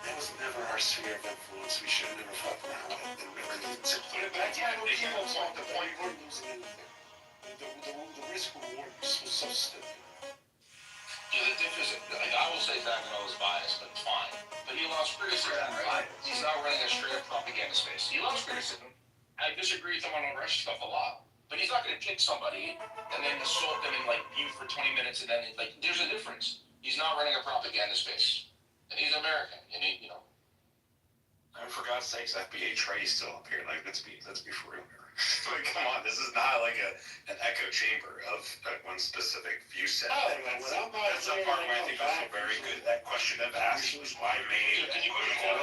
Speaker 17: That was never our sphere of influence. We should have never fought now. And really need to put it back. That's why when people talk the point, we weren't losing anything. The risk reward was so stupid.
Speaker 10: Yeah, the difference is, like, I will say Saginaw is biased, but it's fine. But he allows criticism, right? He's not running a straight up propaganda space. He loves criticism. I disagree with him on the Russian stuff a lot. But he's not going to kick somebody and then assault them and, like, mute for 20 minutes and then, like, there's a difference. He's not running a propaganda space. And he's American, and he,
Speaker 3: And for God's sakes, FBA Trey's still up here. Like, let's be for real here. Like, come on, this is not like an echo chamber of one specific view set. That's a part where I think also very good. That question of asked was why Maine.
Speaker 10: Can you put a quarter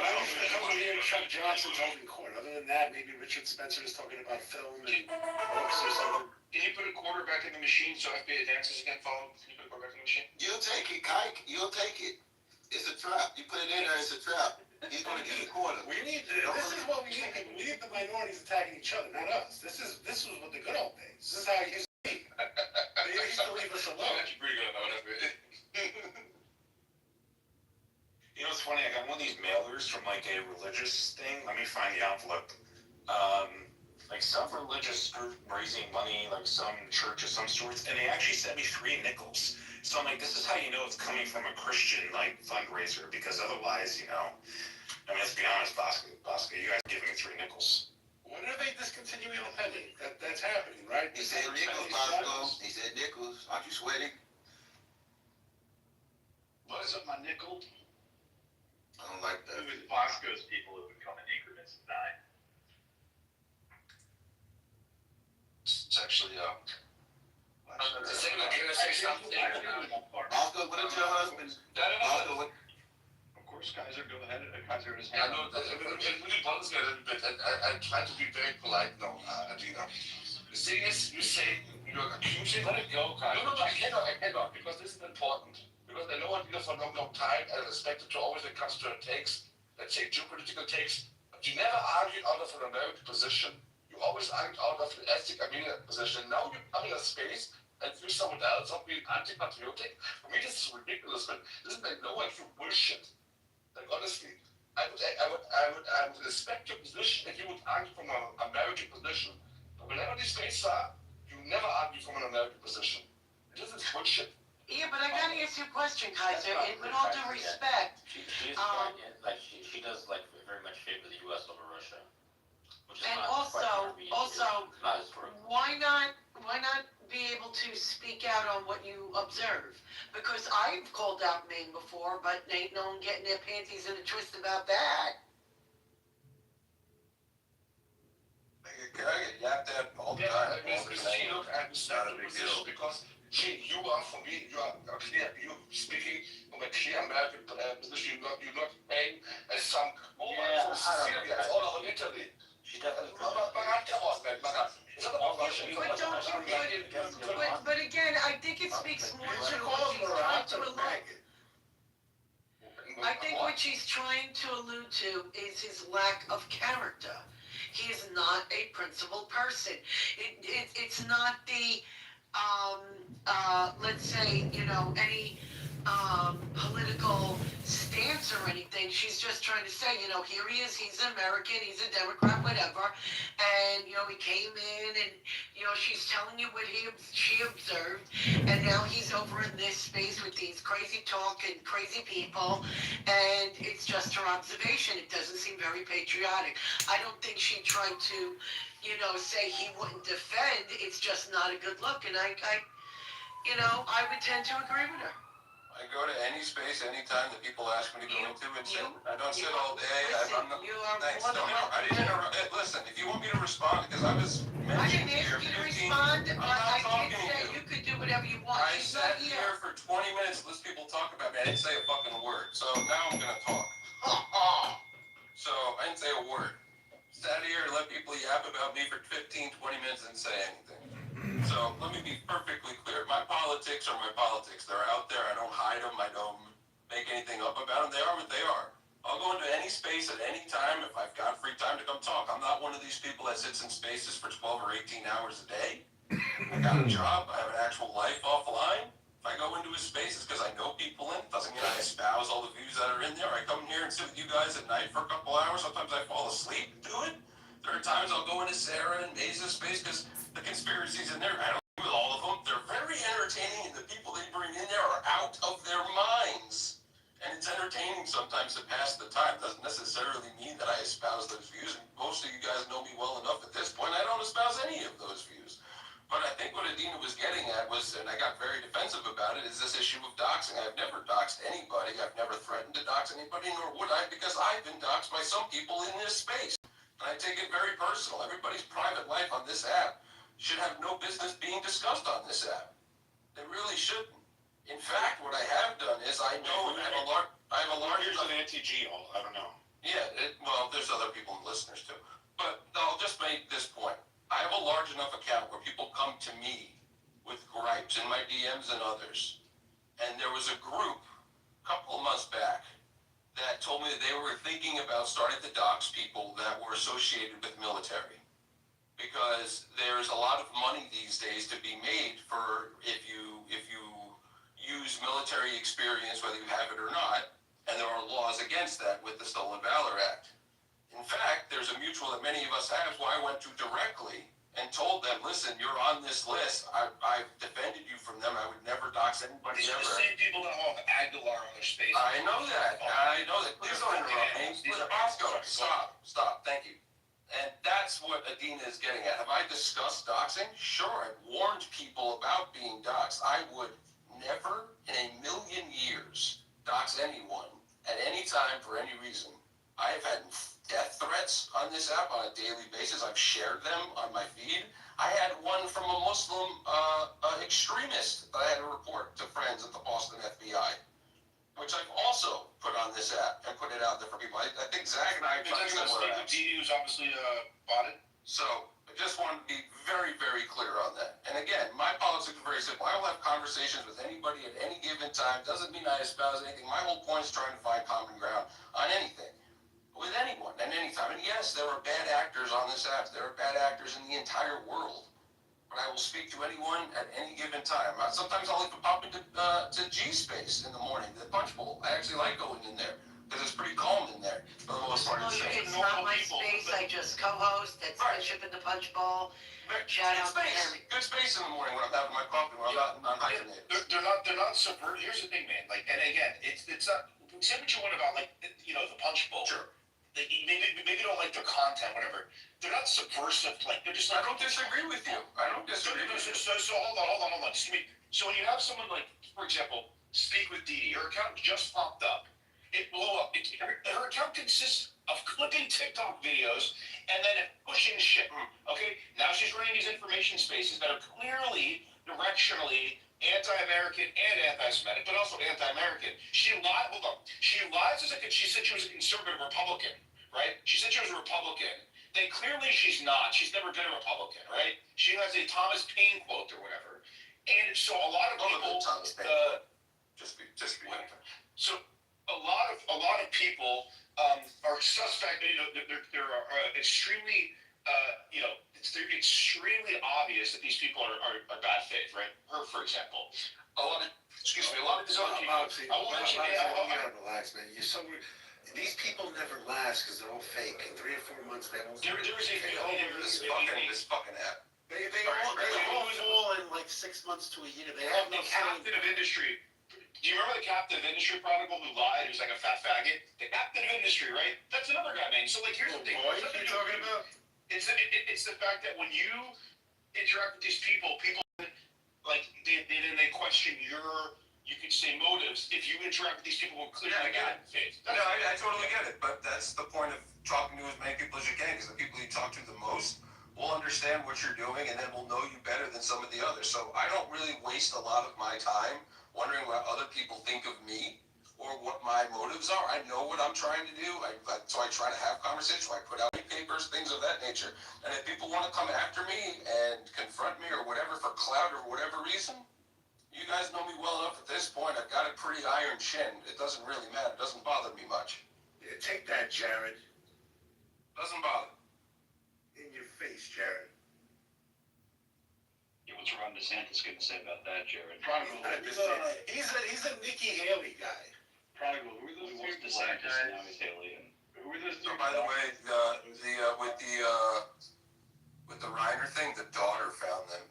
Speaker 17: Over here, Chuck Johnson's holding court. Other than that, maybe Richard Spencer is talking about film and books or something.
Speaker 10: Can you put a quarter back in the machine so FBA dances again follow? Can you put a quarter back in the machine?
Speaker 15: You'll take it, Kike. You'll take it. It's a trap. You put it in there, it's a trap. He's going to get a quarter.
Speaker 17: This is what we need. We need the minorities attacking each other, not us. This was what the good old days. This is how it used to be. They used to leave us alone.
Speaker 10: That's pretty good about it.
Speaker 3: You know, it's funny. I got one of these mailers from like a religious thing. Let me find the envelope. Like some religious group raising money, like some church of some sorts, and they actually sent me 3 nickels. So I'm like, this is how you know it's coming from a Christian like fundraiser, because otherwise, I mean, let's be honest, Bosco, you guys are giving me 3 nickels.
Speaker 17: When are they discontinuing the penny? That's happening, right?
Speaker 15: He said nickels, Bosco. He said nickels. Aren't you sweating?
Speaker 6: What is up, my nickel?
Speaker 15: I don't like that.
Speaker 16: It was Bosco's
Speaker 3: course, Kaiser, go ahead. Kaiser is.
Speaker 10: Yeah, no, it really bothers me a little bit, and I try to be very polite now, Adina. The thing is, you say you're accusing.
Speaker 3: Let it go, Kaiser.
Speaker 10: No, I cannot, because this is important. Because I know Adina for a long time, and I respect it to always when it comes to her takes, let's say geopolitical takes. But you never argued out of an American position. You always argued out of an ethnic Armenian position. Now you're coming a space and do someone else, not being anti-patriotic. For me, this is ridiculous, man. This is like no one through bullshit. Like honestly, I would respect your position if you would argue from an American position. But whenever these spaces are, you never argue from an American position. This is bullshit.
Speaker 19: Yeah, but I gotta ask you a question, Kaiser, and with all due respect.
Speaker 14: She's like she does like very much favor the U.S. over Russia.
Speaker 19: And also, why not be able to speak out on what you observe? Because I've called out Maine before, but ain't no one getting their panties in a twist about that.
Speaker 2: Can I get yapped at all the time?
Speaker 10: Look, I understand the position because you are, for me, you are clear. You're speaking from a clear American position. You're not paying as some from Syria, all over Italy.
Speaker 14: She definitely.
Speaker 19: But again, I think it speaks more to what she's trying to allude. I think what she's trying to allude to is his lack of character. He is not a principled person. It's not the let's say, any political stance or anything. She's just trying to say, here he is, he's an American, he's a Democrat, whatever, and, he came in and, she's telling you what she observed, and now he's over in this space with these crazy talk and crazy people, and it's just her observation. It doesn't seem very patriotic. I don't think she tried to, say he wouldn't defend. It's just not a good look, and I would tend to agree with her.
Speaker 2: I go to any space, anytime that people ask me to go into it. I don't sit all day. I'm not. Thanks. I didn't interrupt. Listen, if you want me to respond, because I was mentioned here.
Speaker 19: I didn't ask you to respond, but I did say you could do whatever you want.
Speaker 2: I sat here for 20 minutes, let people talk about me. I didn't say a fucking word. So now I'm gonna talk. So I didn't say a word. Sat here and let people yap about me for 15, 20 minutes and say anything. So let me be perfectly clear. My politics are my politics. They're out there. I don't hide them. I don't make anything up about them. They are what they are. I'll go into any space at any time if I've got free time to come talk. I'm not one of these people that sits in spaces for 12 or 18 hours a day. I got a job. I have an actual life offline. If I go into a space, it's because I know people in it. Doesn't mean I espouse all the views that are in there. I come here and sit with you guys at night for a couple hours. Sometimes I fall asleep and do it. There are times I'll go into Sarah and Maze's space because the conspiracies in there, I don't agree with all of them. They're very entertaining, and the people they bring in there are out of their minds. And it's entertaining sometimes to pass the time. Doesn't necessarily mean that I espouse those views. And most of you guys know me well enough at this point. I don't espouse any of those views. But I think what Adina was getting at was, and I got very defensive about it, is this issue of doxing. I've never doxed anybody. I've never threatened to dox anybody, nor would I, because I've been doxed by some people in this space. And I take it very personal. Everybody's private life on this app should have no business being discussed on this app. They really shouldn't. In fact, what I have done is I know I have a large.
Speaker 3: Here's an anti-G all. I don't know.
Speaker 2: Yeah, well, there's other people and listeners too. But I'll just make this point. I have a large enough account where people come to me with gripes in my DMs and others. And there was a group a couple of months back that told me that they were thinking about starting to dox people that were associated with military. Because there's a lot of money these days to be made for if you use military experience, whether you have it or not, and there are laws against that with the Stolen Valor Act. In fact, there's a mutual that many of us have who I went to directly and told them, listen, you're on this list. I've defended you from them. I would never dox anybody
Speaker 6: These are
Speaker 2: ever.
Speaker 6: the same people that have Aguilar on their space.
Speaker 2: I know that. Please don't interrupt me. Bosco, stop. Thank you. And that's what Adina is getting at. Have I discussed doxing? Sure, I've warned people about being doxed. I would never in a million years dox anyone at any time for any reason. I have had death threats on this app on a daily basis. I've shared them on my feed. I had one from a Muslim extremist that I had to report to friends at the Boston FBI.
Speaker 24: which I've also put on this app and put it out there for people. I think Zach and I have done similar apps.
Speaker 6: Didi was obviously bought it.
Speaker 24: So I just want to be very, very clear on that. And again, my politics is very simple. I will have conversations with anybody at any given time. Doesn't mean I espouse anything. My whole point is trying to find common ground on anything, with anyone, at any time. And yes, there are bad actors on this app. There are bad actors in the entire world. But I will speak to anyone at any given time. Sometimes I'll even pop into to G Space in the morning, the punch bowl. I actually like going in there because it's pretty calm in there for the most part.
Speaker 19: It's not my space. I just co-host. That's Bishop in the Punch Bowl. Shout out to him.
Speaker 24: Good space in the morning when I'm having my coffee, when I'm not hyphenated.
Speaker 6: They're not subvert. Here's the thing, man. Like, and again, it's not. Say what you want about, like, the punch bowl.
Speaker 24: Sure.
Speaker 6: Maybe don't like their content, whatever. They're not subversive. Like, they're just.
Speaker 24: I don't disagree with you. I don't disagree with you.
Speaker 6: So hold on. Just give me. So when you have someone like, for example, Speak with Didi, her account just popped up. It blew up. Her account consists of clipping TikTok videos and then pushing shit. Okay, now she's running these information spaces that are clearly, directionally anti-American and anti-Semitic, but also anti-American. She lied. Hold on. She lies she said she was a conservative Republican, right? She said she was a Republican. Then clearly she's not. She's never been a Republican, right? She has a Thomas Paine quote or whatever. And so a lot of people. So a lot of people are suspect. They're extremely. They're extremely obvious that these people are bad faith, right? Her, for example, a lot of these other people.
Speaker 17: Relax, man. These people never last because they're all fake. In 3 or 4 months, they won't.
Speaker 24: There is this fucking app.
Speaker 17: They all fall in like 6 months to a year. They have no
Speaker 6: captain of industry. Do you remember the captain of industry prodigal who lied? Who's like a fat faggot? The captain of industry, right? That's another guy, man. So like, here's the thing.
Speaker 17: What are you talking about?
Speaker 6: It's the fact that when you interact with these people like they question you could say motives. If you interact with these people who clearly got faith.
Speaker 24: No, I totally get it, but that's the point of talking to as many people as you can, because the people you talk to the most will understand what you're doing, and then will know you better than some of the others. So I don't really waste a lot of my time wondering what other people think of me or what my motives are. I know what I'm trying to do, so I try to have conversations. I put out papers, things of that nature. And if people want to come after me and confront me or whatever for clout or whatever reason, you guys know me well enough at this point. I've got a pretty iron chin. It doesn't really matter. It doesn't bother me much.
Speaker 17: Yeah, take that, Jared.
Speaker 24: Doesn't bother.
Speaker 17: In your face, Jared.
Speaker 3: Yeah, what's Ron DeSantis going to say about that, Jared?
Speaker 17: He's a Nikki Haley guy.
Speaker 3: Prodigal, who are those two DeSantis and now he's Haley? And who are those two?
Speaker 24: So by the way, with the Reiner thing, the daughter found them.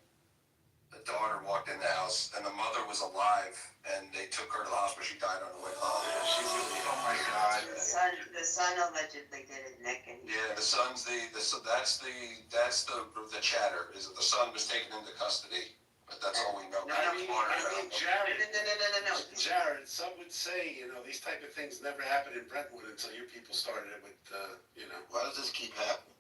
Speaker 24: The daughter walked in the house, and the mother was alive, and they took her to the hospital. She died on the way home.
Speaker 17: She really, oh my God.
Speaker 4: The son allegedly did it, Nick.
Speaker 24: Yeah, the son's that's the chatter is that the son was taken into custody, but that's all we know.
Speaker 17: Jared. No. Jared, some would say, these type of things never happened in Brentwood until your people started it with,
Speaker 15: Why does this keep happening?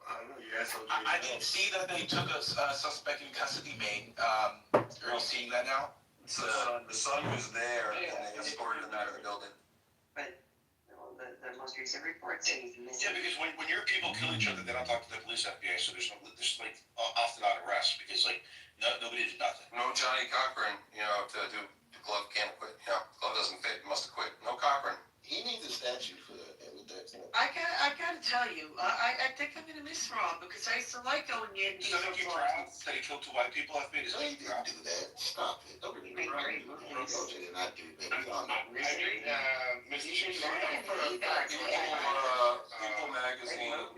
Speaker 17: I don't know. You guys don't.
Speaker 12: I didn't see that they took a suspect in custody, Maine. Are you seeing that now?
Speaker 24: The son was there, and they escorted him out of the building.
Speaker 4: But the most recent report says he's missing.
Speaker 6: Yeah, because when your people kill each other, they don't talk to the police, FBI, so there's like often not arrests because like nobody did nothing.
Speaker 24: No Johnny Cochran, to do the glove can't quit. Glove doesn't fit, must have quit. No Cochran.
Speaker 15: He needs a statue for that.
Speaker 19: I gotta tell you, I think I'm gonna miss Rob because I used to like going in.
Speaker 6: So think you proud that he killed 2 white people?
Speaker 15: No, he didn't do that. Stop it. Don't be proud. OJ did not do that.
Speaker 6: Mr. Chief,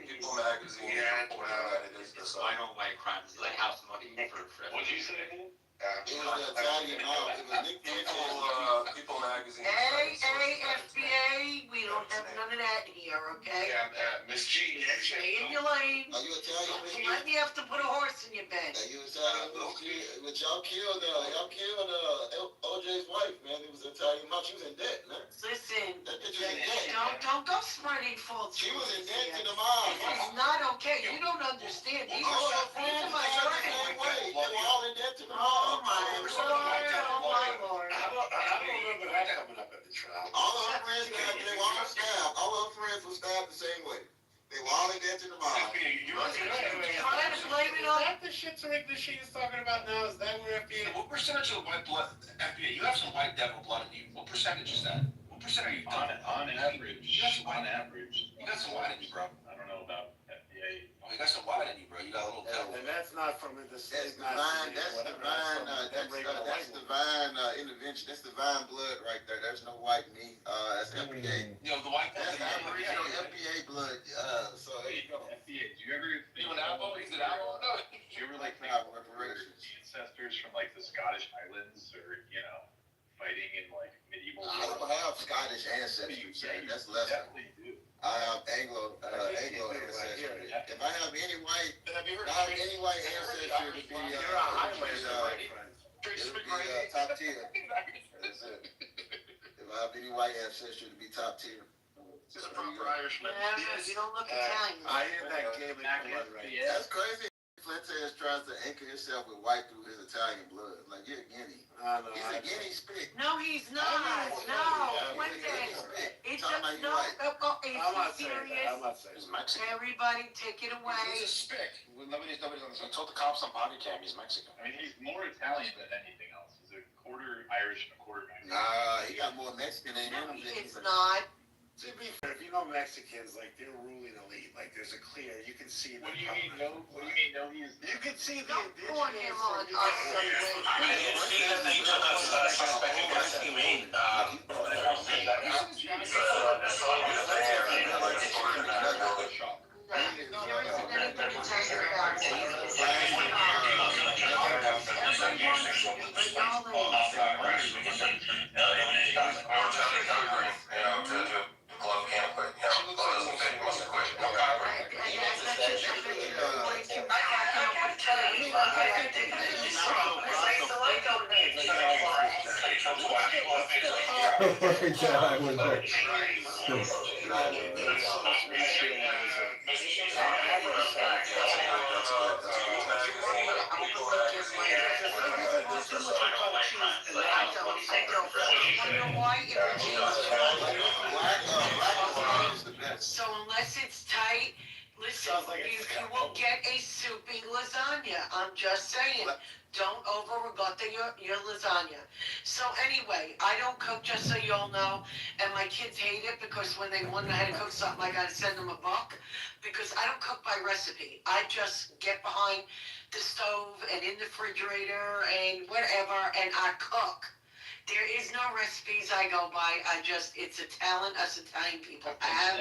Speaker 24: People magazine.
Speaker 14: I don't like crime. It's like house money for.
Speaker 6: What'd you say?
Speaker 15: It was the Italian mob. It was Nick
Speaker 24: People magazine.
Speaker 19: FBA, we don't have none of that here, okay?
Speaker 6: Yeah, Miss G.
Speaker 19: Stay in your lane.
Speaker 15: Are you Italian?
Speaker 19: You might have to put a horse in your bed.
Speaker 15: Are you Italian? But y'all killed OJ's wife, man. It was an Italian mob. She was in debt, man.
Speaker 19: Listen,
Speaker 15: That bitch was in debt.
Speaker 19: don't go spreading false.
Speaker 15: She was in debt to the mob.
Speaker 19: This is not okay. You don't understand. These are my friends.
Speaker 15: They were all in debt to the mob.
Speaker 19: Oh my Lord, oh my
Speaker 17: I don't remember that coming up at the trial.
Speaker 15: All of her friends stabbed, they were all stabbed. All of her friends were stabbed the same way. They were all in there to the mom.
Speaker 17: You're trying to blame it on that. The shit that she is talking about now, is that where FBI?
Speaker 6: What percentage of the white blood, FBI, you have some white devil blood in you. What percentage is that? What percent are you?
Speaker 16: On average.
Speaker 6: You got some white.
Speaker 16: On average.
Speaker 6: You got some white in you, bro.
Speaker 16: I don't know about FDA.
Speaker 6: Oh, you got some white in you, bro. You got a little devil.
Speaker 17: And that's not from the
Speaker 15: That's divine, intervention. That's divine blood right there. There's no white meat. That's FBA.
Speaker 6: You know, the white blood.
Speaker 15: That's Aboriginal FBA blood. So there you go.
Speaker 16: FDA, do you ever think
Speaker 6: You an apple? He's an apple? No.
Speaker 16: do you ever like think
Speaker 15: Not
Speaker 16: about
Speaker 15: reparations.
Speaker 16: ancestors from like the Scottish Highlands or, you know, fighting in like medieval
Speaker 15: I don't have Scottish ancestry. That's less.
Speaker 16: definitely do.
Speaker 15: I have Anglo ancestry. If I have any white,
Speaker 6: Have you heard
Speaker 15: if I have any white ancestry, it would be
Speaker 17: You're a Highlander, my friend.
Speaker 15: top tier. That's it. If I have any white ancestry, it would be top tier.
Speaker 6: He's a proper Irishman.
Speaker 19: Yeah, you don't look Italian.
Speaker 17: I hear that Gaelic blood right there.
Speaker 15: That's crazy. Fuentes tries to anchor himself with white through his Italian blood. Like, you're a Guinea. He's a Guinea spick.
Speaker 19: No, he's not. No, Fuentes. It's just no.
Speaker 17: I'm not
Speaker 19: It's
Speaker 17: saying that.
Speaker 19: serious.
Speaker 17: I'm not saying
Speaker 6: He's
Speaker 17: that.
Speaker 6: Mexican.
Speaker 19: Everybody, take it
Speaker 6: He's
Speaker 19: away.
Speaker 6: a spick. Nobody's on the. He told the cops on body cam he's Mexican.
Speaker 16: I mean, he's more Italian than anything else. He's a quarter Irish and a quarter Mexican.
Speaker 15: Nah, he got more Mexican in him.
Speaker 19: It's not.
Speaker 17: To be fair, if you know Mexicans, like they're ruling elite. Like there's a clear, you can see.
Speaker 16: What do you mean no? What do you mean no? He's.
Speaker 17: You can see the
Speaker 19: Don't point him on us.
Speaker 12: I didn't see that they took us suspect in custody, Maine.
Speaker 19: There isn't anybody talking about it. Everybody wants to be acknowledged.
Speaker 11: Oh my God, I would know.
Speaker 19: So unless it's tight, listen, you will get a soupy lasagna. I'm just saying. Don't overregard your lasagna. So anyway, I don't cook, just so you all know, and my kids hate it because when they wonder how to cook something, I gotta send them a book, because I don't cook by recipe. I just get behind the stove and in the refrigerator and whatever, and I cook. There is no recipes I go by. It's a talent us Italian people have.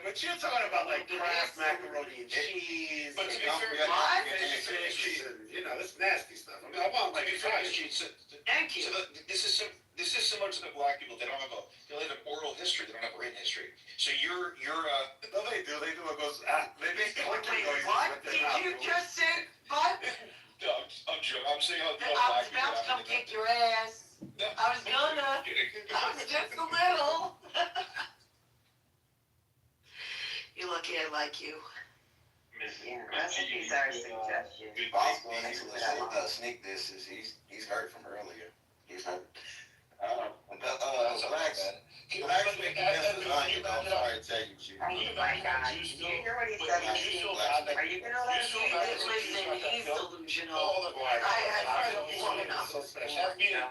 Speaker 17: But you're talking about like Kraft macaroni and cheese.
Speaker 6: But to be fair,
Speaker 19: What?
Speaker 17: You know, this nasty stuff. I mean, I want like
Speaker 19: Thank you.
Speaker 6: So this is similar to the black people. They don't have an oral history. They don't have a written history. So you're
Speaker 17: No, they do. They do. It goes. They make the
Speaker 19: Wait,
Speaker 17: noises
Speaker 19: what
Speaker 17: with their
Speaker 19: did
Speaker 17: mouth.
Speaker 19: you just say? What?
Speaker 6: No, I'm joking. I'm saying how
Speaker 19: I was about to come kick your ass. I was gonna. I was just a little. You're lucky I like you.
Speaker 4: Recipes are suggestions.
Speaker 15: Boss going into sneak this is he's hurt from earlier. He's hurt. Blacks make the best lasagna. I'm sorry to tell you, Chief.
Speaker 4: Oh my God. Did you hear what he said? Are you gonna let him
Speaker 19: Listen, he's delusional. I feel long enough.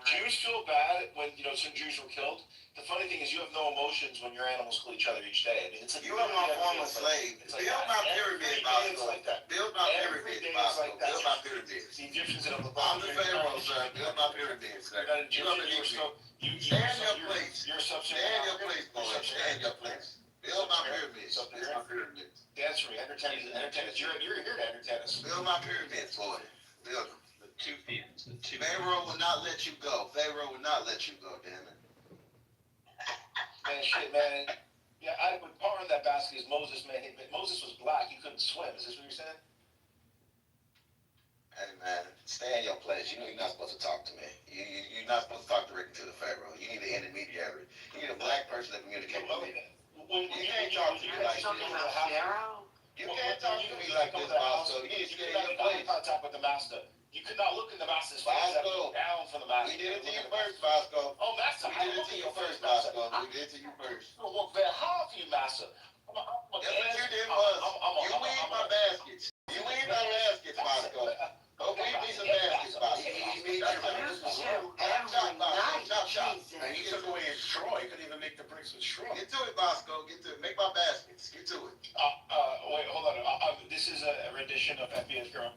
Speaker 6: Jews feel bad when some Jews were killed. The funny thing is, you have no emotions when your animals kill each other each day. I mean, it's
Speaker 15: You are my former slave. Build my pyramid, Bosco. Build my pyramid, Bosco. Build my pyramids.
Speaker 6: The Egyptians and the
Speaker 15: I'm the Pharaoh, sir. Build my pyramids, sir. You up in Egypt. Stand your place. Stand your place, boy. Stand your place. Build my pyramids. Build my pyramids.
Speaker 6: Dance for me. Entertain us. You're here to entertain us.
Speaker 15: Build my pyramids, boy. Build them.
Speaker 16: The 2 feet.
Speaker 15: Pharaoh will not let you go. Pharaoh will not let you go, damn it.
Speaker 6: Man, shit, man. Yeah, I would par in that basket is Moses, man. Moses was black. He couldn't swim. Is this what you're saying?
Speaker 15: Hey, man, stay in your place. You know you're not supposed to talk to me. You're not supposed to talk directly to the Pharaoh. You need an intermediary. You need a black person that communicates with me. You can't talk to me like this. You can't talk to me like this, Bosco. You need to stay in your place.
Speaker 6: Contact with the master. You could not look in the master's face and look down from the master.
Speaker 15: We did it to you first, Bosco.
Speaker 6: Oh, master,
Speaker 15: We did it to you first, Bosco. We did it to you first.
Speaker 6: I work very hard for you, master.
Speaker 15: That's what you did was, you weed my baskets. You weed my baskets, Bosco. Go weed me some baskets, Bosco.
Speaker 17: He made you
Speaker 15: Chop.
Speaker 17: and he took away his straw. He couldn't even make the bricks with straw.
Speaker 15: Get to it, Bosco. Get to it. Make my baskets. Get to it.
Speaker 6: Wait, hold on. This is a rendition of FBS Girl.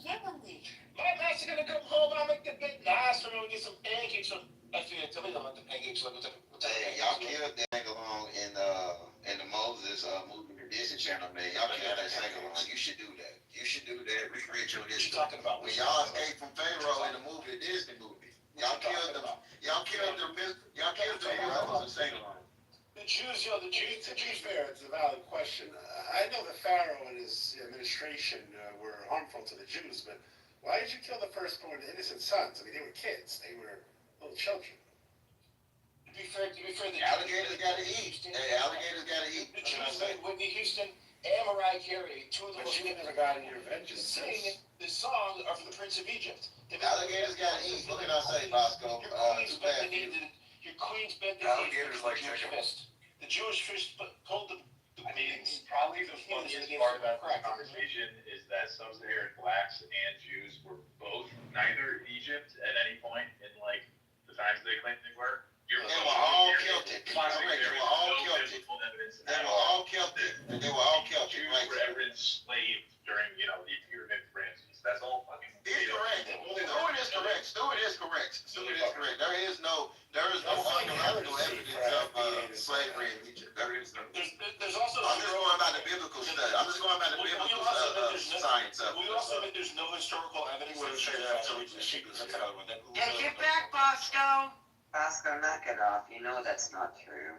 Speaker 6: My master gonna come home. I'm gonna get nice for me. Get some pancakes from FBS. Tell me about the pancakes.
Speaker 15: Hey, y'all killed that sing-along in the Moses movie the Disney Channel made. Y'all killed that sing-along. You should do that. You should do that. Recreate your history.
Speaker 6: What you talking about?
Speaker 15: When y'all escaped from Pharaoh in the movie, the Disney movie. Y'all killed them. Y'all killed them musicals and sing-along.
Speaker 6: The Jews, you know, the Jews.
Speaker 17: To be fair, it's a valid question. I know the Pharaoh and his administration were harmful to the Jews, but why did you kill the firstborn innocent sons? I mean, they were kids. They were little children.
Speaker 6: To be fair, the
Speaker 15: Alligators gotta eat. Hey, alligators gotta eat.
Speaker 6: The Jews made Whitney Houston and Mariah Carey, two of the most
Speaker 17: you never got any vengeance.
Speaker 6: sing the song of the Prince of Egypt.
Speaker 15: Alligators gotta eat. What can I say, Bosco?
Speaker 6: Your queen's bent the
Speaker 12: Alligators like
Speaker 6: Jewish
Speaker 12: chicken.
Speaker 6: fist. The Jewish fish pulled the
Speaker 16: I mean, probably the funniest part about this conversation is that sub-Saharan blacks and Jews were both neither in Egypt at any point in like the times they claimed they were.
Speaker 15: They were all Celtic. They were all Celtic. They were all Celtic. They were all Celtic.
Speaker 16: Jews were ever enslaved during, the pyramid Ramses. That's all fucking.
Speaker 15: He's correct. Stewart is correct. Stewart is correct. There is no archaeological evidence of slavery in Egypt. There is no.
Speaker 6: There's also.
Speaker 15: I'm just going by the biblical study. I'm just going by the biblical science of it.
Speaker 6: We also admit there's no historical evidence that
Speaker 19: Take it back, Bosco.
Speaker 4: Bosco, knock it off. You know that's not true.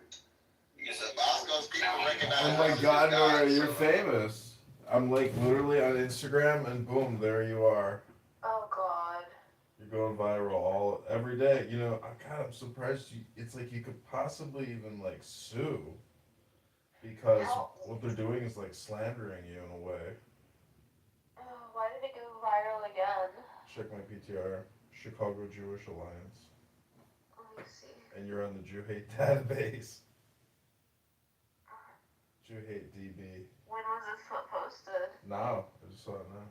Speaker 15: Bosco's people recognize.
Speaker 11: Oh my God, Nora, you're famous. I'm like literally on Instagram, and boom, there you are.
Speaker 7: Oh God.
Speaker 11: You're going viral every day. I'm surprised it's like you could possibly even like sue, because what they're doing is like slandering you in a way.
Speaker 7: Oh, why did it go viral again?
Speaker 11: Check my PTR, Chicago Jewish Alliance.
Speaker 7: Let me see.
Speaker 11: And you're on the Jew Hate database. Jew Hate DB.
Speaker 7: When was this posted?
Speaker 11: Now, I just saw it now.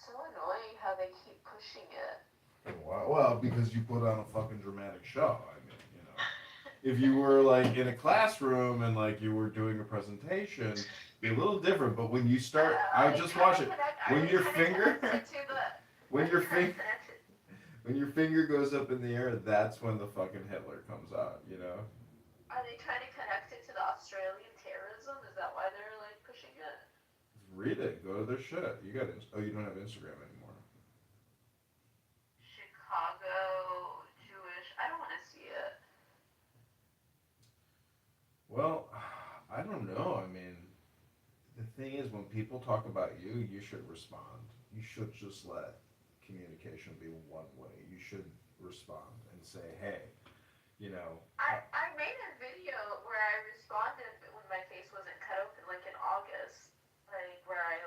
Speaker 7: So annoying how they keep pushing it.
Speaker 11: Wow. Well, because you put on a fucking dramatic show. I mean, if you were like in a classroom and like you were doing a presentation, it'd be a little different. But when you start, I just watch it. When your finger, when your finger goes up in the air, that's when the fucking Hitler comes out.
Speaker 7: Are they trying to connect it to the Australian terrorism? Is that why they're like pushing it?
Speaker 11: Read it. Go to their shit. You don't have Instagram anymore.
Speaker 7: Chicago Jewish. I don't want to see it.
Speaker 11: Well, I don't know. I mean, the thing is, when people talk about you, you should respond. You should just let communication be one way. You should respond and say, hey,
Speaker 7: I made a video where I responded when my face wasn't cut open, like in August, like where I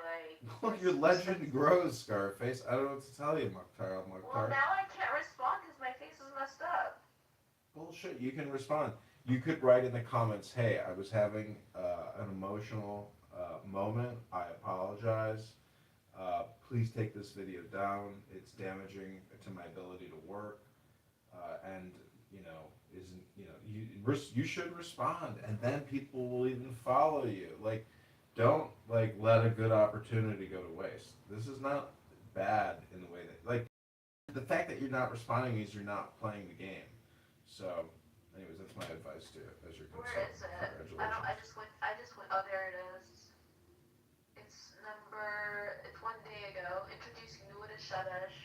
Speaker 11: Well, your legend grows, Scarface. I don't know what to tell you, Mukhtar.
Speaker 7: Well, now I can't respond because my face is messed up.
Speaker 11: Bullshit. You can respond. You could write in the comments, hey, I was having an emotional moment. I apologize. Please take this video down. It's damaging to my ability to work. And you should respond, and then people will even follow you. Like, don't let a good opportunity go to waste. This is not bad in the way that the fact that you're not responding means you're not playing the game. So, anyways, that's my advice to you as your consultant.
Speaker 7: Where is it? I just went. Oh, there it is. It's one day ago. Introducing Nuada Shadash.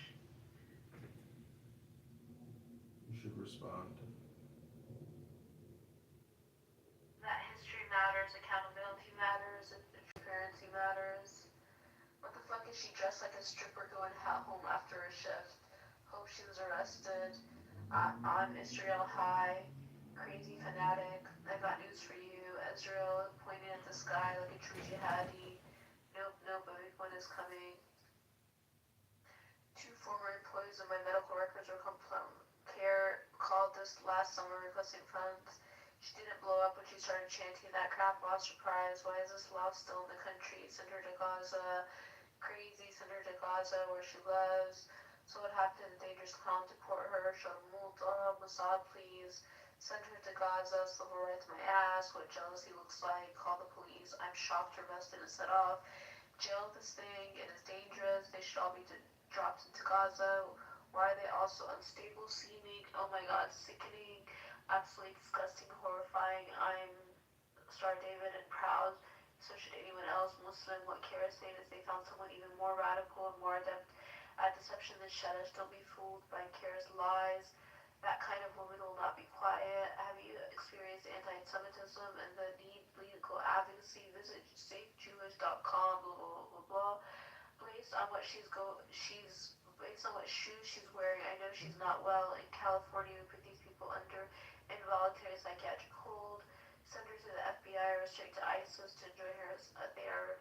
Speaker 11: You should respond.
Speaker 7: That history matters, accountability matters, and transparency matters. What the fuck is she dressed like a stripper going home after a shift? Hope she was arrested. I'm Israel High, crazy fanatic. I've got news for you. Israel pointing at the sky like a true jihadi. Nope, a big one is coming. Two former employees of my medical records or care called this last summer requesting funds. She didn't blow up when she started chanting that crap while surprised. Why is this law still in the country? Send her to Gaza. Crazy, send her to Gaza where she loves. So what happened? Dangerous clown, deport her. Sharmulta, Mossad, please. Send her to Gaza. Civil rights my ass. What jealousy looks like. Call the police. I'm shocked her vested and set off. Jail this thing. It is dangerous. They should all be dropped into Gaza. Why are they also unstable seeming? Oh my god, sickening. Absolutely disgusting, horrifying. I'm Star David and proud. So should anyone else. Muslim, what Kara is saying is they found someone even more radical and more adept at deception than Shadish. Don't be fooled by Kara's lies. That kind of woman will not be quiet. Have you experienced anti-Semitism and the need legal advocacy? Visit safejewish.com, blah, blah, blah, blah. Based on what based on what shoes she's wearing, I know she's not well. In California, we put these people under involuntary psychiatric hold. Send her to the FBI or straight to ISIS to join her. They are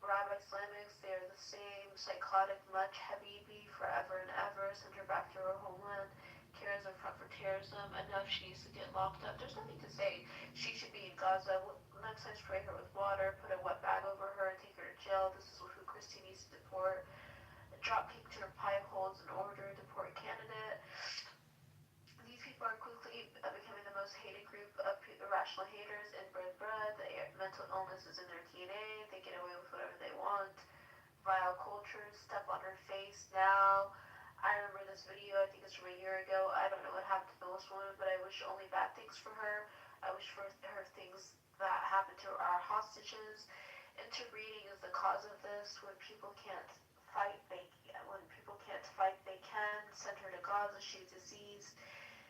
Speaker 7: Rabbi Islamics. They are the same psychotic much Habibi forever and ever. Send her back to her homeland. Kara's in front for terrorism. Enough. She needs to get locked up. There's nothing to say. She should be in Gaza. Next time, spray her with water. Put a wet bag over her and take her to jail. This is who Christie needs to deport. Drop kick to her pipe holes in order. Deport candidate. These people are quickly becoming the most hated group of irrational haters. Inbred bread. The mental illness is in their DNA. They get away with whatever they want. Vile cultures. Step on her face now. I remember this video. I think it's from a year ago. I don't know what happened to the woman, but I wish only bad things for her. I wish for her things that happened to our hostages. Interbreeding is the cause of this. When people can't fight, they can. Send her to Gaza. She's diseased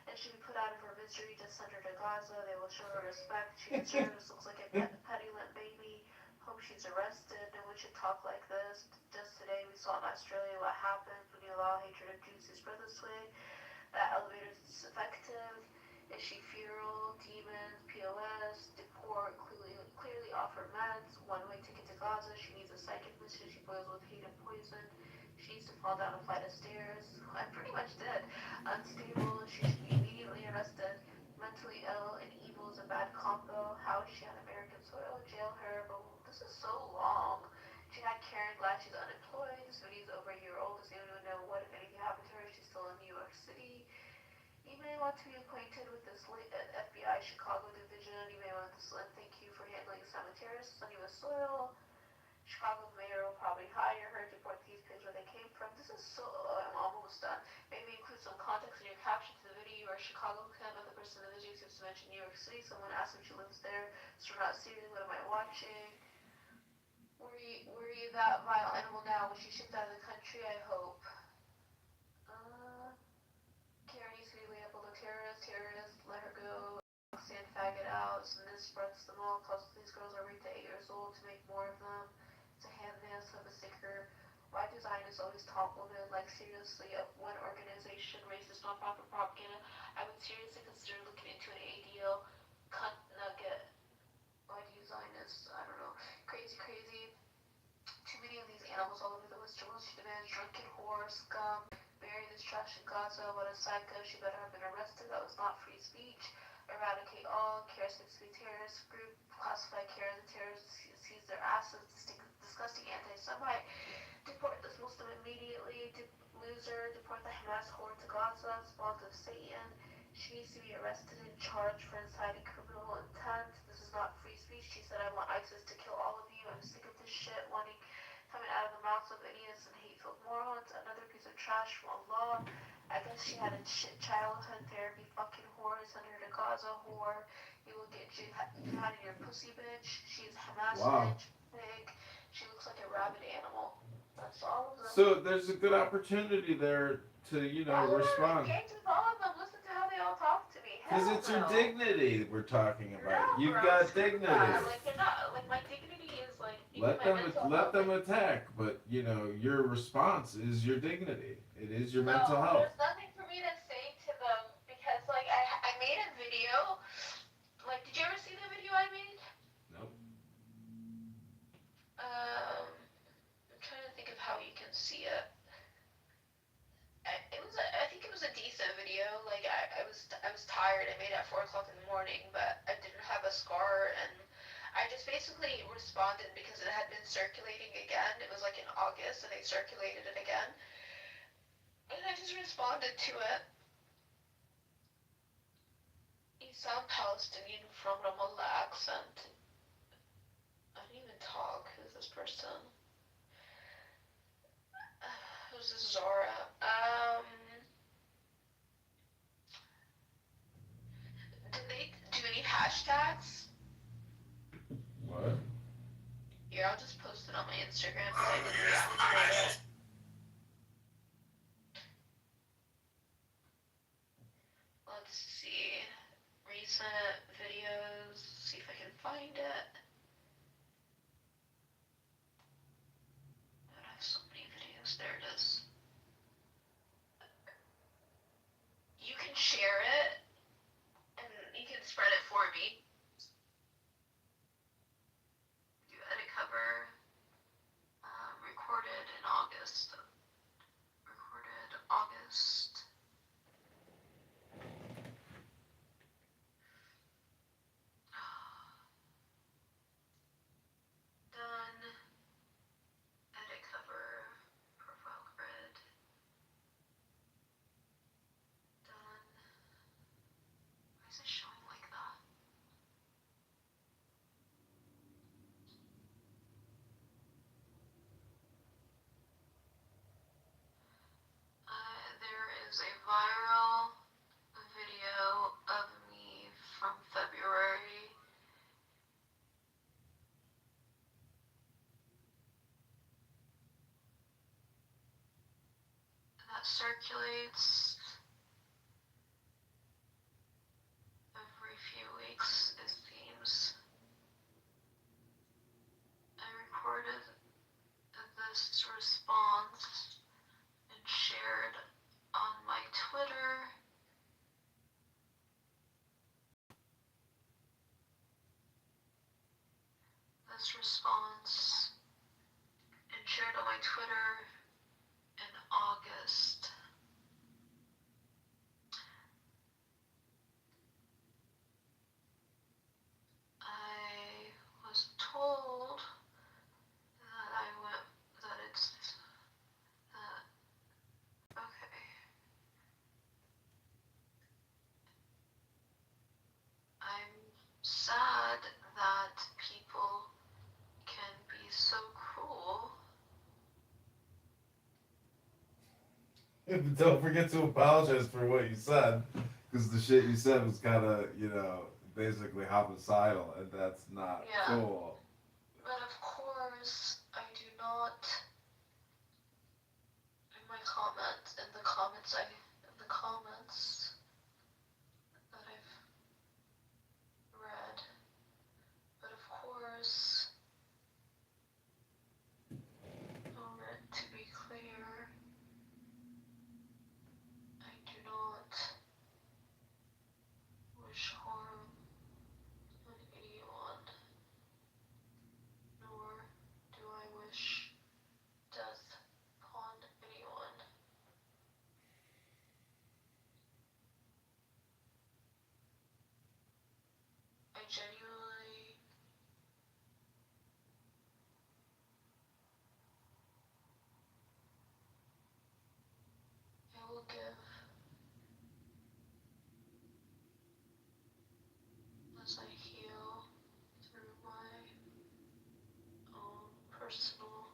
Speaker 7: and should be put out of her misery. Just send her to Gaza. They will show her respect. She deserves. Looks like a petulant baby. Hope she's arrested. No one should talk like this. Just today we saw in Australia what happens when you allow hatred of Jews to spread this way. That elevator is effective. Is she feral? Demons? POS? Deport? Clearly offer meds. One-way ticket to Gaza. She needs a psychic mission. She boils with hate and poison. She needs to fall down a flight of stairs. I pretty much did. Unstable. She should be immediately arrested. Mentally ill and evil is a bad combo. How is she on American soil? Jail her. But this is so long. She had Karen, glad she's unemployed. This video is over a year old. Does anyone know what, if anything, happened to her? She's still in New York City. You may want to be acquainted with this FBI Chicago division. You may want to thank you for handling Islamic terrorists on U.S. soil. Chicago's mayor will probably hire her to report these pigs where they came from. This is so, I'm almost done. Maybe include some context in your caption to the video. You are Chicago Kim, the person in the video seems to mention New York City. Someone asked if she lives there. So we're not serious. What am I watching? Were you that vile animal now? Was she shipped out of the country? I hope. Karen needs to be labeled a terrorist. Let her go. Stand faggot out. So this spreads them all. Cause these girls are raped at 8 years old to make more of them. To hand this of a sticker. Why do Zionists always taunt women? Like seriously, one organization, racist nonprofit propaganda. I would seriously consider looking into an ADL cunt nugget. Why do Zionists? I don't know. Crazy. Too many of these animals all over the list. She demands drunken whore, scum. Bury this trash in Gaza. What a psycho. She better have been arrested. That was not free speech. Eradicate all. Kara seems to be terrorist group. Classify Kara as a terrorist. Seize their asses. Disgusting anti-Semite. Deport this Muslim immediately. Loser. Deport the Hamas whore to Gaza. Spawn of Satan. She needs to be arrested and charged for inciting criminal intent. This is not free speech. She said, I want ISIS to kill all of you. I'm sick of this shit coming out of the mouths of idiots and hateful morons. Another piece of trash from Allah. I guess she had a shit childhood. Therapy fucking whore. Send her to Gaza whore. You will get jihad in your pussy bitch. She's Hamas bitch. Pig. She looks like a rabid animal. That's all of them.
Speaker 11: So there's a good opportunity there to, respond.
Speaker 7: Engage with all of them. Listen to how they all talk to me.
Speaker 11: Because it's your dignity we're talking about. You've got dignity.
Speaker 7: Like they're not. Like my dignity is like.
Speaker 11: Let them attack, but your response is your dignity. It is your mental health.
Speaker 7: There's nothing for me to say to them because I made a video. Like, did you ever see the video I made?
Speaker 11: Nope.
Speaker 7: I'm trying to think of how you can see it. tired. I made it at 4 o'clock in the morning, but I didn't have a scar, and I just basically responded because it had been circulating again. It was like in August, and they circulated it again. And I just responded to it. You sound Palestinian from Ramallah accent. I didn't even talk. Who's this person? Who's this Zara? Did they do any hashtags?
Speaker 11: What?
Speaker 7: Here, I'll just post it on my Instagram because I didn't reactivate it. Let's see. Recent videos. See if I can find it. I have so many videos. There it is. You can share it, and you can spread it for me. Do edit cover. Recorded in August. Recorded August. Done. Edit cover. Profile grid. Done. Why is it showing like that? There is a viral video of me from February. That circulates every few weeks, it seems. I recorded this response and shared on my Twitter. This response and shared on my Twitter in August. I was told that it's okay. I'm sad that people can be so cruel.
Speaker 11: Don't forget to apologize for what you said, because the shit you said was kind of, basically homicidal, and that's not cool.
Speaker 7: But of course, I do not. In the comments that I've read. But of course, to be clear, I do not wish harm on anyone, nor do I wish death upon anyone. I genuinely will give as I heal through my own personal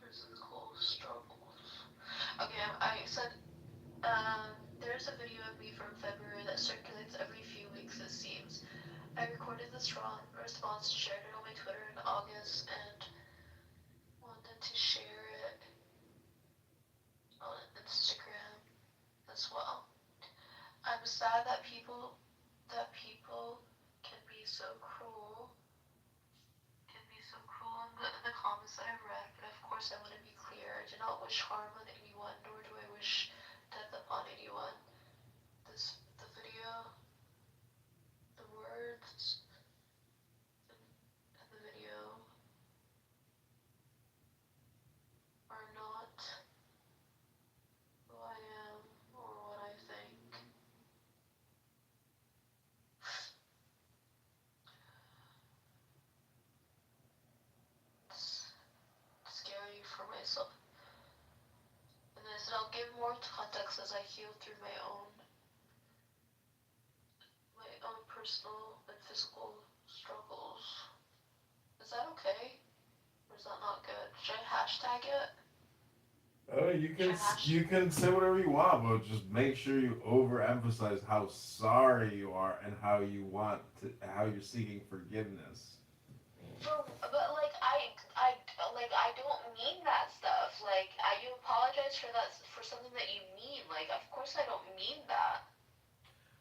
Speaker 7: physical struggles. Okay, I said, there's a video of me from February that circulates every few weeks, it seems. I recorded this response, shared it on my Twitter in August, and wanted to share it on Instagram as well. I'm sad that people can be so cruel. In the comments that I've read, but of course I want to be clear. I do not wish harm on anyone, nor do I wish death upon anyone. The video, the words in the video are not who I am or what I think. relax as I heal through my own personal and physical struggles. Is that okay? Or is that not good? Should I hashtag it?
Speaker 11: Oh, you can say whatever you want, but just make sure you overemphasize how sorry you are and how you're seeking forgiveness.
Speaker 7: But like I don't mean that stuff. Like you apologize for that for something that you mean. Like of course I don't mean that.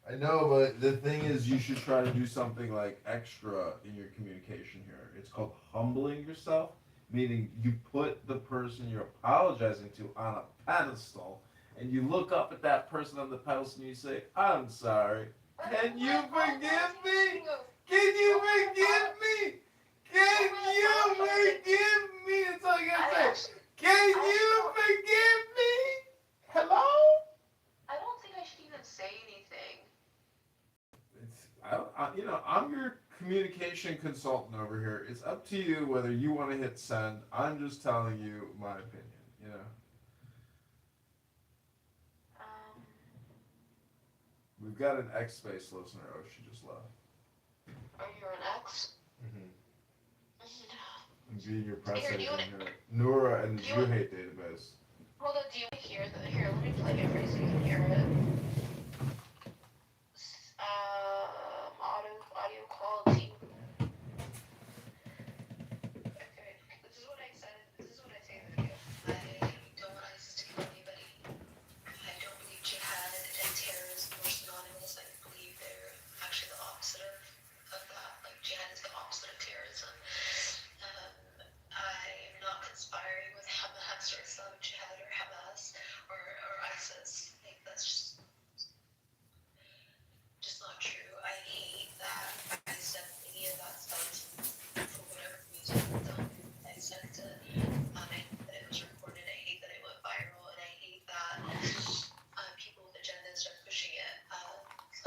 Speaker 11: I know, but the thing is, you should try to do something like extra in your communication here. It's called humbling yourself, meaning you put the person you're apologizing to on a pedestal, and you look up at that person on the pedestal and you say, "I'm sorry. Can you forgive me? Can you forgive me? Can you forgive me?" That's all you gotta say. Can you forgive me? Hello?
Speaker 7: I don't think I should even say anything.
Speaker 11: I'm your communication consultant over here. It's up to you whether you want to hit send. I'm just telling you my opinion. We've got an X-Space listener. Oh, she just left.
Speaker 7: Are you an ex?
Speaker 11: I'm being your press
Speaker 7: Here,
Speaker 11: agent here. Nora and you hate database.
Speaker 7: Hold on, do you hear that? Here, let me play it for you so you can hear it. Audio quality. Okay, this is what I said. This is what I say in the video. I don't want ISIS to kill anybody. I don't believe jihad and terrorism are synonymous. I believe they're actually the opposite of that. Like jihad is the opposite of terrorism. I am not conspiring with Hamas or Islamic Jihad or Hamas or ISIS. Like that's just not true. I hate that I said any of that stuff for whatever reason. I said it. I hate that it was recorded. I hate that it went viral, and I hate that people with agendas are pushing it.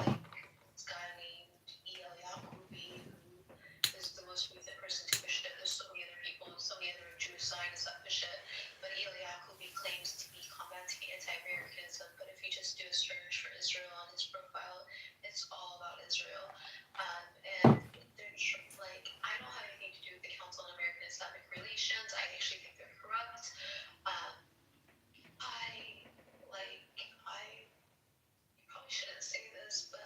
Speaker 7: Like this guy named El Yaqubi, who is the most recent person to push it. There's so many other people, so many other Jewish Zionists that push it. But El Yaqubi claims to be combating anti-Americanism. But if you just do a search for Israel on his profile, it's all about Israel. And there's like, I don't have anything to do with the Council on American Islamic Relations. I actually think they're corrupt. You probably shouldn't say this, but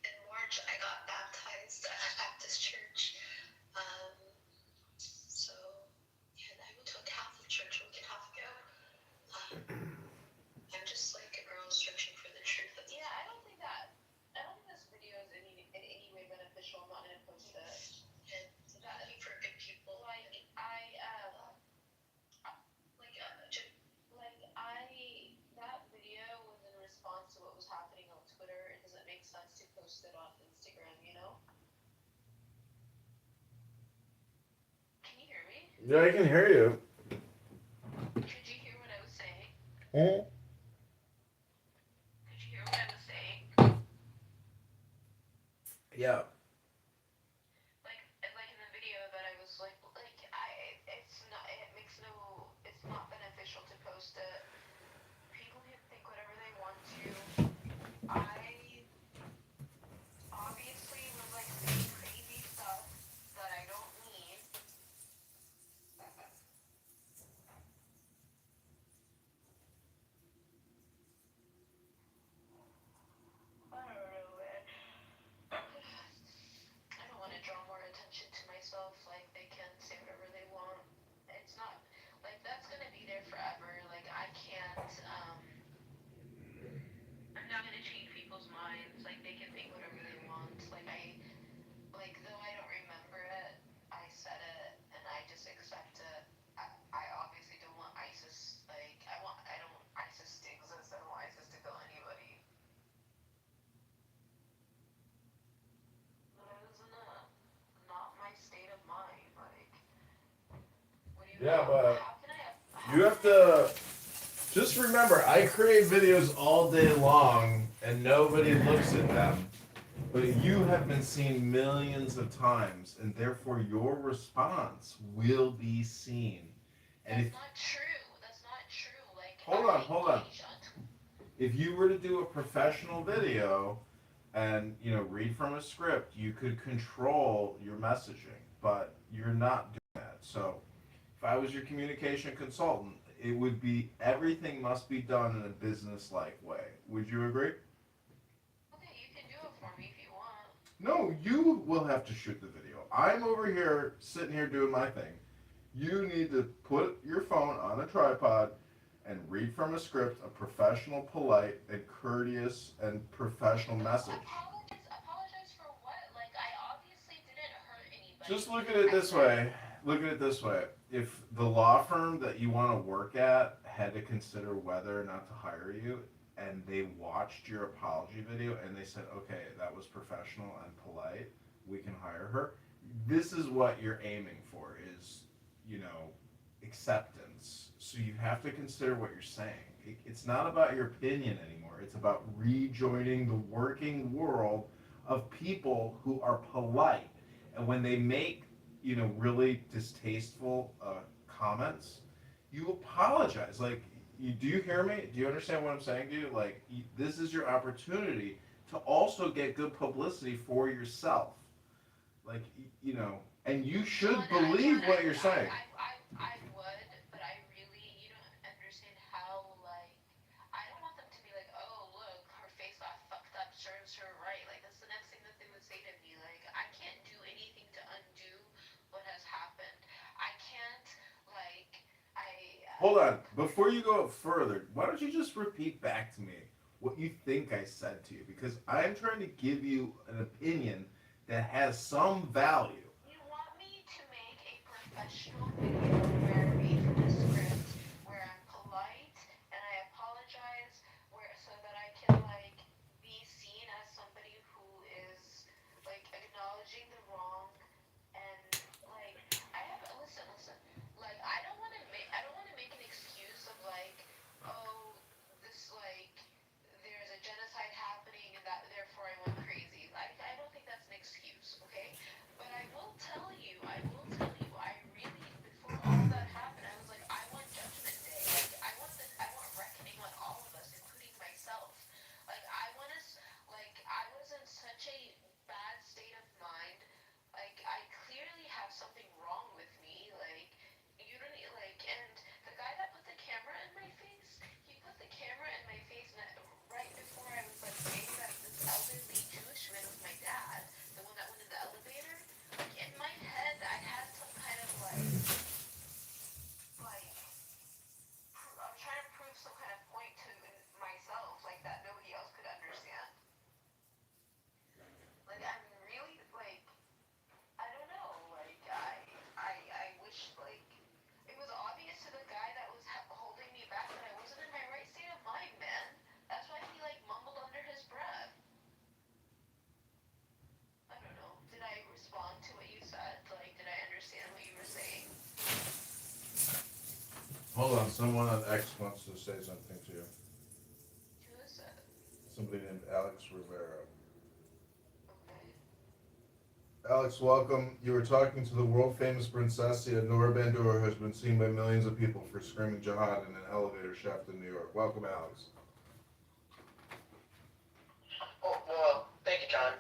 Speaker 7: in March I got baptized at a Baptist church. And I went to a Catholic church a week and a half ago. I'm just like a girl searching for the truth. Yeah, I don't think this video is in any way beneficial. I'm not gonna post it. And I think for good people, that video was in response to what was happening on Twitter. It doesn't make sense to post it on Instagram, you know? Can you hear me?
Speaker 11: Yeah, I can hear you.
Speaker 7: Could you hear what I was saying?
Speaker 11: Mm-hmm.
Speaker 7: Could you hear what I was saying?
Speaker 11: Yeah.
Speaker 7: Like in the video that I was it's not beneficial to post it. People can think whatever they want to. I obviously was saying crazy stuff that I don't mean. I don't know, man. I don't want to draw more attention to myself. Like, they can say whatever they want. It's not, that's gonna be there forever. Like, I can't, I'm not gonna change people's minds. Like, they can think whatever they want. Though I don't remember it, I said it, and I just accept it. I obviously don't want ISIS, I don't want ISIS to exist. I don't want ISIS to kill anybody. But I was not my state of mind, what do you
Speaker 11: Yeah,
Speaker 7: know?
Speaker 11: but you have to just remember, I create videos all day long and nobody looks at them. But you have been seen millions of times, and therefore your response will be seen. And
Speaker 7: That's not true. That's not true.
Speaker 11: hold on. If you were to do a professional video and, you know, read from a script, you could control your messaging, but you're not doing that. So if I was your communication consultant, it would be everything must be done in a business-like way. Would you agree?
Speaker 7: Okay, you can do it for me if you want.
Speaker 11: No, you will have to shoot the video. I'm over here, sitting here doing my thing. You need to put your phone on a tripod and read from a script a professional, polite, and courteous and professional message.
Speaker 7: Apologize for what? Like, I obviously didn't hurt anybody.
Speaker 11: Just look at it this way. Look at it this way. If the law firm that you want to work at had to consider whether or not to hire you, and they watched your apology video and they said, okay, that was professional and polite, we can hire her. This is what you're aiming for is, you know, acceptance. So you have to consider what you're saying. It's not about your opinion anymore. It's about rejoining the working world of people who are polite. And when they make, you know, really distasteful comments, you apologize. Like, do you hear me? Do you understand what I'm saying to you? Like, this is your opportunity to also get good publicity for yourself. Like, you know, and you should believe what you're saying.
Speaker 7: I would, but I really, you don't understand how, like, I don't want them to be like, oh, look, her face got fucked up, serves her right. Like, that's the next thing that they would say to me. Like, I can't do anything to undo what has happened. I can't, like,
Speaker 11: Hold on. Before you go further, why don't you just repeat back to me what you think I said to you? Because I'm trying to give you an opinion that has some value.
Speaker 7: You want me to make a professional video where I read from the script, where I'm polite and I apologize, where so that I can like be seen as somebody who is like acknowledging the wrong and like listen, like I don't want to make an excuse of like, oh, this like there's a genocide happening and that therefore I went crazy. Like I don't think that's an excuse, okay? But I will tell you, I really, before all that happened, I was like, I want Judgment Day. Like, I want reckoning on all of us, including myself. Like, I was in such a bad state of mind. Like, I clearly have something wrong with me. Like, you don't need, like, and the guy that put the camera in my face, he put the camera in my face right before I was, like, saying that this elderly Jewish man was my dad, the one that went in the elevator. Like, in my head, I had some kind of, I'm trying to prove some kind of point to myself, like, that nobody else could understand. Like, I'm really, like, I don't know, like, I wish, like, it was obvious to the guy that was holding me back that I wasn't in my right state of mind, man. That's why he, like, mumbled under his breath. I don't know. Did I respond to what you said? Like, did I understand what you were saying?
Speaker 11: Hold on, someone on X wants to say something to you.
Speaker 7: Who is it?
Speaker 11: Somebody named Alex Rivera.
Speaker 7: Okay.
Speaker 11: Alex, welcome. You were talking to the world-famous princessia Nora Bandura, who has been seen by millions of people for screaming jihad in an elevator shaft in New York. Welcome, Alex.
Speaker 1: Well, thank you, John.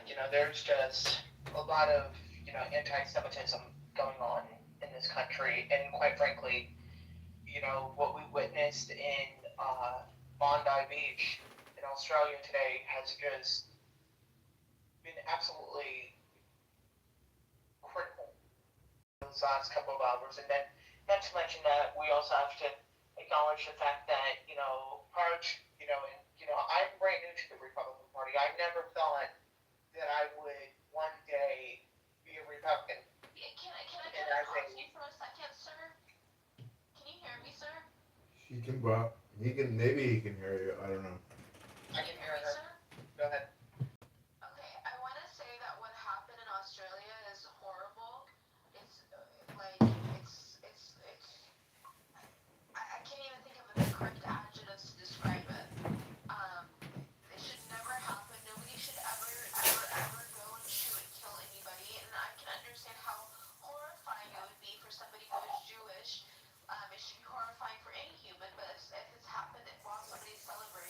Speaker 1: You know, there's just a lot of, you know, anti-Semitism going on in this country, and quite frankly, you know, what we witnessed in Bondi Beach in Australia today has just been absolutely critical those last couple of hours. And then, not to mention that we also have to acknowledge the fact that, you know, you know, and, you know, I'm brand new to the Republican Party. I never thought that I would one day be a Republican.
Speaker 7: Can I pause you for a second, sir? Can you hear me, sir?
Speaker 11: Maybe he can hear you. I don't know.
Speaker 1: I can hear her. Go ahead.
Speaker 7: Okay, I want to say that what happened in Australia is horrible. It's I can't even think of the correct adjectives to describe it. It should never happen. Nobody should ever go and shoot and kill anybody. And I can understand how horrifying it would be for somebody who is Jewish. It should be horrifying for any human, but if it's happened while somebody's celebrating,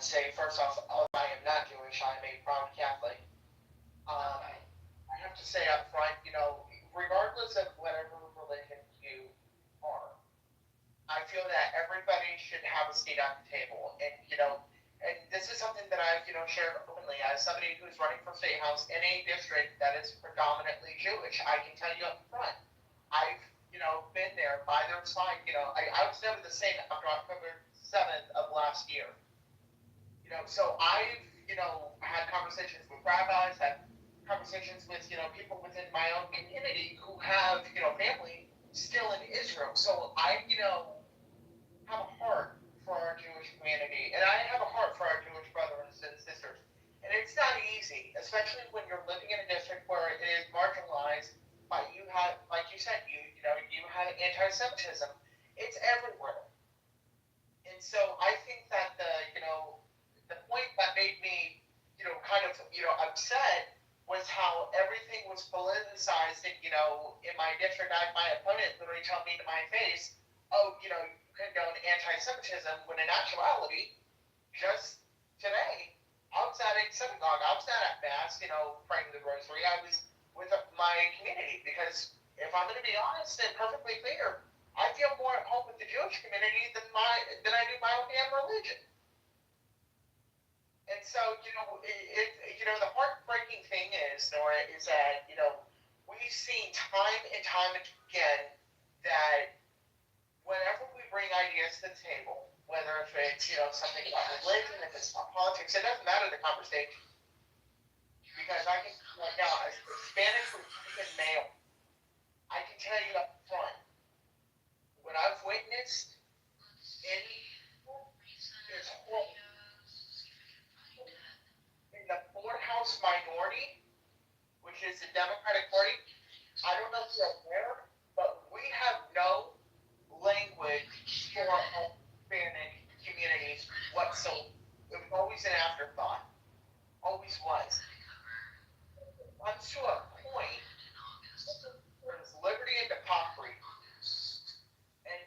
Speaker 1: say first off, I am not Jewish. I'm a proud Catholic. I have to say up front, regardless of whatever religion you are, I feel that everybody should have a seat at the table. And this is something that I've, shared openly as somebody who's running for state house in a district that is predominantly Jewish. I can tell you up front, I've, been there by their side. I was never the same after October 7th of last year. So I've, had conversations with rabbis, had conversations with, people within my own community who have, family still in Israel. So I, have a heart for our Jewish community, and I have a heart for our Jewish brothers and sisters. And it's not easy, especially when you're living in a district where it is marginalized by you have, like you said, you have anti-Semitism. It's everywhere. And so I think that the point that made me, kind of, upset was how everything was politicized. And, in my district, I had my opponent literally tell me to my face, oh, you condone anti-Semitism, when in actuality, just today, I was at a synagogue, I was not at Mass, praying the rosary. I was with my community, because if I'm going to be honest and perfectly clear, I feel more at home with the Jewish community than I do my own damn religion. And so, the heartbreaking thing is, Nora, is that, we've seen time and time again that whenever we bring ideas to the table, whether if it's, something about religion, if it's about politics, it doesn't matter the conversation. Because I can, right now, as a Hispanic Republican male, I can tell you up front, what I've witnessed in is horrible. In the House minority, which is the Democratic Party, I don't know if you're aware, but we have no language for Hispanic communities whatsoever. It was always an afterthought. Always was. Comes to a point where there's liberty and democracy. And,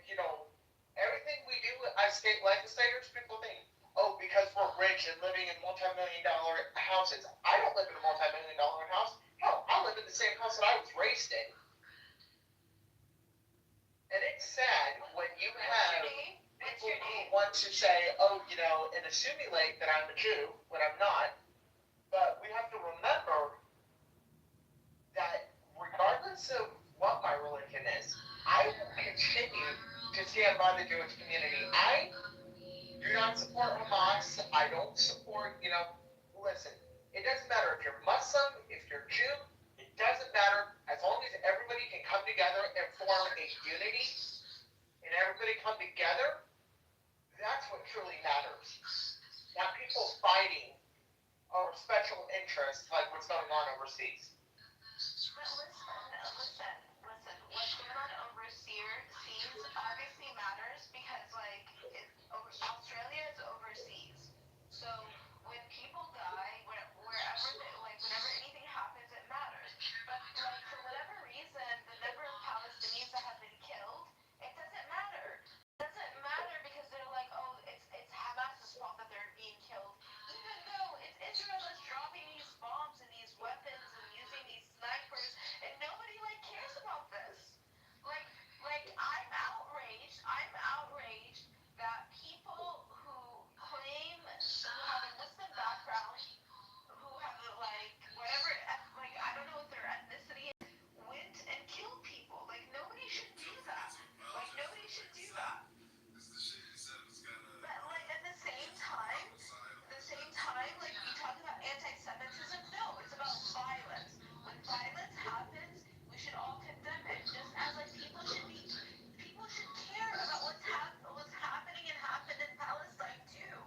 Speaker 1: everything we do as state legislators, people think, oh, because we're rich and living in multi-million-dollar houses. I don't live in a multi-million-dollar house. Hell, I live in the same house that I was raised in. And it's sad when you have people who want to say, oh, and assimilate that I'm a Jew when I'm not. But we have to remember that regardless of what my religion is, I will continue to stand by the Jewish community. I do not support Hamas. I don't support, listen, it doesn't matter if you're Muslim, if you're Jew, it doesn't matter. As long as everybody can come together and form a unity, and everybody come together, that's what truly matters. Not people fighting over special interests like what's going on overseas.
Speaker 7: But listen, what's going on overseas obviously matters because, Australia is overseas. So when people die, whenever anything happens, it matters. But, for whatever reason, the number of Palestinians that have been killed, it doesn't matter. It doesn't matter because they're like, oh, it's Hamas's fault that they're being killed. Even though it's Israel that's dropping these bombs and these weapons and using these snipers, and nobody, cares about this. I'm outraged that people who claim who have a Muslim background, who have whatever, I don't know what their ethnicity is, went and killed people. Nobody should do that. Nobody should do that. But at the same time, we talk about anti-Semitism. No, it's about violence. When violence happens, we should all condemn it. Just as people should care about what's happening and happened in Palestine too.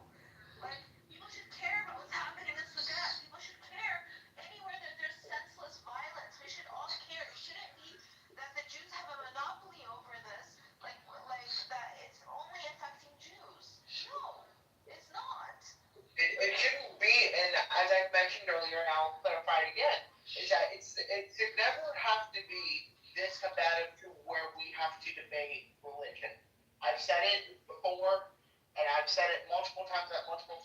Speaker 7: People should care about what's happening in Sudan. People should care anywhere that there's senseless violence. We should all care. It shouldn't be that the Jews have a monopoly over this, that it's only affecting Jews. No, it's not. It shouldn't be, and as I mentioned earlier, and I'll clarify it again, is that it should never have to be this combative to where we have to debate religion. I've said it before, and I've said it multiple times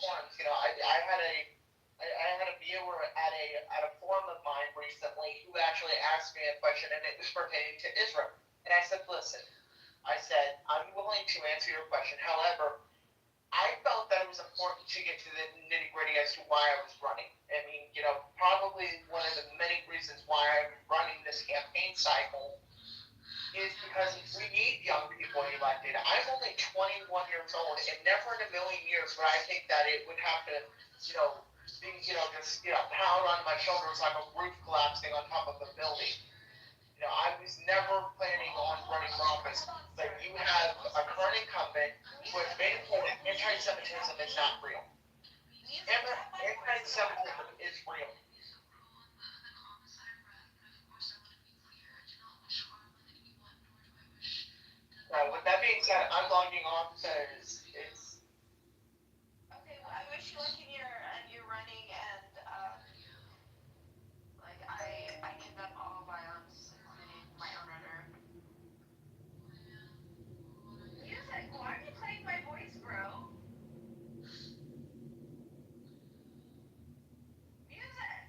Speaker 1: forums. You know, I had a viewer at a forum of mine recently who actually asked me a question, and it was pertaining to Israel. And I said, listen, I said, I'm willing to answer your question. However, I felt that it was important to get to the nitty gritty as to why I was running. I mean, you know, probably one of the many reasons why I'm running this campaign cycle is because we need young people elected. I'm only 21 years old, and never in a million years would I think that it would have to, you know, be, you know, just, you know, pound on my shoulders like a roof collapsing on top of a building. You know, I was never planning on running for office, but you have a current incumbent who has made it clear that anti-Semitism is not real. Anti-Semitism is real. With that being said, I'm logging off because it's.
Speaker 7: Okay, well, I wish you luck in your running, and like I condemn all violence, including my own runner. Music, why are you playing my voice, bro? Music.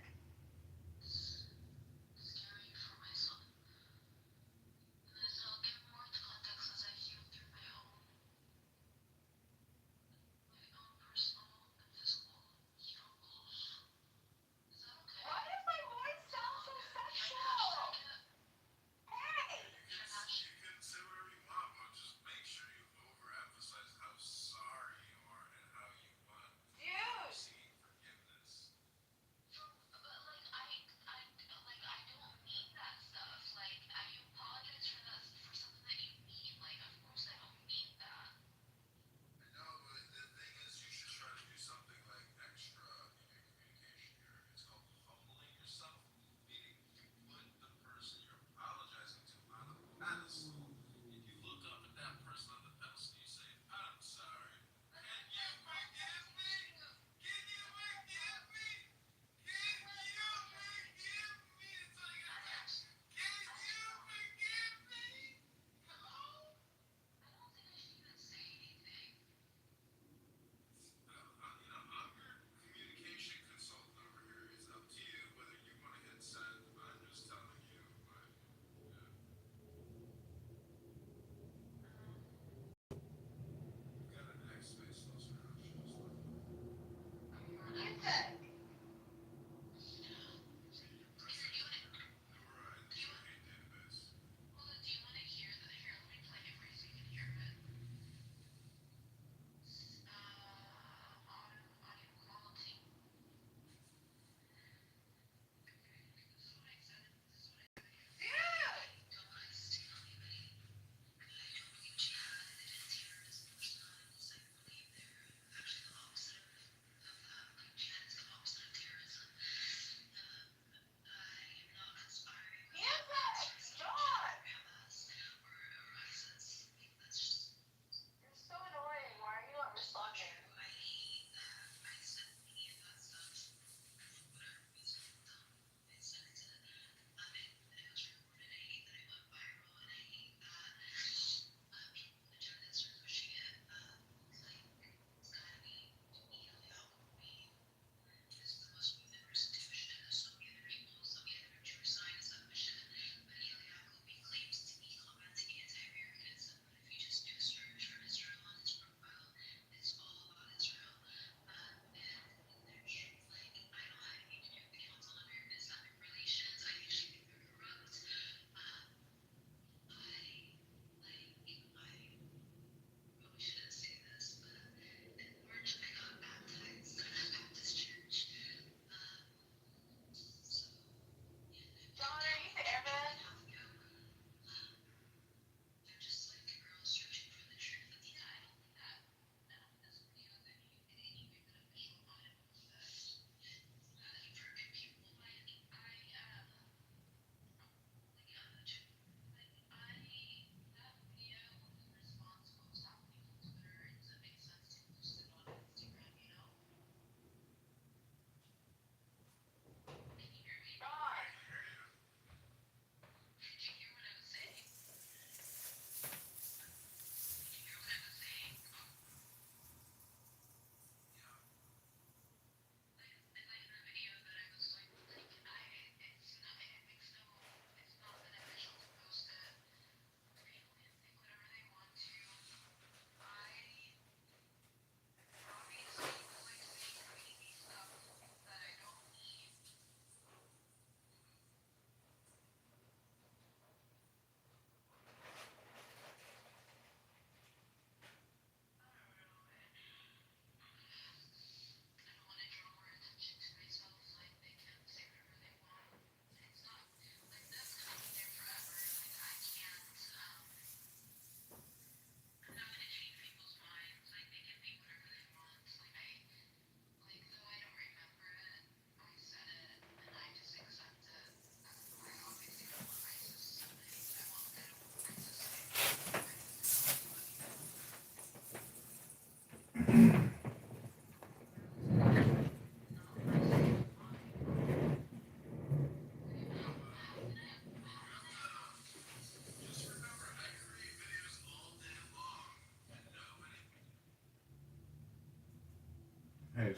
Speaker 11: Hey,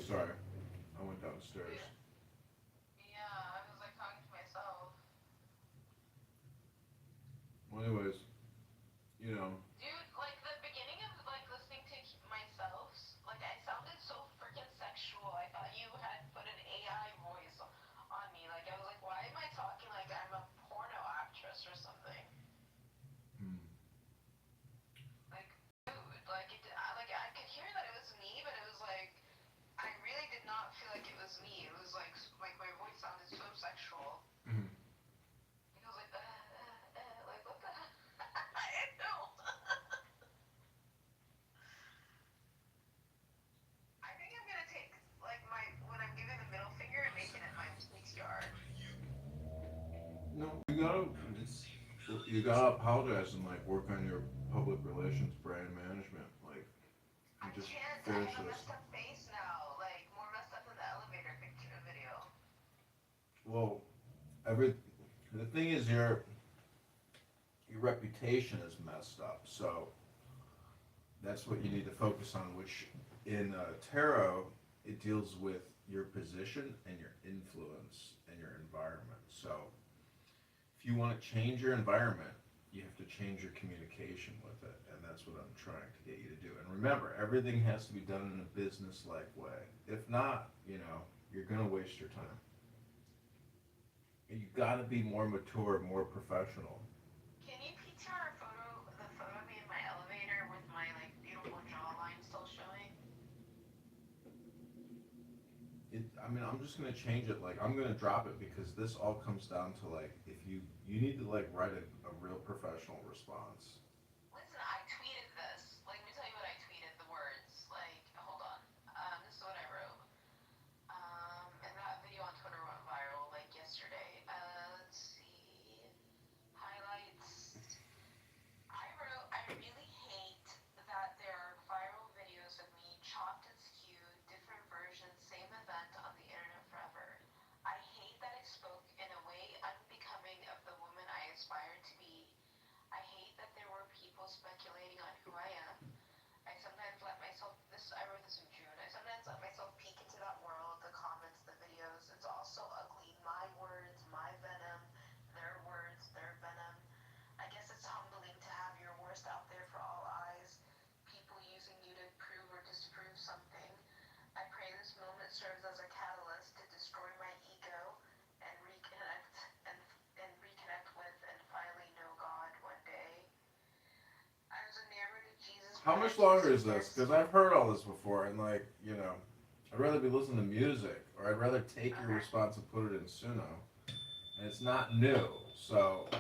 Speaker 11: sorry. I went downstairs.
Speaker 7: Yeah, I was like talking to myself.
Speaker 11: Well, anyways, you know,
Speaker 7: Dude, like the beginning of like listening to myself, like I sounded so freaking sexual. I thought you had put an AI voice on me. Like I was like, why am I talking like I'm a porno actress or something?
Speaker 11: hmm.
Speaker 7: Like, dude, like like I could hear that it was me, but it was like I really did not feel like it was me. It was like my voice sounded so sexual.
Speaker 11: Mhm.
Speaker 7: Like I was like what the? I didn't know. I think I'm gonna take like my when I'm giving the middle finger and making it my PTR.
Speaker 11: No, you gotta apologize and like work on your public relations brand management. Like,
Speaker 7: I
Speaker 11: you just
Speaker 7: can't. I
Speaker 11: finish
Speaker 7: have a
Speaker 11: this.
Speaker 7: messed up face now. Like more messed up than the elevator picture video.
Speaker 11: Well, the thing is your reputation is messed up. So that's what you need to focus on. Which in tarot it deals with your position and your influence and your environment. So if you want to change your environment, you have to change your communication with it, and that's what I'm trying to get you to do. And remember, everything has to be done in a business-like way. If not, you're gonna waste your time. And you gotta be more mature, more professional.
Speaker 7: Can you PTR the photo of me in my elevator with my like beautiful jawline still showing?
Speaker 11: I'm just gonna change it. Like, I'm gonna drop it because this all comes down to like, if you need to like write a real professional response.
Speaker 7: Listen, I tweeted this. Like, let me tell you what I tweeted. The words. Like, hold on. This is what I wrote. And that video on Twitter went viral like yesterday. Let's see. Highlights. I wrote, I really hate that there are viral videos of me chopped and skewed, different versions, same event on the internet forever. I hate that I spoke in a way unbecoming of the woman I aspire to be. I hate that there were people speculating on who I am. I sometimes let myself, I wrote this in June, I sometimes let myself peek into that world, the comments, the videos. It's all so ugly. My words, my venom, their words, their venom. I guess it's humbling to have your worst out there for all eyes. People using you to prove or disprove something. I pray this moment serves as a catalyst to destroy my ego and reconnect with and finally know God one day. I was enamored of Jesus.
Speaker 11: How much longer is this? Because I've heard all this before, and like, I'd rather be listening to music, or I'd rather take your response and put it in Suno, and it's not new. So
Speaker 7: You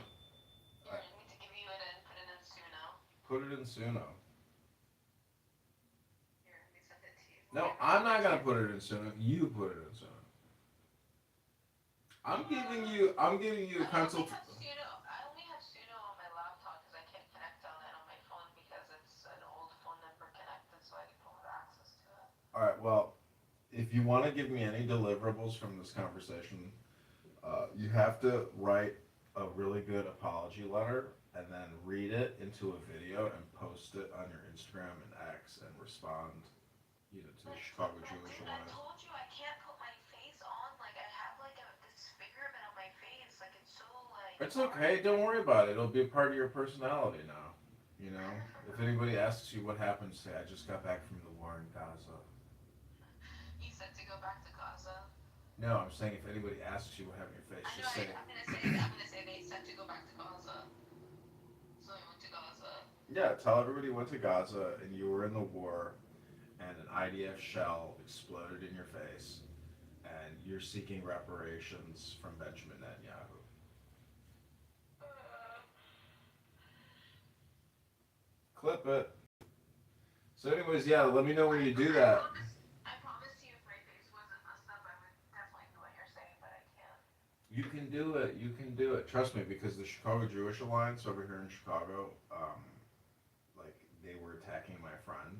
Speaker 7: need me to give you it and put it in Suno.
Speaker 11: put it in Suno.
Speaker 7: Here, let me send it to you.
Speaker 11: No, I'm not gonna put it in Suno. You put it in Suno. I'm giving you a consult.
Speaker 7: I only have Suno on my laptop because I can't connect on it on my phone because it's an old phone number connected, so I don't have access to it.
Speaker 11: All right. Well, if you want to give me any deliverables from this conversation, you have to write a really good apology letter and then read it into a video and post it on your Instagram and X and respond, to the Chicago Jewish Alliance.
Speaker 7: I told you I can't put my face on. Like I have like a disfigurement on my face. Like it's so like.
Speaker 11: It's okay. Don't worry about it. It'll be a part of your personality now. If anybody asks you what happened, say I just got back from the war in Gaza.
Speaker 7: You said to go back to Gaza.
Speaker 11: No, I'm saying if anybody asks you what happened to your face, just say.
Speaker 7: I'm gonna say they said to go back to Gaza. So I went to Gaza.
Speaker 11: Yeah, tell everybody you went to Gaza and you were in the war, and an IDF shell exploded in your face, and you're seeking reparations from Benjamin Netanyahu. Clip it. So anyways, yeah, let me know when you do that.
Speaker 7: I promise you if my face wasn't messed up, I would definitely do what you're saying, but I can't.
Speaker 11: You can do it. You can do it. Trust me, because the Chicago Jewish Alliance over here in Chicago, like they were attacking my friend.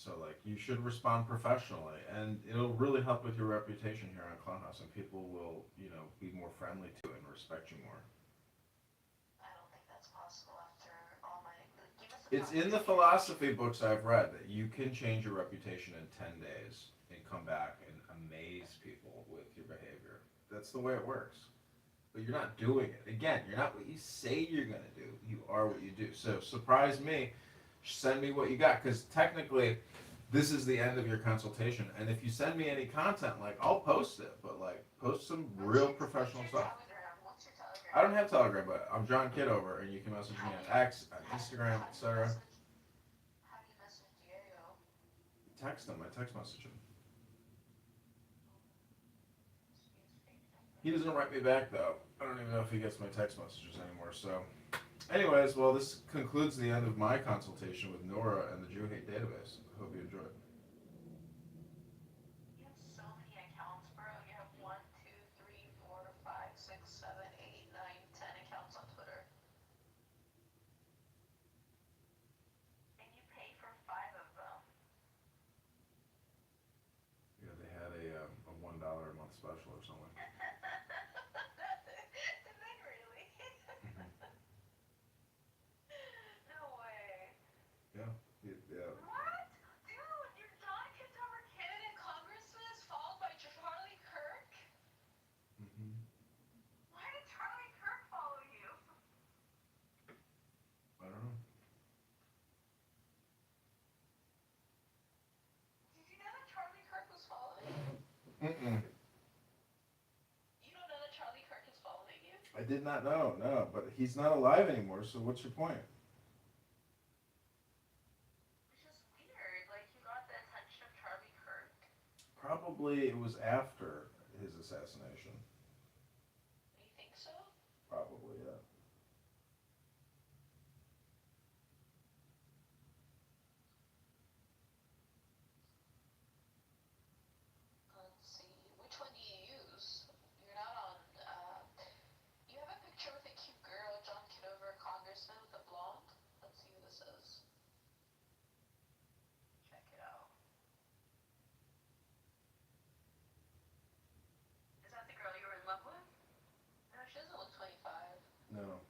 Speaker 11: So like you should respond professionally, and it'll really help with your reputation here on Clownhouse, and people will, be more friendly to you and respect you more.
Speaker 7: I don't think that's possible after all my. Give us a
Speaker 11: It's in the philosophy books I've read that you can change your reputation in 10 days and come back and amaze people with your behavior. That's the way it works. But you're not doing it. Again, you're not what you say you're going to do. You are what you do. So surprise me. Send me what you got. Because technically, this is the end of your consultation. And if you send me any content, like, I'll post it. But, like, post some real professional stuff.
Speaker 7: What's your Telegram?
Speaker 11: I don't have Telegram, but I'm John Kitover. And you can message me on X, on Instagram, etc.
Speaker 7: How do you message Diego?
Speaker 11: Text him. I text message him. He doesn't write me back, though. I don't even know if he gets my text messages anymore. So, anyways, well, this concludes the end of my consultation with Nora and the Jew Hate Database. I hope you enjoyed.
Speaker 7: You have so many accounts, bro. You have 1, 2, 3, 4, 5, 6, 7, 8, 9, 10 accounts on Twitter. And you pay for 5 of them.
Speaker 11: Yeah, they had a $1 a month special or something.
Speaker 7: Did they really? No way.
Speaker 11: Yeah.
Speaker 7: What? Dude, your John Kitover candidate congressman is followed by Charlie Kirk?
Speaker 11: Mm-hmm.
Speaker 7: Why did Charlie Kirk follow you?
Speaker 11: I don't know.
Speaker 7: Did you know that Charlie Kirk was following you?
Speaker 11: Mm-mm.
Speaker 7: You don't know that Charlie Kirk is following you?
Speaker 11: I did not know, no. But he's not alive anymore, so what's your point?
Speaker 7: Which is weird. Like, you got the attention of Charlie Kirk.
Speaker 11: Probably it was after his assassination.
Speaker 7: You think so?
Speaker 11: Probably, yeah.
Speaker 7: Let's see. Which one do you use? You're not on, you have a picture with a cute girl, John Kitover, congressman with a blonde. Let's see who this is. Check it out. Is that the girl you were in love with? No, she doesn't look 25.
Speaker 11: No.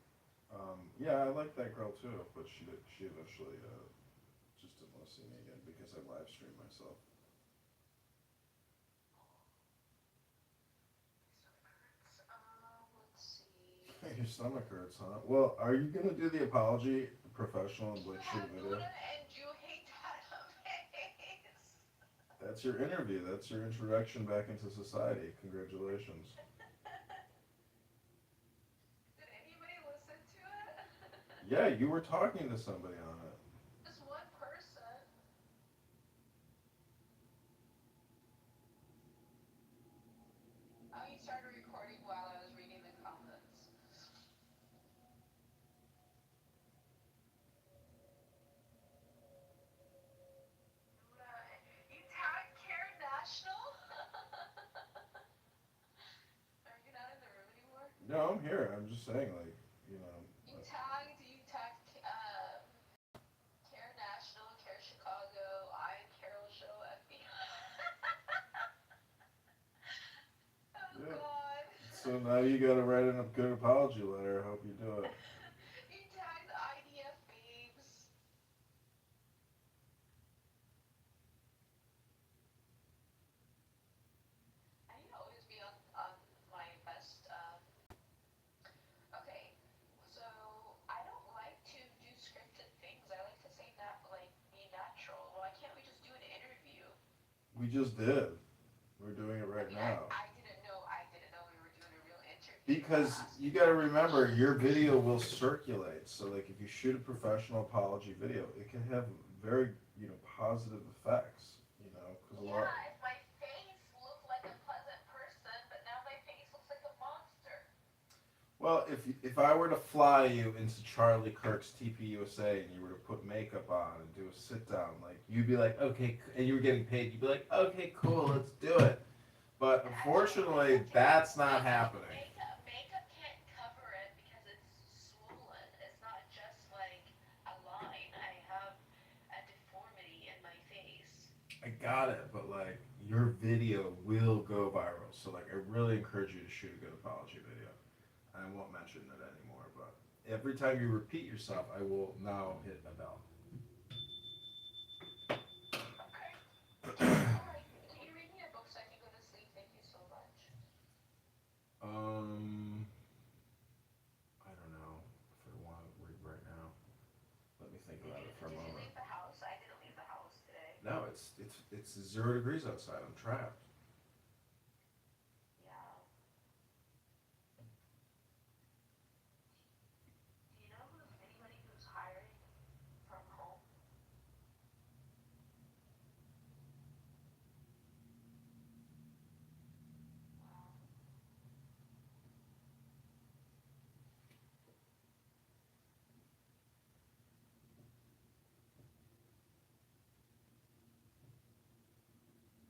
Speaker 11: Yeah, I like that girl too, but she eventually just didn't want to see me again because I live streamed myself.
Speaker 7: Let's see.
Speaker 11: Your stomach hurts, huh? Well, are you gonna do the apology, professional, and like shoot a video?
Speaker 7: And you hate database.
Speaker 11: That's your interview. That's your introduction back into society. Congratulations.
Speaker 7: Did anybody listen to it?
Speaker 11: Yeah, you were talking to somebody on it.
Speaker 7: Just one person. Oh, you started recording while I was reading the comments. You tagged Care National? Are you not in the room anymore?
Speaker 11: No, I'm here. I'm just saying, like,
Speaker 7: You tagged Care National, Care Chicago, I and Carol Show FBI. Oh
Speaker 11: Yeah.
Speaker 7: God.
Speaker 11: So now you gotta write in a good apology letter. I hope you do it.
Speaker 7: You tagged IDF babes. I need to always be on my best. Okay, so I don't like to do scripted things. I like to say that, like, be natural. Why can't we just do an interview?
Speaker 11: We just did. We're doing it right now.
Speaker 7: I didn't know we were doing a real interview.
Speaker 11: Because you gotta remember, your video will circulate. So, like, if you shoot a professional apology video, it can have very, positive effects. Because a lot.
Speaker 7: If my face looked like a pleasant person, but now my face looks like a monster.
Speaker 11: Well, if I were to fly you into Charlie Kirk's TPUSA and you were to put makeup on and do a sit down, like, you'd be like, okay, and you were getting paid, you'd be like, okay, cool, let's do it. But unfortunately, that's not happening.
Speaker 7: Makeup can't cover it because it's swollen. It's not just like a line. I have a deformity in my face.
Speaker 11: I got it, but like your video will go viral. So like I really encourage you to shoot a good apology video. I won't mention it anymore, but every time you repeat yourself, I will now hit a bell.
Speaker 7: Alright, can you read me a book so I can go to sleep? Thank you so much.
Speaker 11: I don't know if I want to read right now. Let me think about it for a
Speaker 7: Did you
Speaker 11: moment.
Speaker 7: leave the house? I didn't leave the house today.
Speaker 11: No, it's 0 degrees outside. I'm trapped.
Speaker 7: Yeah. Do you know who's anybody who's hiring from home? Wow.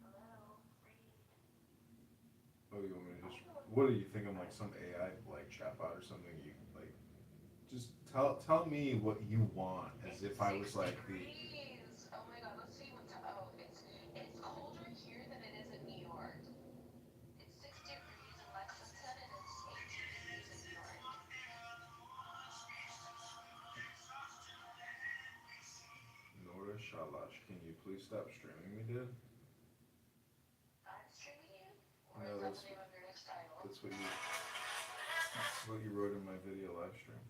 Speaker 7: Hello, Reed.
Speaker 11: Oh, you want me to just? What do you think? I'm like some AI like chatbot or something? You like just tell me what you want as if I was like the.
Speaker 7: Degrees. Oh my god, let's see what's oh, it's colder here than it is in New York. It's 6 degrees in Lexington and it's 18 degrees in New York.
Speaker 11: Nora Shalash, can you please stop streaming me, dude?
Speaker 7: I'm streaming you? Or
Speaker 11: No,
Speaker 7: is that
Speaker 11: that's
Speaker 7: the name of your next title?
Speaker 11: that's what you wrote in my video live stream.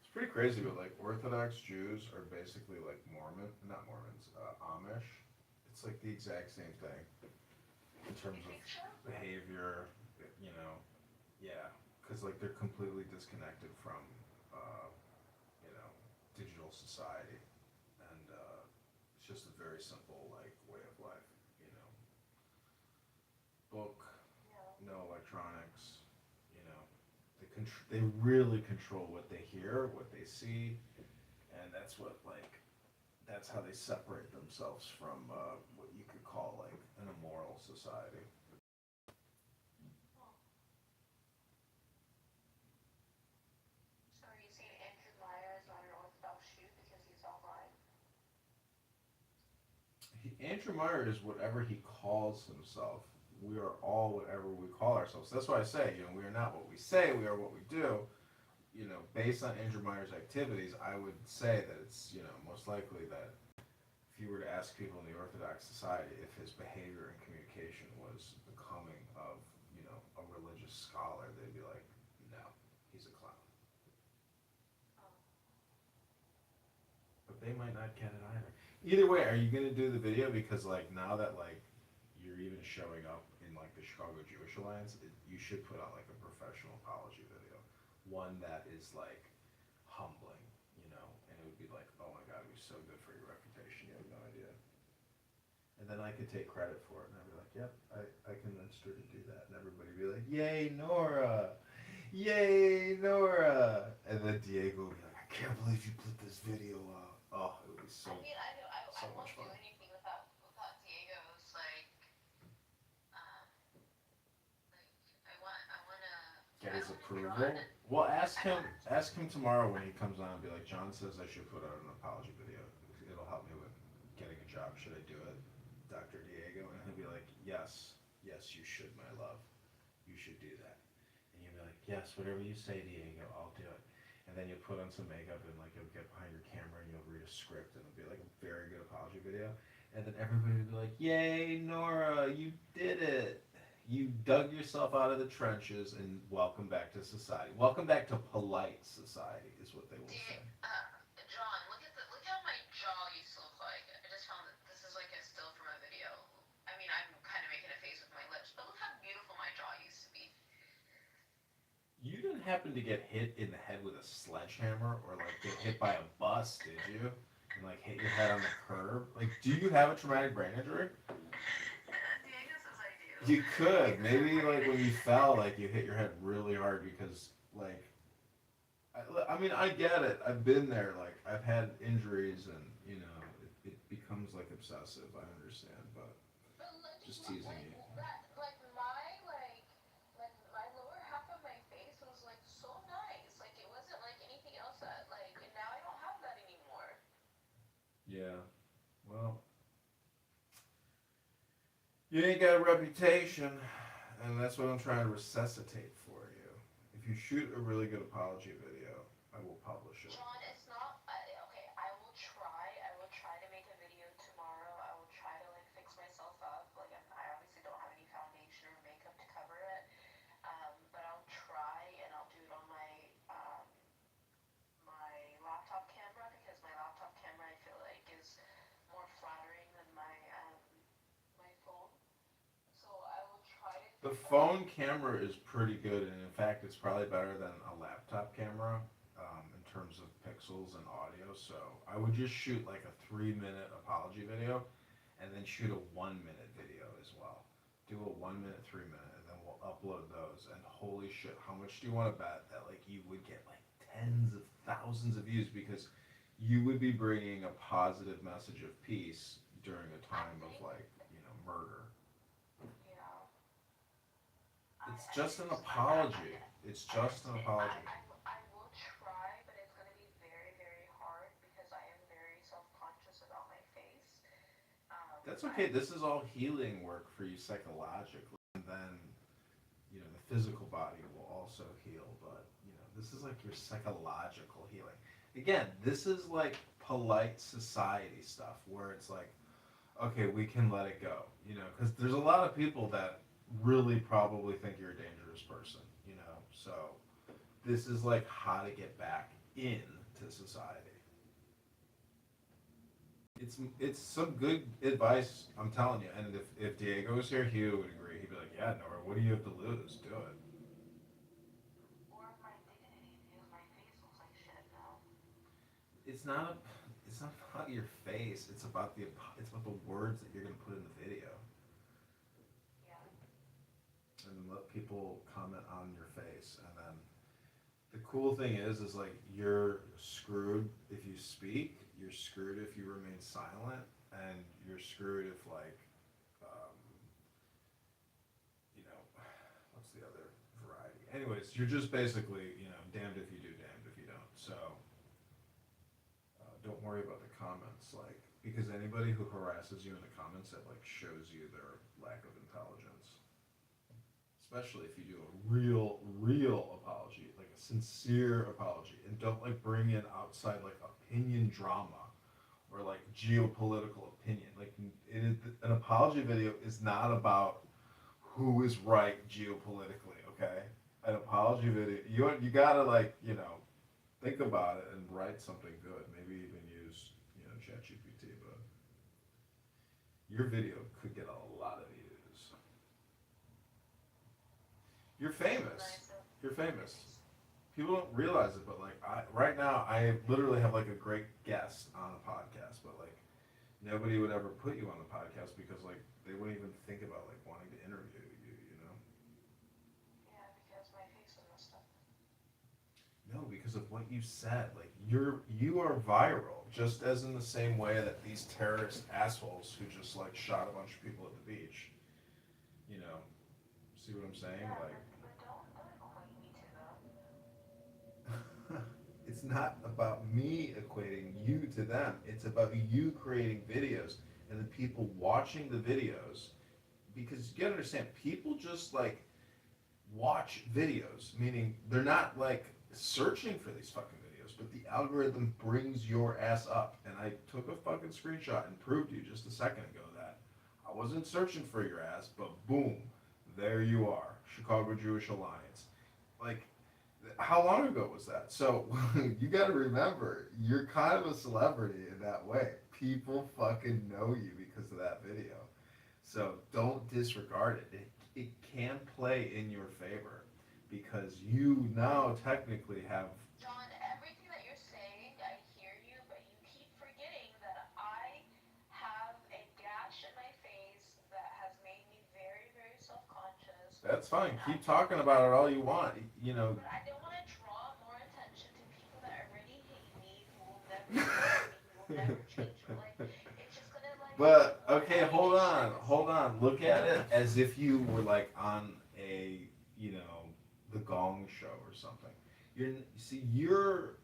Speaker 11: It's pretty crazy, but like Orthodox Jews are basically like not Mormons, Amish. It's like the exact same thing in terms of behavior, you know. Yeah, because like they're completely disconnected from, you know, digital society, and it's just a very simple like way of life, you know. Book, no electronics, you know. They really control what they hear, what they see, and that's how they separate themselves from what you could call like an immoral society.
Speaker 7: So are you saying Andrew Meyer is not an Orthodox Jew because he's online?
Speaker 11: Andrew Meyer is whatever he calls himself. We are all whatever we call ourselves. That's why I say, you know, we are not what we say, we are what we do. You know, based on Andrew Meyer's activities, I would say that it's, you know, most likely that if you were to ask people in the Orthodox society if his behavior and communication was becoming of, you know, a religious scholar, they'd be like, no, he's a clown. But they might not get it either. Either way, are you gonna do the video? Because like now that like you're even showing up in like the Chicago Jewish Alliance, you should put out like a professional apology video, one that is like humbling, you know, and it would be like, oh my God, it was so good for your reputation, you have no idea. And then I could take credit for it, and I'd be like, yep, I convinced her to do that, and everybody would be like, yay, Nora, yay, Nora, and then Diego would be like, I can't believe you put this video out. Oh, it would be so.
Speaker 7: I mean, I
Speaker 11: So
Speaker 7: won't
Speaker 11: much
Speaker 7: do
Speaker 11: fun.
Speaker 7: anything without Diego's like I wanna
Speaker 11: Get his
Speaker 7: I wanna
Speaker 11: approval.
Speaker 7: draw it.
Speaker 11: Well, ask him tomorrow when he comes on and be like, John says I should put out an apology video. It'll help me with getting a job. Should I do it, Dr. Diego? And he'll be like, yes, you should, my love. You should do that. And you'll be like, yes, whatever you say, Diego, I'll do it. And then you'll put on some makeup and like you'll get behind your camera and you'll read a script and it'll be like a very good apology video. And then everybody will be like, yay, Nora, you did it. You dug yourself out of the trenches and welcome back to society. Welcome back to polite society is what they will say.
Speaker 7: John, look how my jaw used to look like. I just found that this is like a still from a video. I mean, I'm kind of making a face with my lips, but look how beautiful my jaw used to be.
Speaker 11: You didn't happen to get hit in the head with a sledgehammer or like get hit by a bus, did you? And like hit your head on the curb? Like, do you have a traumatic brain injury?
Speaker 7: Diego says I do.
Speaker 11: You could. Maybe like when you fell, like you hit your head really hard because like, I mean, I get it. I've been there. Like, I've had injuries, and it becomes like obsessive. I understand, but just teasing you.
Speaker 7: Like my lower half of my face was like so nice. Like it wasn't like anything else that like, and now I don't have that anymore.
Speaker 11: Yeah. Well, you ain't got a reputation, and that's what I'm trying to resuscitate for you. If you shoot a really good apology video, I will publish it.
Speaker 7: John, it's not okay. I will try. I will try to make a video tomorrow. I will try to like fix myself up. Like I obviously don't have any foundation or makeup to cover it. But I'll try and I'll do it on my laptop camera because my laptop camera I feel like is more flattering than my phone. So I will try to.
Speaker 11: The phone camera is pretty good, and in fact, it's probably better than a laptop camera in terms of pixels and audio. So I would just shoot like a 3-minute apology video, and then shoot a 1-minute video as well. Do a 1-minute, 3-minute, and then we'll upload those. And holy shit, how much do you want to bet that like you would get like tens of thousands of views because you would be bringing a positive message of peace during a time of like murder. It's just an apology. It's just an apology.
Speaker 7: I will try, but it's going to be very, very hard because I am very self-conscious about my face.
Speaker 11: That's okay. This is all healing work for you psychologically, and then the physical body will also heal. But this is like your psychological healing. Again, this is like polite society stuff where it's like, okay, we can let it go. Because there's a lot of people that really probably think you're a dangerous person. So this is like how to get back into society. It's some good advice, I'm telling you. And if Diego was here, he would agree. He'd be like, yeah, Nora, what do you have to lose? Do it.
Speaker 7: Or my dignity because my face looks like shit now.
Speaker 11: It's not about your face. It's about the words that you're gonna put in the video. And let people comment on your face. And then the cool thing is like you're screwed if you speak, you're screwed if you remain silent, and you're screwed if like, what's the other variety? Anyways, you're just basically, damned if you do, damned if you don't. So don't worry about the comments, like, because anybody who harasses you in the comments, that like shows you their lack of intelligence. Especially if you do a real apology, like a sincere apology, and don't like bring in outside like opinion drama or like geopolitical opinion. Like an apology video is not about who is right geopolitically. Okay, an apology video, you gotta like think about it and write something good. Maybe even use ChatGPT, but your video could get a lot of views. You're famous. You're famous. People don't realize it, but like right now, I literally have like a great guest on a podcast, but like nobody would ever put you on the podcast because like they wouldn't even think about like wanting to interview you.
Speaker 7: Yeah, because my face was messed up.
Speaker 11: No, because of what you said. Like you are viral, just as in the same way that these terrorist assholes who just like shot a bunch of people at the beach. See what I'm saying?
Speaker 7: Yeah,
Speaker 11: like.
Speaker 7: but don't equate me to them.
Speaker 11: It's not about me equating you to them. It's about you creating videos and the people watching the videos. Because you gotta understand, people just like watch videos, meaning they're not like searching for these fucking videos, but the algorithm brings your ass up. And I took a fucking screenshot and proved to you just a second ago that I wasn't searching for your ass, but boom, there you are, Chicago Jewish Alliance. Like, how long ago was that? So you got to remember, you're kind of a celebrity in that way. People fucking know you because of that video. So don't disregard it. It can play in your favor because you now technically have.
Speaker 7: John, everything that you're saying, I hear you, but you keep forgetting that I have a gash in my face that has made me very, very self-conscious.
Speaker 11: That's fine. Keep talking about it all you want.
Speaker 7: But I don't want to never change. But like, it's just gonna like.
Speaker 11: But okay, hold on. Look at it as if you were like on a, the Gong Show or something. You're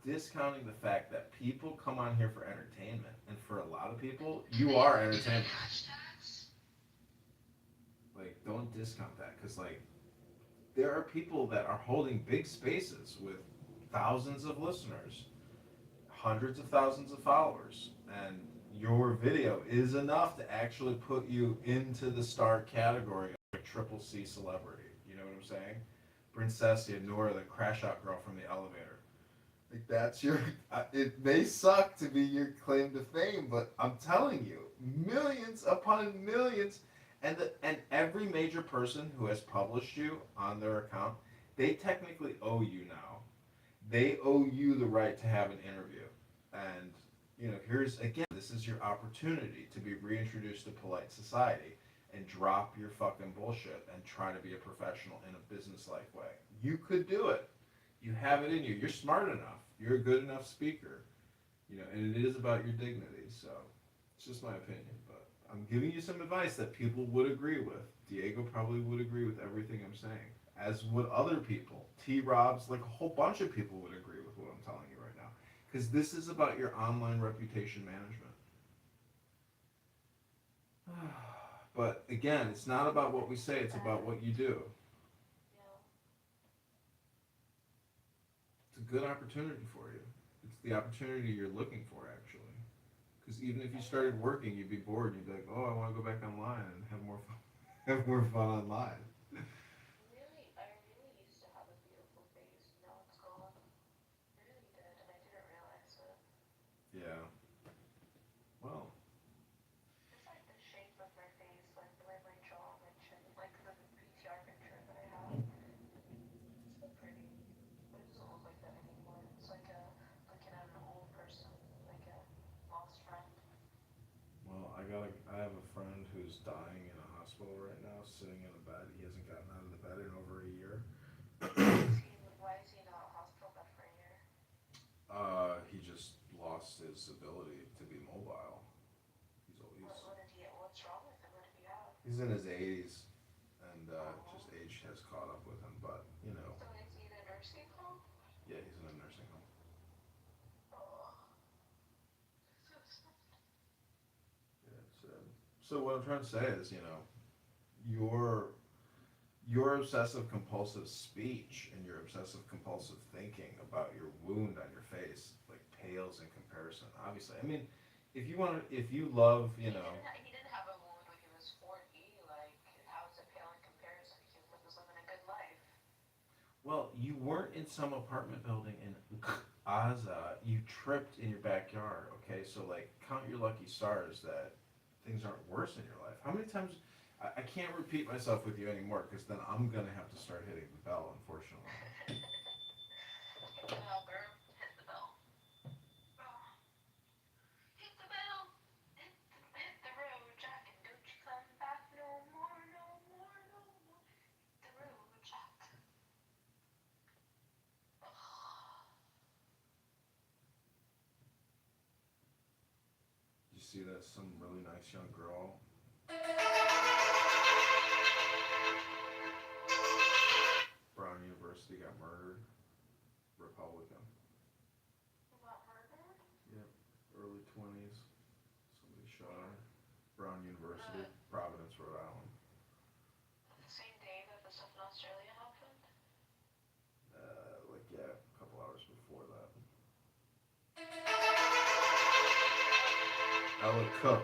Speaker 11: discounting the fact that people come on here for entertainment, and for a lot of people, you are entertainment. Like, don't discount that, because like, there are people that are holding big spaces with thousands of listeners, hundreds of thousands of followers, and your video is enough to actually put you into the star category of a triple C celebrity. You know what I'm saying? Princessia, Nora, the crash out girl from the elevator. Like, that's your. It may suck to be your claim to fame, but I'm telling you, millions upon millions, and every major person who has published you on their account, they technically owe you now. They owe you the right to have an interview, and here's again, this is your opportunity to be reintroduced to polite society and drop your fucking bullshit and try to be a professional in a business-like way. You could do it. You have it in you. You're smart enough. You're a good enough speaker. And it is about your dignity. So it's just my opinion, but I'm giving you some advice that people would agree with. Diego probably would agree with everything I'm saying, as would other people. T-Robs, like a whole bunch of people would agree with what I'm telling you right now. Because this is about your online reputation management. But again, it's not about what we say, it's about what you do. It's a good opportunity for you. It's the opportunity you're looking for, actually. Because even if you started working, you'd be bored and you'd be like, oh, I want to go back online and have more fun, online.
Speaker 7: I really used to have a beautiful face. Now it's gone. I really did, and I didn't realize it.
Speaker 11: Yeah. Well.
Speaker 7: It's like the shape of my face, like the way my jaw, my chin, like the PTR picture that I have. It's so pretty. But it doesn't look like that anymore. It's like looking at an old person, like a lost friend.
Speaker 11: Well, I have a friend who's dying in a hospital right now, sitting in a bed. He hasn't gotten out of the bed in over a year.
Speaker 7: Why is he in a hospital bed for a year?
Speaker 11: He just lost his ability to be mobile.
Speaker 7: What's wrong with him? What did he have?
Speaker 11: He's in his 80s, and just age has caught up with him. But
Speaker 7: So is he in a nursing home?
Speaker 11: Yeah, he's in a nursing home.
Speaker 7: So sad.
Speaker 11: Yeah, it's sad. So what I'm trying to say is, your obsessive compulsive speech and your obsessive compulsive thinking about your wound on your face like pales in comparison. Obviously, I mean, if you love,
Speaker 7: He didn't have a wound when he was 40. Like, how is it pale in comparison? He was living a good life.
Speaker 11: Well, you weren't in some apartment building in Gaza. You tripped in your backyard. Okay, so like, count your lucky stars that things aren't worse in your life. How many times? I can't repeat myself with you anymore, because then I'm gonna have to start hitting the bell, unfortunately.
Speaker 7: Hit the bell, girl. Hit the bell. Hit the bell. Hit the road, Jack, and don't you come back no more, no more, no more. Hit the road, Jack.
Speaker 11: You see that some really nice young girl. Brown University got murdered. Republican.
Speaker 7: Got murdered?
Speaker 11: Yep. Early 20s. Somebody shot her. Brown University, Providence, Rhode Island.
Speaker 7: The same day that the stuff in Australia happened?
Speaker 11: A couple hours before that. Ella Cook.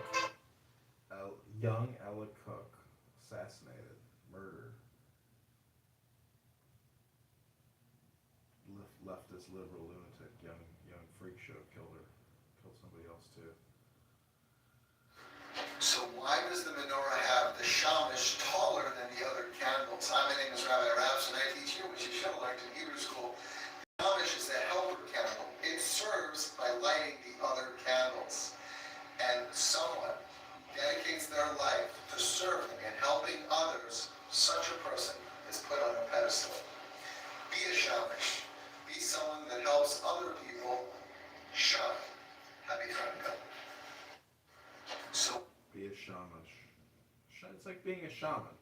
Speaker 11: Young Ella Cook. Assassinated. Murdered. Leftist liberal lunatic. Young freak show killed her. Killed somebody else too.
Speaker 15: So why does the menorah have the shamash taller than the other candles? Hi, my name is Rabbi Raps, and I teach you, which you should have learned in Hebrew school. The shamash is the helper candle. It serves by lighting the other candles. And someone dedicates their life to serving and helping others, such a person is put on a pedestal. Be a shamash. Be someone that helps other people shine. Happy Friday.
Speaker 11: It's like being a shaman.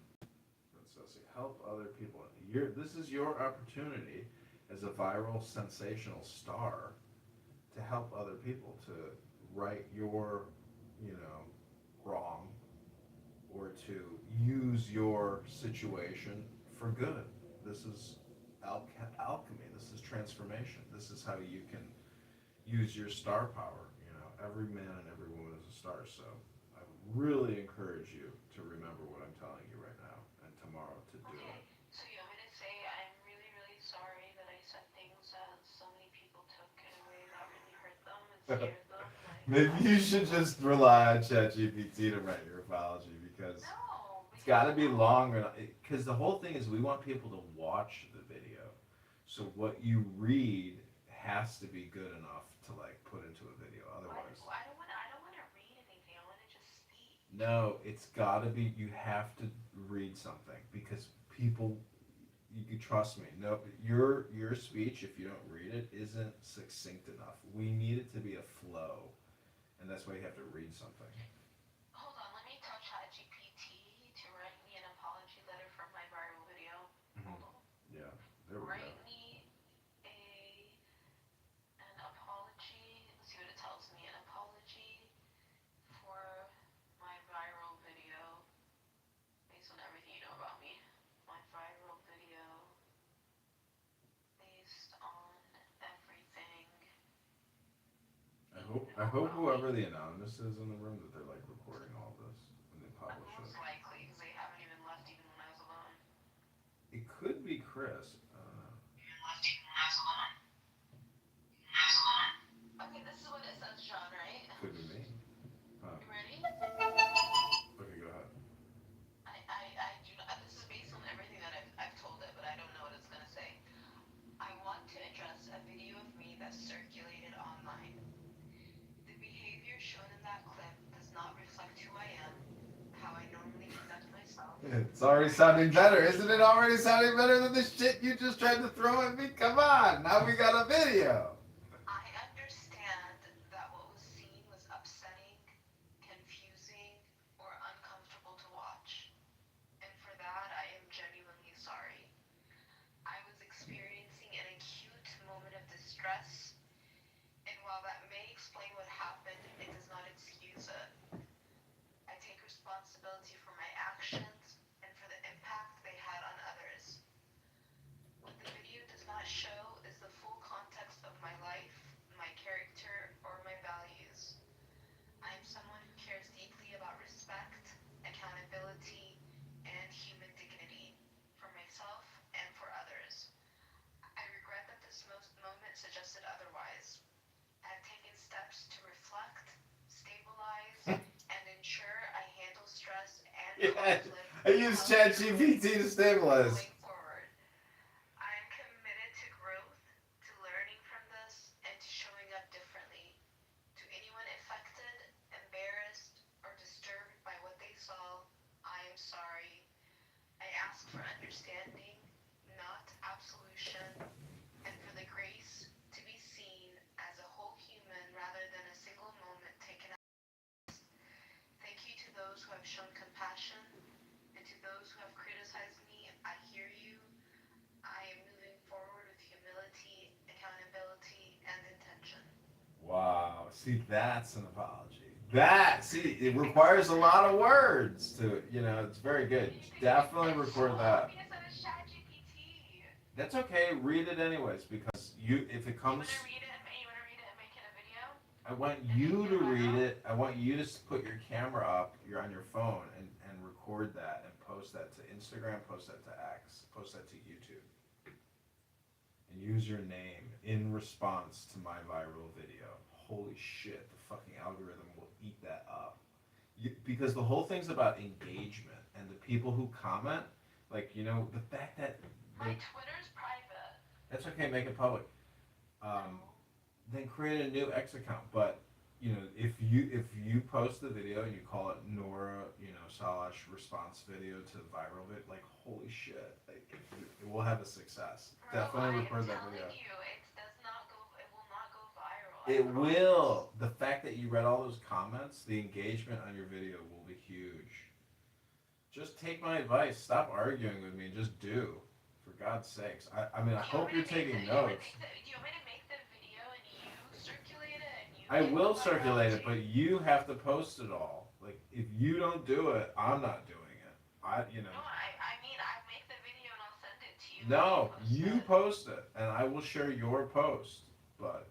Speaker 11: So help other people. This is your opportunity as a viral sensational star to help other people, to right your, wrong, or to use your situation for good. This is alchemy. This is transformation. This is how you can use your star power. Every man and every woman is a star. So I really encourage you to remember what I'm telling you right now and tomorrow to do it.
Speaker 7: So you want me to say I'm really, really sorry that I said things that so many people took in a way that really hurt them and scared them.
Speaker 11: Maybe you should just rely on ChatGPT to write your apology, because it's got to be long enough. Because the whole thing is we want people to watch the video. So what you read has to be good enough to put into a video. Otherwise,
Speaker 7: I don't want to read anything. I want to just speak.
Speaker 11: no, it's got to be. You have to read something, because people. You can trust me. No, your speech, if you don't read it, isn't succinct enough. We need it to be a flow, and that's why you have to read something.
Speaker 7: Hold on, let me tell ChatGPT to write me an apology letter for my viral video. Hold on.
Speaker 11: Yeah, there we
Speaker 7: Write
Speaker 11: go.
Speaker 7: me an apology. Let's see what it tells me. An apology for my viral video based on everything you know about me. My viral video based on everything.
Speaker 11: I hope whoever the anonymous is in the room, that they're recording all this when they publish
Speaker 7: Most
Speaker 11: it.
Speaker 7: likely, because they haven't even left even when I was alone.
Speaker 11: It could be Chris.
Speaker 7: Okay, this is what it says, Sean, right?
Speaker 11: Could be me. Huh.
Speaker 7: You ready?
Speaker 11: Okay, go ahead.
Speaker 7: I do not. This is based on everything that I've told it, but I don't know what it's gonna say. I want to address a video of me that circulated online. The behavior shown in that clip does not reflect who I am, how I normally conduct myself.
Speaker 11: It's already sounding better. Isn't it already sounding better than the shit you just tried to throw at me? Come on, now we got a video.
Speaker 7: I understand that what was seen was upsetting, confusing, or uncomfortable to watch. And for that, I am genuinely sorry. I was experiencing an acute moment of distress, and while that may explain what happened, it does not excuse it. I take responsibility for my actions and for the impact they had on others. What the video does not show is the full context of my life, my character, or my values. I am someone who cares deeply about respect, accountability, and human dignity for myself and for others. I regret that this moment suggested otherwise. I have taken steps to reflect, stabilize, and ensure I handle stress and conflict.
Speaker 11: I use ChatGPT to stabilize.
Speaker 7: Going forward. I am committed to growth, to learning from this, and to showing up differently. To anyone affected, embarrassed, or disturbed by what they saw, I am sorry. I ask for understanding, not absolution, and for the grace to be seen as a whole human rather than a single moment taken out. Thank you to those who have shown compassion, and to those who have criticized me. I hear you. I am moving forward with humility, accountability, and intention.
Speaker 11: Wow. See, that's an apology. It requires a lot of words to, it's very good. Definitely record that. That's okay. Read it anyways, because if it comes.
Speaker 7: You wanna read it and make it a video?
Speaker 11: I want you to read it. I want you to put your camera up. You're on your phone and record that and post that to Instagram, post that to X, post that to YouTube. And use your name in response to my viral video. Holy shit, the fucking algorithm will eat that up. Because the whole thing's about engagement, and the people who comment, the fact that
Speaker 7: My Twitter's private.
Speaker 11: that's okay, make it public. Then create a new X account. But if you post the video and you call it Nora, / response video to viral vid, holy shit, it will have a success. Definitely record that video.
Speaker 7: It will not go viral.
Speaker 11: It will. The fact that you read all those comments, the engagement on your video will be huge. Just take my advice. Stop arguing with me. Just do. For God's sakes. I mean, I hope you're taking notes.
Speaker 7: Do you want me to make the video and you circulate it and you?
Speaker 11: I will circulate it, but you have to post it all. Like, if you don't do it, I'm not doing it. You know.
Speaker 7: No, I mean, I make the video and I'll send it to you.
Speaker 11: No, you post it, and I will share your post, but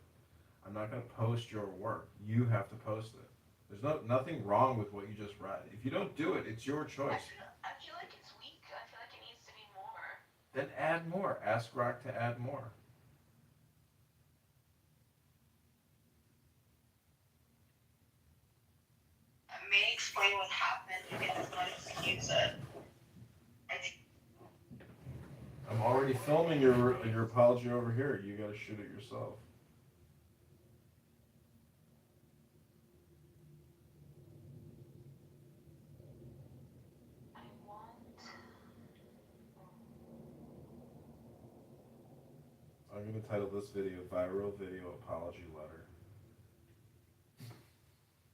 Speaker 11: I'm not going to post your work. You have to post it. There's nothing wrong with what you just read. If you don't do it, it's your choice.
Speaker 7: I feel like it's weak. I feel like it needs to be more.
Speaker 11: Then add more. Ask Rock to add more.
Speaker 7: May explain what happened because it's not excuse it.
Speaker 11: I'm already filming your apology over here. You got to shoot it yourself. I'm going to title this video Viral Video Apology Letter.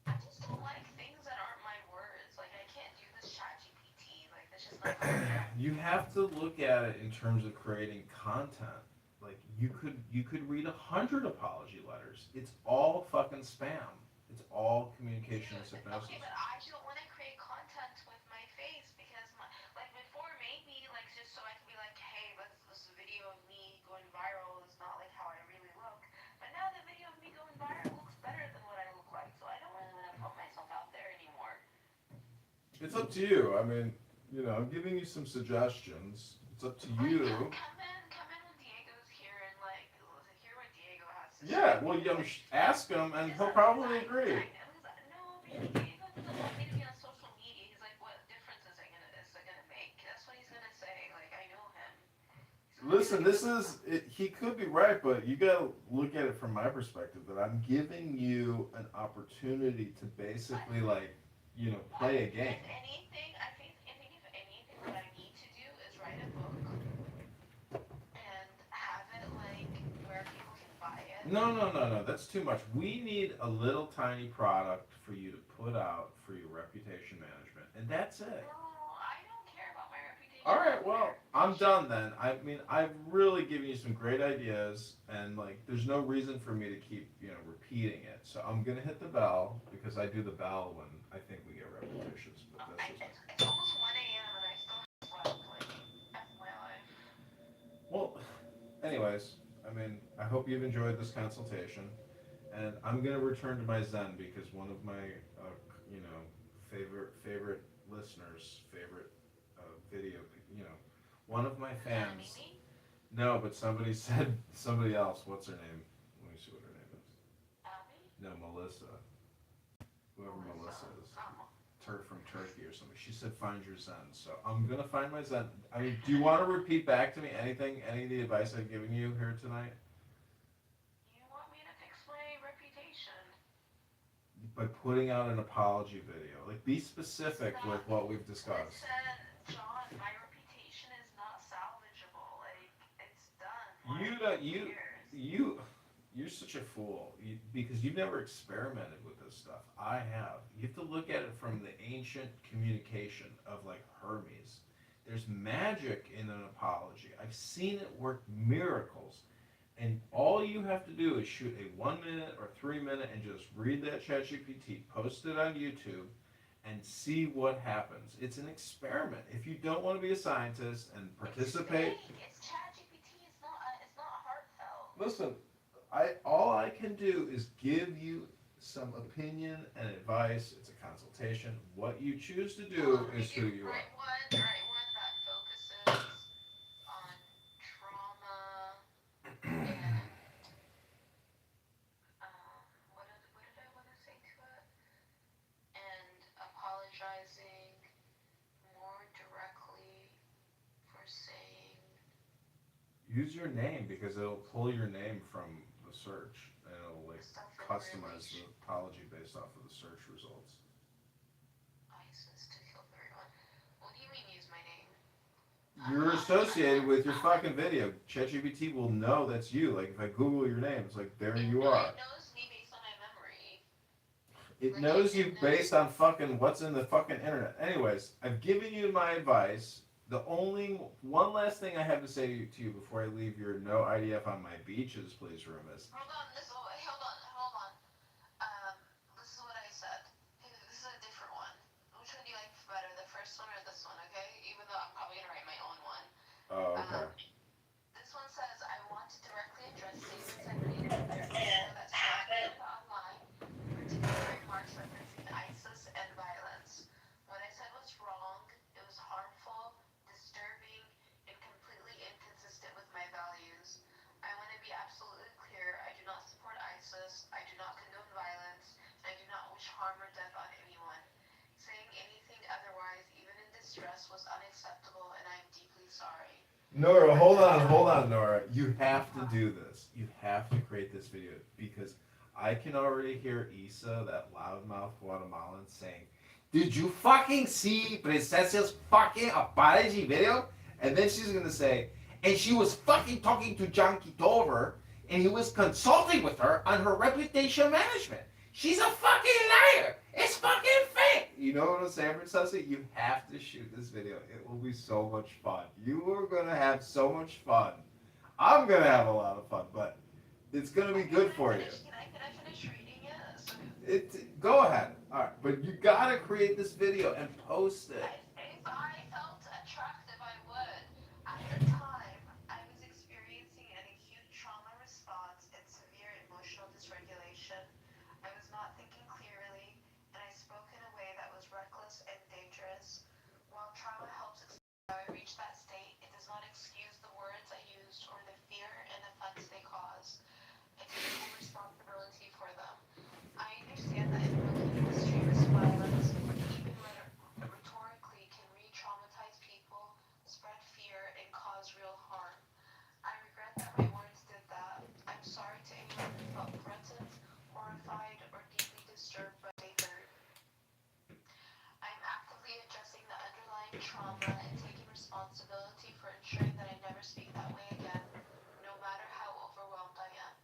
Speaker 7: I just don't like things that aren't my words. Like, I can't do this ChatGPT. Like, that's just not
Speaker 11: You have to look at it in terms of creating content. Like, you could read 100 apology letters. It's all fucking spam. It's all communication hypnosis.
Speaker 7: Okay, but I don't want to create content with my face because, like, before maybe, like, just so I could be like, hey, this video of me going viral is not like how I really look. But now the video of me going viral looks better than what I look like, so I don't really want to put myself out there anymore.
Speaker 11: It's up to you. I mean, you know, I'm giving you some suggestions. It's up to you.
Speaker 7: Come in when Diego's here and, like, hear what Diego has to say.
Speaker 11: Yeah, well, ask him, and he'll probably agree.
Speaker 7: No, because Diego doesn't want me to be on social media. He's like, what difference is it gonna make? That's what he's gonna say. Like, I know him.
Speaker 11: Listen, he could be right, but you gotta look at it from my perspective, that I'm giving you an opportunity to basically, like, you know, play a game.
Speaker 7: If anything, I think if anything, what I need to do is write a book and have it, like, where people can buy it.
Speaker 11: No, that's too much. We need a little tiny product for you to put out for your reputation management, and that's it.
Speaker 7: No, I don't care about my reputation.
Speaker 11: All right, well, I'm done then. I mean, I've really given you some great ideas, and, like, there's no reason for me to keep, you know, repeating it. So I'm gonna hit the bell, because I do the bell when I think we get repetitious. But that's just
Speaker 7: It's almost 1 a.m. and I still haven't slept. Like, that's my life.
Speaker 11: well. Anyways, I mean, I hope you've enjoyed this consultation, and I'm gonna return to my Zen because one of my, you know, favorite listeners, favorite video, you know, one of my fans. No, but somebody else. What's her name? Let me see what her name is. No, Melissa. Whoever Melissa is. From Turkey or something. She said find your Zen. So I'm gonna find my Zen. I mean, do you want to repeat back to me any of the advice I've given you here tonight?
Speaker 7: You want me to fix my reputation?
Speaker 11: By putting out an apology video. Like, be specific with what we've discussed.
Speaker 7: Listen, John, my reputation is not salvageable. Like, it's done.
Speaker 11: You're such a fool because you've never experimented with this stuff. I have. You have to look at it from the ancient communication of, like, Hermes. There's magic in an apology. I've seen it work miracles. And all you have to do is shoot a 1 minute or 3 minute and just read that ChatGPT, post it on YouTube, and see what happens. It's an experiment. If you don't want to be a scientist and participate,
Speaker 7: It's ChatGPT. It's not heartfelt.
Speaker 11: listen. All I can do is give you some opinion and advice. It's a consultation. What you choose to do is who you are.
Speaker 7: Write one that focuses on trauma and what did I want to say to it? And apologizing more directly for saying.
Speaker 11: Use your name because it'll pull your name from the search and it'll, like, customize the apology based off of the search results.
Speaker 7: ISIS to kill everyone. What do you mean use my name?
Speaker 11: You're associated with your fucking video. ChatGPT will know that's you. Like, if I Google your name, it's like, there you are.
Speaker 7: It knows me based on my memory.
Speaker 11: It knows you based on fucking what's in the fucking internet. Anyways, I've given you my advice. The only one last thing I have to say to you before I leave your no IDF on my beaches, please, room is.
Speaker 7: Hold on. This is what I said. This is a different one. Which one do you like better, the first one or this one? Okay, even though I'm probably gonna write my own one.
Speaker 11: Oh, okay.
Speaker 7: This one says, I want to directly address statements I made earlier that's happened online, particularly remarks referencing ISIS and violence. What I said was wrong, it was harmful, disturbing, and completely inconsistent with my values. I want to be absolutely clear, I do not support ISIS, I do not condone violence, and I do not wish harm or death on anyone. Saying anything otherwise, even in distress, was unacceptable, and I am deeply sorry.
Speaker 11: Nora, hold on, Nora. You have to do this. You have to create this video because I can already hear Issa, that loudmouth Guatemalan, saying, "Did you fucking see Princessa's fucking apology video?" And then she's gonna say, "And she was fucking talking to John Kitover, and he was consulting with her on her reputation management. She's a fucking liar. It's fucking fake." You know what I'm saying, Princessa? You have to shoot this video. It will be so much fun. You are gonna have so much fun. I'm gonna have a lot of fun, but it's gonna be good for you.
Speaker 7: Can I finish reading it?
Speaker 11: Go ahead. All right, but you gotta create this video and post it.
Speaker 7: If I felt attractive, I would. At the time, I was experiencing an acute trauma response and severe emotional dysregulation. I was not thinking clearly, and I spoke in a way that was reckless and dangerous. While trauma helps explain how I reached that state, it does not excuse the words I used or the fear and offense they cause. I take full responsibility for them. I understand that invoking extremist violence, even rhetorically, can re-traumatize people, spread fear, and cause real harm. I regret that my words did that. I'm sorry to anyone who felt threatened, horrified, or deeply disturbed by what they heard. I'm actively addressing the underlying trauma and taking responsibility for ensuring that I never speak that way again, no matter how overwhelmed I am.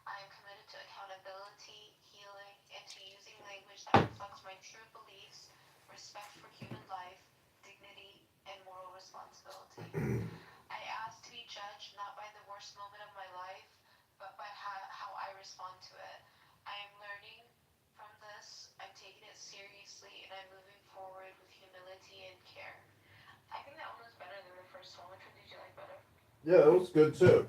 Speaker 7: I am committed to accountability, healing, and to using language that reflects my true beliefs, respect for human life, dignity, and moral responsibility. I ask to be judged not by the worst moment of my life, but by how I respond to it. I am learning from this, I'm taking it seriously, and I'm moving forward with humility and care. I think that one was better than the first one. Which one did you like better?
Speaker 11: Yeah, that was good too.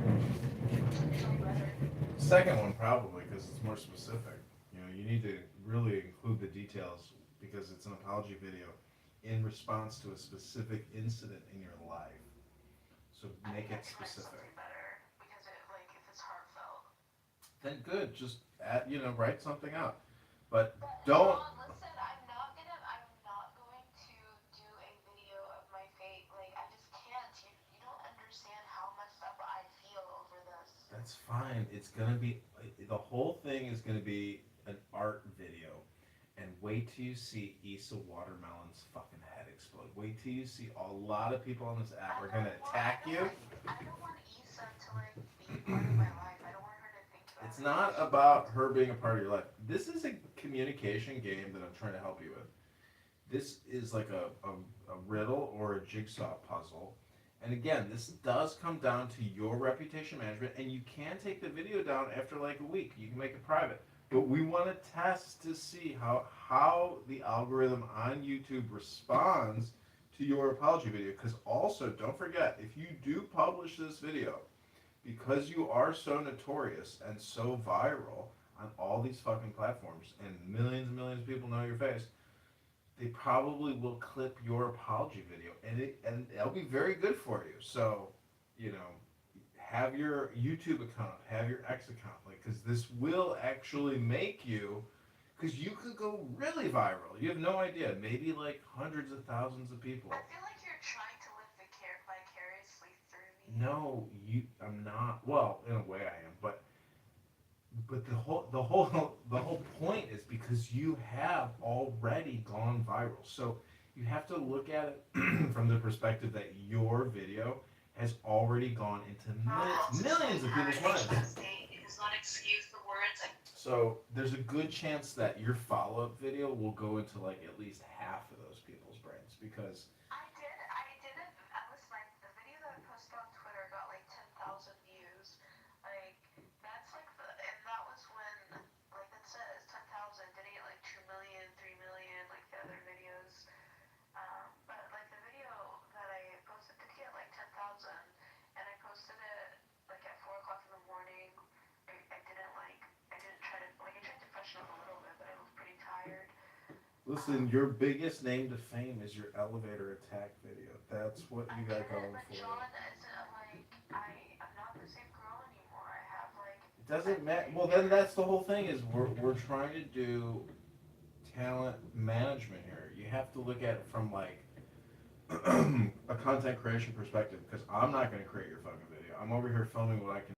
Speaker 7: Which one did you like better?
Speaker 11: Second one probably because it's more specific. You know, you need to really include the details because it's an apology video in response to a specific incident in your life. So make it specific.
Speaker 7: Better because it, like, if it's heartfelt.
Speaker 11: Then good, just write something out. But don't.
Speaker 7: Listen, I'm not going to do a video of my fate. Like, I just can't. You don't understand how messed up I feel over this.
Speaker 11: That's fine. It's gonna be the whole thing is gonna be an art video, and wait till you see Issa Watermelon's fucking head explode. Wait till you see a lot of people on this app are gonna attack you.
Speaker 7: I don't want Issa to like be part of my life. I don't want her to think about
Speaker 11: It's not about her being a part of your life. This is a communication game that I'm trying to help you with. This is like a riddle or a jigsaw puzzle. And again, this does come down to your reputation management, and you can take the video down after like a week. You can make it private. But we want to test to see how the algorithm on YouTube responds to your apology video. Because also, don't forget, if you do publish this video, because you are so notorious and so viral on all these fucking platforms, and millions and millions of people know your face, they probably will clip your apology video, and it'll be very good for you. So, have your YouTube account, have your X account, because this will actually make you, because you could go really viral. You have no idea. Maybe like hundreds of thousands of people.
Speaker 7: I feel like you're trying to live vicariously through me.
Speaker 11: No, I'm not. Well, in a way I am, but the whole point is because you have already gone viral. So you have to look at it from the perspective that your video has already gone into millions of people's minds.
Speaker 4: It's not excuse the words.
Speaker 11: So there's a good chance that your follow-up video will go into like at least half of those people's brains because
Speaker 7: I did it. I was like, the video that I posted on Twitter got like 10,000 views. Like, that's like and that was when, like, that says 10,000. Didn't get like 2 million, 3 million, like the other videos. But like the video that I posted did get like 10,000, and I posted it like at 4 o'clock in the morning. I didn't try to, like, I tried to freshen up a little bit, but I was pretty tired.
Speaker 11: listen, your biggest name to fame is your elevator attack video. That's what you got going
Speaker 7: But
Speaker 11: for you.
Speaker 7: John, it's like, I'm not the same girl anymore. I have like.
Speaker 11: It doesn't matter. Well, then that's the whole thing is we're trying to do talent management here. You have to look at it from like a content creation perspective because I'm not going to create your fucking video. I'm over here filming what I can.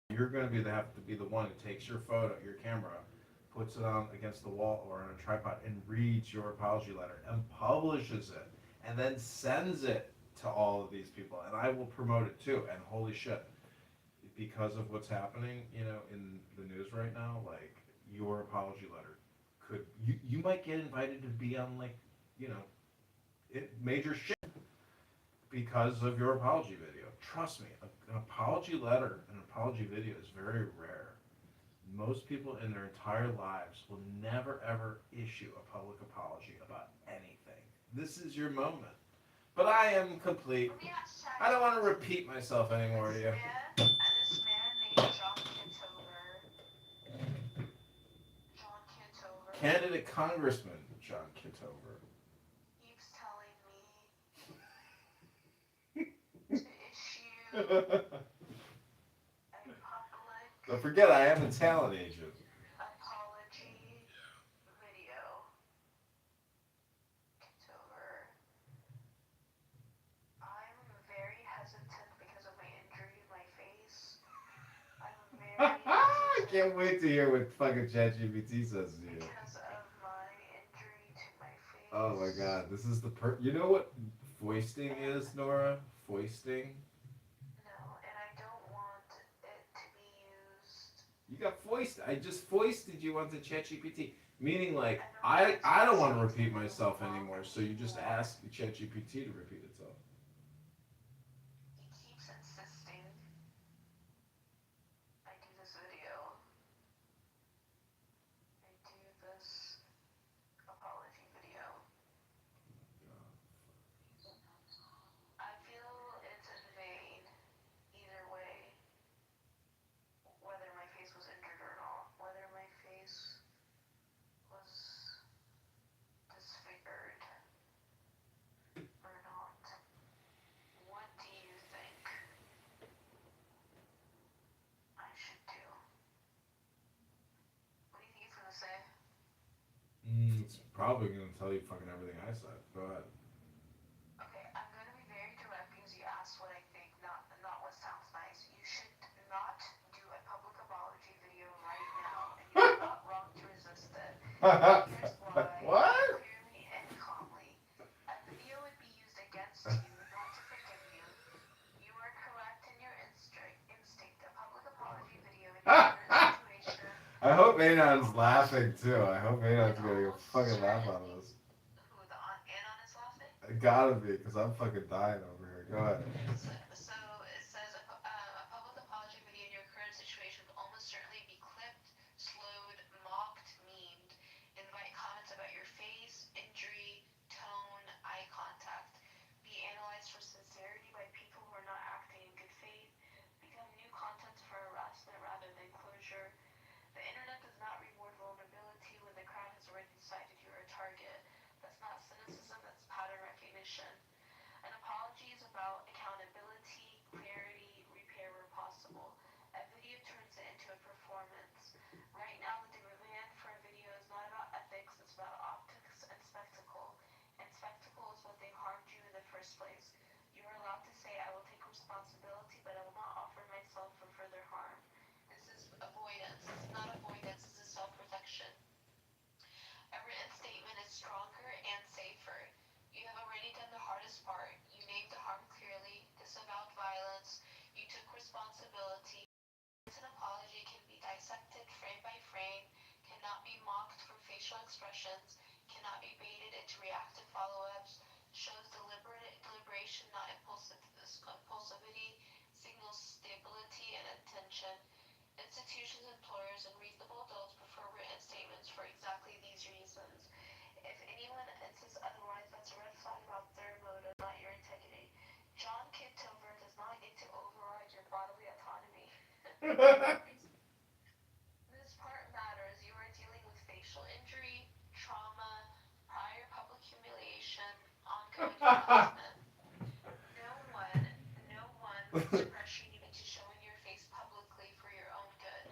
Speaker 11: You're going to have to be the one who takes your photo, your camera, puts it on against the wall or on a tripod and reads your apology letter and publishes it and then sends it to all of these people and I will promote it too. And holy shit, because of what's happening, you know, in the news right now, like your apology letter could you might get invited to be on like, you know, major shit because of your apology video. Trust me, an apology letter, an apology video is very rare. Most people in their entire lives will never ever issue a public apology about anything. This is your moment. But I am complete. I don't want to repeat myself anymore to you.
Speaker 7: This man named John Kitover.
Speaker 11: Candidate Congressman John Kitover.
Speaker 7: Keeps telling me to issue
Speaker 11: Don't forget, I am a talent agent.
Speaker 7: apology video. Kitover. I'm very hesitant because of my injury in my face. I'm very
Speaker 11: I can't wait to hear what fucking ChatGPT says to you.
Speaker 7: because of my injury to my face.
Speaker 11: Oh my god, this is the you know what foisting is, Nora? Foisting?
Speaker 7: No, and I don't want it to be used.
Speaker 11: You got foisted. I just foisted you onto ChatGPT. Meaning like I don't want to repeat myself anymore, so you just ask ChatGPT to repeat itself.
Speaker 7: He keeps insisting I do this video. I do this apology video. I feel it's in vain either way, whether my face was injured or not, whether my face was disfigured or not. What do you think I should do? What do you think it's gonna say?
Speaker 11: It's probably gonna tell you fucking everything I said. Go ahead.
Speaker 7: Okay, I'm gonna be very direct because you asked what I think, not what sounds nice. You should not do a public apology video right now, and you're not wrong to resist it. Here's why.
Speaker 11: What?
Speaker 7: Clearly and calmly. A video would be used against you, not to forgive you. You are correct in your instinct. A public apology video in your current situation.
Speaker 11: I hope Anon's laughing too. I hope Anon's gonna go fucking laugh out of this.
Speaker 7: Who, Anon is laughing?
Speaker 11: It gotta be, because I'm fucking dying over here. Go ahead.
Speaker 7: So it says a public apology video in your current situation will almost certainly be clipped, slowed, mocked, memed, invite comments about your face, injury, tone, eye contact, be analyzed for sincerity by people who are not acting in good faith, become new content for harassment rather than closure. The internet does not reward vulnerability when the crowd has already decided you're a target. That's not cynicism, that's pattern recognition. An apology is about accountability, clarity, repair where possible. A video turns it into a performance. Right now, the demand for a video is not about ethics, it's about optics and spectacle. And spectacle is what they harmed you in the first place. You are allowed to say, I will take responsibility, but I will not offer myself for further harm. This is avoidance. This is not avoidance, this is self-protection. A written statement is stronger and safer. You have already done the hardest part. You named the harm clearly, disavowed violence, you took responsibility. An apology can be facial expressions cannot be baited into reactive follow-ups, shows deliberation, not impulsivity, signals stability and attention. Institutions, employers, and reasonable adults prefer written statements for exactly these reasons. If anyone insists otherwise, that's a red flag about their motive, not your integrity. John Kitover does not get to override your bodily autonomy. This part matters. You are dealing with facial injury, trauma, prior public humiliation, ongoing harassment. No one wants to pressure you into showing your face publicly for your own good.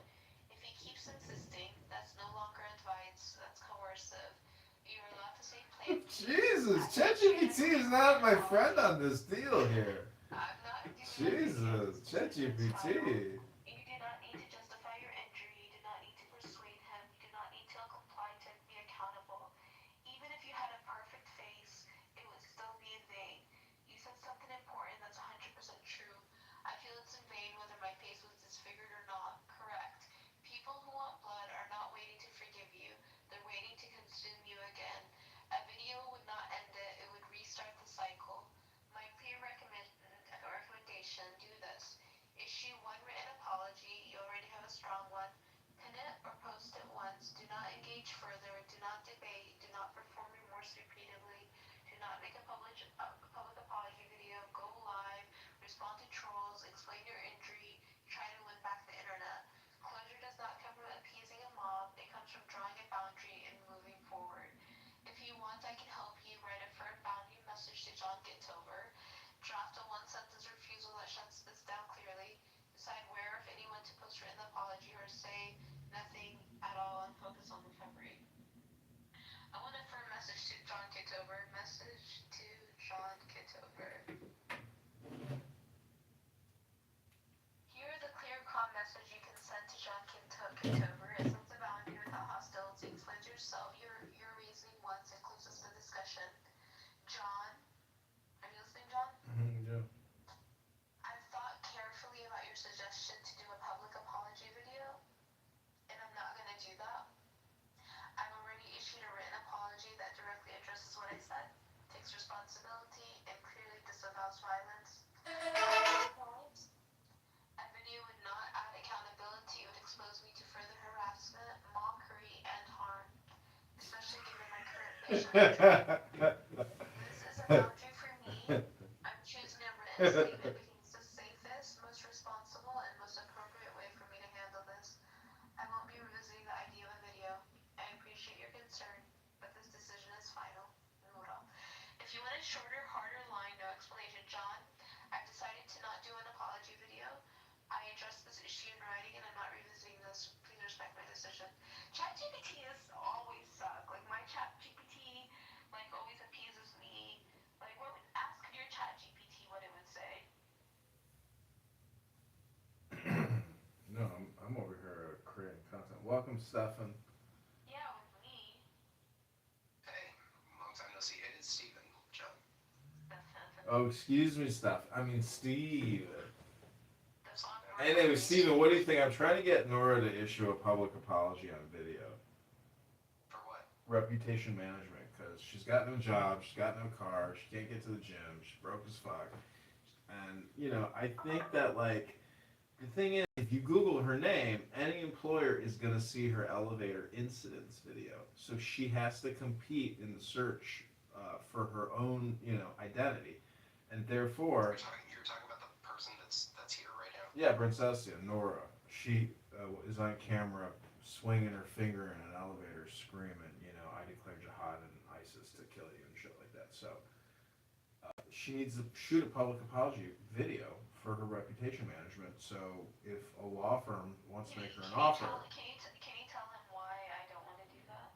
Speaker 7: If he keeps insisting, that's no longer advice, that's coercive. You're allowed to say plainly.
Speaker 11: Jesus, ChatGPT is not my friend on this deal here.
Speaker 7: I'm not doing
Speaker 11: Jesus, ChatGPT.
Speaker 7: You do not need to justify your injury. You do not need to persuade him. You do not need to comply to be accountable. Even if you had a perfect face, it would still be in vain. You said something important that's 100% true. I feel it's in vain whether my face was disfigured or not. Correct. People who want blood are not waiting to forgive you. They're waiting to consume you again. A video would not end it. It would restart the cycle. My clear recommendation, do this. Issue one written apology. You already have a strong one. Pin it or post it once. Do not engage further. Do not debate. Do not perform remorse repeatedly. Do not make a public apology video. Go live. Respond to trolls. Explain your injury. Try to win back the internet. Closure does not come from appeasing a mob. It comes from drawing a boundary and moving forward. If you want, I can help you write a firm boundary message to John Kitover. Draft a one-sentence refusal that shuts this down clearly. Decide where, if anyone, to post written apology or say nothing at all and focus on recovery. I want a firm message to John Kitover. Message to John Kitover. Here is a clear, calm message you can send to John Kitover. It sets a boundary without hostility. Explains yourself, your reasoning once, includes the discussion. John, are you listening, John?
Speaker 11: Yeah.
Speaker 7: I've thought carefully about your suggestion to do a public apology video, and I'm not going to do that. I've already issued a written apology that directly addresses what I said, takes responsibility, and clearly disavows violence. A video would not add accountability. It would expose me to further harassment, mockery, and harm, especially given my current patient injury. This is a boundary for me. I'm choosing a written statement because it's the safest, most responsible, and most appropriate way for me to handle this. I won't be revisiting the idea of a video. I appreciate your concern, but this decision is final. If you want a shorter, harder line, no explanation, John, I've decided to not do an apology video. I addressed this issue in writing, and I'm not revisiting this. Please respect my decision. ChatGPT is always suck. Like, my ChatGPT, like, always appeases me. Like, ask your ChatGPT what it would say.
Speaker 11: No, I'm over here creating content. Welcome, Stefan.
Speaker 7: Yeah, with me.
Speaker 20: Hey, long time no see. It is Steven, John.
Speaker 11: Oh, excuse me, Steph. I mean, Steve. Anyway, Steven, what do you think? I'm trying to get Nora to issue a public apology on video.
Speaker 20: For what?
Speaker 11: Reputation management, because she's got no job, she's got no car, she can't get to the gym, she's broke as fuck. And, I think that, like, the thing is, if you Google her name, any employer is going to see her elevator incidents video. So she has to compete in the search for her own, identity. And therefore...
Speaker 20: You're talking about the person that's here right now?
Speaker 11: Yeah, Princessia, Nora. She is on camera swinging her finger in an elevator screaming, I declare jihad and ISIS to kill you and shit like that. So she needs to shoot a public apology video for her reputation management. So if a law firm wants to make her an offer...
Speaker 7: Can you tell him why I don't want to do that?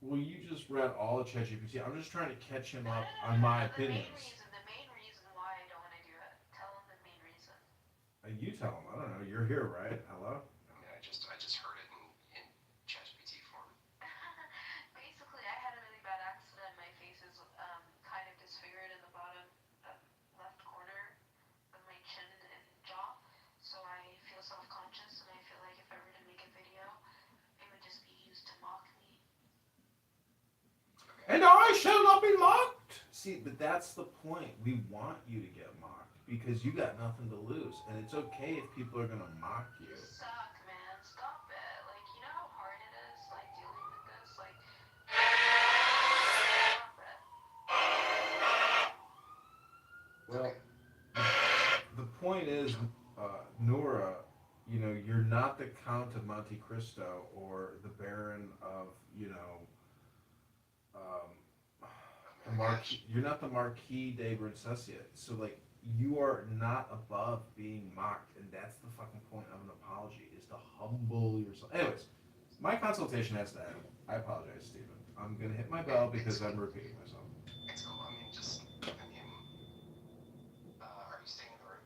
Speaker 11: Well, you just read all of ChatGPT. I'm just trying to catch him up on my opinions.
Speaker 7: The main reason why I don't want to do it. Tell him the main reason.
Speaker 11: You tell him. I don't know. You're here, right? Hello?
Speaker 20: I mean, I just heard it in ChatGPT form.
Speaker 7: Basically, I had a really bad accident. My face is kind of disfigured in the bottom left corner of my chin and jaw. So I feel self-conscious, and I feel like if I were to make a video, it would just be used to mock me.
Speaker 11: And I shall not be mocked. See, but that's the point. We want you to get mocked because you got nothing to lose, and it's okay if people are gonna mock you.
Speaker 7: You suck, man. Stop it. Like, you know how hard it is, like, dealing with this? Like, stop it.
Speaker 11: Well, the point is, Nora, you know, you're not the Count of Monte Cristo or the Baron of, you know, the Marquis. You're not the Marquis de Princessia. So, like, you are not above being mocked, and that's the fucking point of an apology, is to humble yourself. Anyways, my consultation has to end. I apologize, Stephen. I'm gonna hit my bell because I'm repeating myself.
Speaker 20: It's cool. I mean, are you staying in the room?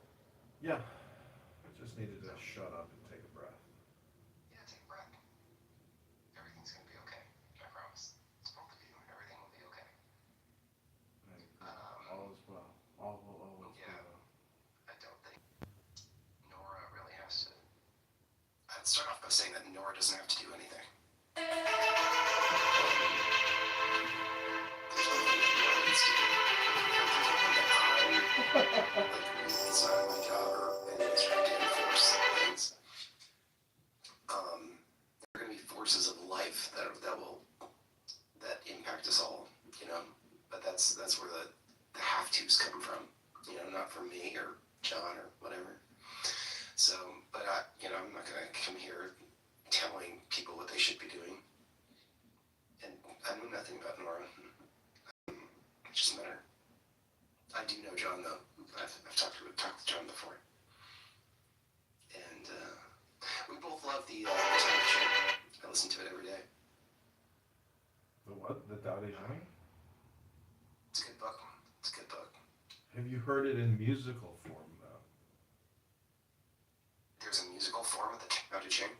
Speaker 11: Yeah. I just needed to shut up and take a breath.
Speaker 20: Yeah, take a breath. Everything's gonna be okay. I promise. It's both of you. Everything will be okay.
Speaker 11: All is well. All will always
Speaker 20: Yeah.
Speaker 11: be well.
Speaker 20: I don't think Nora really has to. I'd start off by saying that Nora doesn't have to do anything. There's nothing that Nora needs to do. There's nothing that it's not my job or anybody's trying to enforce things. There are going to be forces of life that impact us all, you know. But that's where the have tos come from, you know, not from me or John or whatever. So, but I'm not going to come here telling people what they should be doing. And I know nothing about Nora. I just met her. I do know John though. I've talked to John before. And we both love the Time Machine. I listen to it every day.
Speaker 11: The what? The Tao Te Ching?
Speaker 20: It's a good book. It's a good book.
Speaker 11: Have you heard it in musical form, though?
Speaker 20: There's a musical form of the Tao Te Ching?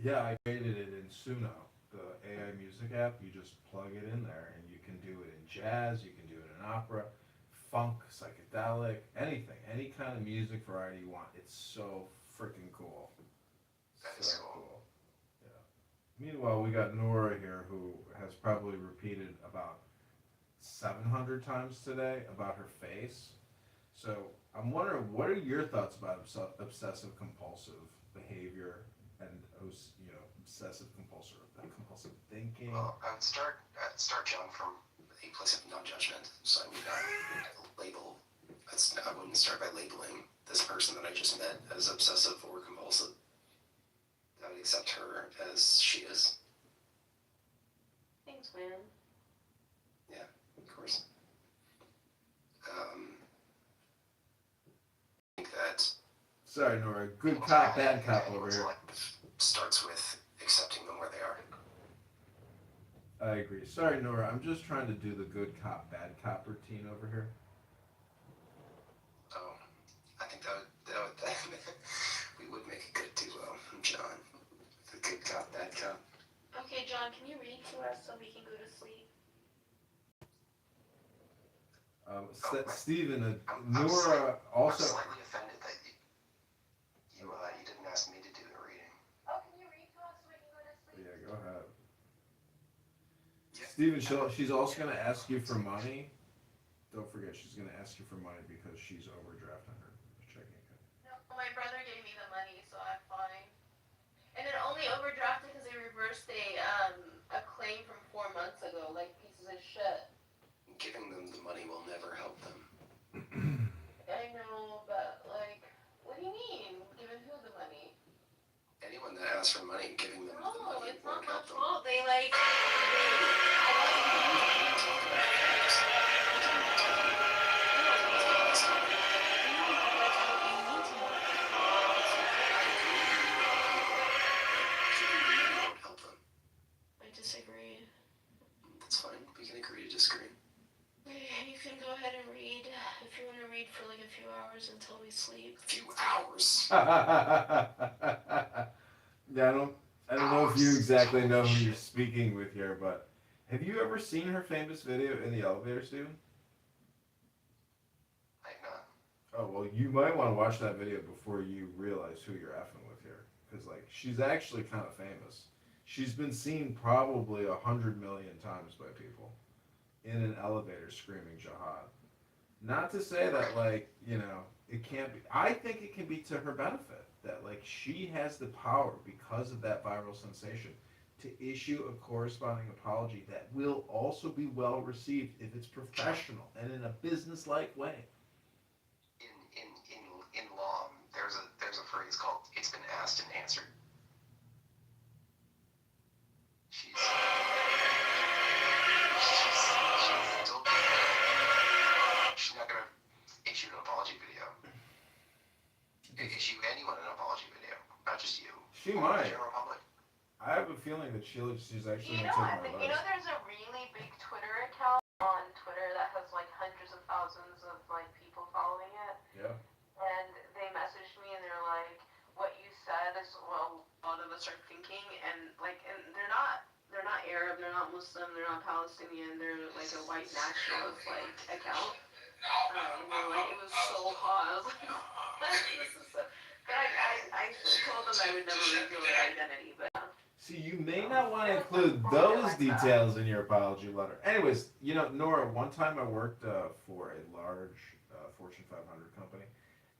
Speaker 11: Yeah, I created it in Suno, the AI music app. You just plug it in there, and you can do it in jazz, you can do it in opera, funk, psychedelic, anything. Any kind of music variety you want. It's so freaking cool.
Speaker 20: That is cool.
Speaker 11: Yeah. Meanwhile, we got Nora here, who has probably repeated about 700 times today about her face. So I'm wondering, what are your thoughts about obsessive compulsive behavior and obsessive compulsive thinking?
Speaker 20: Well, I'd start John from a place of non-judgment. So I would not label. I wouldn't start by labeling this person that I just met as obsessive or compulsive. I would accept her as she is.
Speaker 7: Thanks, man.
Speaker 20: Yeah, of course. I think that.
Speaker 11: Sorry, Nora. Good cop, bad cop over here.
Speaker 20: Starts with accepting them where they are.
Speaker 11: I agree. Sorry, Nora. I'm just trying to do the good cop, bad cop routine over here.
Speaker 20: Oh, I think that we would make a good duo, John. The good cop, bad cop.
Speaker 7: Okay, John, can you read to us so we can go to sleep?
Speaker 11: Stephen, Nora also.
Speaker 20: I'm slightly offended that you didn't ask me to do the reading.
Speaker 7: Oh, can you read to us so we can go to sleep?
Speaker 11: Yeah, go ahead. Stephen, she's also going to ask you for money. Don't forget, she's going to ask you for money because she's overdrafting her checking account.
Speaker 7: No, my brother gave me the money, so I'm fine. And it only overdrafted because they reversed a claim from 4 months ago, like pieces of shit.
Speaker 20: Giving them the money will never help them.
Speaker 7: I know, but like, what do you mean? Giving who the money?
Speaker 20: Anyone that asks for money, giving them the money
Speaker 7: It's not
Speaker 20: won't
Speaker 7: my
Speaker 20: help them.
Speaker 7: fault. They like. I disagree.
Speaker 20: That's fine. We can agree to disagree.
Speaker 7: You can go ahead and read if you want to read for like a few hours until we sleep.
Speaker 20: A few hours.
Speaker 11: Yeah, I don't know if you exactly know who you're speaking with here, but have you ever seen her famous video in the elevator, Steven?
Speaker 20: I have not.
Speaker 11: Oh, well, you might want to watch that video before you realize who you're effing with here. Because, like, she's actually kind of famous. She's been seen probably 100 million times by people. in an elevator screaming jihad. Not to say that, like, you know, it can't be. I think it can be to her benefit that, like, she has the power because of that viral sensation to issue a corresponding apology that will also be well received if it's professional and in a business-like way.
Speaker 20: In law, there's a phrase called "it's been asked and answered." She's still she's not gonna issue an apology video. Issue anyone an apology video, not just you.
Speaker 11: She
Speaker 20: or
Speaker 11: might.
Speaker 20: The general public.
Speaker 11: I have a feeling that she's actually
Speaker 7: You
Speaker 11: gonna
Speaker 7: know,
Speaker 11: take my
Speaker 7: you know,
Speaker 11: advice.
Speaker 7: there's a really big Twitter account on Twitter that has like hundreds of thousands of like people following it.
Speaker 11: Yeah.
Speaker 7: And they messaged me and they're like, "What you said is what a lot of us are thinking," and like, and they're not Arab, they're not Muslim, they're not Palestinian, they're like a white nationalist like account. And they're like, it was so hot. I was like, this is so. But I told them I would never reveal their identity, but.
Speaker 11: See, you may not want to include those details in your apology letter. Anyways, you know, Nora, one time I worked for a large Fortune 500 company,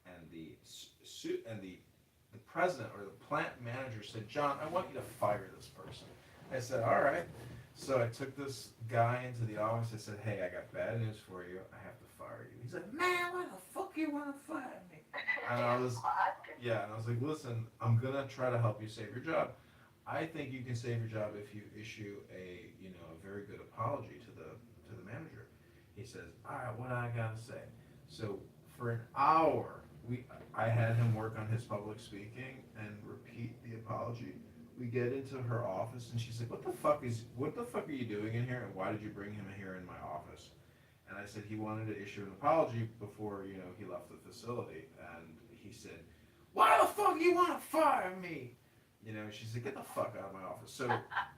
Speaker 11: and the president or the plant manager said, "John, I want you to fire this person." I said, "All right." So I took this guy into the office. I said, "Hey, I got bad news for you. I have to fire you." He's like, "Man, why the fuck you want to fire me?" And I was, and I was like, "Listen, I'm gonna try to help you save your job. I think you can save your job if you issue a, you know, a very good apology to the manager." He says, "All right, what do I gotta say?" So for an hour, I had him work on his public speaking and repeat the apology. We get into her office and she's like, what the fuck are you doing in here, and why did you bring him here in my office?" And I said he wanted to issue an apology before, you know, he left the facility. And he said, "Why the fuck you want to fire me?" You know, she said, "Get the fuck out of my office." So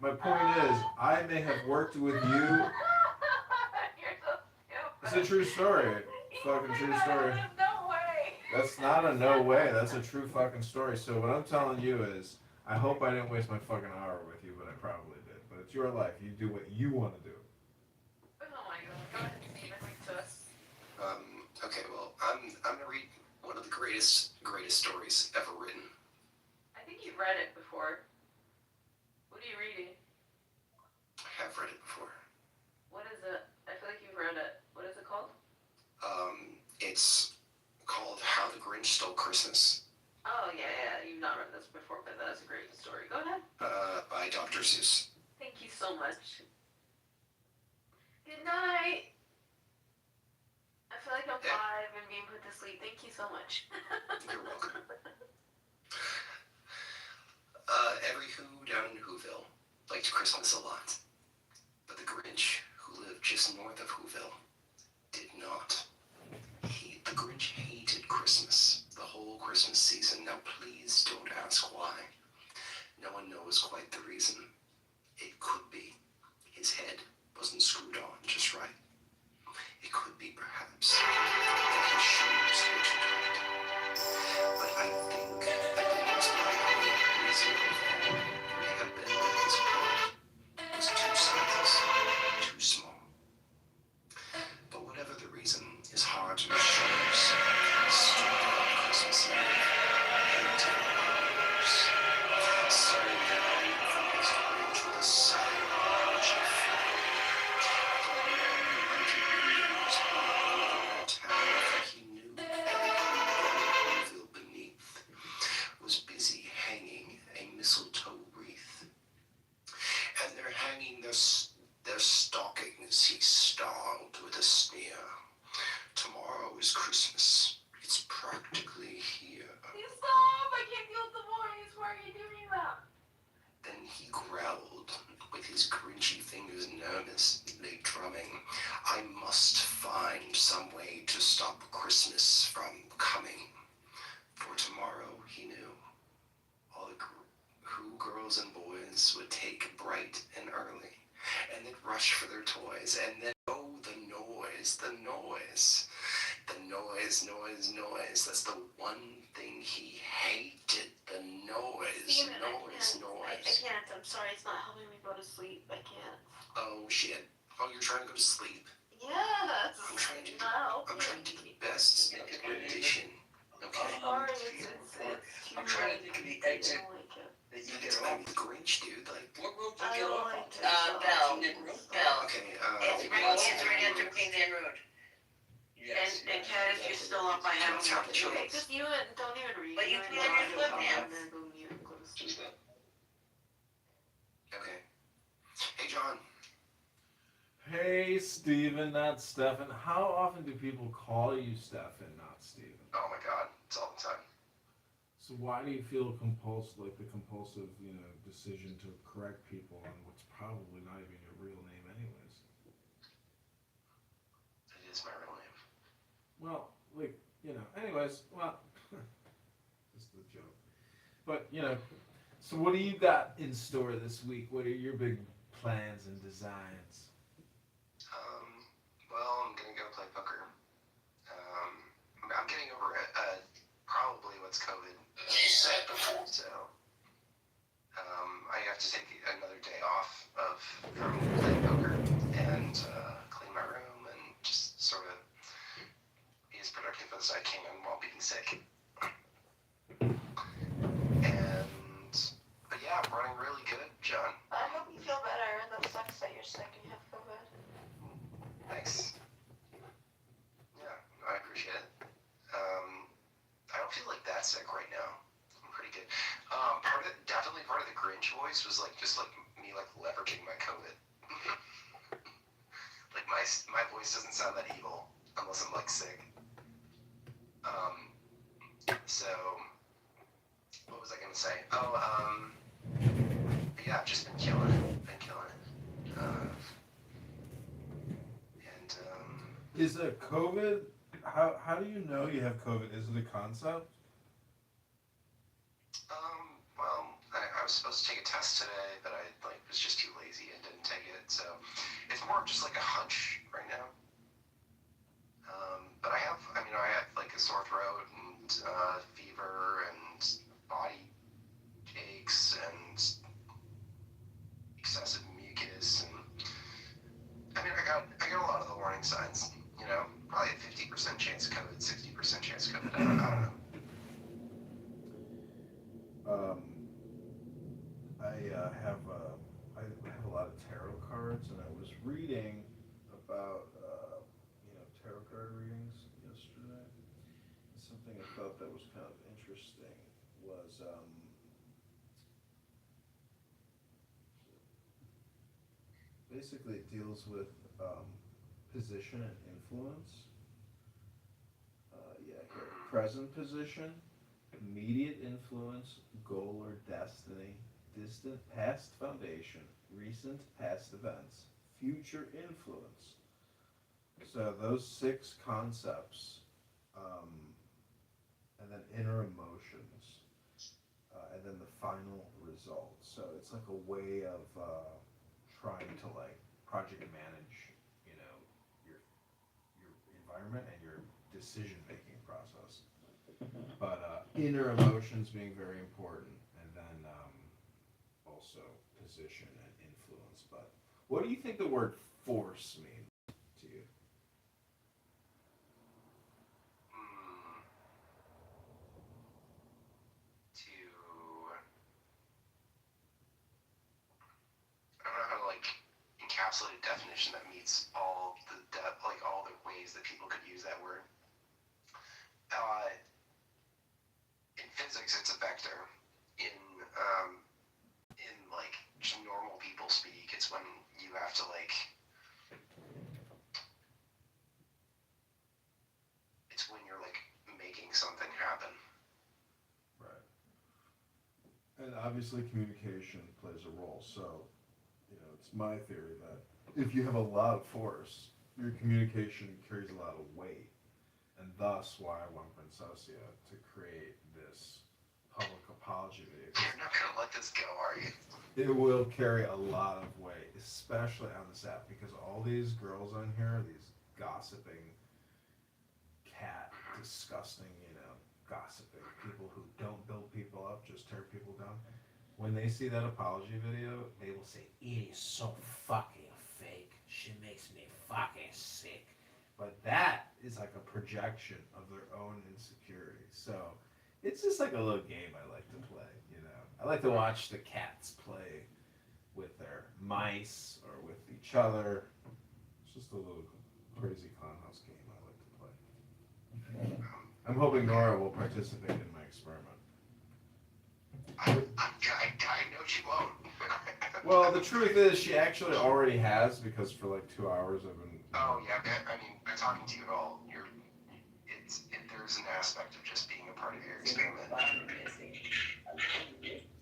Speaker 11: my point is, I may have worked with you.
Speaker 7: You're so stupid.
Speaker 11: It's a true story. Fucking true story.
Speaker 7: No way.
Speaker 11: That's not a no way. That's a true fucking story. So what I'm telling you is, I hope I didn't waste my fucking hour with you, but I probably did. But it's your life. You do what you want to do.
Speaker 7: Oh my god. Go ahead, Steven. Read to us.
Speaker 20: Okay, well, I'm gonna read one of the greatest stories ever written.
Speaker 7: I think you've read it before. What are you reading?
Speaker 20: I have read it before.
Speaker 7: What is it? I feel like you've read it. What is it called?
Speaker 20: It's called How the Grinch Stole Christmas.
Speaker 7: Oh, yeah. You've not read this before, but that's a great story. Go ahead.
Speaker 20: By Dr. Seuss.
Speaker 7: Thank you so much. Good night. I feel like I'm 5 and being put to sleep. Thank you so much.
Speaker 20: You're welcome. Every Who down in Whoville liked Christmas a lot. But the Grinch, who lived just north of Whoville, did not. The Grinch hated Christmas, the whole Christmas season. Now please don't ask why. No one knows quite the reason. It could be his head wasn't screwed on just right. It could be perhaps that his shoes were too tight. But I think that the most likely reason of all may have been that his heart was too sizes, too small. But whatever the reason, his heart and his shoulders stood on Christmas Eve, head to the hours, staring down from his bridge with a sigh which he felt. He knew Whoville beneath was busy hanging a mistletoe wreath. And they're hanging their stockings, he snarled with a sneer. Tomorrow is Christmas. It's practically here.
Speaker 7: Please stop! I can't deal with the voice. Why are you doing that?
Speaker 20: Then he growled, with his grinchy fingers nervously drumming, I must find some way to stop Christmas from coming. For tomorrow, he knew, all the Who girls and boys would take bright and early, and they'd rush for their toys, and then, oh, the noise, the noise. The noise. That's the one thing he hated. The noise.
Speaker 7: Steven,
Speaker 20: noise.
Speaker 7: I can't. I'm sorry. It's not helping me go to sleep. I can't.
Speaker 20: Oh, shit. Oh, you're trying to go to sleep.
Speaker 7: Yeah, that's
Speaker 20: I'm trying to do
Speaker 7: not
Speaker 20: I'm trying to do the best edition. Okay.
Speaker 7: Sorry, it's too
Speaker 14: I'm trying to think of the exit
Speaker 7: I don't like it.
Speaker 14: that you
Speaker 20: It's
Speaker 14: get
Speaker 20: like
Speaker 14: off.
Speaker 20: the Grinch, dude. Like,
Speaker 14: What road do
Speaker 7: I
Speaker 14: you get
Speaker 7: don't
Speaker 14: off on?
Speaker 7: like it.
Speaker 4: Bell. Bell.
Speaker 20: okay,
Speaker 4: It's right after Queen Anne Road.
Speaker 14: Yes.
Speaker 19: And Kat, if you're still up, I have
Speaker 20: Let's have a choice.
Speaker 7: Okay, just you and don't even read.
Speaker 4: But you
Speaker 7: and
Speaker 4: can't
Speaker 7: audio
Speaker 4: flip
Speaker 7: file,
Speaker 4: now.
Speaker 7: and then go mute and go to sleep.
Speaker 20: Okay. Hey, John.
Speaker 11: Hey, Steven, not Stefan. How often do people call you Stefan, not Steven?
Speaker 20: Oh my God, it's all the time.
Speaker 11: So why do you feel compulsive, like the compulsive, decision to correct people on what's probably not even your real name anyways?
Speaker 20: It is my real name.
Speaker 11: Well, anyways, just a joke. But, so what do you got in store this week? What are your big plans and designs?
Speaker 20: Well, I'm gonna go play poker. I'm getting over probably what's COVID.
Speaker 6: He said before.
Speaker 20: So, I have to take another day off from playing poker and clean my room and just sort of be as productive as I can while being sick. But yeah, I'm running really good, John.
Speaker 7: I hope you feel better. That sucks that you're sick and you have COVID.
Speaker 20: Thanks. Yeah, I appreciate it. I don't feel like that sick right now. I'm pretty good. Definitely part of the Grinch voice was just me leveraging my COVID. Like my voice doesn't sound that evil unless I'm sick. So what was I gonna say? Yeah, I've just been killing it.
Speaker 11: Is it COVID? How do you know you have COVID? Is it a concept?
Speaker 20: Well, I was supposed to take a test today, but I was just too lazy and didn't take it. So it's more of just a hunch right now. But I have a sore throat and fever and body aches and excessive mucus and I got a lot of the warning signs. Probably a 50% chance of COVID, 60% chance of COVID. I don't know.
Speaker 11: I have a lot of tarot cards, and I was reading about tarot card readings yesterday. And something I thought that was kind of interesting was basically it deals with position and influence. Here, present position, immediate influence, goal or destiny, distant past foundation, recent past events, future influence. So those 6 concepts, and then inner emotions, and then the final result. So it's like a way of trying to project manage, your environment and your decision making process. But inner emotions being very important, and then also position and influence. But what do you think the word force means to you?
Speaker 20: I don't know how to encapsulate a definition that meets all the all the ways that people could use that word. In physics, it's a vector. In just normal people speak, it's when you have to it's when you're making something happen.
Speaker 11: Right. And obviously communication plays a role. So, it's my theory that if you have a lot of force, your communication carries a lot of weight. And thus why I want Princessia to create this public apology video.
Speaker 20: You're not going to let this go, are you?
Speaker 11: It will carry a lot of weight, especially on this app, because all these girls on here, these gossiping, disgusting, gossiping people who don't build people up, just tear people down. When they see that apology video, they will say, "It is so fucking fake. shit makes me fucking sick. But that is like a projection of their own insecurity. So it's just like a little game I like to play, you know. I like to watch the cats play with their mice or with each other. It's just a little crazy clownhouse game I like to play. I'm hoping Nora will participate in my experiment.
Speaker 20: I know she won't.
Speaker 11: Well, the truth is, she actually already has, because for like 2 hours I've been.
Speaker 20: Oh yeah, I mean, by talking to you at all, there's an aspect of just being a part of your experiment.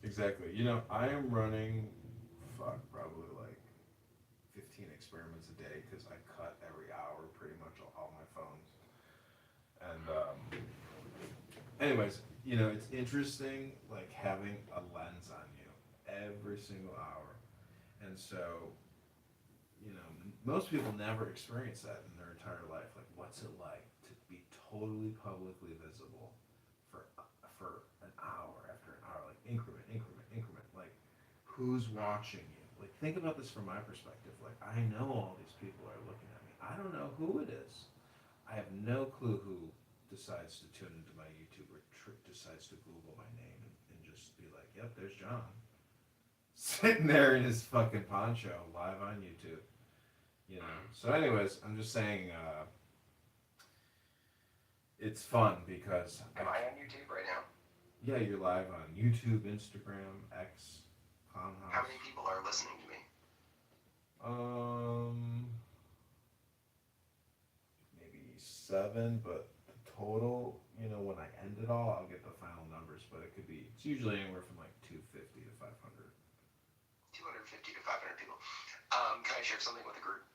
Speaker 11: Exactly. You know, I am running, probably like 15 experiments a day because I cut every hour pretty much on all my phones. And anyways, you know, it's interesting like having a lens on you every single hour. And so, you know, most people never experience that in their entire life. Like, what's it like to be totally publicly visible for an hour after an hour, like increment. Like, who's watching you? Like, think about this from my perspective. Like, I know all these people are looking at me. I don't know who it is. I have no clue who decides to tune into my YouTube or decides to Google my name and just be like, yep, there's John. Sitting there in his fucking poncho live on YouTube. You know. So anyways, I'm just saying it's fun because
Speaker 20: Am I on YouTube right now?
Speaker 11: Yeah, you're live on YouTube, Instagram, X, Clownhouse.
Speaker 20: How many people are listening to me?
Speaker 11: Maybe 7, but the total, you know, when I end it all, I'll get the final numbers, but it's usually anywhere from like 250 to 500.
Speaker 20: 250 to 500 people. Can I share something with the group?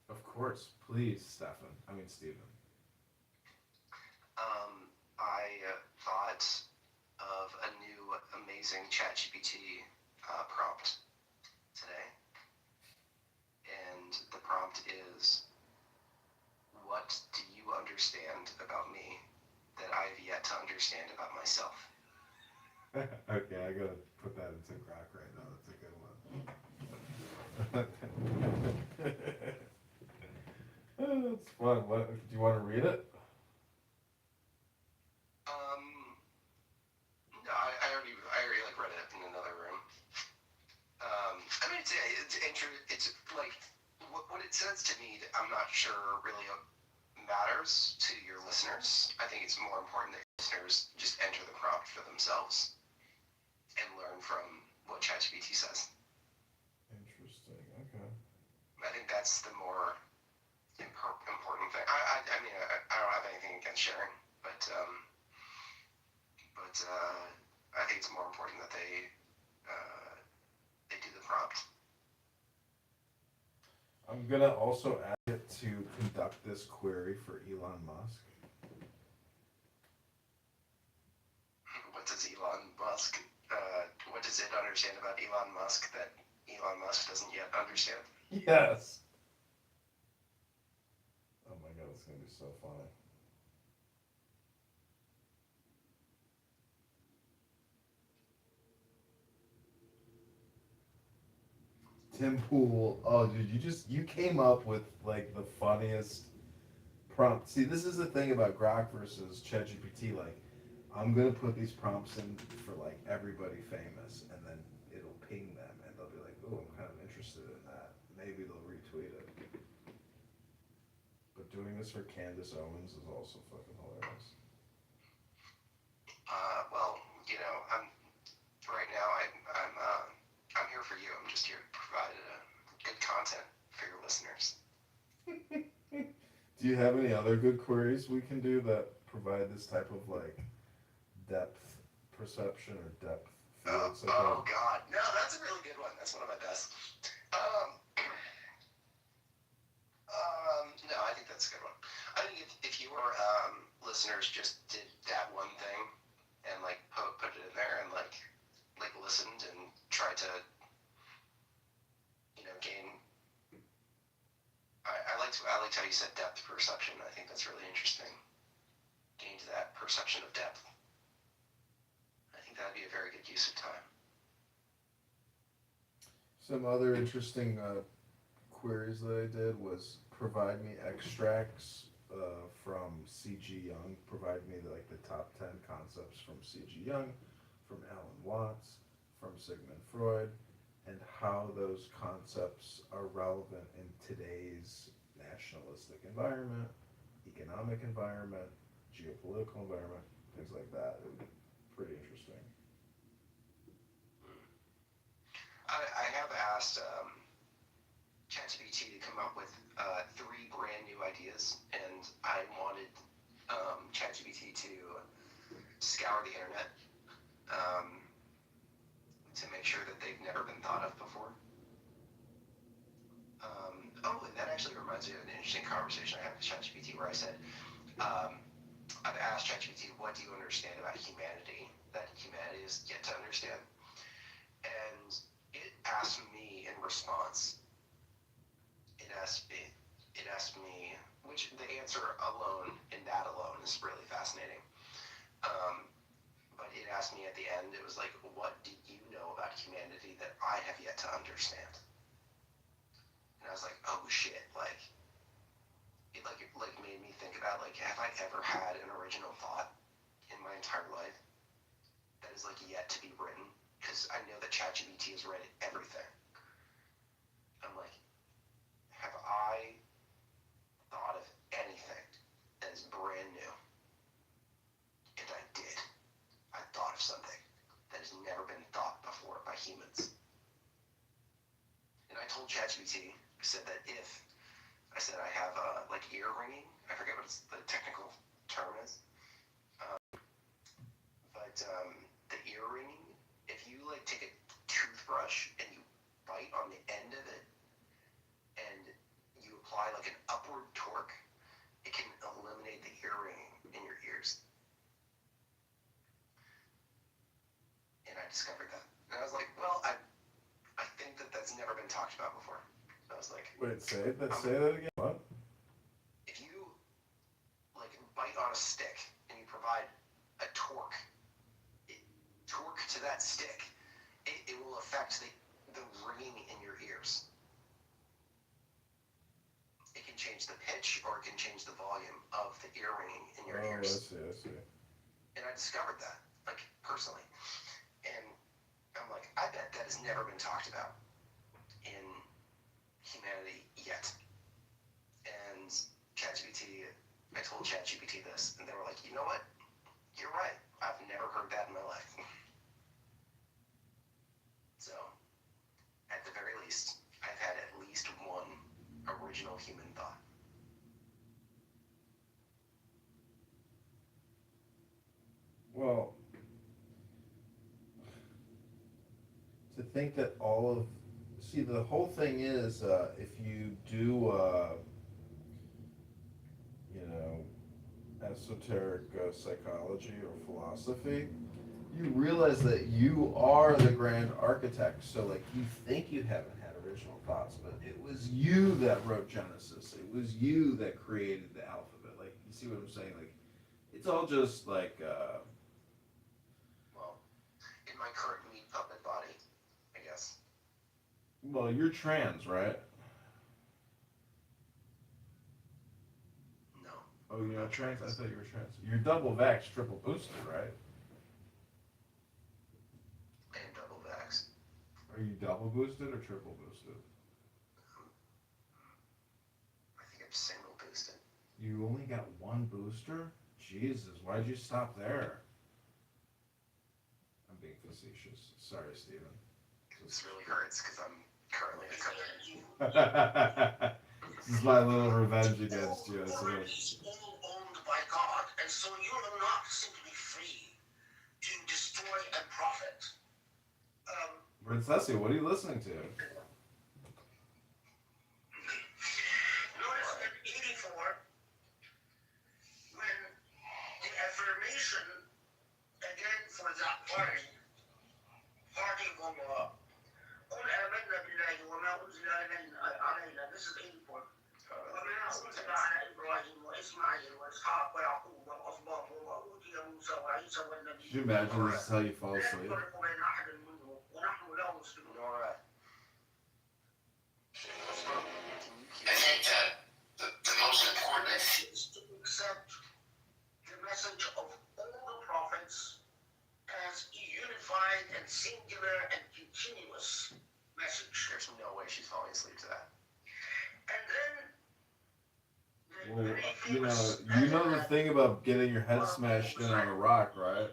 Speaker 11: Of course, please, Stephen. Steven.
Speaker 20: I thought of a new amazing ChatGPT prompt today. And the prompt is, what do you understand about me that I've yet to understand about myself?
Speaker 11: Okay, I gotta put that into Grok right now. That's a good one. That's fun. What, do you want to read it?
Speaker 20: No, I already like read it in another room. I mean, it's like what it says to me. I'm not sure really matters to your listeners. I think it's more important that listeners just enter the prompt for themselves and learn from what ChatGPT says.
Speaker 11: Interesting. Okay.
Speaker 20: I think that's the more important thing. I mean, I don't have anything against sharing, but I think it's more important that they do the prompt.
Speaker 11: I'm gonna also ask it to conduct this query for Elon Musk.
Speaker 20: What does Elon Musk? What does it understand about Elon Musk that Elon Musk doesn't yet understand?
Speaker 11: Yes. Oh my god, it's gonna be so funny. Tim Pool. Oh, dude, you came up with like the funniest prompt. See, this is the thing about Grok versus ChatGPT. Like, I'm gonna put these prompts in for like everybody famous, and then it'll ping them, and they'll be like, "Oh, I'm kind of interested in that." Maybe they'll retweet it. But doing this for Candace Owens is also fucking hilarious.
Speaker 20: Well, you know, right now. I'm here for you. I'm just here to provide good content for your listeners.
Speaker 11: Do you have any other good queries we can do that provide this type of like depth perception or depth fields?
Speaker 20: Oh God, no, that's a really good one. That's one of my best. No, I think that's a good one. I think if your listeners just did that one thing and like put it in there and like listened and tried to, you know, gain. I liked how you said depth perception. I think that's really interesting. Gain to that perception of depth. I think that'd be a very good use of time.
Speaker 11: Some other interesting queries that I did was provide me extracts from C.G. Jung, provide me like the top 10 concepts from C.G. Jung, from Alan Watts, from Sigmund Freud, and how those concepts are relevant in today's nationalistic environment, economic environment, geopolitical environment, things like that. It would be pretty interesting.
Speaker 20: I have asked ChatGPT to come up with 3 brand new ideas, and I wanted ChatGPT to scour the internet to make sure that they've never been thought of before. Oh, and that actually reminds me of an interesting conversation I had with ChatGPT where I said, I've asked ChatGPT, what do you understand about humanity that humanity is yet to understand? And it asked me in response, it asked me, which the answer alone, in that alone, is really fascinating. But it asked me at the end, it was like, what do you know about humanity that I have yet to understand? And I was like, oh shit, like, it made me think about, like, have I ever had an original thought in my entire life that is, like, yet to be written? Because I know that ChatGPT has read everything. I'm like, have I thought of anything that is brand new? And I did. I thought of something that has never been thought before by humans. And I told ChatGPT, I said that I have like ear ringing. I forget what the technical term is. But the ear ringing, if you like take a toothbrush and you bite on the end of it and you apply like an upward torque, it can eliminate the ear ringing in your ears. And I discovered that. And I was like, well, I think that's never been talked about before. I was like,
Speaker 11: wait, say that again. What?
Speaker 20: If you like bite on a stick and you provide a torque to that stick, it will affect the ringing in your ears. It can change the pitch or it can change the volume of the ear ringing in your ears.
Speaker 11: I see.
Speaker 20: And I discovered that, like, personally. And I'm like, I bet that has never been talked about in humanity yet. And ChatGPT, I told ChatGPT this, and they were like, you know what? You're right. I've never heard that in my life. So, at the very least, I've had at least one original human thought.
Speaker 11: Well, to think that the whole thing is, if you do, esoteric psychology or philosophy, you realize that you are the grand architect. So, like, you think you haven't had original thoughts, but it was you that wrote Genesis. It was you that created the alphabet. Like, you see what I'm saying? Like, it's all just like,
Speaker 20: well, in my current meat puppet body, I guess.
Speaker 11: Well, you're trans, right?
Speaker 20: No.
Speaker 11: Oh, you're not trans? I thought you were trans. You're double vax, triple boosted, right?
Speaker 20: I am double vax.
Speaker 11: Are you double boosted or triple boosted?
Speaker 20: I think I'm single boosted.
Speaker 11: You only got one booster? Jesus, why'd you stop there? I'm being facetious. Sorry, Steven.
Speaker 20: This really hurts because I'm currently a cover.
Speaker 11: This is my little revenge against you.
Speaker 17: It's all owned by God, and so you're not simply free to destroy and profit.
Speaker 11: Princessi, what are you listening to?
Speaker 17: Notice in 84, when the affirmation again for that party will go up. قل آمنا بالله وما أنزل علينا. This is 84. وما أنزل على إبراهيم وإسماعيل وإسحاق ويعقوب والأسباط وأوتي موسى وعيسى والنبيين.
Speaker 11: Could you imagine this is how you fall asleep?
Speaker 20: All right.
Speaker 17: defined and singular and continuous message.
Speaker 20: There's no way she's falling asleep to that.
Speaker 17: And then
Speaker 11: Well, you know the thing about getting your head smashed in on a rock, right?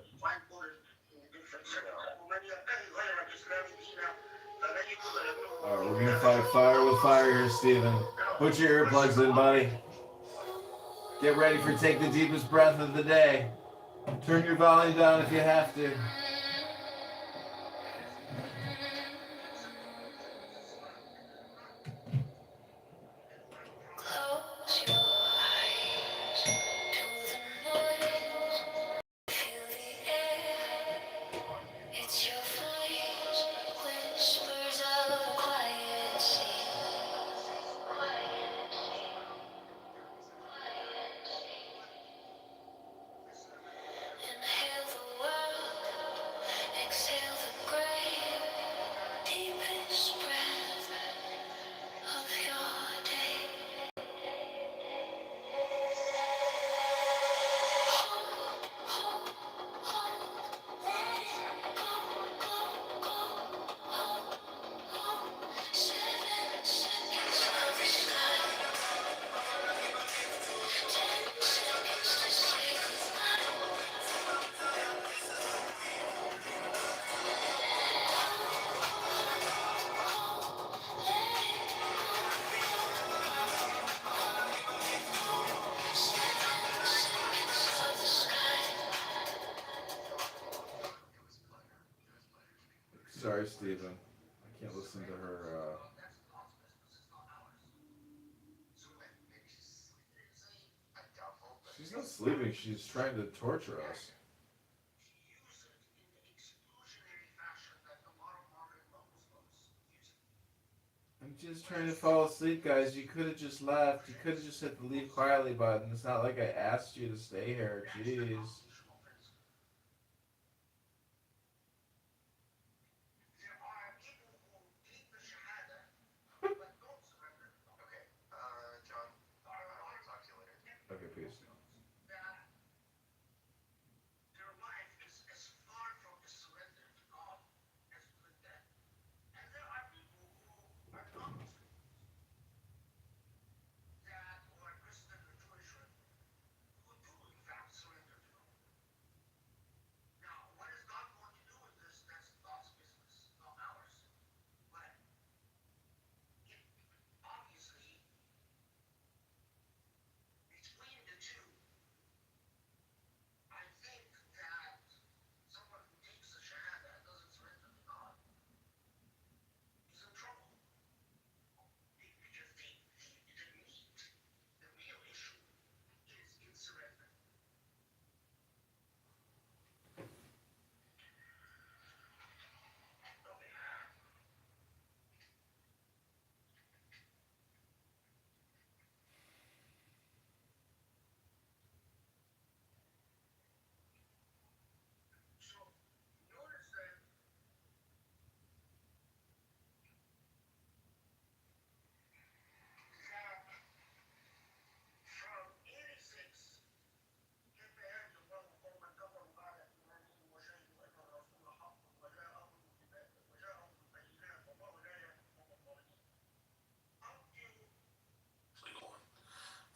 Speaker 11: Alright, we're gonna fight fire with fire here, Steven. Put your earplugs in, buddy. Get ready for Take the Deepest Breath of the Day. Turn your volume down if you have to.
Speaker 13: Close your eyes to the noise. Feel the air. It's your voice. Whispers of a quiet sea. Inhale the world. Exhale the grave. Deepest breath of your day.
Speaker 11: Sorry, Steven. I can't listen to her, She's not sleeping, she's trying to torture us. I'm just trying to fall asleep, guys. You could have just left. You could have just hit the leave quietly button. It's not like I asked you to stay here. Jeez.
Speaker 20: John, I'll talk to you later.
Speaker 11: Okay, peace.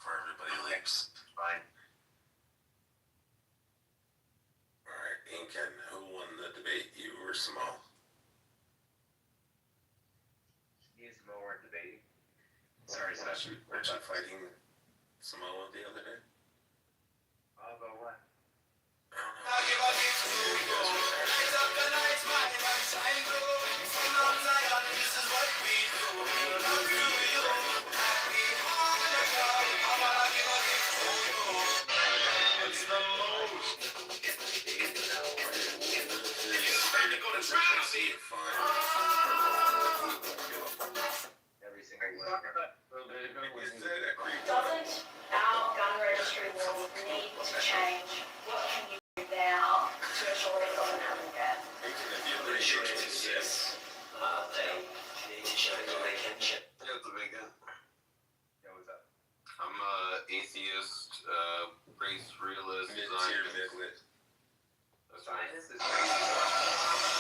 Speaker 12: For everybody leaves. Fine. Alright, Incan, who won the debate? You or Samal?
Speaker 14: Me and Samal weren't debating. Sorry, Sasha.
Speaker 12: Weren't you fighting Samoa the other day?
Speaker 14: About what? Every single one.
Speaker 7: Doesn't our gun registry laws need to change? What can you do now to ensure it doesn't happen again?
Speaker 12: I'm pretty sure it exists.
Speaker 20: They need to show that they can check.
Speaker 14: Yeah, what's up?
Speaker 21: I'm atheist, race realist,
Speaker 12: Mid-tier, mid-wit.
Speaker 21: That's right.
Speaker 14: Science is crazy.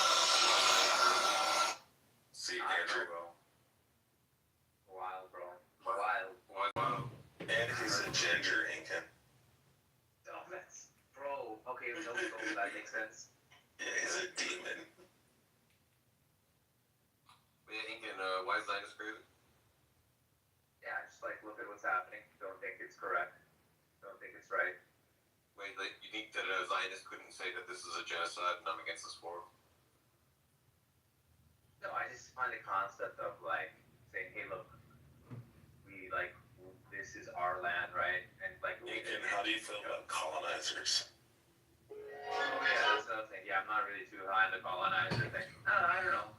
Speaker 21: why Zionist created?
Speaker 8: Yeah, just like look at what's happening. Don't think it's correct. Don't think it's right.
Speaker 21: Wait, like, you think that a Zionist couldn't say that this is a genocide and I'm against this war?
Speaker 8: No, I just find the concept of like saying, hey, look, we like this is our land, right? And like,
Speaker 10: Aiken, how do you feel about colonizers?
Speaker 8: Oh yeah, that's another thing. Yeah, I'm not really too high on the colonizer thing. I don't know.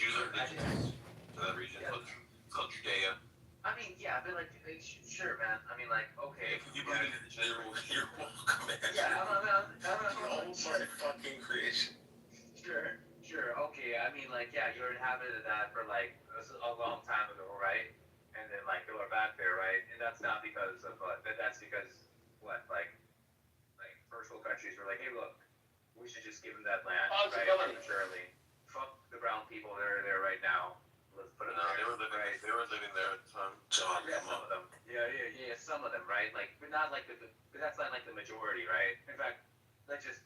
Speaker 21: Jews are indigenous to that region.
Speaker 8: Yeah.
Speaker 21: It's called Judea.
Speaker 8: I mean, yeah, but like, sure, man. I mean, like, okay.
Speaker 21: You believe in
Speaker 10: You're welcome, man.
Speaker 8: Yeah, I'm
Speaker 10: Oh my fucking creation.
Speaker 8: Sure. Okay, I mean, like, yeah, you inhabited that for like a long time ago, right? And then like you are back there, right? And that's not because of that's because what, like first world countries were like, hey, look, we should just give them that land, right? Arbitrarily. Fuck the brown people that are there right now. Let's put it there.
Speaker 21: They were living there at the time.
Speaker 10: John,
Speaker 8: Yeah, some of them. Yeah, some of them, right? Like, but not like but that's not like the majority, right? In fact, let's just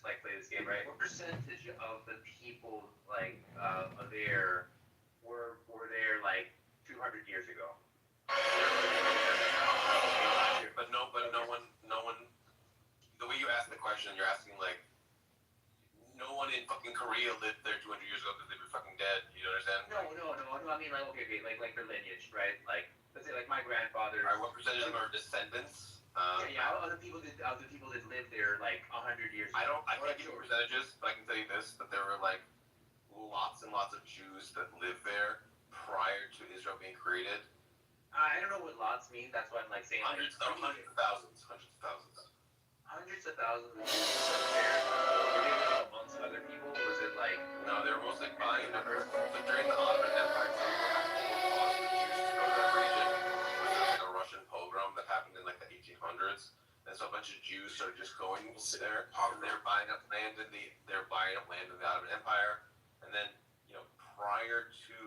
Speaker 8: like play this game, right? What percentage of the people like there were there like 200 years ago?
Speaker 21: But no one. The way you ask the question, you're asking like, no one in fucking Korea lived there 200 years ago because they were fucking dead. You understand?
Speaker 8: No. I mean, like, okay, like their lineage, right? Like, let's say, like my grandfather.
Speaker 21: Alright, what percentage of them are descendants?
Speaker 8: Other people that lived there like 100 years ago.
Speaker 21: I can't give you percentages, but I can tell you this: that there were like lots and lots of Jews that lived there prior to Israel being created.
Speaker 8: I don't know what lots mean. That's why I'm like saying
Speaker 21: hundreds of thousands.
Speaker 8: Hundreds of thousands of Jews lived there. Were they living amongst other people? Was it like?
Speaker 21: No, they were mostly buying numbers. But during the Ottoman Empire, what caused the Jews to go to that region was like a Russian pogrom that happened in like the 1800s. And so a bunch of Jews started just going there. They're buying up land in the Ottoman Empire. And then, prior to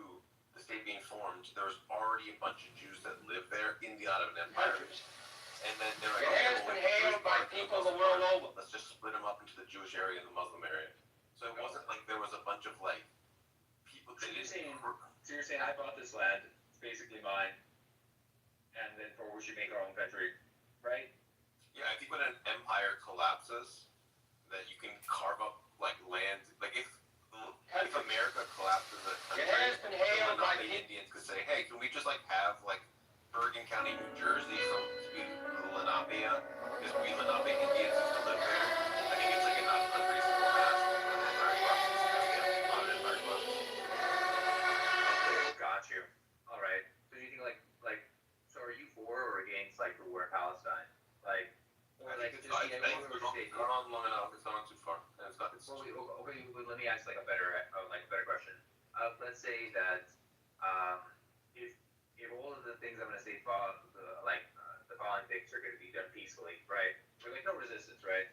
Speaker 21: the state being formed, there was already a bunch of Jews that lived there in the Ottoman Empire. And then they're like,
Speaker 10: it has been hailed by people the world over.
Speaker 21: Let's just split them up into the Jewish area and the Muslim area. So it wasn't like there was a bunch of like people.
Speaker 8: So you're saying I bought this land, it's basically mine, and then we should make our own country, right?
Speaker 21: Yeah, I think when an empire collapses, that you can carve up like land. Like if America collapses as a country,
Speaker 10: it has been hailed by
Speaker 21: the Indians could say, hey, can we just like have like Bergen County, New Jersey, so to be Lenape, because we Lenape Indians used to live there. I think it's like a not-country format.
Speaker 8: Got you. All right. So you think so are you for or against like the war in Palestine? Like, or like
Speaker 21: it's gone on long enough. It's gone too far. And
Speaker 8: okay, let me ask like a better question. Let's say that if all of the things I'm going to say the following things are going to be done peacefully, right? Or like no resistance, right?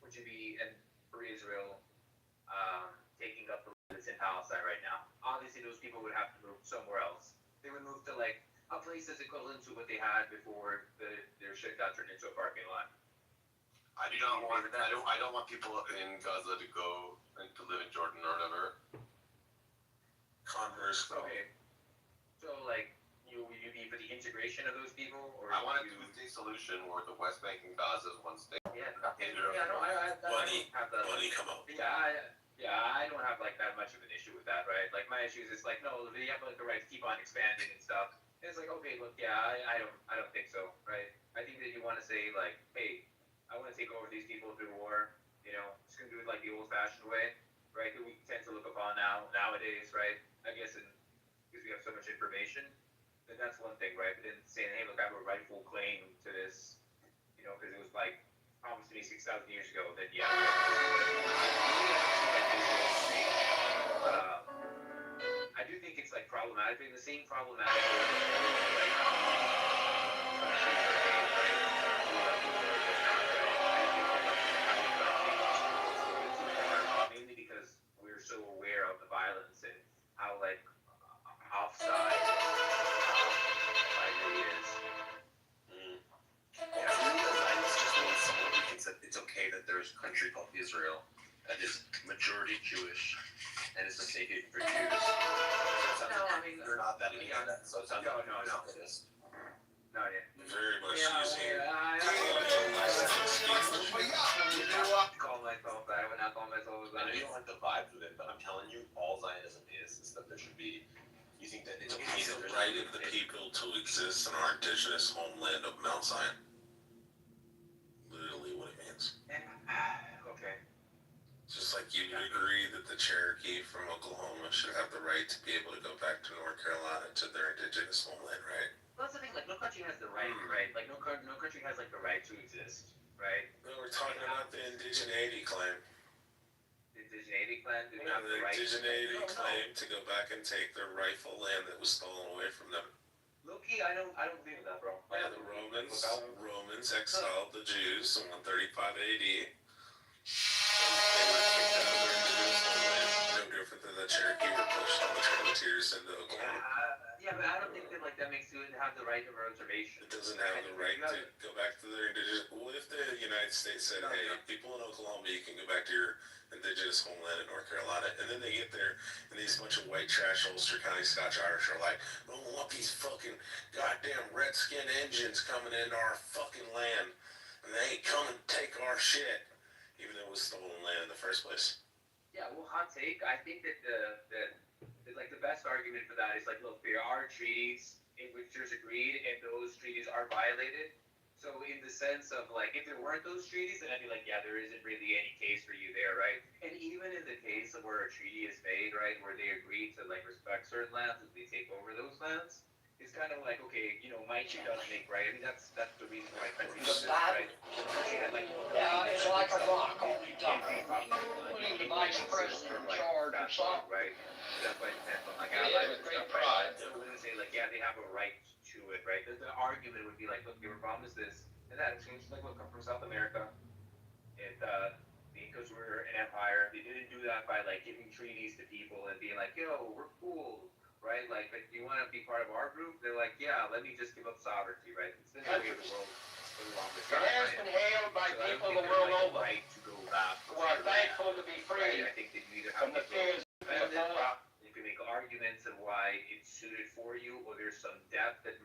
Speaker 8: Which would be for Israel taking up the land that's in Palestine right now. Obviously, those people would have to move somewhere else. They would move to like a place that's equivalent to what they had before their shit got turned into a parking lot.
Speaker 21: I don't want people in Gaza to go and to live in Jordan or whatever.
Speaker 10: Conversely.
Speaker 8: Okay. So like you be for the integration of those people, or
Speaker 21: I want a two-state solution where the West Bank and Gaza is one state.
Speaker 10: Money come out.
Speaker 8: I don't have like that much of an issue with that, right? Like my issue is it's like no, they have like the right to keep on expanding and stuff. And it's like okay, look, I don't think so, right? I think that you want to say like, hey, I want to take over these people through war. Just gonna do it like the old-fashioned way, right? That we tend to look upon nowadays, right? I guess because we have so much information, then that's one thing, right? But then saying, hey, look, I have a rightful claim to this, because it was like promised to me 6,000 years ago. Then yeah. I do think it's like problematic. The same problematic. Mainly because we're so aware of the violence and how like offside life really is.
Speaker 21: Yeah, Zionist just means someone who thinks that it's okay that there's a country called Israel that is majority Jewish,
Speaker 8: and it's mistaken for Jews. So it sounds
Speaker 3: No,
Speaker 8: like
Speaker 3: I mean,
Speaker 8: you're not that against that. So it sounds like
Speaker 3: no.
Speaker 8: it is.
Speaker 3: No, yeah.
Speaker 21: Very much
Speaker 8: Yeah,
Speaker 21: using.
Speaker 8: I call myself that. I would not call myself
Speaker 3: I know
Speaker 8: that.
Speaker 3: you don't like the vibes of it, but I'm telling you, all Zionism is that there should be. You think that it's okay
Speaker 21: It's
Speaker 3: that
Speaker 21: the
Speaker 3: there's
Speaker 21: right of the people to exist in our indigenous homeland of Mount Zion. Literally what it means.
Speaker 8: Okay.
Speaker 21: Just like you would agree that the Cherokee from Oklahoma should have the right to be able to go back to North Carolina to their indigenous homeland, right?
Speaker 8: Well, that's the thing. Like, no country has the right, right? Like, no country has like the right to exist, right?
Speaker 21: No, we're talking about the indigeneity claim.
Speaker 8: The indigeneity claim do
Speaker 21: Yeah,
Speaker 8: have
Speaker 21: the
Speaker 8: the right.
Speaker 21: indigeneity claim to go back and take their rightful land that was stolen away from them.
Speaker 8: Low-key, I don't believe in that, bro.
Speaker 21: Yeah, the Romans exiled the Jews in 135 AD. They were kicked out of their indigenous homeland, no different than the Cherokee were pushed on the frontiers into Oklahoma.
Speaker 8: Yeah, but I don't think that like that makes you have the right of reservation.
Speaker 21: It doesn't have the right to go back to their indigenous. What if the United States said, "Hey, people in Oklahoma, you can go back to your indigenous homeland in North Carolina," and then they get there, and these bunch of white trash Ulster County Scotch Irish are like, "We don't want these fucking goddamn redskin engines coming into our fucking land, and they ain't coming to take our shit," even though it was stolen land in the first place.
Speaker 8: Yeah, well, hot take. I think that the best argument for that is like, look, there are treaties in which there's agreed, and those treaties are violated. So in the sense of like, if there weren't those treaties, then I'd be like, yeah, there isn't really any case for you there, right? And even in the case of where a treaty is made, right, where they agree to like respect certain lands as they take over those lands, it's kind of like, okay, you know, might does make right. I mean, that's the reason why countries exist, right?
Speaker 5: Yeah, it's like a rock on the top. Putting the vice president in charge or something.
Speaker 8: Right. That's why it depends on like
Speaker 5: He has a great pride.
Speaker 8: So we're gonna say like, yeah, they have a right to it, right? The argument would be like, look, they were promised this and that. It seems like, look, I'm from South America. And the Incas were an empire. They didn't do that by like giving treaties to people and being like, yo, we're cool, right? Like, do you want to be part of our group? They're like, yeah, let me just give up sovereignty, right? It's been the way of the world for the longest
Speaker 5: It
Speaker 8: time.
Speaker 5: has been hailed by people the world over.
Speaker 8: Right to go back.
Speaker 5: Who are thankful to be free
Speaker 8: I think that you either
Speaker 5: from
Speaker 8: have
Speaker 5: the fears of the
Speaker 8: you can make arguments of why it's suited for you, or there's some depth that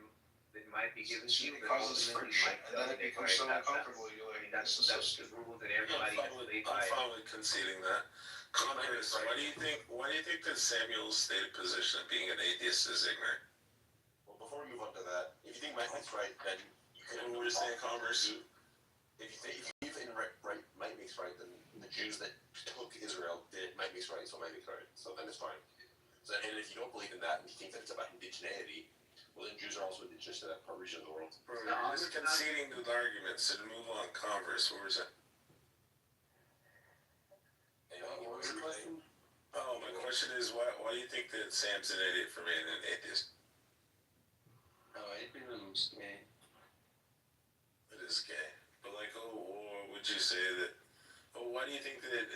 Speaker 8: might be given to you.
Speaker 10: It causes friction, and then it becomes so uncomfortable. You're like,
Speaker 8: that's the rules that everybody has to live by.
Speaker 21: I'm fine with conceding that. Congress, why do you think that Samuel's stated position of being an atheist is ignorant?
Speaker 3: Well, before we move on to that, if you think Mike makes right, then you can.
Speaker 21: What do you say, Congress?
Speaker 3: If you think right, Mike makes right, then the Jews that took Israel did Mike makes right, so Mike makes right. So then it's fine. So, and if you don't believe in that, and you think that it's about indigeneity, well, then Jews are also indigenous to that part region of the world.
Speaker 21: We're just conceding to the argument, so to move on. Converse, what was that?
Speaker 3: What was your question?
Speaker 21: Oh, my question is, why do you think that Sam's an idiot for being an atheist?
Speaker 18: Oh, atheism's gay.
Speaker 21: It is gay. But like, would you say that, why do you think that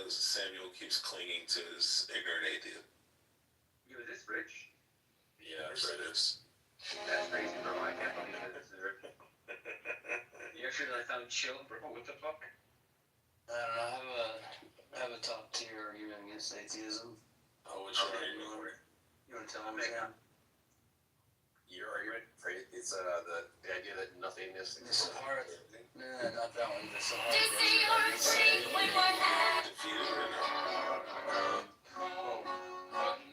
Speaker 21: Samuel keeps clinging to his ignorant atheism?
Speaker 8: Yo, is this rich?
Speaker 21: Yeah, it is.
Speaker 8: That's crazy, bro. I can't believe that this is rich. You actually like sound chill, bro. What the fuck?
Speaker 18: I don't know, I have a top tier argument against atheism.
Speaker 21: Oh, which one are you going for?
Speaker 18: You want to tell me, Sam?
Speaker 3: Your argument, right? It's the idea that nothingness
Speaker 18: The Sahara. No, not that one. The Sahara.
Speaker 13: To see your cheek when we're happy.
Speaker 21: Defeated or no?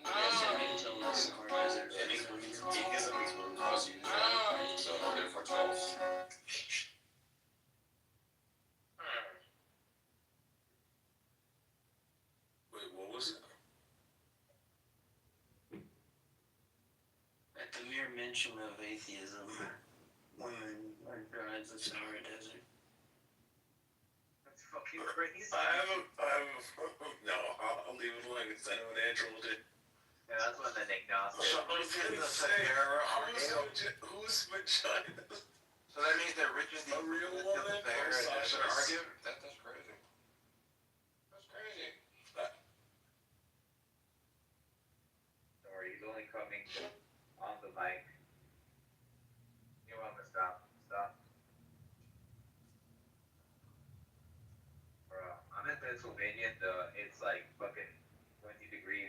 Speaker 18: Yes, I mean, tell the Sahara Desert.
Speaker 3: atheism is what causes you to die. So therefore it's false.
Speaker 21: Wait, what was it?
Speaker 18: At the mere mention of atheism, women are drawn to the Sahara Desert.
Speaker 8: That's fucking crazy.
Speaker 21: No, I'll leave it alone because I know what Andrew will do.
Speaker 8: Yeah, that's one of the agnostic.
Speaker 10: Somebody's in the Sahara.
Speaker 21: Whose vagina?
Speaker 10: So that means that Richard
Speaker 21: A real woman?
Speaker 10: Sahara
Speaker 21: or
Speaker 10: Desert
Speaker 21: Sasha's?
Speaker 10: argue? That's crazy. That's crazy.
Speaker 8: Sorry, he's only coming on the mic. You want to stop? Bro, I'm in Pennsylvania. It's like fucking 20 degrees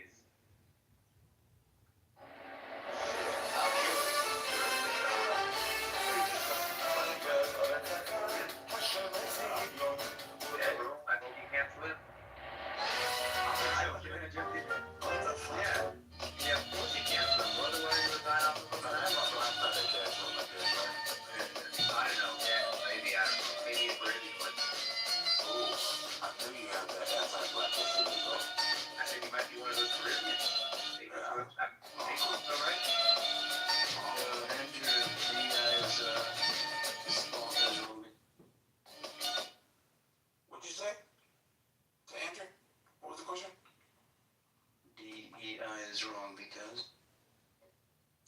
Speaker 17: is wrong because?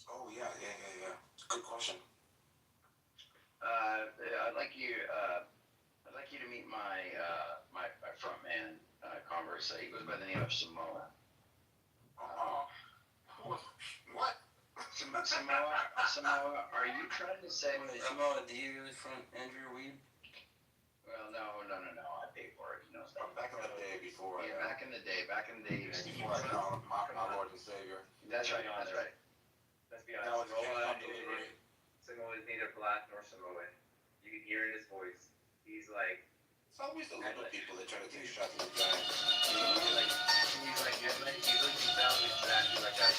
Speaker 17: Oh yeah. Good question.
Speaker 2: I'd like you to meet my front man, Congress. He goes by the name of Samoa.
Speaker 17: What?
Speaker 2: Samoa, are you trying to say?
Speaker 14: Samoa, do you from Andrew Weed?
Speaker 2: Well, no. I paid for it. He knows that.
Speaker 17: Back in the day before.
Speaker 2: Yeah, back in the day.
Speaker 17: Before I know my Lord and Savior.
Speaker 2: That's right.
Speaker 8: Let's be honest. Samoa is neither black nor Samoan. You can hear in his voice. He's like.
Speaker 17: It's always the little people that try to take shots at the giants.
Speaker 8: He's like 2000 exactly like a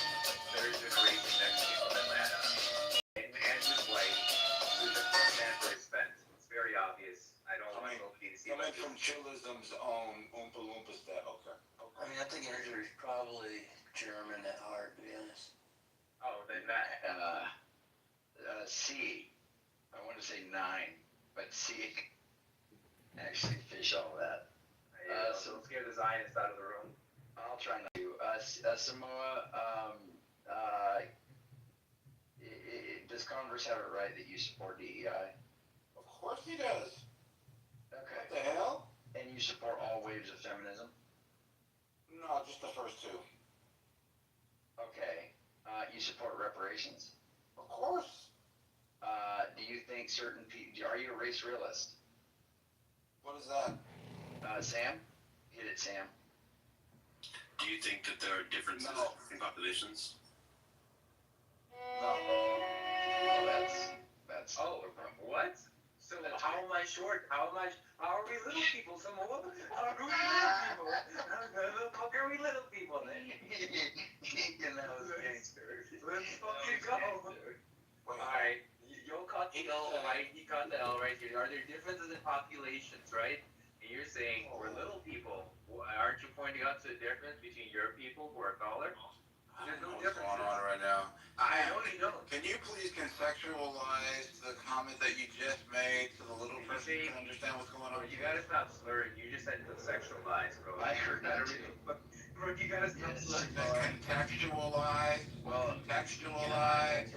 Speaker 8: third generation Mexican from Atlanta. And his wife, who's a front man for his fence. It's very obvious. I don't want nobody to see
Speaker 17: Coming from Chillism's own Oompa Loompa style. Okay.
Speaker 14: I mean, I think Andrew's probably German at heart, to be honest.
Speaker 8: Oh, then that.
Speaker 2: C. I want to say 9, but C. Actually, fish all that.
Speaker 8: So don't scare the Zionists out of the room.
Speaker 2: I'll try not to. Samoa, does Congress have it right that you support DEI?
Speaker 17: Of course he does.
Speaker 2: Okay.
Speaker 17: What the hell?
Speaker 2: And you support all waves of feminism?
Speaker 17: No, just the first two.
Speaker 2: Okay. You support reparations?
Speaker 17: Of course.
Speaker 2: Do you think certain people... Are you a race realist?
Speaker 17: What is that?
Speaker 2: Sam? Hit it, Sam.
Speaker 21: Do you think that there are differences in populations?
Speaker 2: No. Well, that's...
Speaker 8: Oh, what? So how am I short? How are we little people? How are we little people? How are we little people then? Let's fucking go. Alright, you'll cut the L, right? You cut the L right here. Are there differences in populations, right? And you're saying we're little people. Aren't you pointing out to the difference between your people who are taller? There's no
Speaker 17: What's
Speaker 8: difference.
Speaker 17: going on right now?
Speaker 8: I know you don't.
Speaker 17: Can you please contextualize the comment that you just made so the little person can understand what's going on?
Speaker 8: You gotta stop slurring. You just said sexualize, bro.
Speaker 2: I heard that too.
Speaker 8: Bro, you gotta stop slurring.
Speaker 17: Contextualize.
Speaker 2: Well,
Speaker 17: contextualize.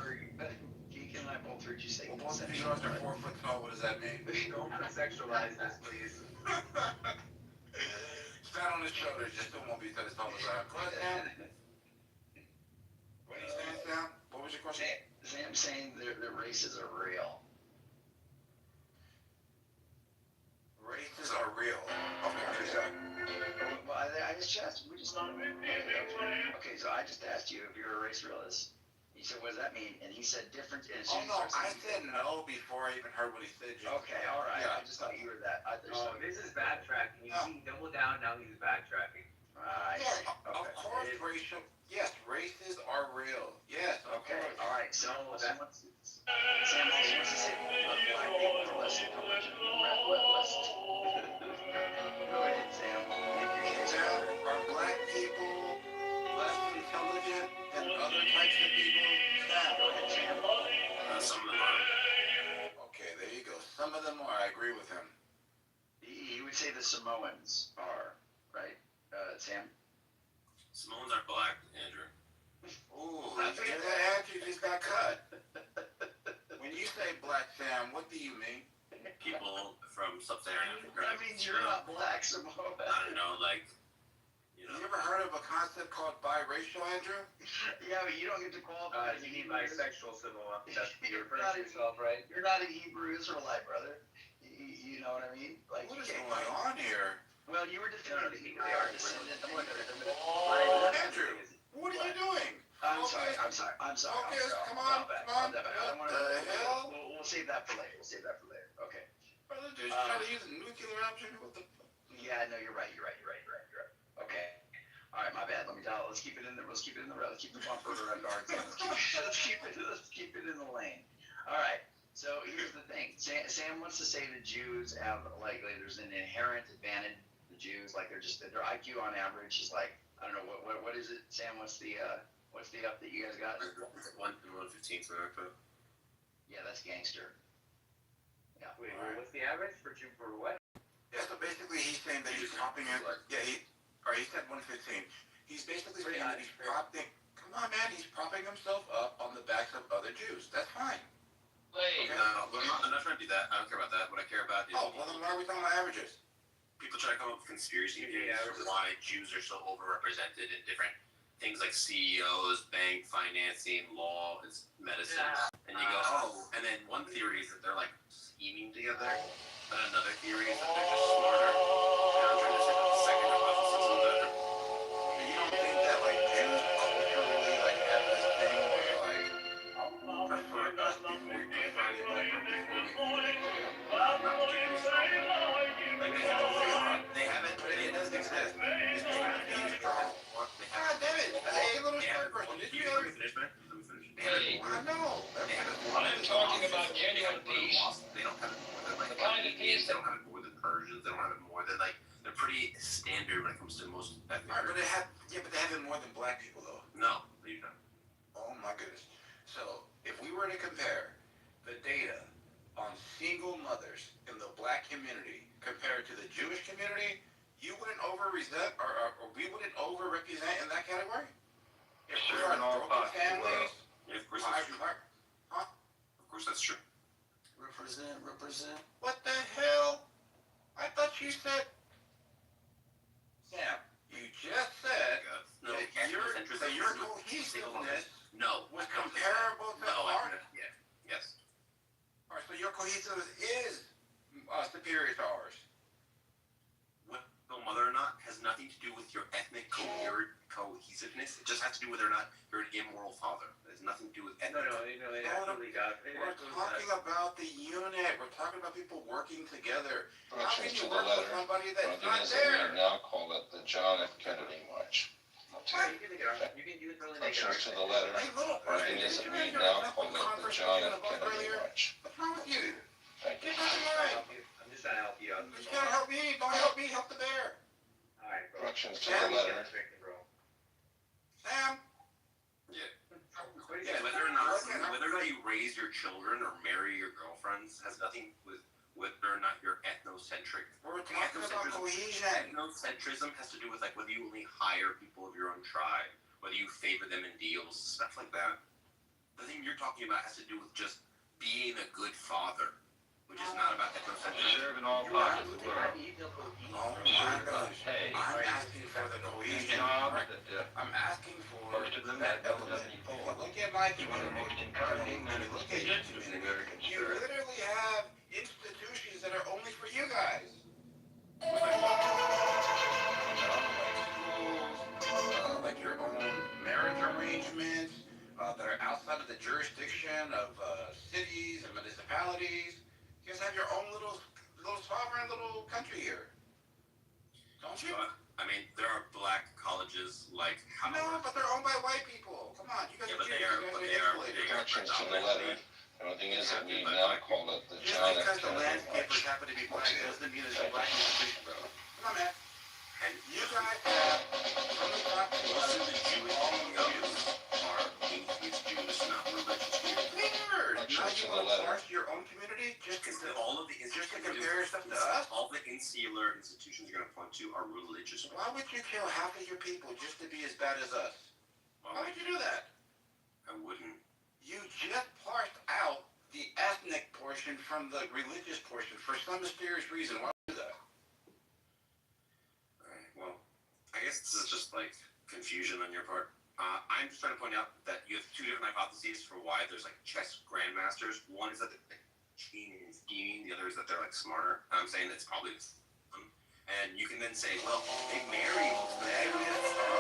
Speaker 2: Geek and I both heard you say.
Speaker 17: Well, both of you guys are 4 foot tall. What does that mean?
Speaker 8: Don't sexualize this, please.
Speaker 17: Stand on his shoulders, just so it won't be as tall as I am. Go ahead, Sam. What are you saying, Sam? What was your question?
Speaker 2: Sam's saying the races are real.
Speaker 17: Races are real. Okay,
Speaker 2: Well, I just asked. Okay, so I just asked you if you're a race realist. He said, "What does that mean?" And he said, "Different."
Speaker 17: Oh no, I said no before I even heard what he said.
Speaker 2: Okay, all right.
Speaker 17: Yeah.
Speaker 2: I just thought you were that.
Speaker 8: This is backtracking. You see, double down. Now he's backtracking.
Speaker 17: Of course, races are real. Yes.
Speaker 2: Okay. All right. So Sam wants to say black people are less intelligent than West. Go ahead, Sam.
Speaker 17: Are black people less intelligent than other types of people?
Speaker 2: Go ahead, Sam.
Speaker 21: Some of them are.
Speaker 17: Okay, there you go. Some of them are. I agree with him.
Speaker 2: He would say the Samoans are, right, Sam?
Speaker 21: Samoans are black, Andrew.
Speaker 17: Ooh, hear that answer just got cut. When you say black, Sam, what do you mean?
Speaker 21: People from sub-Saharan Africa.
Speaker 2: That means you're not black, Samoan.
Speaker 21: I don't know, like,
Speaker 17: you ever heard of a concept called biracial, Andrew?
Speaker 2: Yeah, but you don't get to qualify.
Speaker 8: You mean bisexual, Samoa. You're referring to yourself, right?
Speaker 2: You're not a Hebrew Israelite, brother. You know what I mean? Like,
Speaker 17: what is going on here?
Speaker 2: Well, you were defending the Hebrew. They are descendant of
Speaker 17: Andrew, what are you doing?
Speaker 2: I'm sorry.
Speaker 17: Okay, come on. What the hell?
Speaker 2: We'll save that for later. Okay.
Speaker 17: Brother, dude, trying to use a nuclear option? What the?
Speaker 2: Yeah, no, you're right. Okay. All right, my bad. Let's keep it in the road. Let's keep the bumper around guards. Let's keep it in the lane. All right. So here's the thing. Sam wants to say the Jews have there's an inherent advantage. The Jews their IQ on average is like, I don't know what is it, Sam? What's the up that you guys got?
Speaker 21: 1/15, something like that.
Speaker 2: Yeah, that's gangster. Yeah.
Speaker 8: Wait, what's the average for what?
Speaker 17: Yeah, so basically he's saying that he's popping in. Yeah, he said 115. He's basically saying that he's on, man. He's propping himself up on the backs of other Jews. That's fine.
Speaker 21: Okay. No, I'm not trying to do that. I don't care about that. What I care about is...
Speaker 17: Oh, well, then why are we talking about averages?
Speaker 21: People try to come up with conspiracy theories for why Jews are so overrepresented in different things like CEOs, bank financing, law, it's medicine. And you go, oh, and then one theory is that they're like scheming together, but another theory is that they're just smarter. And I'm trying to set up the second hypothesis of that.
Speaker 17: You don't think that, like, Jews culturally, like, have this thing where, like, prefer us before we prefer the other, before we not Jews? Like, they haven't, but it doesn't exist. It's just strong. God damn it! Hey, little short person, did you ever...
Speaker 5: Hey,
Speaker 17: I know.
Speaker 5: I'm talking about genuine peace.
Speaker 21: They don't have it more than like
Speaker 5: The kind of peace
Speaker 21: they don't have it more than Persians. They don't have it more than like they're pretty standard when it comes to most ethnic
Speaker 17: Alright, but
Speaker 21: groups.
Speaker 17: but they have it more than black people, though.
Speaker 21: No, you don't.
Speaker 17: Oh my goodness. So, if we were to compare the data on single mothers in the black community compared to the Jewish community, you wouldn't overrepresent, or we wouldn't overrepresent in that category? If we are broken families,
Speaker 21: Yeah, of course that's true. Of course that's true.
Speaker 18: Represent.
Speaker 17: What the hell? I thought you said... Sam, you just said that your cohesiveness was comparable to ours.
Speaker 21: Yeah. Yes.
Speaker 17: Alright, so your cohesiveness is superior to ours.
Speaker 21: Whether mother or not has nothing to do with your ethnic cohesiveness. It just has to do whether or not you're an immoral father. It has nothing to do with ethnic.
Speaker 8: No, it absolutely does.
Speaker 17: We're talking about the unit. We're talking about people working together. How can you
Speaker 9: To the
Speaker 17: work with
Speaker 9: letter.
Speaker 17: somebody
Speaker 9: One
Speaker 17: that's
Speaker 9: thing
Speaker 17: not
Speaker 9: is that
Speaker 17: there?
Speaker 9: we now call it the John F. Kennedy March.
Speaker 8: Yeah, you can make it up. You can totally make it
Speaker 9: Corrections to
Speaker 8: up.
Speaker 9: the letter.
Speaker 17: Hey, little
Speaker 9: One thing is that we now call it the John F. Kennedy March.
Speaker 17: What's wrong with you?
Speaker 9: Thank you.
Speaker 17: Get back in line.
Speaker 8: I'm just trying to help you out.
Speaker 17: You can't help me. Don't help me. Help the bear.
Speaker 8: Alright, bro.
Speaker 9: Corrections to the letter.
Speaker 17: Sam?
Speaker 21: Yeah. Whether or not you raise your children or marry your girlfriends has nothing with whether or not you're ethnocentric.
Speaker 17: We're talking about cohesion.
Speaker 21: Ethnocentrism has to do with like whether you only hire people of your own tribe, whether you favor them in deals, stuff like that. The thing you're talking about has to do with just being a good father, which is not about ethnocentrism.
Speaker 9: Preserve in all pockets of the world.
Speaker 17: Oh my gosh.
Speaker 9: Hey,
Speaker 17: I'm asking for the cohesion. I'm asking for that element. Look at my community. Look at your community. You literally have institutions that are only for you guys. Like your own marriage arrangements that are outside of the jurisdiction of cities and municipalities. You guys have your own little sovereign little country here. Don't you?
Speaker 21: I mean, there are black colleges like Howard.
Speaker 17: No, but they're owned by white people. Come on, you guys
Speaker 21: Yeah,
Speaker 17: are
Speaker 21: but they are
Speaker 9: Corrections to the letter. The one thing is that we now call it the
Speaker 17: Just
Speaker 9: John F.
Speaker 17: because the
Speaker 9: Kennedy
Speaker 17: landscapers
Speaker 9: March.
Speaker 17: happen to be black doesn't mean it's a black institution, bro. Come on, man. And you guys have from the top to
Speaker 21: Most of the Jewish CEOs are atheist Jews, not religious Jews.
Speaker 17: weird. Now
Speaker 9: Corrections
Speaker 17: you
Speaker 9: to the
Speaker 17: want to
Speaker 9: letter.
Speaker 17: force your own community just
Speaker 21: Because
Speaker 17: to
Speaker 21: all of the
Speaker 17: just to compare yourself to us?
Speaker 21: all the insular institutions you're going to point to are religious.
Speaker 17: Why would you kill half of your people just to be as bad as us? Why would you do that?
Speaker 21: I wouldn't.
Speaker 17: You just parsed out the ethnic portion from the religious portion for some mysterious reason. Why would you do that?
Speaker 21: Alright, well, I guess this is just like confusion on your part. I'm just trying to point out that you have two different hypotheses for why there's like chess grandmasters. One is that they're cheating and scheming. The other is that they're like smarter. I'm saying that's probably them. And you can then say, well, they married.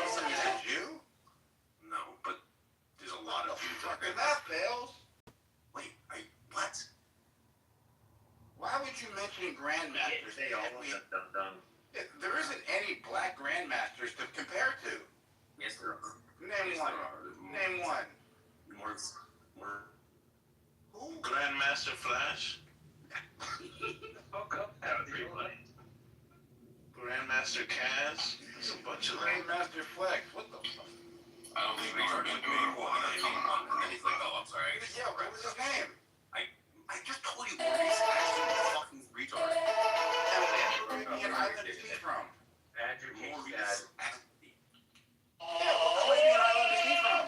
Speaker 17: Is that Jew?
Speaker 21: No, but there's a lot of Jews out there.
Speaker 17: Fucking that fails.
Speaker 21: Wait, what?
Speaker 17: Why would you mention grandmasters?
Speaker 8: They all dumb.
Speaker 17: There isn't any black grandmasters to compare to.
Speaker 21: Yes, there are.
Speaker 17: Name
Speaker 21: Yes,
Speaker 17: one.
Speaker 21: there are.
Speaker 17: Name one.
Speaker 21: More.
Speaker 17: Who?
Speaker 10: Grandmaster Flash,
Speaker 8: Fuck up. That was pretty funny.
Speaker 10: Grandmaster Kaz. There's a bunch of them.
Speaker 17: Grandmaster Flex. What the fuck?
Speaker 21: I don't think we are going to name one. And then he's like, oh, I'm sorry.
Speaker 17: Yeah, what was his name?
Speaker 21: I just told you, Maurice. Fucking retard.
Speaker 17: Caribbean island is he from?
Speaker 8: Andrew King's
Speaker 21: Maurice.
Speaker 8: dad.
Speaker 17: Yeah, what Caribbean island is he from?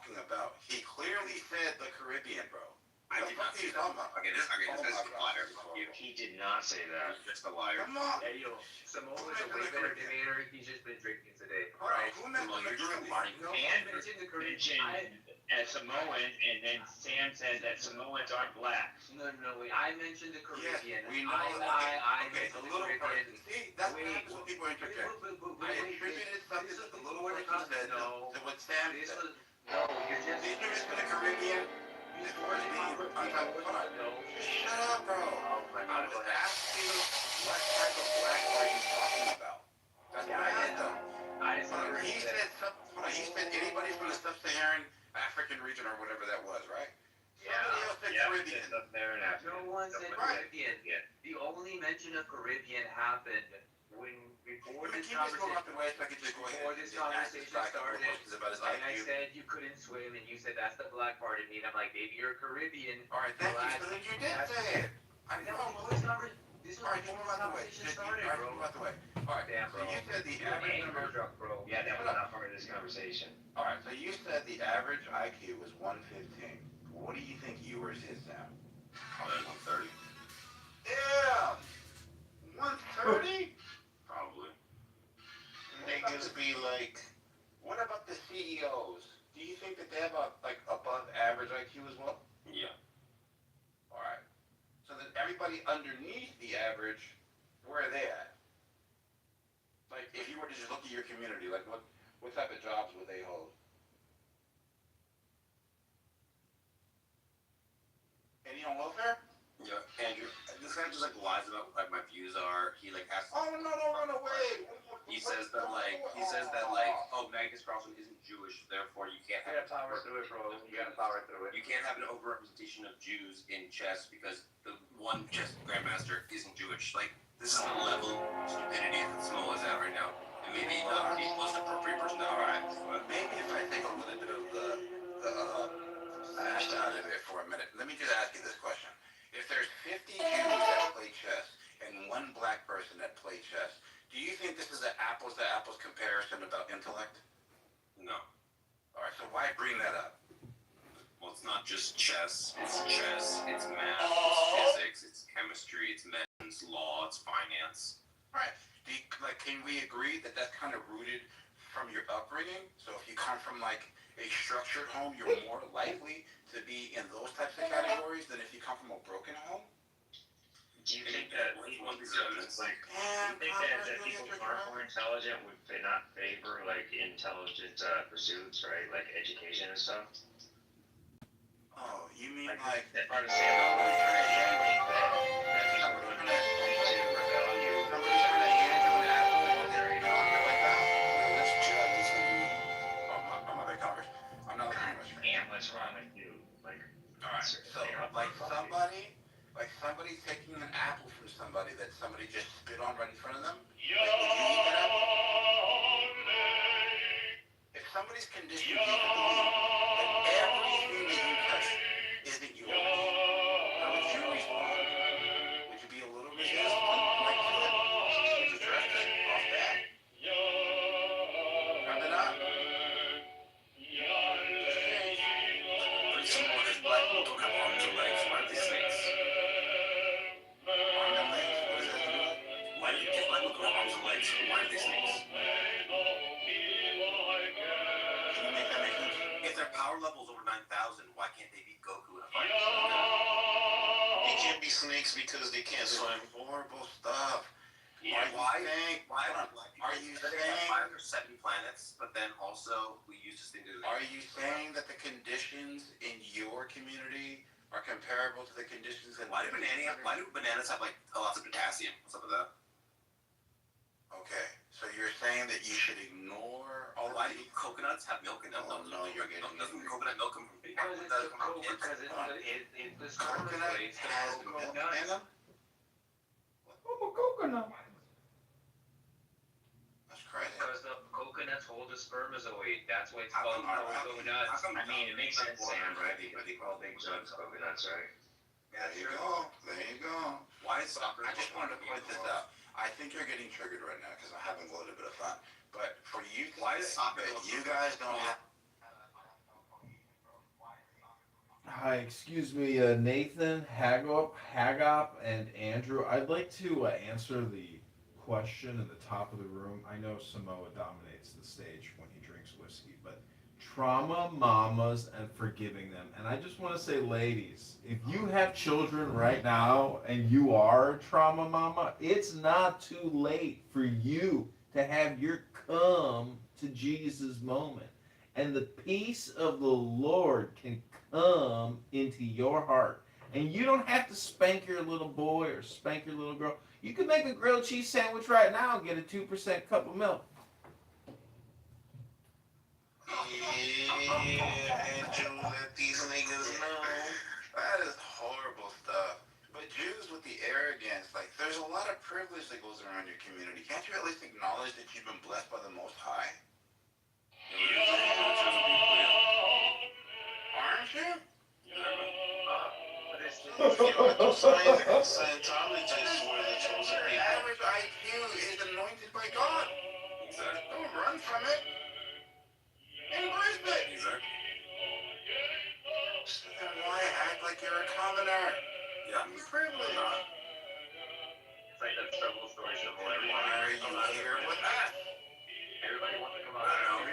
Speaker 17: talking about? He clearly said the Caribbean, bro.
Speaker 8: I did not say that. Okay, this guy's a liar.
Speaker 14: He did not say that.
Speaker 8: He's just a liar.
Speaker 17: Come on.
Speaker 8: Hey, yo, Samoa's a way better debater. He's just been drinking today.
Speaker 17: All right. Who
Speaker 8: Samoa,
Speaker 17: mentioned the
Speaker 8: you're just a
Speaker 17: Caribbean?
Speaker 8: liar.
Speaker 14: And
Speaker 8: mentioned the Caribbean.
Speaker 14: mentioned as Samoan, and then Sam said that Samoans aren't black.
Speaker 8: No, wait. I mentioned the Caribbean.
Speaker 17: Yes, we know
Speaker 8: I
Speaker 17: okay, the
Speaker 8: mentioned
Speaker 17: little
Speaker 8: the
Speaker 17: person.
Speaker 8: Caribbean.
Speaker 17: See, that's what happens when people interject. I attributed something that the little person said to what Sam said.
Speaker 8: No, you're just.
Speaker 17: The ignorance to the Caribbean is worse being uncovered.
Speaker 8: No.
Speaker 17: Shut up, bro.
Speaker 8: Oh my
Speaker 17: I'm
Speaker 8: God.
Speaker 17: just asking you, what type of black are you talking about? That's what I asked him. He said something. He said anybody from the sub-Saharan African region or whatever that was, right? Somebody else said Caribbean.
Speaker 8: No one said Caribbean. The only mention of Caribbean happened before this conversation started, and I said you couldn't swim, and you said that's the black part of me, and I'm like, baby, you're Caribbean.
Speaker 17: All right, thank you. So then you did say it. I know.
Speaker 8: This
Speaker 17: All right, move out the way. All right, move out the way. All right,
Speaker 8: damn,
Speaker 17: so
Speaker 8: bro.
Speaker 17: you said the average number.
Speaker 8: bro.
Speaker 14: Yeah, that was not part of this conversation.
Speaker 17: All right, so you said the average IQ was 115. What do you think yours is now?
Speaker 9: Probably 130.
Speaker 17: Yeah, 130.
Speaker 9: Probably.
Speaker 17: Niggas be like, what about the CEOs? Do you think that they have like above average IQ as well?
Speaker 9: Yeah.
Speaker 17: All right. So then everybody underneath the average, where are they at? Like, if you were to just look at your community, like what type of jobs would they hold? Any on welfare?
Speaker 9: Yeah, Andrew, this guy just like lies about what my views are. He like asks.
Speaker 17: Oh no! Don't run away.
Speaker 9: He says that oh, Magnus Carlsen isn't Jewish, therefore you can't have.
Speaker 8: Power through it, bro. You gotta power through it.
Speaker 9: You can't have an overrepresentation of Jews in chess because the one chess grandmaster isn't Jewish. Like, this is the level of stupidity that Samoa is at right now. And maybe not the most appropriate person to alright.
Speaker 17: But maybe if I take a little bit of the smash out of it for a minute, let me just ask you this question. If there's 50 Jews that play chess and one black person that play chess, do you think this is an apples to apples comparison about intellect?
Speaker 9: No.
Speaker 17: All right, so why bring that up?
Speaker 9: Well, it's not just chess. It's chess, it's math, it's physics, it's chemistry, it's medicine, law, it's finance.
Speaker 17: All right. Can we agree that that's kind of rooted from your upbringing? So if you come from like a structured home, you're more likely to be in those types of categories than if you come from a broken home?
Speaker 14: Do you think that people that people who are more intelligent would they not favor like intelligent pursuits, right? Like education and stuff?
Speaker 17: Oh, you mean like
Speaker 14: that part of Sam was trying to handle that people were going to rebel you.
Speaker 17: Somebody's trying to hand you an apple military doctor like that? Let's judge this. I'm not a Congress. I'm not a Congressman.
Speaker 14: And what's wrong with you? Like,
Speaker 17: all right. So like somebody's taking an apple from somebody that somebody just spit on right in front of them. Like, would you eat that apple? If somebody's conditioned you to believe that everything that you touch isn't yours, how would you respond? Would you be a little resistant? Like to it? Would you trust it off that? Probably not.
Speaker 9: Pretty simple. If black people don't have arms or legs, why are they snakes?
Speaker 17: Arms and legs? What does that do?
Speaker 9: Why do you get black people don't have arms and legs? Why are they snakes?
Speaker 17: Can you make that make sense?
Speaker 9: If their power level's over 9,000, why can't they beat Goku in a fight?
Speaker 10: They can't be snakes because they can't swim.
Speaker 17: Horrible stuff.
Speaker 9: Yeah,
Speaker 17: Are you
Speaker 9: They have
Speaker 17: saying
Speaker 9: 5 or 7 planets, but then also we use this thing to.
Speaker 17: Are you saying that the conditions in your community are comparable to the conditions in
Speaker 9: Why do bananas have like lots of potassium? What's up with that?
Speaker 17: Okay, so you're saying that you should ignore all
Speaker 9: Why do coconuts have milk in them?
Speaker 17: Oh, no, you're getting
Speaker 9: Doesn't coconut milk come from big?
Speaker 8: Because it's the coke, because it's the
Speaker 17: coconut
Speaker 8: it's
Speaker 17: has
Speaker 8: the
Speaker 17: milk
Speaker 8: coconut.
Speaker 17: in them?
Speaker 5: I'm a coconut.
Speaker 17: That's crazy.
Speaker 8: Because the coconuts hold a spermazoid. That's why it's called coconut.
Speaker 14: I mean, it makes sense, Sam, right? Because they call big jugs coconuts, right?
Speaker 17: There you go. There you go.
Speaker 9: Why is soccer?
Speaker 17: I just wanted to point this out. I think you're getting triggered right now because I'm having a little bit of fun. But for you,
Speaker 9: Why is soccer?
Speaker 17: you guys don't have.
Speaker 11: Hi, excuse me, Nathan, Hagop, and Andrew. I'd like to answer the question at the top of the room. I know Samoa dominates the stage when he drinks whiskey, but trauma mamas and forgiving them. And I just want to say, ladies, if you have children right now and you are a trauma mama, it's not too late for you to have your come to Jesus moment. And the peace of the Lord can come into your heart. And you don't have to spank your little boy or spank your little girl. You can make a grilled cheese sandwich right now and get a 2% cup of milk.
Speaker 12: Yeah, and you let these niggas know. That is horrible stuff. But Jews with the arrogance, like, there's a lot of privilege that goes around your community. Can't you at least acknowledge that you've been blessed by the Most High? Aren't you? Scientologists were the chosen people. Your average IQ is anointed by God. Exactly. Don't run from it. Embrace it. Exactly. So then why act like you're a commoner? Yeah. You're privileged.
Speaker 8: It's like that struggle story somewhere.
Speaker 12: Why are you here with us?
Speaker 8: Everybody wants to come out.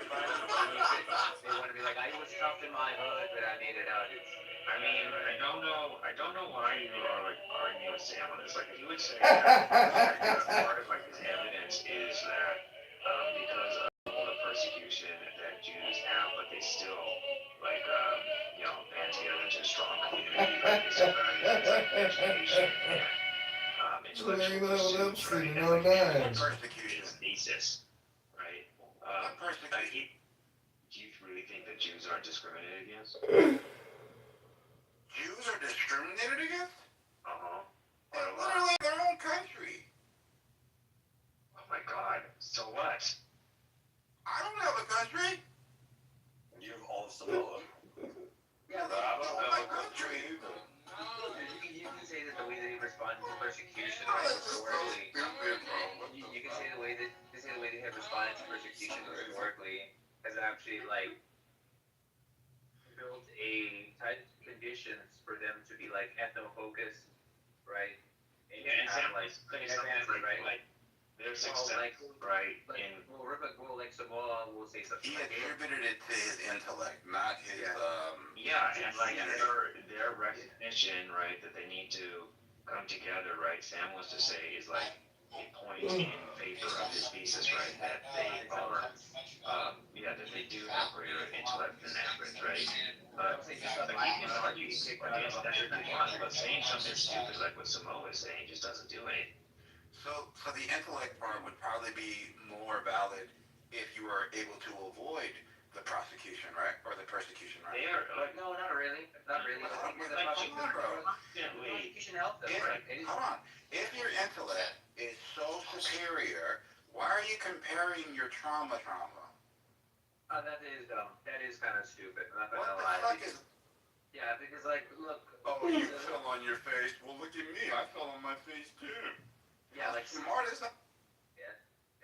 Speaker 8: They want to be like, I was tough in my hood, but I made it out.
Speaker 14: I mean, I don't know why you are like arguing with Sam on this. Like, if you would say that part of like his evidence is that because of all the persecution that Jews have, but they still like band together into a strong community, like they survive things like education and intellectual pursuits, right? And like persecution thesis, right? Do you really think that Jews aren't discriminated against?
Speaker 12: Jews are discriminated against?
Speaker 14: Uh-huh.
Speaker 12: They're literally their own country.
Speaker 14: Oh my God. So what?
Speaker 12: I don't have a country.
Speaker 9: You have all of Samoa.
Speaker 8: Yeah,
Speaker 12: but I don't have a country.
Speaker 8: You can say that the way that he responded to persecution, right, historically. You can say the way that he had responded to persecution historically has actually like built a type of conditions for them to be like ethno-focused, right? And
Speaker 14: yeah, and Sam,
Speaker 8: like
Speaker 14: right? Like their success,
Speaker 8: like,
Speaker 14: right?
Speaker 8: Like Samoa will say something.
Speaker 12: He attributed it to his intellect, not his
Speaker 14: and like their recognition, right, that they need to come together, right? Sam wants to say is like a point in favor of his thesis, right? That they are, that they do have greater intellect than average, right? But you can argue against that if you want, but saying something stupid like what Samoa is saying just doesn't do anything.
Speaker 12: So the intellect part would probably be more valid if you were able to avoid the prosecution, right? Or the persecution, right?
Speaker 14: They are like,
Speaker 8: no, not really. Not really. Prosecution helped them, right?
Speaker 12: Hold on. If your intellect is so superior, why are you comparing your trauma?
Speaker 8: That is dumb. That is kind of stupid. I'm not gonna
Speaker 12: What the
Speaker 8: lie.
Speaker 12: fuck is...
Speaker 8: Yeah, because like, look.
Speaker 12: Oh, you fell on your face. Well, look at me. I fell on my face too.
Speaker 8: Yeah, like
Speaker 12: smart as...
Speaker 8: Yeah,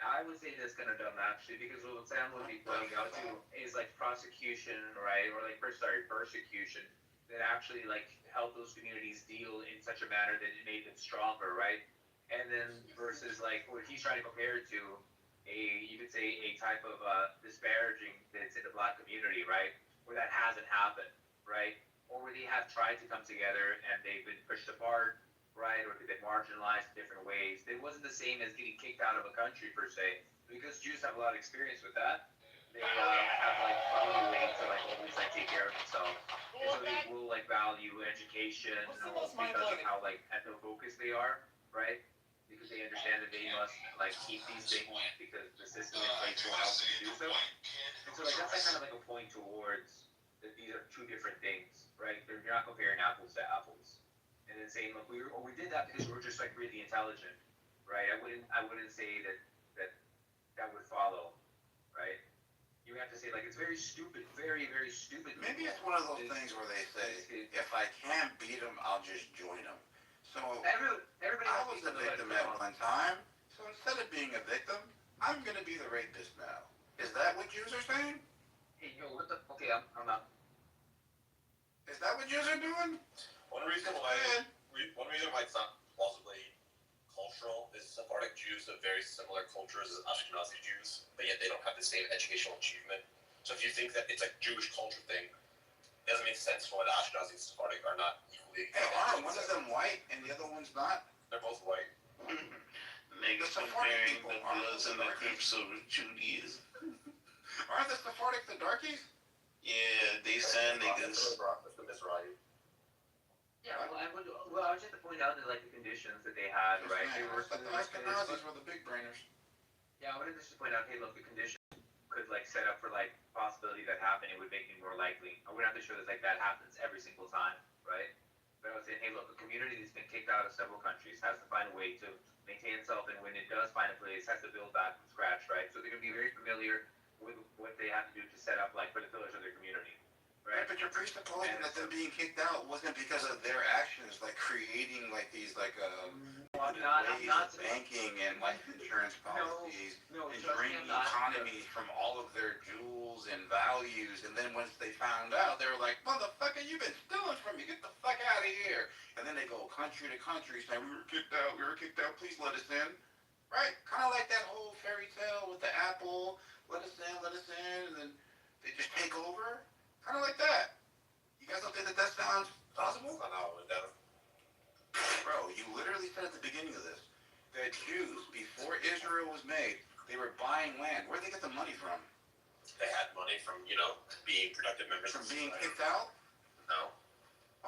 Speaker 8: I would say that's kind of dumb actually, because what Sam would be pointing out to is like prosecution, right, or like persecution that actually like helped those communities deal in such a manner that it made them stronger, right? And then versus like what he's trying to compare it to, you could say a type of disparaging that's in the Black community, right, where that hasn't happened, right, or where they have tried to come together and they've been pushed apart, right, or they've been marginalized in different ways. It wasn't the same as getting kicked out of a country per se, because Jews have a lot of experience with that. They have like found a way to like always like take care of themselves, and so they will like value education because of how like ethno-focused they are, right? Because they understand that they must like keep these things because the system in place will help them do so. And so like that's like kind of like a point towards that these are two different things, right? You're not comparing apples to apples. And then saying, look, we did that because we were just like really intelligent, right? I wouldn't say that would follow, right? You have to say like it's very stupid, very very stupid.
Speaker 12: Maybe it's one of those things where they say, if I can't beat them, I'll just join them. So
Speaker 8: everybody
Speaker 12: I was a victim at one time. So instead of being a victim, I'm gonna be the rapist now. Is that what Jews are saying?
Speaker 8: Hey, yo, what the? Okay, I'm not.
Speaker 12: Is that what Jews are doing?
Speaker 3: One reason why it's not plausibly cultural is Sephardic Jews have very similar cultures as Ashkenazi Jews, but yet they don't have the same educational achievement. So if you think that it's a Jewish culture thing, it doesn't make sense for why the Ashkenazi and Sephardic are not equally.
Speaker 12: Hey, aren't one of them white and the other one's not?
Speaker 3: They're both white.
Speaker 12: Niggas comparing the Bloods and the Crips of Judaism. Aren't the Sephardic the darkies? Yeah, they send niggas.
Speaker 3: The Mizrahi.
Speaker 8: Yeah, well, I was just to point out that like the conditions that they had, right? They were
Speaker 12: the Ashkenazis were the big brainers.
Speaker 8: Yeah, I wanted to just point out, hey, look, the conditions could like set up for like possibility that happening would make it more likely. I wouldn't have to show that like that happens every single time, right? But I was saying, hey, look, a community that's been kicked out of several countries has to find a way to maintain itself, and when it does find a place, has to build back from scratch, right? So they're gonna be very familiar with what they have to do to set up like for the pillars of their community. Right.
Speaker 12: But you're presupposing that them being kicked out wasn't because of their actions, like creating like these like ways of banking and life insurance policies and draining the economy from all of their jewels and values. And then once they found out, they were like, "Motherfucker, you've been stealing from me. Get the fuck out of here!" And then they go country to country saying, "We were kicked out. We were kicked out. Please let us in." Right? Kind of like that whole fairy tale with the apple. Let us in. Let us in. And then they just take over. Kind of like that. You guys don't think that sounds possible? Bro, you literally said at the beginning of this that Jews, before Israel was made, they were buying land. Where'd they get the money from?
Speaker 3: They had money from, being productive members.
Speaker 12: From being kicked out?
Speaker 3: No.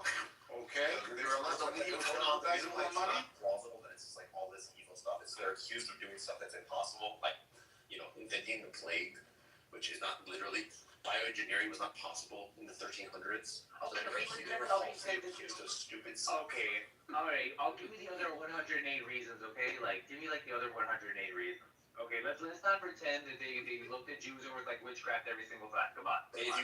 Speaker 12: Okay. They were allowed to leave with money?
Speaker 3: It's not plausible that it's just like all this evil stuff. They're accused of doing stuff that's impossible, like, inventing the plague, which is not literally. Bioengineering was not possible in the 1300s.
Speaker 8: Okay,
Speaker 3: accused of stupid stuff.
Speaker 8: Okay, alright, I'll give you the other 108 reasons, okay? Like, give me like the other 108 reasons. Okay, let's not pretend that they looked at Jews and was like witchcraft every single time. Come on.
Speaker 3: If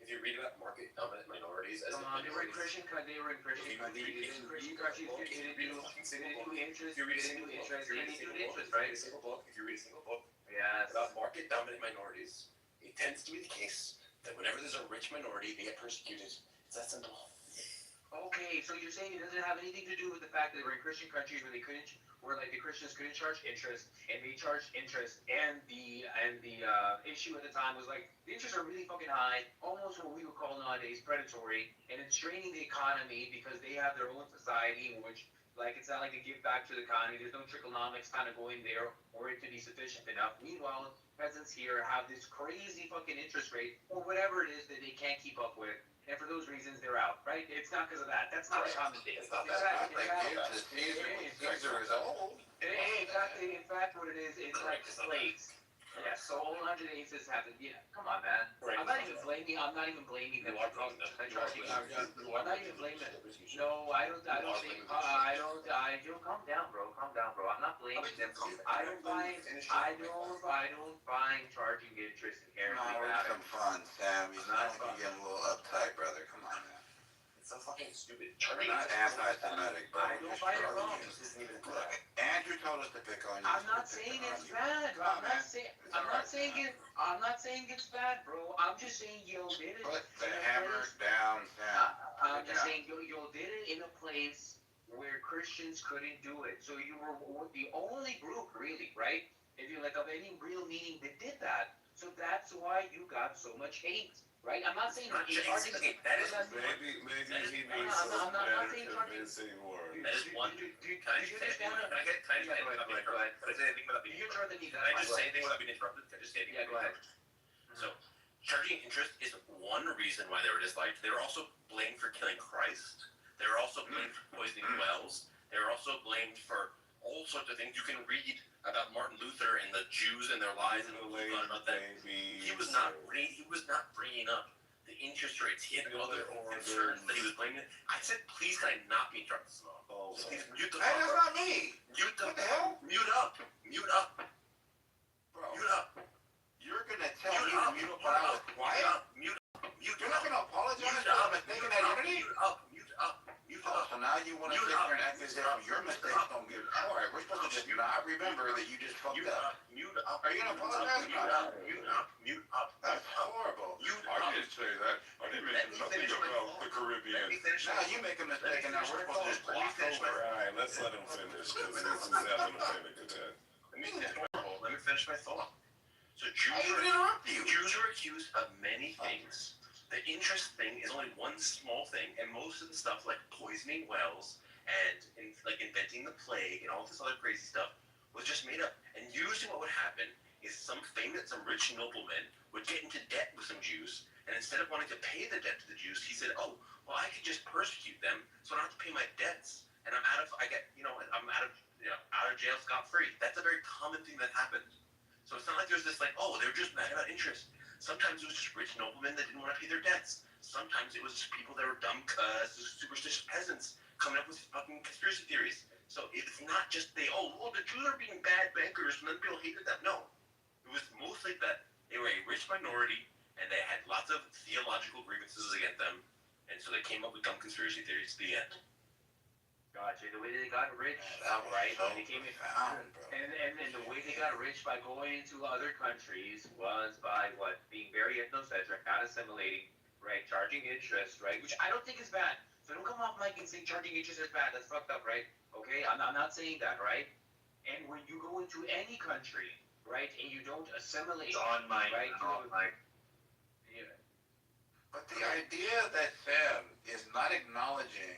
Speaker 3: you read about market dominant minorities as
Speaker 8: they were in Christian countries. They didn't do interest, right?
Speaker 3: If you read a single book,
Speaker 8: yes,
Speaker 3: about market dominant minorities, it tends to be the case that whenever there's a rich minority, they get persecuted. It's that simple.
Speaker 8: Okay, so you're saying it doesn't have anything to do with the fact that we're in Christian countries where the Christians couldn't charge interest, and they charged interest, and the issue at the time was like the interests are really fucking high, almost what we would call nowadays predatory, and it's draining the economy because they have their own society in which like it's not like they give back to the economy. There's no tricklenomics kind of going there for it to be sufficient enough. Meanwhile, peasants here have this crazy fucking interest rate or whatever it is that they can't keep up with. And for those reasons, they're out, right? It's not because of that. That's not a common thing.
Speaker 12: It's not like Caesar is old.
Speaker 8: Exactly. In fact, what it is, it's like slaves. Yeah, so all 108 says happen. Yeah, come on, man. I'm not even blaming them. I'm not even blaming them. I'm not even blaming them. No, I don't think. Calm down, bro. I'm not blaming them. I don't find charging interest inherently bad.
Speaker 12: Some fun, Sam. You're getting a little uptight, brother. Come on, man.
Speaker 3: It's so fucking stupid.
Speaker 12: We're not anti-Semitic, bro.
Speaker 8: I don't find it wrong.
Speaker 12: Andrew told us to pick on you.
Speaker 8: I'm not saying it's bad, bro. I'm not saying it's bad, bro. I'm just saying yo did it.
Speaker 12: Put the hammer down, Sam.
Speaker 8: I'm just saying yo did it in a place where Christians couldn't do it. So you were the only group, really, right? If you like of any real meaning that did that. So that's why you got so much hate. Right? I'm not saying
Speaker 3: maybe he needs some better convincing words. That is one. Can I just say anything without being interrupted? Can I just say anything?
Speaker 8: Go ahead.
Speaker 3: So, charging interest is one reason why they were disliked. They were also blamed for killing Christ. They were also blamed for poisoning wells. They were also blamed for all sorts of things. You can read about Martin Luther and the Jews and their lies and about that. He was not bringing up the interest rates. He had other concerns that he was blaming. I said, please, can I not be interrupted, Simone? Please mute the
Speaker 12: That's not me.
Speaker 3: Mute
Speaker 12: what the hell?
Speaker 3: Mute up.
Speaker 12: Bro.
Speaker 3: Mute up.
Speaker 12: You're gonna tell me to mute up when I was quiet?
Speaker 3: Mute up.
Speaker 12: You're not gonna apologize for mistaken identity?
Speaker 3: Mute up.
Speaker 12: So now you want to sit here and act as if your mistakes don't get. All right, we're supposed to just not remember that you just fucked up.
Speaker 6: Mute up.
Speaker 12: Are you gonna apologize?
Speaker 6: Mute up.
Speaker 12: That's horrible.
Speaker 10: I didn't say that. I didn't mention nothing about the Caribbean.
Speaker 12: Now you make a mistake and now we're supposed to just gloss over.
Speaker 10: All right, let's let him finish because he's having a panic attack.
Speaker 6: Let me finish my thought. So
Speaker 12: I didn't interrupt you.
Speaker 6: Jews are accused of many things. The interest thing is only one small thing, and most of the stuff like poisoning wells and like inventing the plague and all this other crazy stuff was just made up. And usually what would happen is some rich nobleman would get into debt with some Jews, and instead of wanting to pay the debt to the Jews, he said, "Oh, well, I could just persecute them, so I don't have to pay my debts, and I'm out of jail scot-free." That's a very common thing that happened. So it's not like there's this like, oh, they're just mad about interest. Sometimes it was just rich noblemen that didn't want to pay their debts. Sometimes it was just people that were dumb superstitious peasants coming up with fucking conspiracy theories. So it's not just the Jews are being bad bankers and then people hated them. No. It was mostly that they were a rich minority and they had lots of theological grievances against them, and so they came up with dumb conspiracy theories. The end.
Speaker 8: Gotcha. The way they got rich, right? They came in, and the way they got rich by going into other countries was by what? Being very ethnocentric, not assimilating, right? Charging interest, right? Which I don't think is bad. So don't come off mic and say charging interest is bad. That's fucked up, right? Okay, I'm not saying that, right? And when you go into any country, right, and you don't assimilate, right? Yeah.
Speaker 12: But the idea that Sam is not acknowledging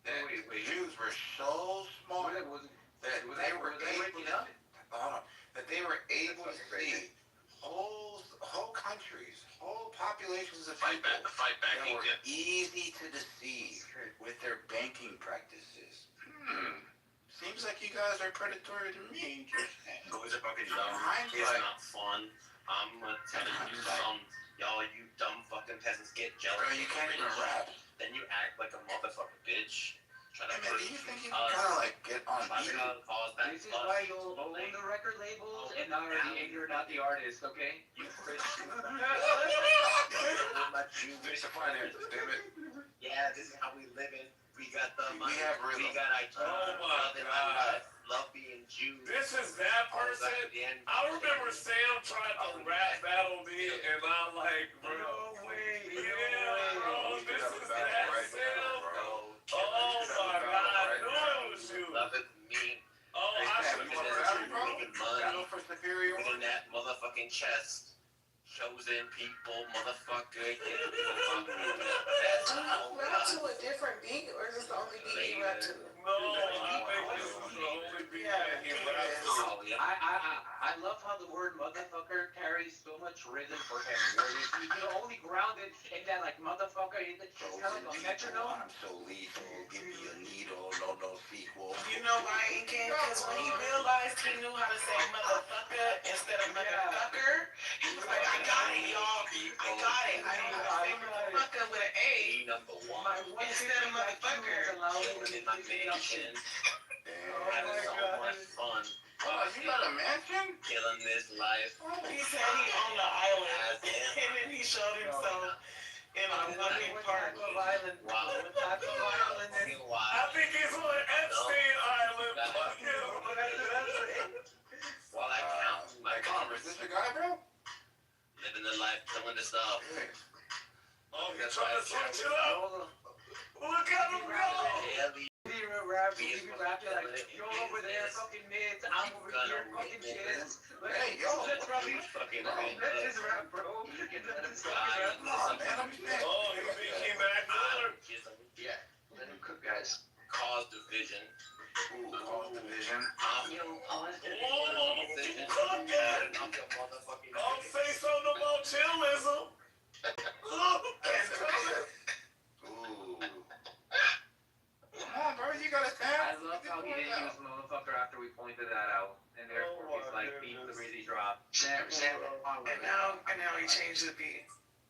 Speaker 12: that Jews were so smart that they were able to see whole countries, whole populations of people that were easy to deceive with their banking practices. Seems like you guys are predatory to me.
Speaker 6: Boys are fucking dumb. It's not fun. I'm telling you some. Y'all, you dumb fucking peasants get jealous.
Speaker 12: Bro, you can't even rap.
Speaker 6: Then you act like a motherfucking bitch.
Speaker 12: Do you think you can kind of like get on beat?
Speaker 8: This is why you'll own the record labels and you're not the artist, okay? You Christian.
Speaker 6: Yeah, this is how we live it. We got the money.
Speaker 12: We
Speaker 6: got IT.
Speaker 10: Oh my God.
Speaker 6: Love being Jews.
Speaker 10: This is that person. I remember Sam tried to rap battle me, and I'm like, bro. No way. Yeah, bro. This is that Sam. Oh my God. I knew it was you.
Speaker 6: Love it, me.
Speaker 10: Oh, I should have
Speaker 6: making money. Within that motherfucking chest. Chosen people, motherfucker. That's how
Speaker 16: rap to a different beat, or is this the only beat you rap to?
Speaker 10: No, I think this is the only beat that he raps to.
Speaker 8: I love how the word motherfucker carries so much rhythm for him. Where you can only ground it in that like motherfucker. It's kind of a metronome.
Speaker 12: I'm so lethal. Give me a needle. No sequel.
Speaker 16: You know why he can't? Because when he realized he knew how to say motherfucker instead of motherfucker, he was like, I got it, y'all. I got it. I know how to say motherfucker with an A instead of motherfucker.
Speaker 6: In my mansion. Having so much fun.
Speaker 12: Oh, you got a mansion?
Speaker 6: Killing this life.
Speaker 16: He said he owned an island, and then he showed himself in a fucking park.
Speaker 6: Wow.
Speaker 10: I think he's on Epstein Island.
Speaker 6: While I count my
Speaker 12: Is this your guy, bro?
Speaker 6: living the life, killing the stuff.
Speaker 10: Oh, you're trying to switch it up? Look at him go!
Speaker 8: You're over there fucking mids, I'm over here fucking shits.
Speaker 12: Hey, yo.
Speaker 8: Let's just rap, bro.
Speaker 10: Oh, he became that good.
Speaker 6: Yeah, let him cook, guys. Cause division.
Speaker 12: Ooh, cause division.
Speaker 10: Don't say something about chillism.
Speaker 12: Come on, bro, you gotta stand.
Speaker 8: I love how he didn't use motherfucker after we pointed that out. And therefore he's like beat the really drop.
Speaker 16: And now he changed the beat.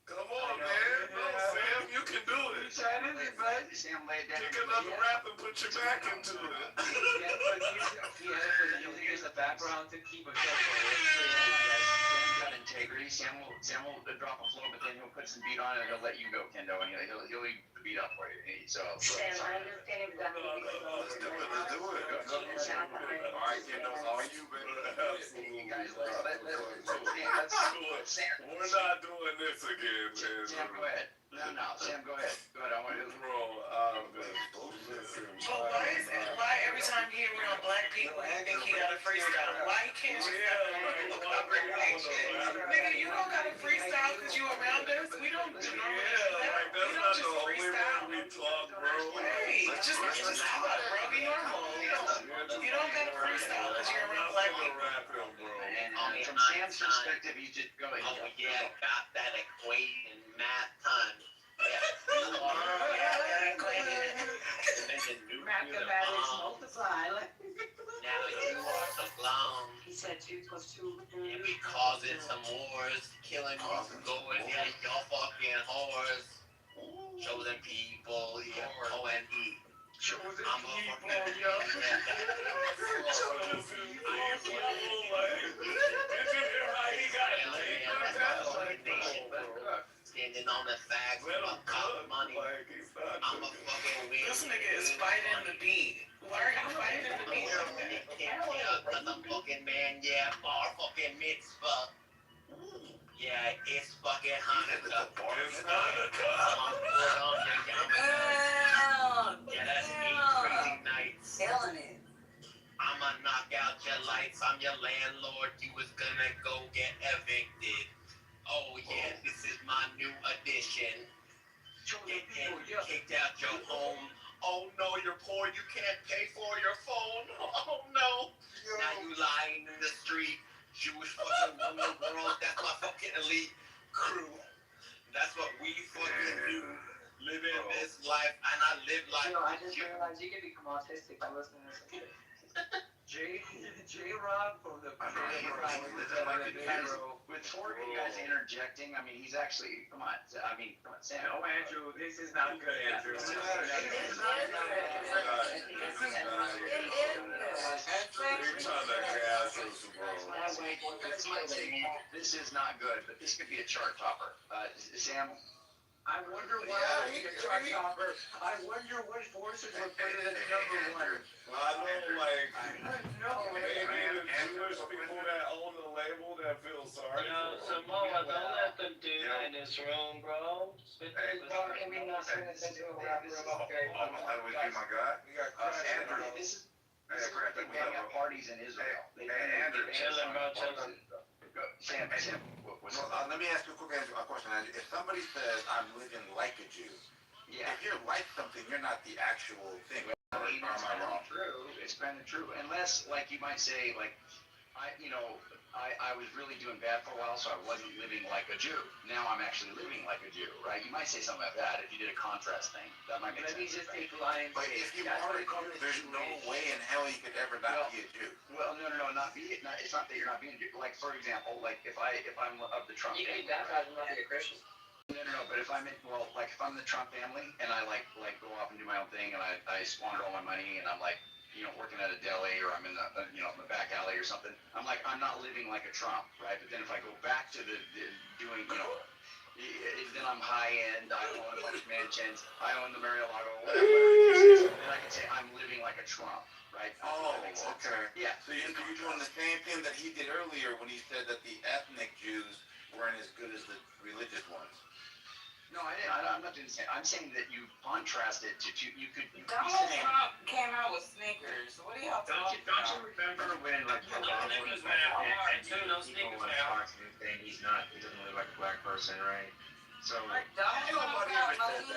Speaker 10: Come on, man. No, Sam, you can do it. Take another rap and put your back into it.
Speaker 8: He had it for using as a background to keep a Sam got integrity. Sam will
Speaker 2: Sam will drop a flow, but then he'll put some beat on it and he'll let you go, Kendo, and he'll eat the beat up for you. So.
Speaker 19: Sam, I understand exactly what you're
Speaker 10: Let's do it. All right, Kendo, it's all you, baby.
Speaker 2: You guys, let's
Speaker 10: We're not doing this again, man.
Speaker 2: Sam, go ahead. No, Sam, go ahead. Go ahead. I want to.
Speaker 10: Bro,
Speaker 16: why every time he around black people, you think he got a freestyle? Why he can't just nigga, you don't got a freestyle because you around us? We don't do normally do that. We don't just freestyle. Hey, just talk, bro. Be normal. You don't got a freestyle because you're around black people.
Speaker 2: And from Sam's perspective, you just go ahead.
Speaker 1: Oh yeah, got that equation math time.
Speaker 19: Mathematics multiply.
Speaker 1: Now you are the clown.
Speaker 19: He said 2 + 2.
Speaker 1: And we causing some wars, killing, going at your fucking whores. Chosen people, yeah, O-N-E.
Speaker 10: Chosen
Speaker 1: I'm
Speaker 10: people, yo. Chosen people, like, did you hear how he got
Speaker 1: standing on the facts, about cop money. I'm a fucking win.
Speaker 16: This nigga is fighting the beat. Why are you fighting the beat?
Speaker 1: Cause I'm fucking man, yeah, bar fucking mitzvah. Yeah, it's fucking Hanukkah.
Speaker 10: It's Hanukkah.
Speaker 1: Yeah, that's 8 crazy nights.
Speaker 19: Killing it.
Speaker 1: I'ma knock out your lights. I'm your landlord. You was gonna go get evicted. Oh yeah, this is my new addition. Getting kicked out your home. Oh no, you're poor. You can't pay for your phone. Oh no. Now you lying in the street. Jewish fucking world. That's my fucking elite crew. That's what we fucking do. Living this life, and I live life.
Speaker 19: You know, I just realized you can become autistic by listening to this.
Speaker 5: J-Rob from the
Speaker 2: With four of you guys interjecting, I mean, he's actually, come on, Sam.
Speaker 8: No, Andrew, this is not good, Andrew.
Speaker 2: This is not good, but this could be a chart topper. Sam?
Speaker 5: I wonder why he's a chart topper. I wonder what forces were put it at number 1.
Speaker 10: I know, like,
Speaker 5: No,
Speaker 10: maybe the Jewish people that own the label that feel sorry for
Speaker 5: Samoa, don't let them do that in this room, bro.
Speaker 19: Can we not turn this into a rap room? Okay.
Speaker 2: Andrew, this is we have parties in Israel.
Speaker 10: Andrew,
Speaker 2: tell him about Sam,
Speaker 12: let me ask you a quick question, Andrew. If somebody says, I'm living like a Jew, if you're like something, you're not the actual thing. Am I wrong?
Speaker 2: It's kind of true. Unless, like, you might say, like, I was really doing bad for a while, so I wasn't living like a Jew. Now I'm actually living like a Jew, right? You might say something like that if you did a contrast thing. That might make sense.
Speaker 5: Let me just take Lions.
Speaker 12: But if you are a Jew, there's no way in hell you could ever not be a Jew.
Speaker 2: Well, no, it's not that you're not being a Jew. Like, for example, like, if I'm of the Trump family.
Speaker 19: You can baptize and not be a Christian.
Speaker 2: No, but if I'm in, if I'm the Trump family and I like go off and do my own thing and I squander all my money and I'm like, working at a deli or I'm in the, the back alley or something, I'm like, I'm not living like a Trump, right? But then if I go back to the doing, then I'm high end, I own a bunch of mansions, I own the Mar-a-Lago, whatever, then I can say I'm living like a Trump, right?
Speaker 12: Oh, okay.
Speaker 2: Yeah.
Speaker 12: So you're doing the same thing that he did earlier when he said that the ethnic Jews weren't as good as the religious ones.
Speaker 2: No, I'm not doing the same. I'm saying that you contrast it to you could.
Speaker 19: Donald Trump came out with sneakers. What are y'all talking about?
Speaker 8: Don't you remember when, like, Obama was people when Fox News saying he doesn't look like a black person, right? So,
Speaker 19: Donald Trump got money and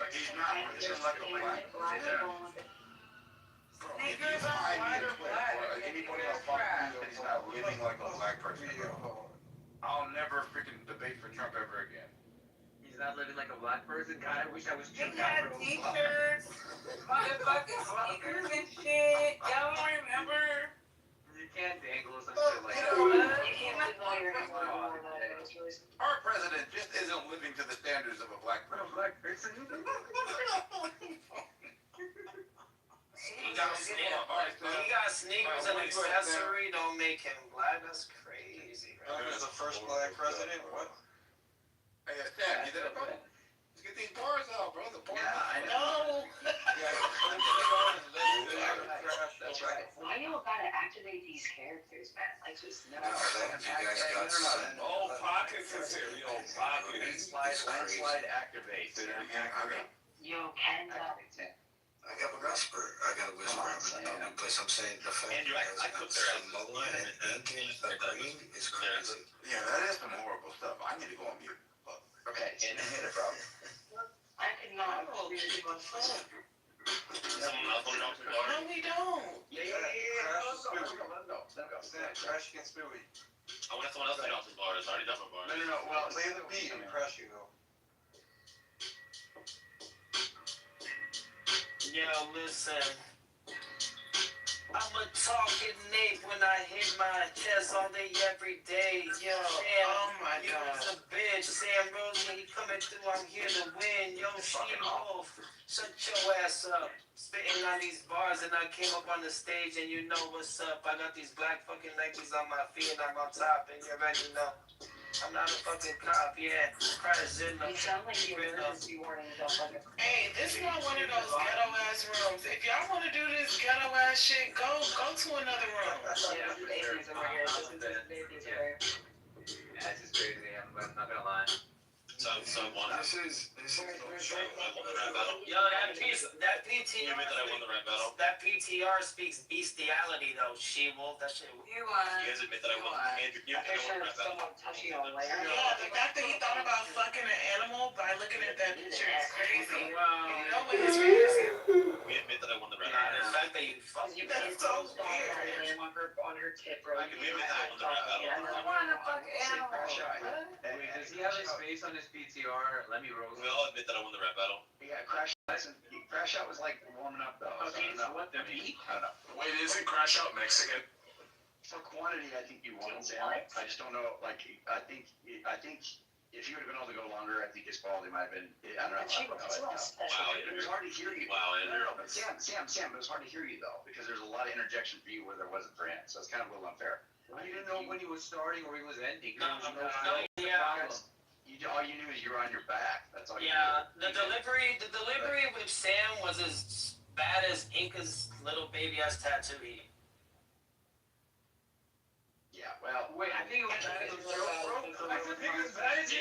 Speaker 12: He's not living like a black person.
Speaker 19: Sneakers are white or black.
Speaker 12: Anybody else talking that he's not living like a black person, I'll never freaking debate for Trump ever again.
Speaker 8: he's not living like a black person? God, I wish I was
Speaker 19: He
Speaker 8: Trump.
Speaker 19: had t-shirts, motherfucking sneakers and shit. Y'all don't remember?
Speaker 8: You can't dangle some shit like that.
Speaker 19: You can't deny your
Speaker 12: Our president just isn't living to the standards of a black person.
Speaker 1: He got Negroes in the brasserie don't make him black. That's crazy.
Speaker 6: He was the first black president. What?
Speaker 12: Hey, Stan, you there, bro? Let's get these bars out, bro. The bars.
Speaker 2: Yeah, I know. That's right.
Speaker 4: Why you gotta activate these characters, man? Like, just no.
Speaker 3: Oh, Pockets is here. Yo, Pockets.
Speaker 2: Landslide activate.
Speaker 4: Yo, Ken,
Speaker 10: I got a whisper. I got a whisper. Because I'm saying the fact
Speaker 9: Andrew, I cooked their ass.
Speaker 10: Mola and ink agreeing is crazy.
Speaker 12: Yeah, that is some horrible stuff. I need to go on mute.
Speaker 2: Okay, hit it, bro.
Speaker 4: I could not believe it was so.
Speaker 3: Someone else will drop the bar.
Speaker 16: No, we don't.
Speaker 2: Yeah.
Speaker 6: Crash against Spooey.
Speaker 3: I want someone else to drop the bar. It's already done my bar.
Speaker 2: No. Well,
Speaker 6: Play the beat and Crash you go.
Speaker 1: Yo, listen. I'm a talking Nate when I hit my chest all day, every day. Yo,
Speaker 16: Oh my
Speaker 1: you
Speaker 16: God.
Speaker 1: was a bitch. Sam Rose, when he coming through, I'm here to win. Yo, she wolf, shut your ass up. Spitting on these bars, and I came up on the stage, and you know what's up. I got these black fucking Nikes on my feet, and I'm on top, and you already know. I'm not a fucking cop, yeah. President.
Speaker 4: You sound like you were warning yourself like a
Speaker 16: Hey, this is not one of those ghetto ass rooms. If y'all want to do this ghetto ass shit, go to another room.
Speaker 8: Yeah, for sure. Yeah, it's just crazy. I'm not gonna lie.
Speaker 3: So one.
Speaker 10: This is
Speaker 3: I won the rap battle.
Speaker 1: Yo, that PTR.
Speaker 3: You admit that I won the rap battle?
Speaker 1: That PTR speaks bestiality, though. She wolf, that shit.
Speaker 4: You
Speaker 3: You guys admit that I won. Andrew, you admit I won the rap battle.
Speaker 4: someone touching on later.
Speaker 16: Yeah, the fact that he thought about fucking an animal by looking at that picture is crazy. You know what his fantasy?
Speaker 3: We admit that I won the rap
Speaker 1: Yeah,
Speaker 3: battle.
Speaker 1: the fact that you fuck
Speaker 4: You
Speaker 16: That's
Speaker 4: put
Speaker 16: so weird.
Speaker 4: on her tip, bro.
Speaker 3: We admit that I won the rap battle.
Speaker 4: I want to fuck animal.
Speaker 8: Wait, does he have his face on his PTR? Let me roll.
Speaker 3: We all admit that I won the rap battle.
Speaker 2: Yeah, Crash Out was like warming up though. So I don't know.
Speaker 8: What the meat?
Speaker 2: I don't know.
Speaker 10: Wait, isn't Crash Out Mexican?
Speaker 2: For quantity, I think you won, Sam. I just don't know. Like, I think if you would have been able to go longer, I think his quality might have been. I don't know.
Speaker 3: Wow,
Speaker 2: It was hard to hear you.
Speaker 3: Wow, Andrew.
Speaker 2: No, but Sam, it was hard to hear you though because there's a lot of interjection for you where there wasn't for him. So it's kind of a little unfair.
Speaker 8: You didn't know when he was starting or he was ending.
Speaker 1: No,
Speaker 8: Problem.
Speaker 2: All you knew is you were on your back. That's all.
Speaker 1: Yeah, the delivery with Sam was as bad as Inca's little baby ass tattoo.
Speaker 2: Yeah, well,
Speaker 8: Wait, I think it was bad as a joke, bro. I think it was bad as a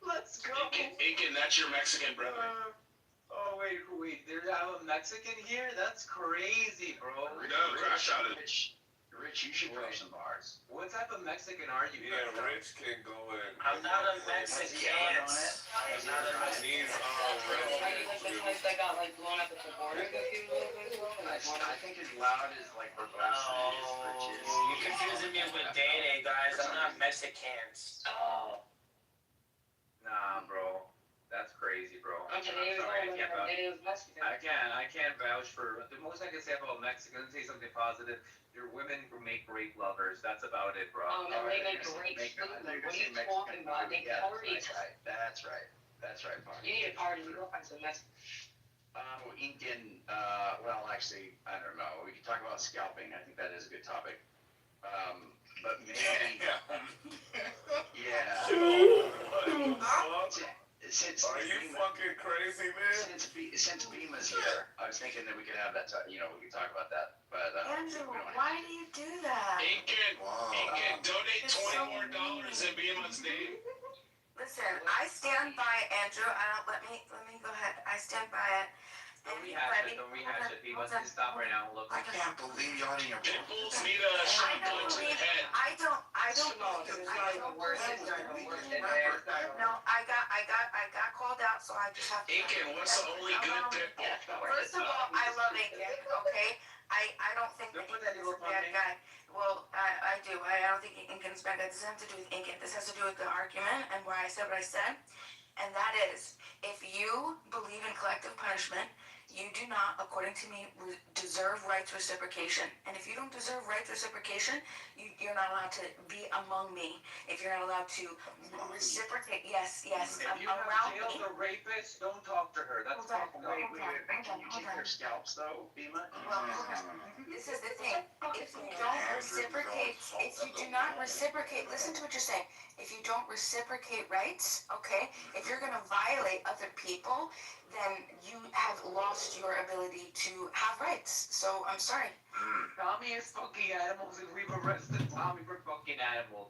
Speaker 16: Let's go.
Speaker 10: Aiken, that's your Mexican brother.
Speaker 8: Oh, wait, there's a Mexican here? That's crazy, bro.
Speaker 10: No, Crash Out is.
Speaker 2: Rich, you should throw some bars.
Speaker 8: What type of Mexican are you?
Speaker 3: Yeah, Rich can go in.
Speaker 1: I'm not a Mexican. I'm not a Mexican.
Speaker 3: He's
Speaker 4: That got like blown up at the border a few little bit ago.
Speaker 2: I think his loud is like verbose.
Speaker 1: You're confusing me with Dane, guys. I'm not Mexicans.
Speaker 4: Oh.
Speaker 8: Nah, bro. That's crazy, bro. I'm
Speaker 4: Okay,
Speaker 8: sorry,
Speaker 4: it was Mexican.
Speaker 8: I can't vouch for, the most I can say about Mexicans, say something positive, your women make great lovers, that's about it, bro.
Speaker 4: Oh, no, they make great food. What are you talking about? They party.
Speaker 2: That's right, Mark.
Speaker 4: You need a party, you go find some Mexican.
Speaker 2: Incan, well, actually, I don't know, we can talk about scalping, I think that is a good topic. But maybe, yeah. Since
Speaker 3: Are you fucking crazy, man?
Speaker 2: Since Beema's here, I was thinking that we could have that. We could talk about that. But
Speaker 16: Andrew, why do you do that?
Speaker 10: Aiken, donate $20 more and Beema's name.
Speaker 15: Listen, I stand by Andrew. Let me go ahead. I stand by it.
Speaker 8: Don't rehash it. He wants to stop right now. Look.
Speaker 10: I can't believe y'all in your pimples need a shot punch in the head.
Speaker 15: I don't.
Speaker 4: No, it's not even worth it. It's not even worth it.
Speaker 15: No, I got called out, so I just have to.
Speaker 10: Aiken, what's the only good pimple?
Speaker 15: First of all, I love Aiken. Okay, I don't think that Aiken is a bad guy. Well, I do. I don't think Aiken's a bad guy. This doesn't have to do with Aiken. This has to do with the argument and why I said what I said. And that is, if you believe in collective punishment, You do not, according to me, deserve rights reciprocation. And if you don't deserve rights reciprocation, you're not allowed to be among me. If you're not allowed to reciprocate, yes,
Speaker 8: If you have
Speaker 15: around
Speaker 8: jailed
Speaker 15: me.
Speaker 8: a rapist, don't talk to her. That's
Speaker 15: Hold on,
Speaker 8: fucking
Speaker 15: hold
Speaker 8: rape.
Speaker 15: on, hold on, hold on.
Speaker 2: Scalps though, Bima.
Speaker 15: Well, this is the thing. If you don't reciprocate, if you do not reciprocate, listen to what you're saying. If you don't reciprocate rights, okay, if you're gonna violate other people, then you have lost your ability to have rights. So I'm sorry.
Speaker 8: Tommy is fucking animals, and we've arrested Tommy for fucking animals.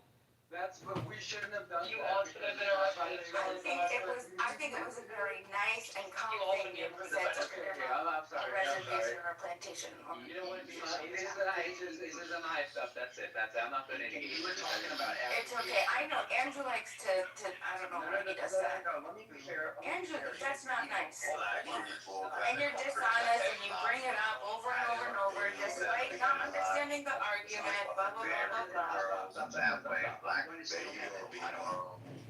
Speaker 8: That's what we shouldn't have done.
Speaker 5: You all should have been arrested.
Speaker 15: I think it was a very nice and calm thing you said to
Speaker 8: Okay,
Speaker 15: her
Speaker 8: I'm sorry.
Speaker 15: a reservation or a plantation.
Speaker 8: You know what? This is a nice stuff. That's it. I'm not going to engage.
Speaker 2: You were talking about
Speaker 15: It's okay. I know Andrew likes to I don't know why he does that.
Speaker 2: No, let me be fair.
Speaker 15: Andrew, that's not nice.
Speaker 12: Black people.
Speaker 15: And you're dishonest and you bring it up over and over and over despite not understanding the argument, blah, blah, blah, blah, blah.
Speaker 12: That way, black baby will be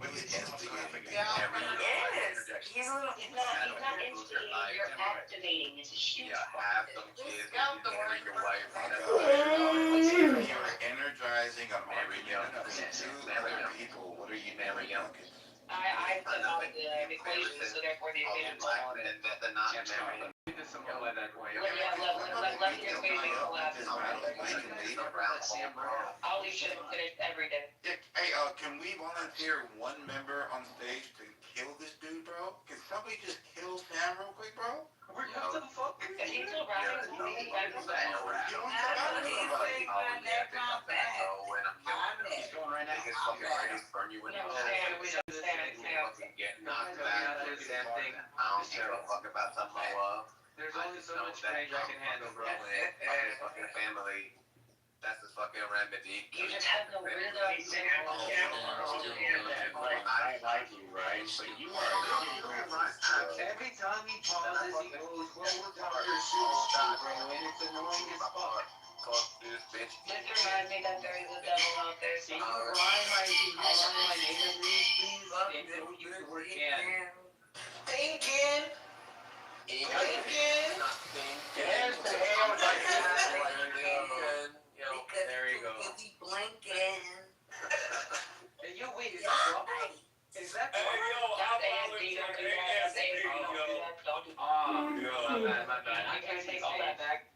Speaker 12: with the instigating.
Speaker 15: He is. He's a little.
Speaker 4: He's not instigating, you're activating, it's a huge
Speaker 12: Have
Speaker 4: part.
Speaker 12: some kids.
Speaker 15: Scout the word.
Speaker 12: Your wife. You're energizing a million people. What are you doing?
Speaker 5: I put out the equation, so therefore the equation is on it.
Speaker 12: The not memory.
Speaker 8: Simplify that for you.
Speaker 5: Let the equation collapse. I'll leave shit finished every day.
Speaker 12: Hey, can we volunteer one member on stage to kill this dude, bro? Can somebody just kill Sam real quick, bro?
Speaker 8: What the fuck?
Speaker 5: If he's still rapping, he's
Speaker 2: He's going right now.
Speaker 12: Burn you in the
Speaker 8: There's only so much rage I can handle, bro.
Speaker 9: Fucking family. That's the fucking remedy.
Speaker 5: You just have no rhythm.
Speaker 2: I like you, right? But you are.
Speaker 8: Every time he pauses, he goes, well, look how your shoes stop, bro, and it's annoying as fuck.
Speaker 9: Fuck this bitch.
Speaker 5: Just remind me that there is a devil out there.
Speaker 8: Can you line my name and please? And then we use the word can.
Speaker 16: Thinking.
Speaker 8: There you go.
Speaker 15: Blinking.
Speaker 8: Hey, yo, wait, is that what? Is that
Speaker 3: Hey, yo,
Speaker 5: That's ASD, don't do that. That's ASD, don't do that.
Speaker 8: My bad.
Speaker 5: I can't take all that back.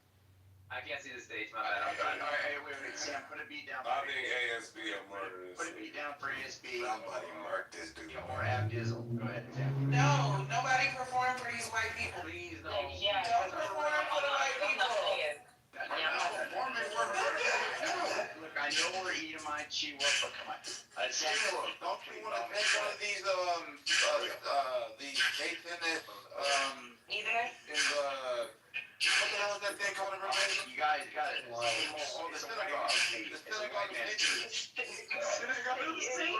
Speaker 8: I can't see the stage, my bad. I'm sorry.
Speaker 2: All right, wait, Sam, put a beat down.
Speaker 3: I think ASB will murder this.
Speaker 2: Put a beat down for ASB.
Speaker 12: Somebody mark this dude.
Speaker 2: Or Ab Dizzle. Go ahead, Sam.
Speaker 16: No, nobody performed for these white people.
Speaker 8: Please, no.
Speaker 5: Yeah.
Speaker 16: Don't perform for the white people.
Speaker 2: Look, I know we're Edomite, but come on. Sam,
Speaker 12: Don't you want to take one of these dates in this
Speaker 5: Either?
Speaker 12: in the what the hell is that thing called in Romania?
Speaker 2: you guys got it.
Speaker 12: Oh, the synagogue. The synagogue of Satan.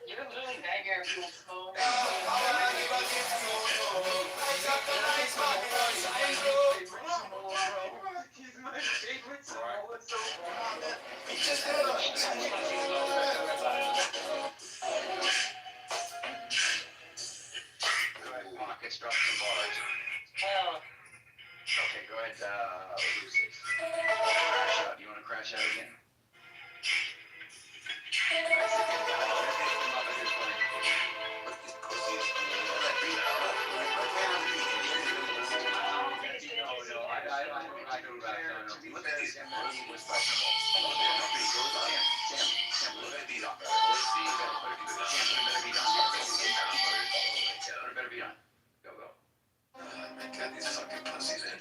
Speaker 5: You're literally begging people's phone.
Speaker 8: He's my favorite Samoa so
Speaker 2: Pockets, drop some bars.
Speaker 5: Hell.
Speaker 2: Okay, go ahead, Lucy. Crash out. Do you want to crash out again?
Speaker 12: Got these fucking pussies in.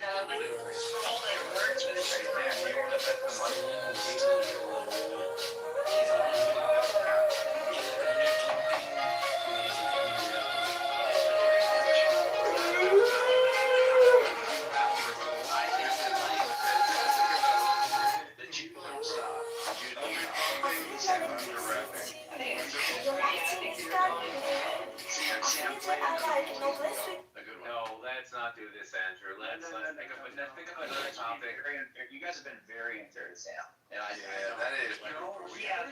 Speaker 8: No, let's not do this, Andrew. Let's pick up another topic.
Speaker 2: You guys have been very into Sam. And
Speaker 12: Yeah, that is.
Speaker 5: Yeah,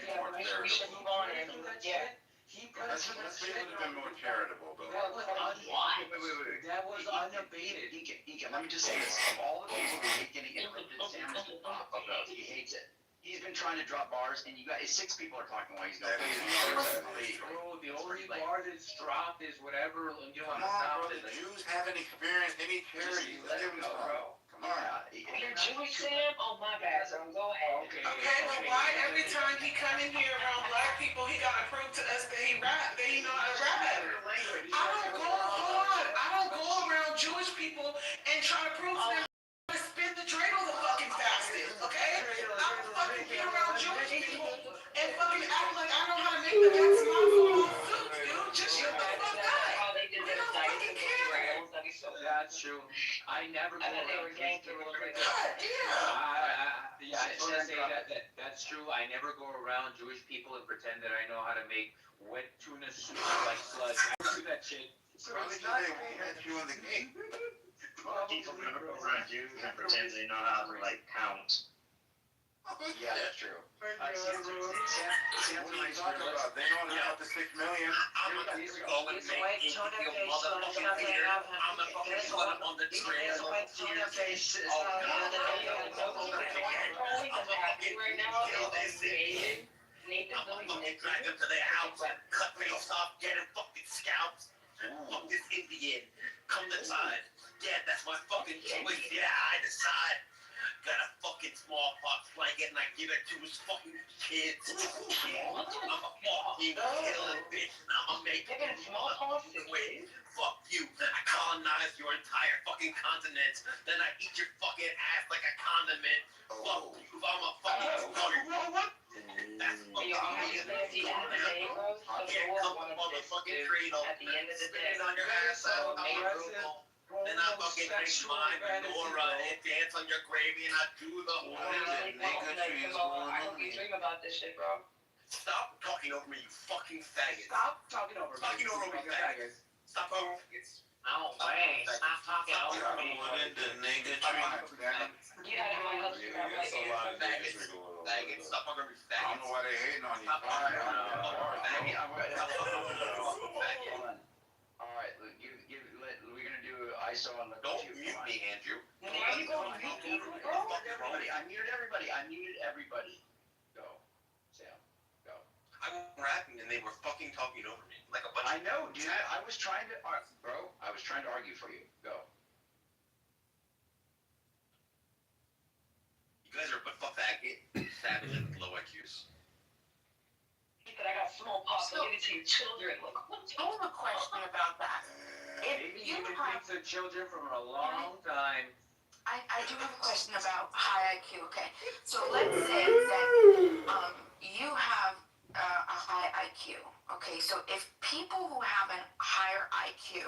Speaker 5: we should move on and, yeah.
Speaker 18: He
Speaker 12: Let's be a little bit more charitable, though.
Speaker 18: That was
Speaker 2: Wait.
Speaker 18: That was unabated.
Speaker 2: Let me just say this. Of all the people who hate getting interrupted, Sam is the top of those. He hates it. He's been trying to drop bars, and you guys, 6 people are talking while he's going.
Speaker 8: Bro, the only bar that's dropped is whatever you
Speaker 12: Come
Speaker 8: want to
Speaker 12: on,
Speaker 8: stop
Speaker 12: bro.
Speaker 8: it.
Speaker 12: The Jews haven't experienced any charity.
Speaker 2: Let him go, bro.
Speaker 12: Come on.
Speaker 4: You're Jewish, Sam? Oh, my bad, so go ahead.
Speaker 16: Okay, but why every time he come in here around black people, he gotta prove to us that he rap, that he know how to rap? I don't go around Jewish people and try to prove to them to spin the dreidel the fucking fastest, okay? I don't fucking get around Jewish people and fucking act like I know how to make the best mouthful off suits, dude. Just shut the fuck up. We don't fucking care.
Speaker 8: That's true. I never go around Jewish people. Yeah, I just want to say that's true. I never go around Jewish people and pretend that I know how to make wet tuna soup like sludge. I don't do that shit.
Speaker 12: Probably because they won't let you in the gate.
Speaker 14: People never go around Jews and pretend they know how to like count.
Speaker 2: Yeah, that's true.
Speaker 12: What are you talking about? They know how to count to 6 million.
Speaker 1: I'm a go and make you motherfucking theater. I'm the fucking one on the trail. I'm gonna drag them to their house and cut face off, get them fucking scalps. Fuck this Indian. Come decide. Yeah, that's my fucking choice. Yeah, I decide. Got a fucking smallpox blanket and I give it to his fucking kids. I'm a fucking killing bitch and I'ma make it motherfucking quit. Fuck you. I colonize your entire fucking continent. Then I eat your fucking ass like a condiment. Fuck you. I'm a fucking what? That's fucking amazing. Yeah, come on, motherfucking cradle.
Speaker 4: At the end of the day,
Speaker 1: Spit on your ass out. Then I fucking drink my menorah and dance on your gravy and I do the whole thing.
Speaker 4: I hope you dream about this shit, bro.
Speaker 1: Stop talking over me, you fucking faggot.
Speaker 8: Stop talking over me.
Speaker 1: Talking over me, faggot. Stop over me.
Speaker 4: Oh, man. Stop talking over me.
Speaker 12: The nigga
Speaker 4: Get out of my house.
Speaker 12: That's a lot of niggas going on.
Speaker 1: Faggot. Stop talking over me,
Speaker 12: I don't
Speaker 1: faggot.
Speaker 12: know why they hating on you.
Speaker 2: Alright, we're gonna do ISO on the.
Speaker 1: Don't mute me, Andrew.
Speaker 4: Why are you going to mute me, bro?
Speaker 2: I muted everybody. Go. Sam. Go.
Speaker 1: I was rapping and they were fucking talking over me like a bunch
Speaker 2: I know, dude. I was trying to argue for you. Go.
Speaker 1: You guys are but fuck faggot, savage, and low IQs.
Speaker 4: That I got smallpox, so give it to your children. Like, what?
Speaker 15: I have a question about that.
Speaker 8: Maybe you've been thinking of children for a long time.
Speaker 15: I do have a question about high IQ, okay? So let's say that you have a high IQ, okay? So if people who have a higher IQ,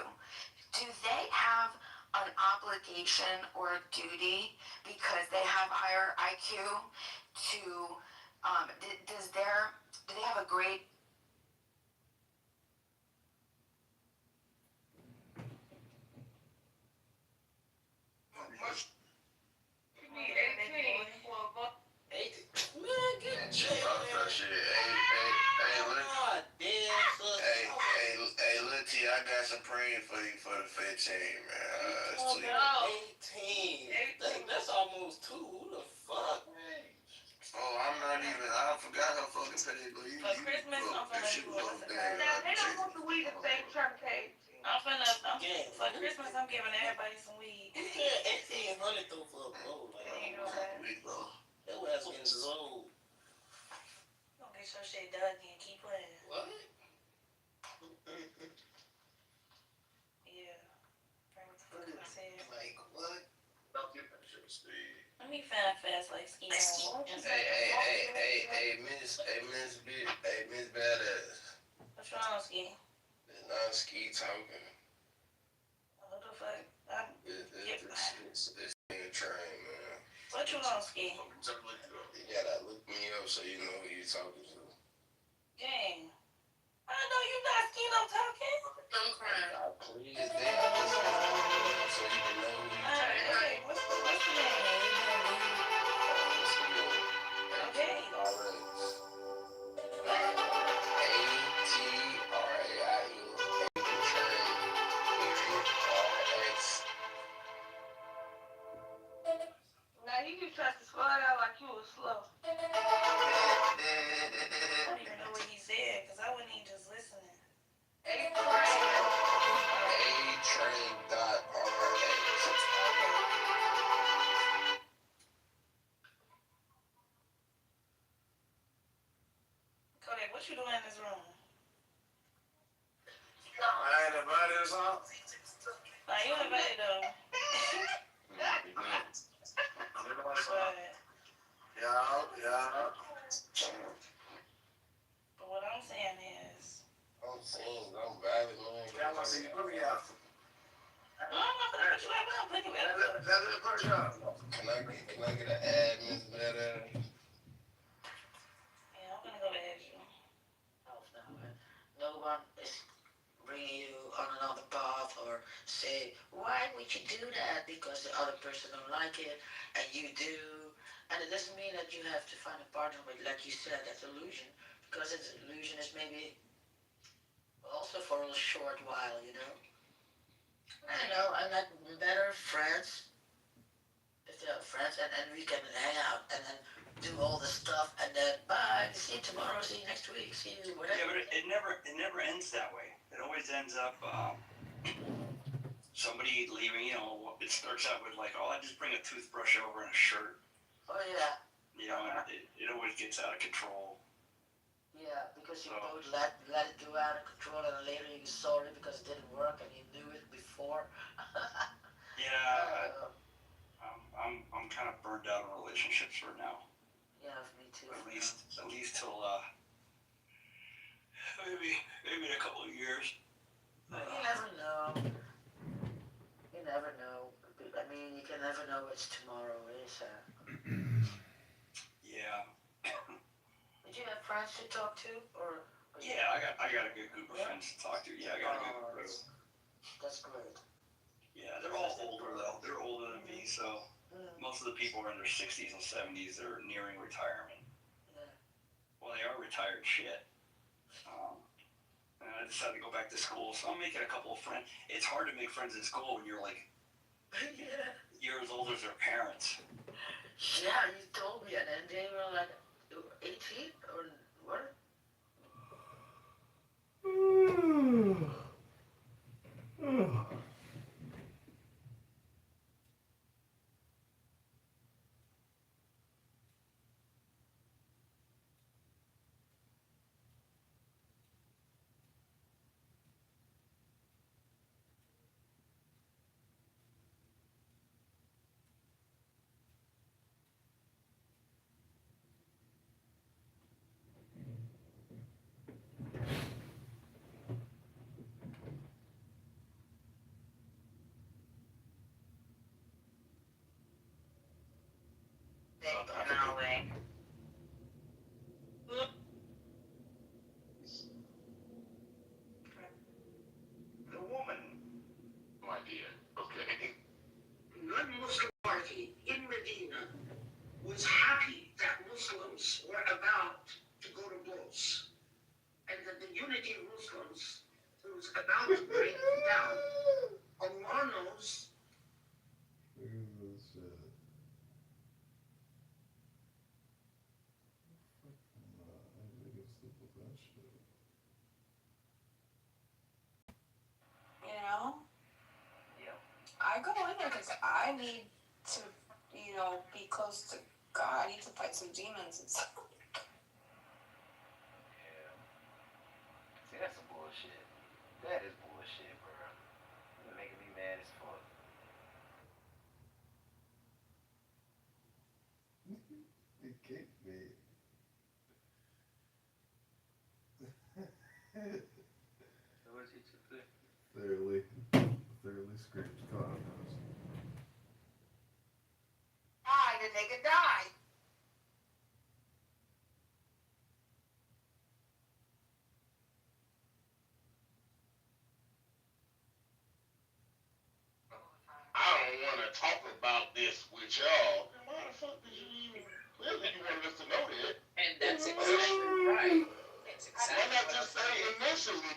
Speaker 15: do they have an obligation or a duty because they have higher IQ to, do they have a great
Speaker 12: I got some praying for you for the 15, man.
Speaker 6: Oh, no. 18. That's almost 2. Who the fuck?
Speaker 12: Oh, I'm not even. I forgot her fucking page.
Speaker 16: For Christmas, I'm finna
Speaker 12: She was over there.
Speaker 16: Now, they don't want the weed at the same time, okay? For Christmas, I'm giving everybody some weed.
Speaker 6: Yeah, 1800 though for a blow. Like,
Speaker 16: You know what?
Speaker 6: that was getting sold.
Speaker 16: Don't get your shit done again. Keep playing.
Speaker 6: What?
Speaker 16: Yeah. Bring what the fuck I said.
Speaker 6: Like, what?
Speaker 16: Let me find fast like ski.
Speaker 12: Hey, Miss Badass.
Speaker 16: What's wrong, ski?
Speaker 12: It's not ski talking.
Speaker 16: What the fuck?
Speaker 12: It's being trained, man.
Speaker 16: What you want, ski?
Speaker 12: You gotta look me up so you know who you're talking to.
Speaker 16: Dang. I know you not ski, no talking.
Speaker 6: I'm crying.
Speaker 12: Please, so you can know who you're talking to.
Speaker 16: Hey, what's the name? Okay.
Speaker 12: ATL.
Speaker 19: tried to slow it out like you was slow.
Speaker 16: I don't even know what he said, because I wasn't even just listening. Kodak, what you doing in this room?
Speaker 10: I ain't invited us all.
Speaker 16: Nah, you invited them.
Speaker 10: Yeah.
Speaker 16: But what I'm saying is,
Speaker 10: I'm saying, I'm valid, man. Y'all want to see, put me out.
Speaker 16: I'm not gonna put you out, I'm putting you out.
Speaker 10: That's the first job. Can I get an ad, Miss Better?
Speaker 16: Yeah, I'm gonna go to Azure.
Speaker 4: No one is bringing you on another path or say, why would you do that? Because the other person don't like it and you do. And it doesn't mean that you have to find a partner with, like you said, that's illusion. Because it's illusion is maybe also for a short while, you know. I know, I'm not better friends. If they're friends and we can hang out and then do all the stuff and then bye, see you tomorrow, see you next week, see you whatever.
Speaker 7: Yeah, but it never ends that way. It always ends up somebody leaving, you know, it starts out with like, oh, I just bring a toothbrush over and a shirt.
Speaker 4: Oh yeah.
Speaker 7: You know, and it always gets out of control.
Speaker 4: Yeah, because you both let it go out of control and later you're sorry because it didn't work and you knew it before.
Speaker 7: Yeah, I'm kind of burned out on relationships right now.
Speaker 4: Yeah, me too.
Speaker 7: At least till maybe in a couple of years.
Speaker 4: You never know. You never know. I mean, you can never know what tomorrow is.
Speaker 7: Yeah.
Speaker 4: Did you have friends to talk to, or?
Speaker 7: Yeah, I got a good group of friends to talk to. Yeah, I got a good group.
Speaker 4: That's great.
Speaker 7: Yeah, they're all older though. They're older than me, so most of the people are in their 60s and 70s. They're nearing retirement.
Speaker 4: Yeah.
Speaker 7: Well, they are retired shit. And I decided to go back to school, so I'm making a couple of friends. It's hard to make friends in school when you're like years older as their parents.
Speaker 4: Yeah, you told me, and then they were like 18 or what?
Speaker 16: No way.
Speaker 7: The woman.
Speaker 10: No idea. Okay.
Speaker 17: Non-Muslim party in Medina was happy that Muslims were about to go to blows, and that the unity of Muslims was about to break down. Allah knows.
Speaker 15: You know? Yeah. I go in there because I need to, you know, be close to God. I need to fight some demons and stuff.
Speaker 8: Yeah. See, that's some bullshit. That is bullshit, bro. You're making me mad as fuck.
Speaker 11: It kicked me.
Speaker 8: What was he to say?
Speaker 11: Thoroughly screams. Come on, guys.
Speaker 15: Die, the nigga die.
Speaker 10: I don't want to talk about this with y'all. Why the fuck did you even? Clearly, you wanted us to know that.
Speaker 4: And that's exactly right. That's exactly
Speaker 10: Why not just say initially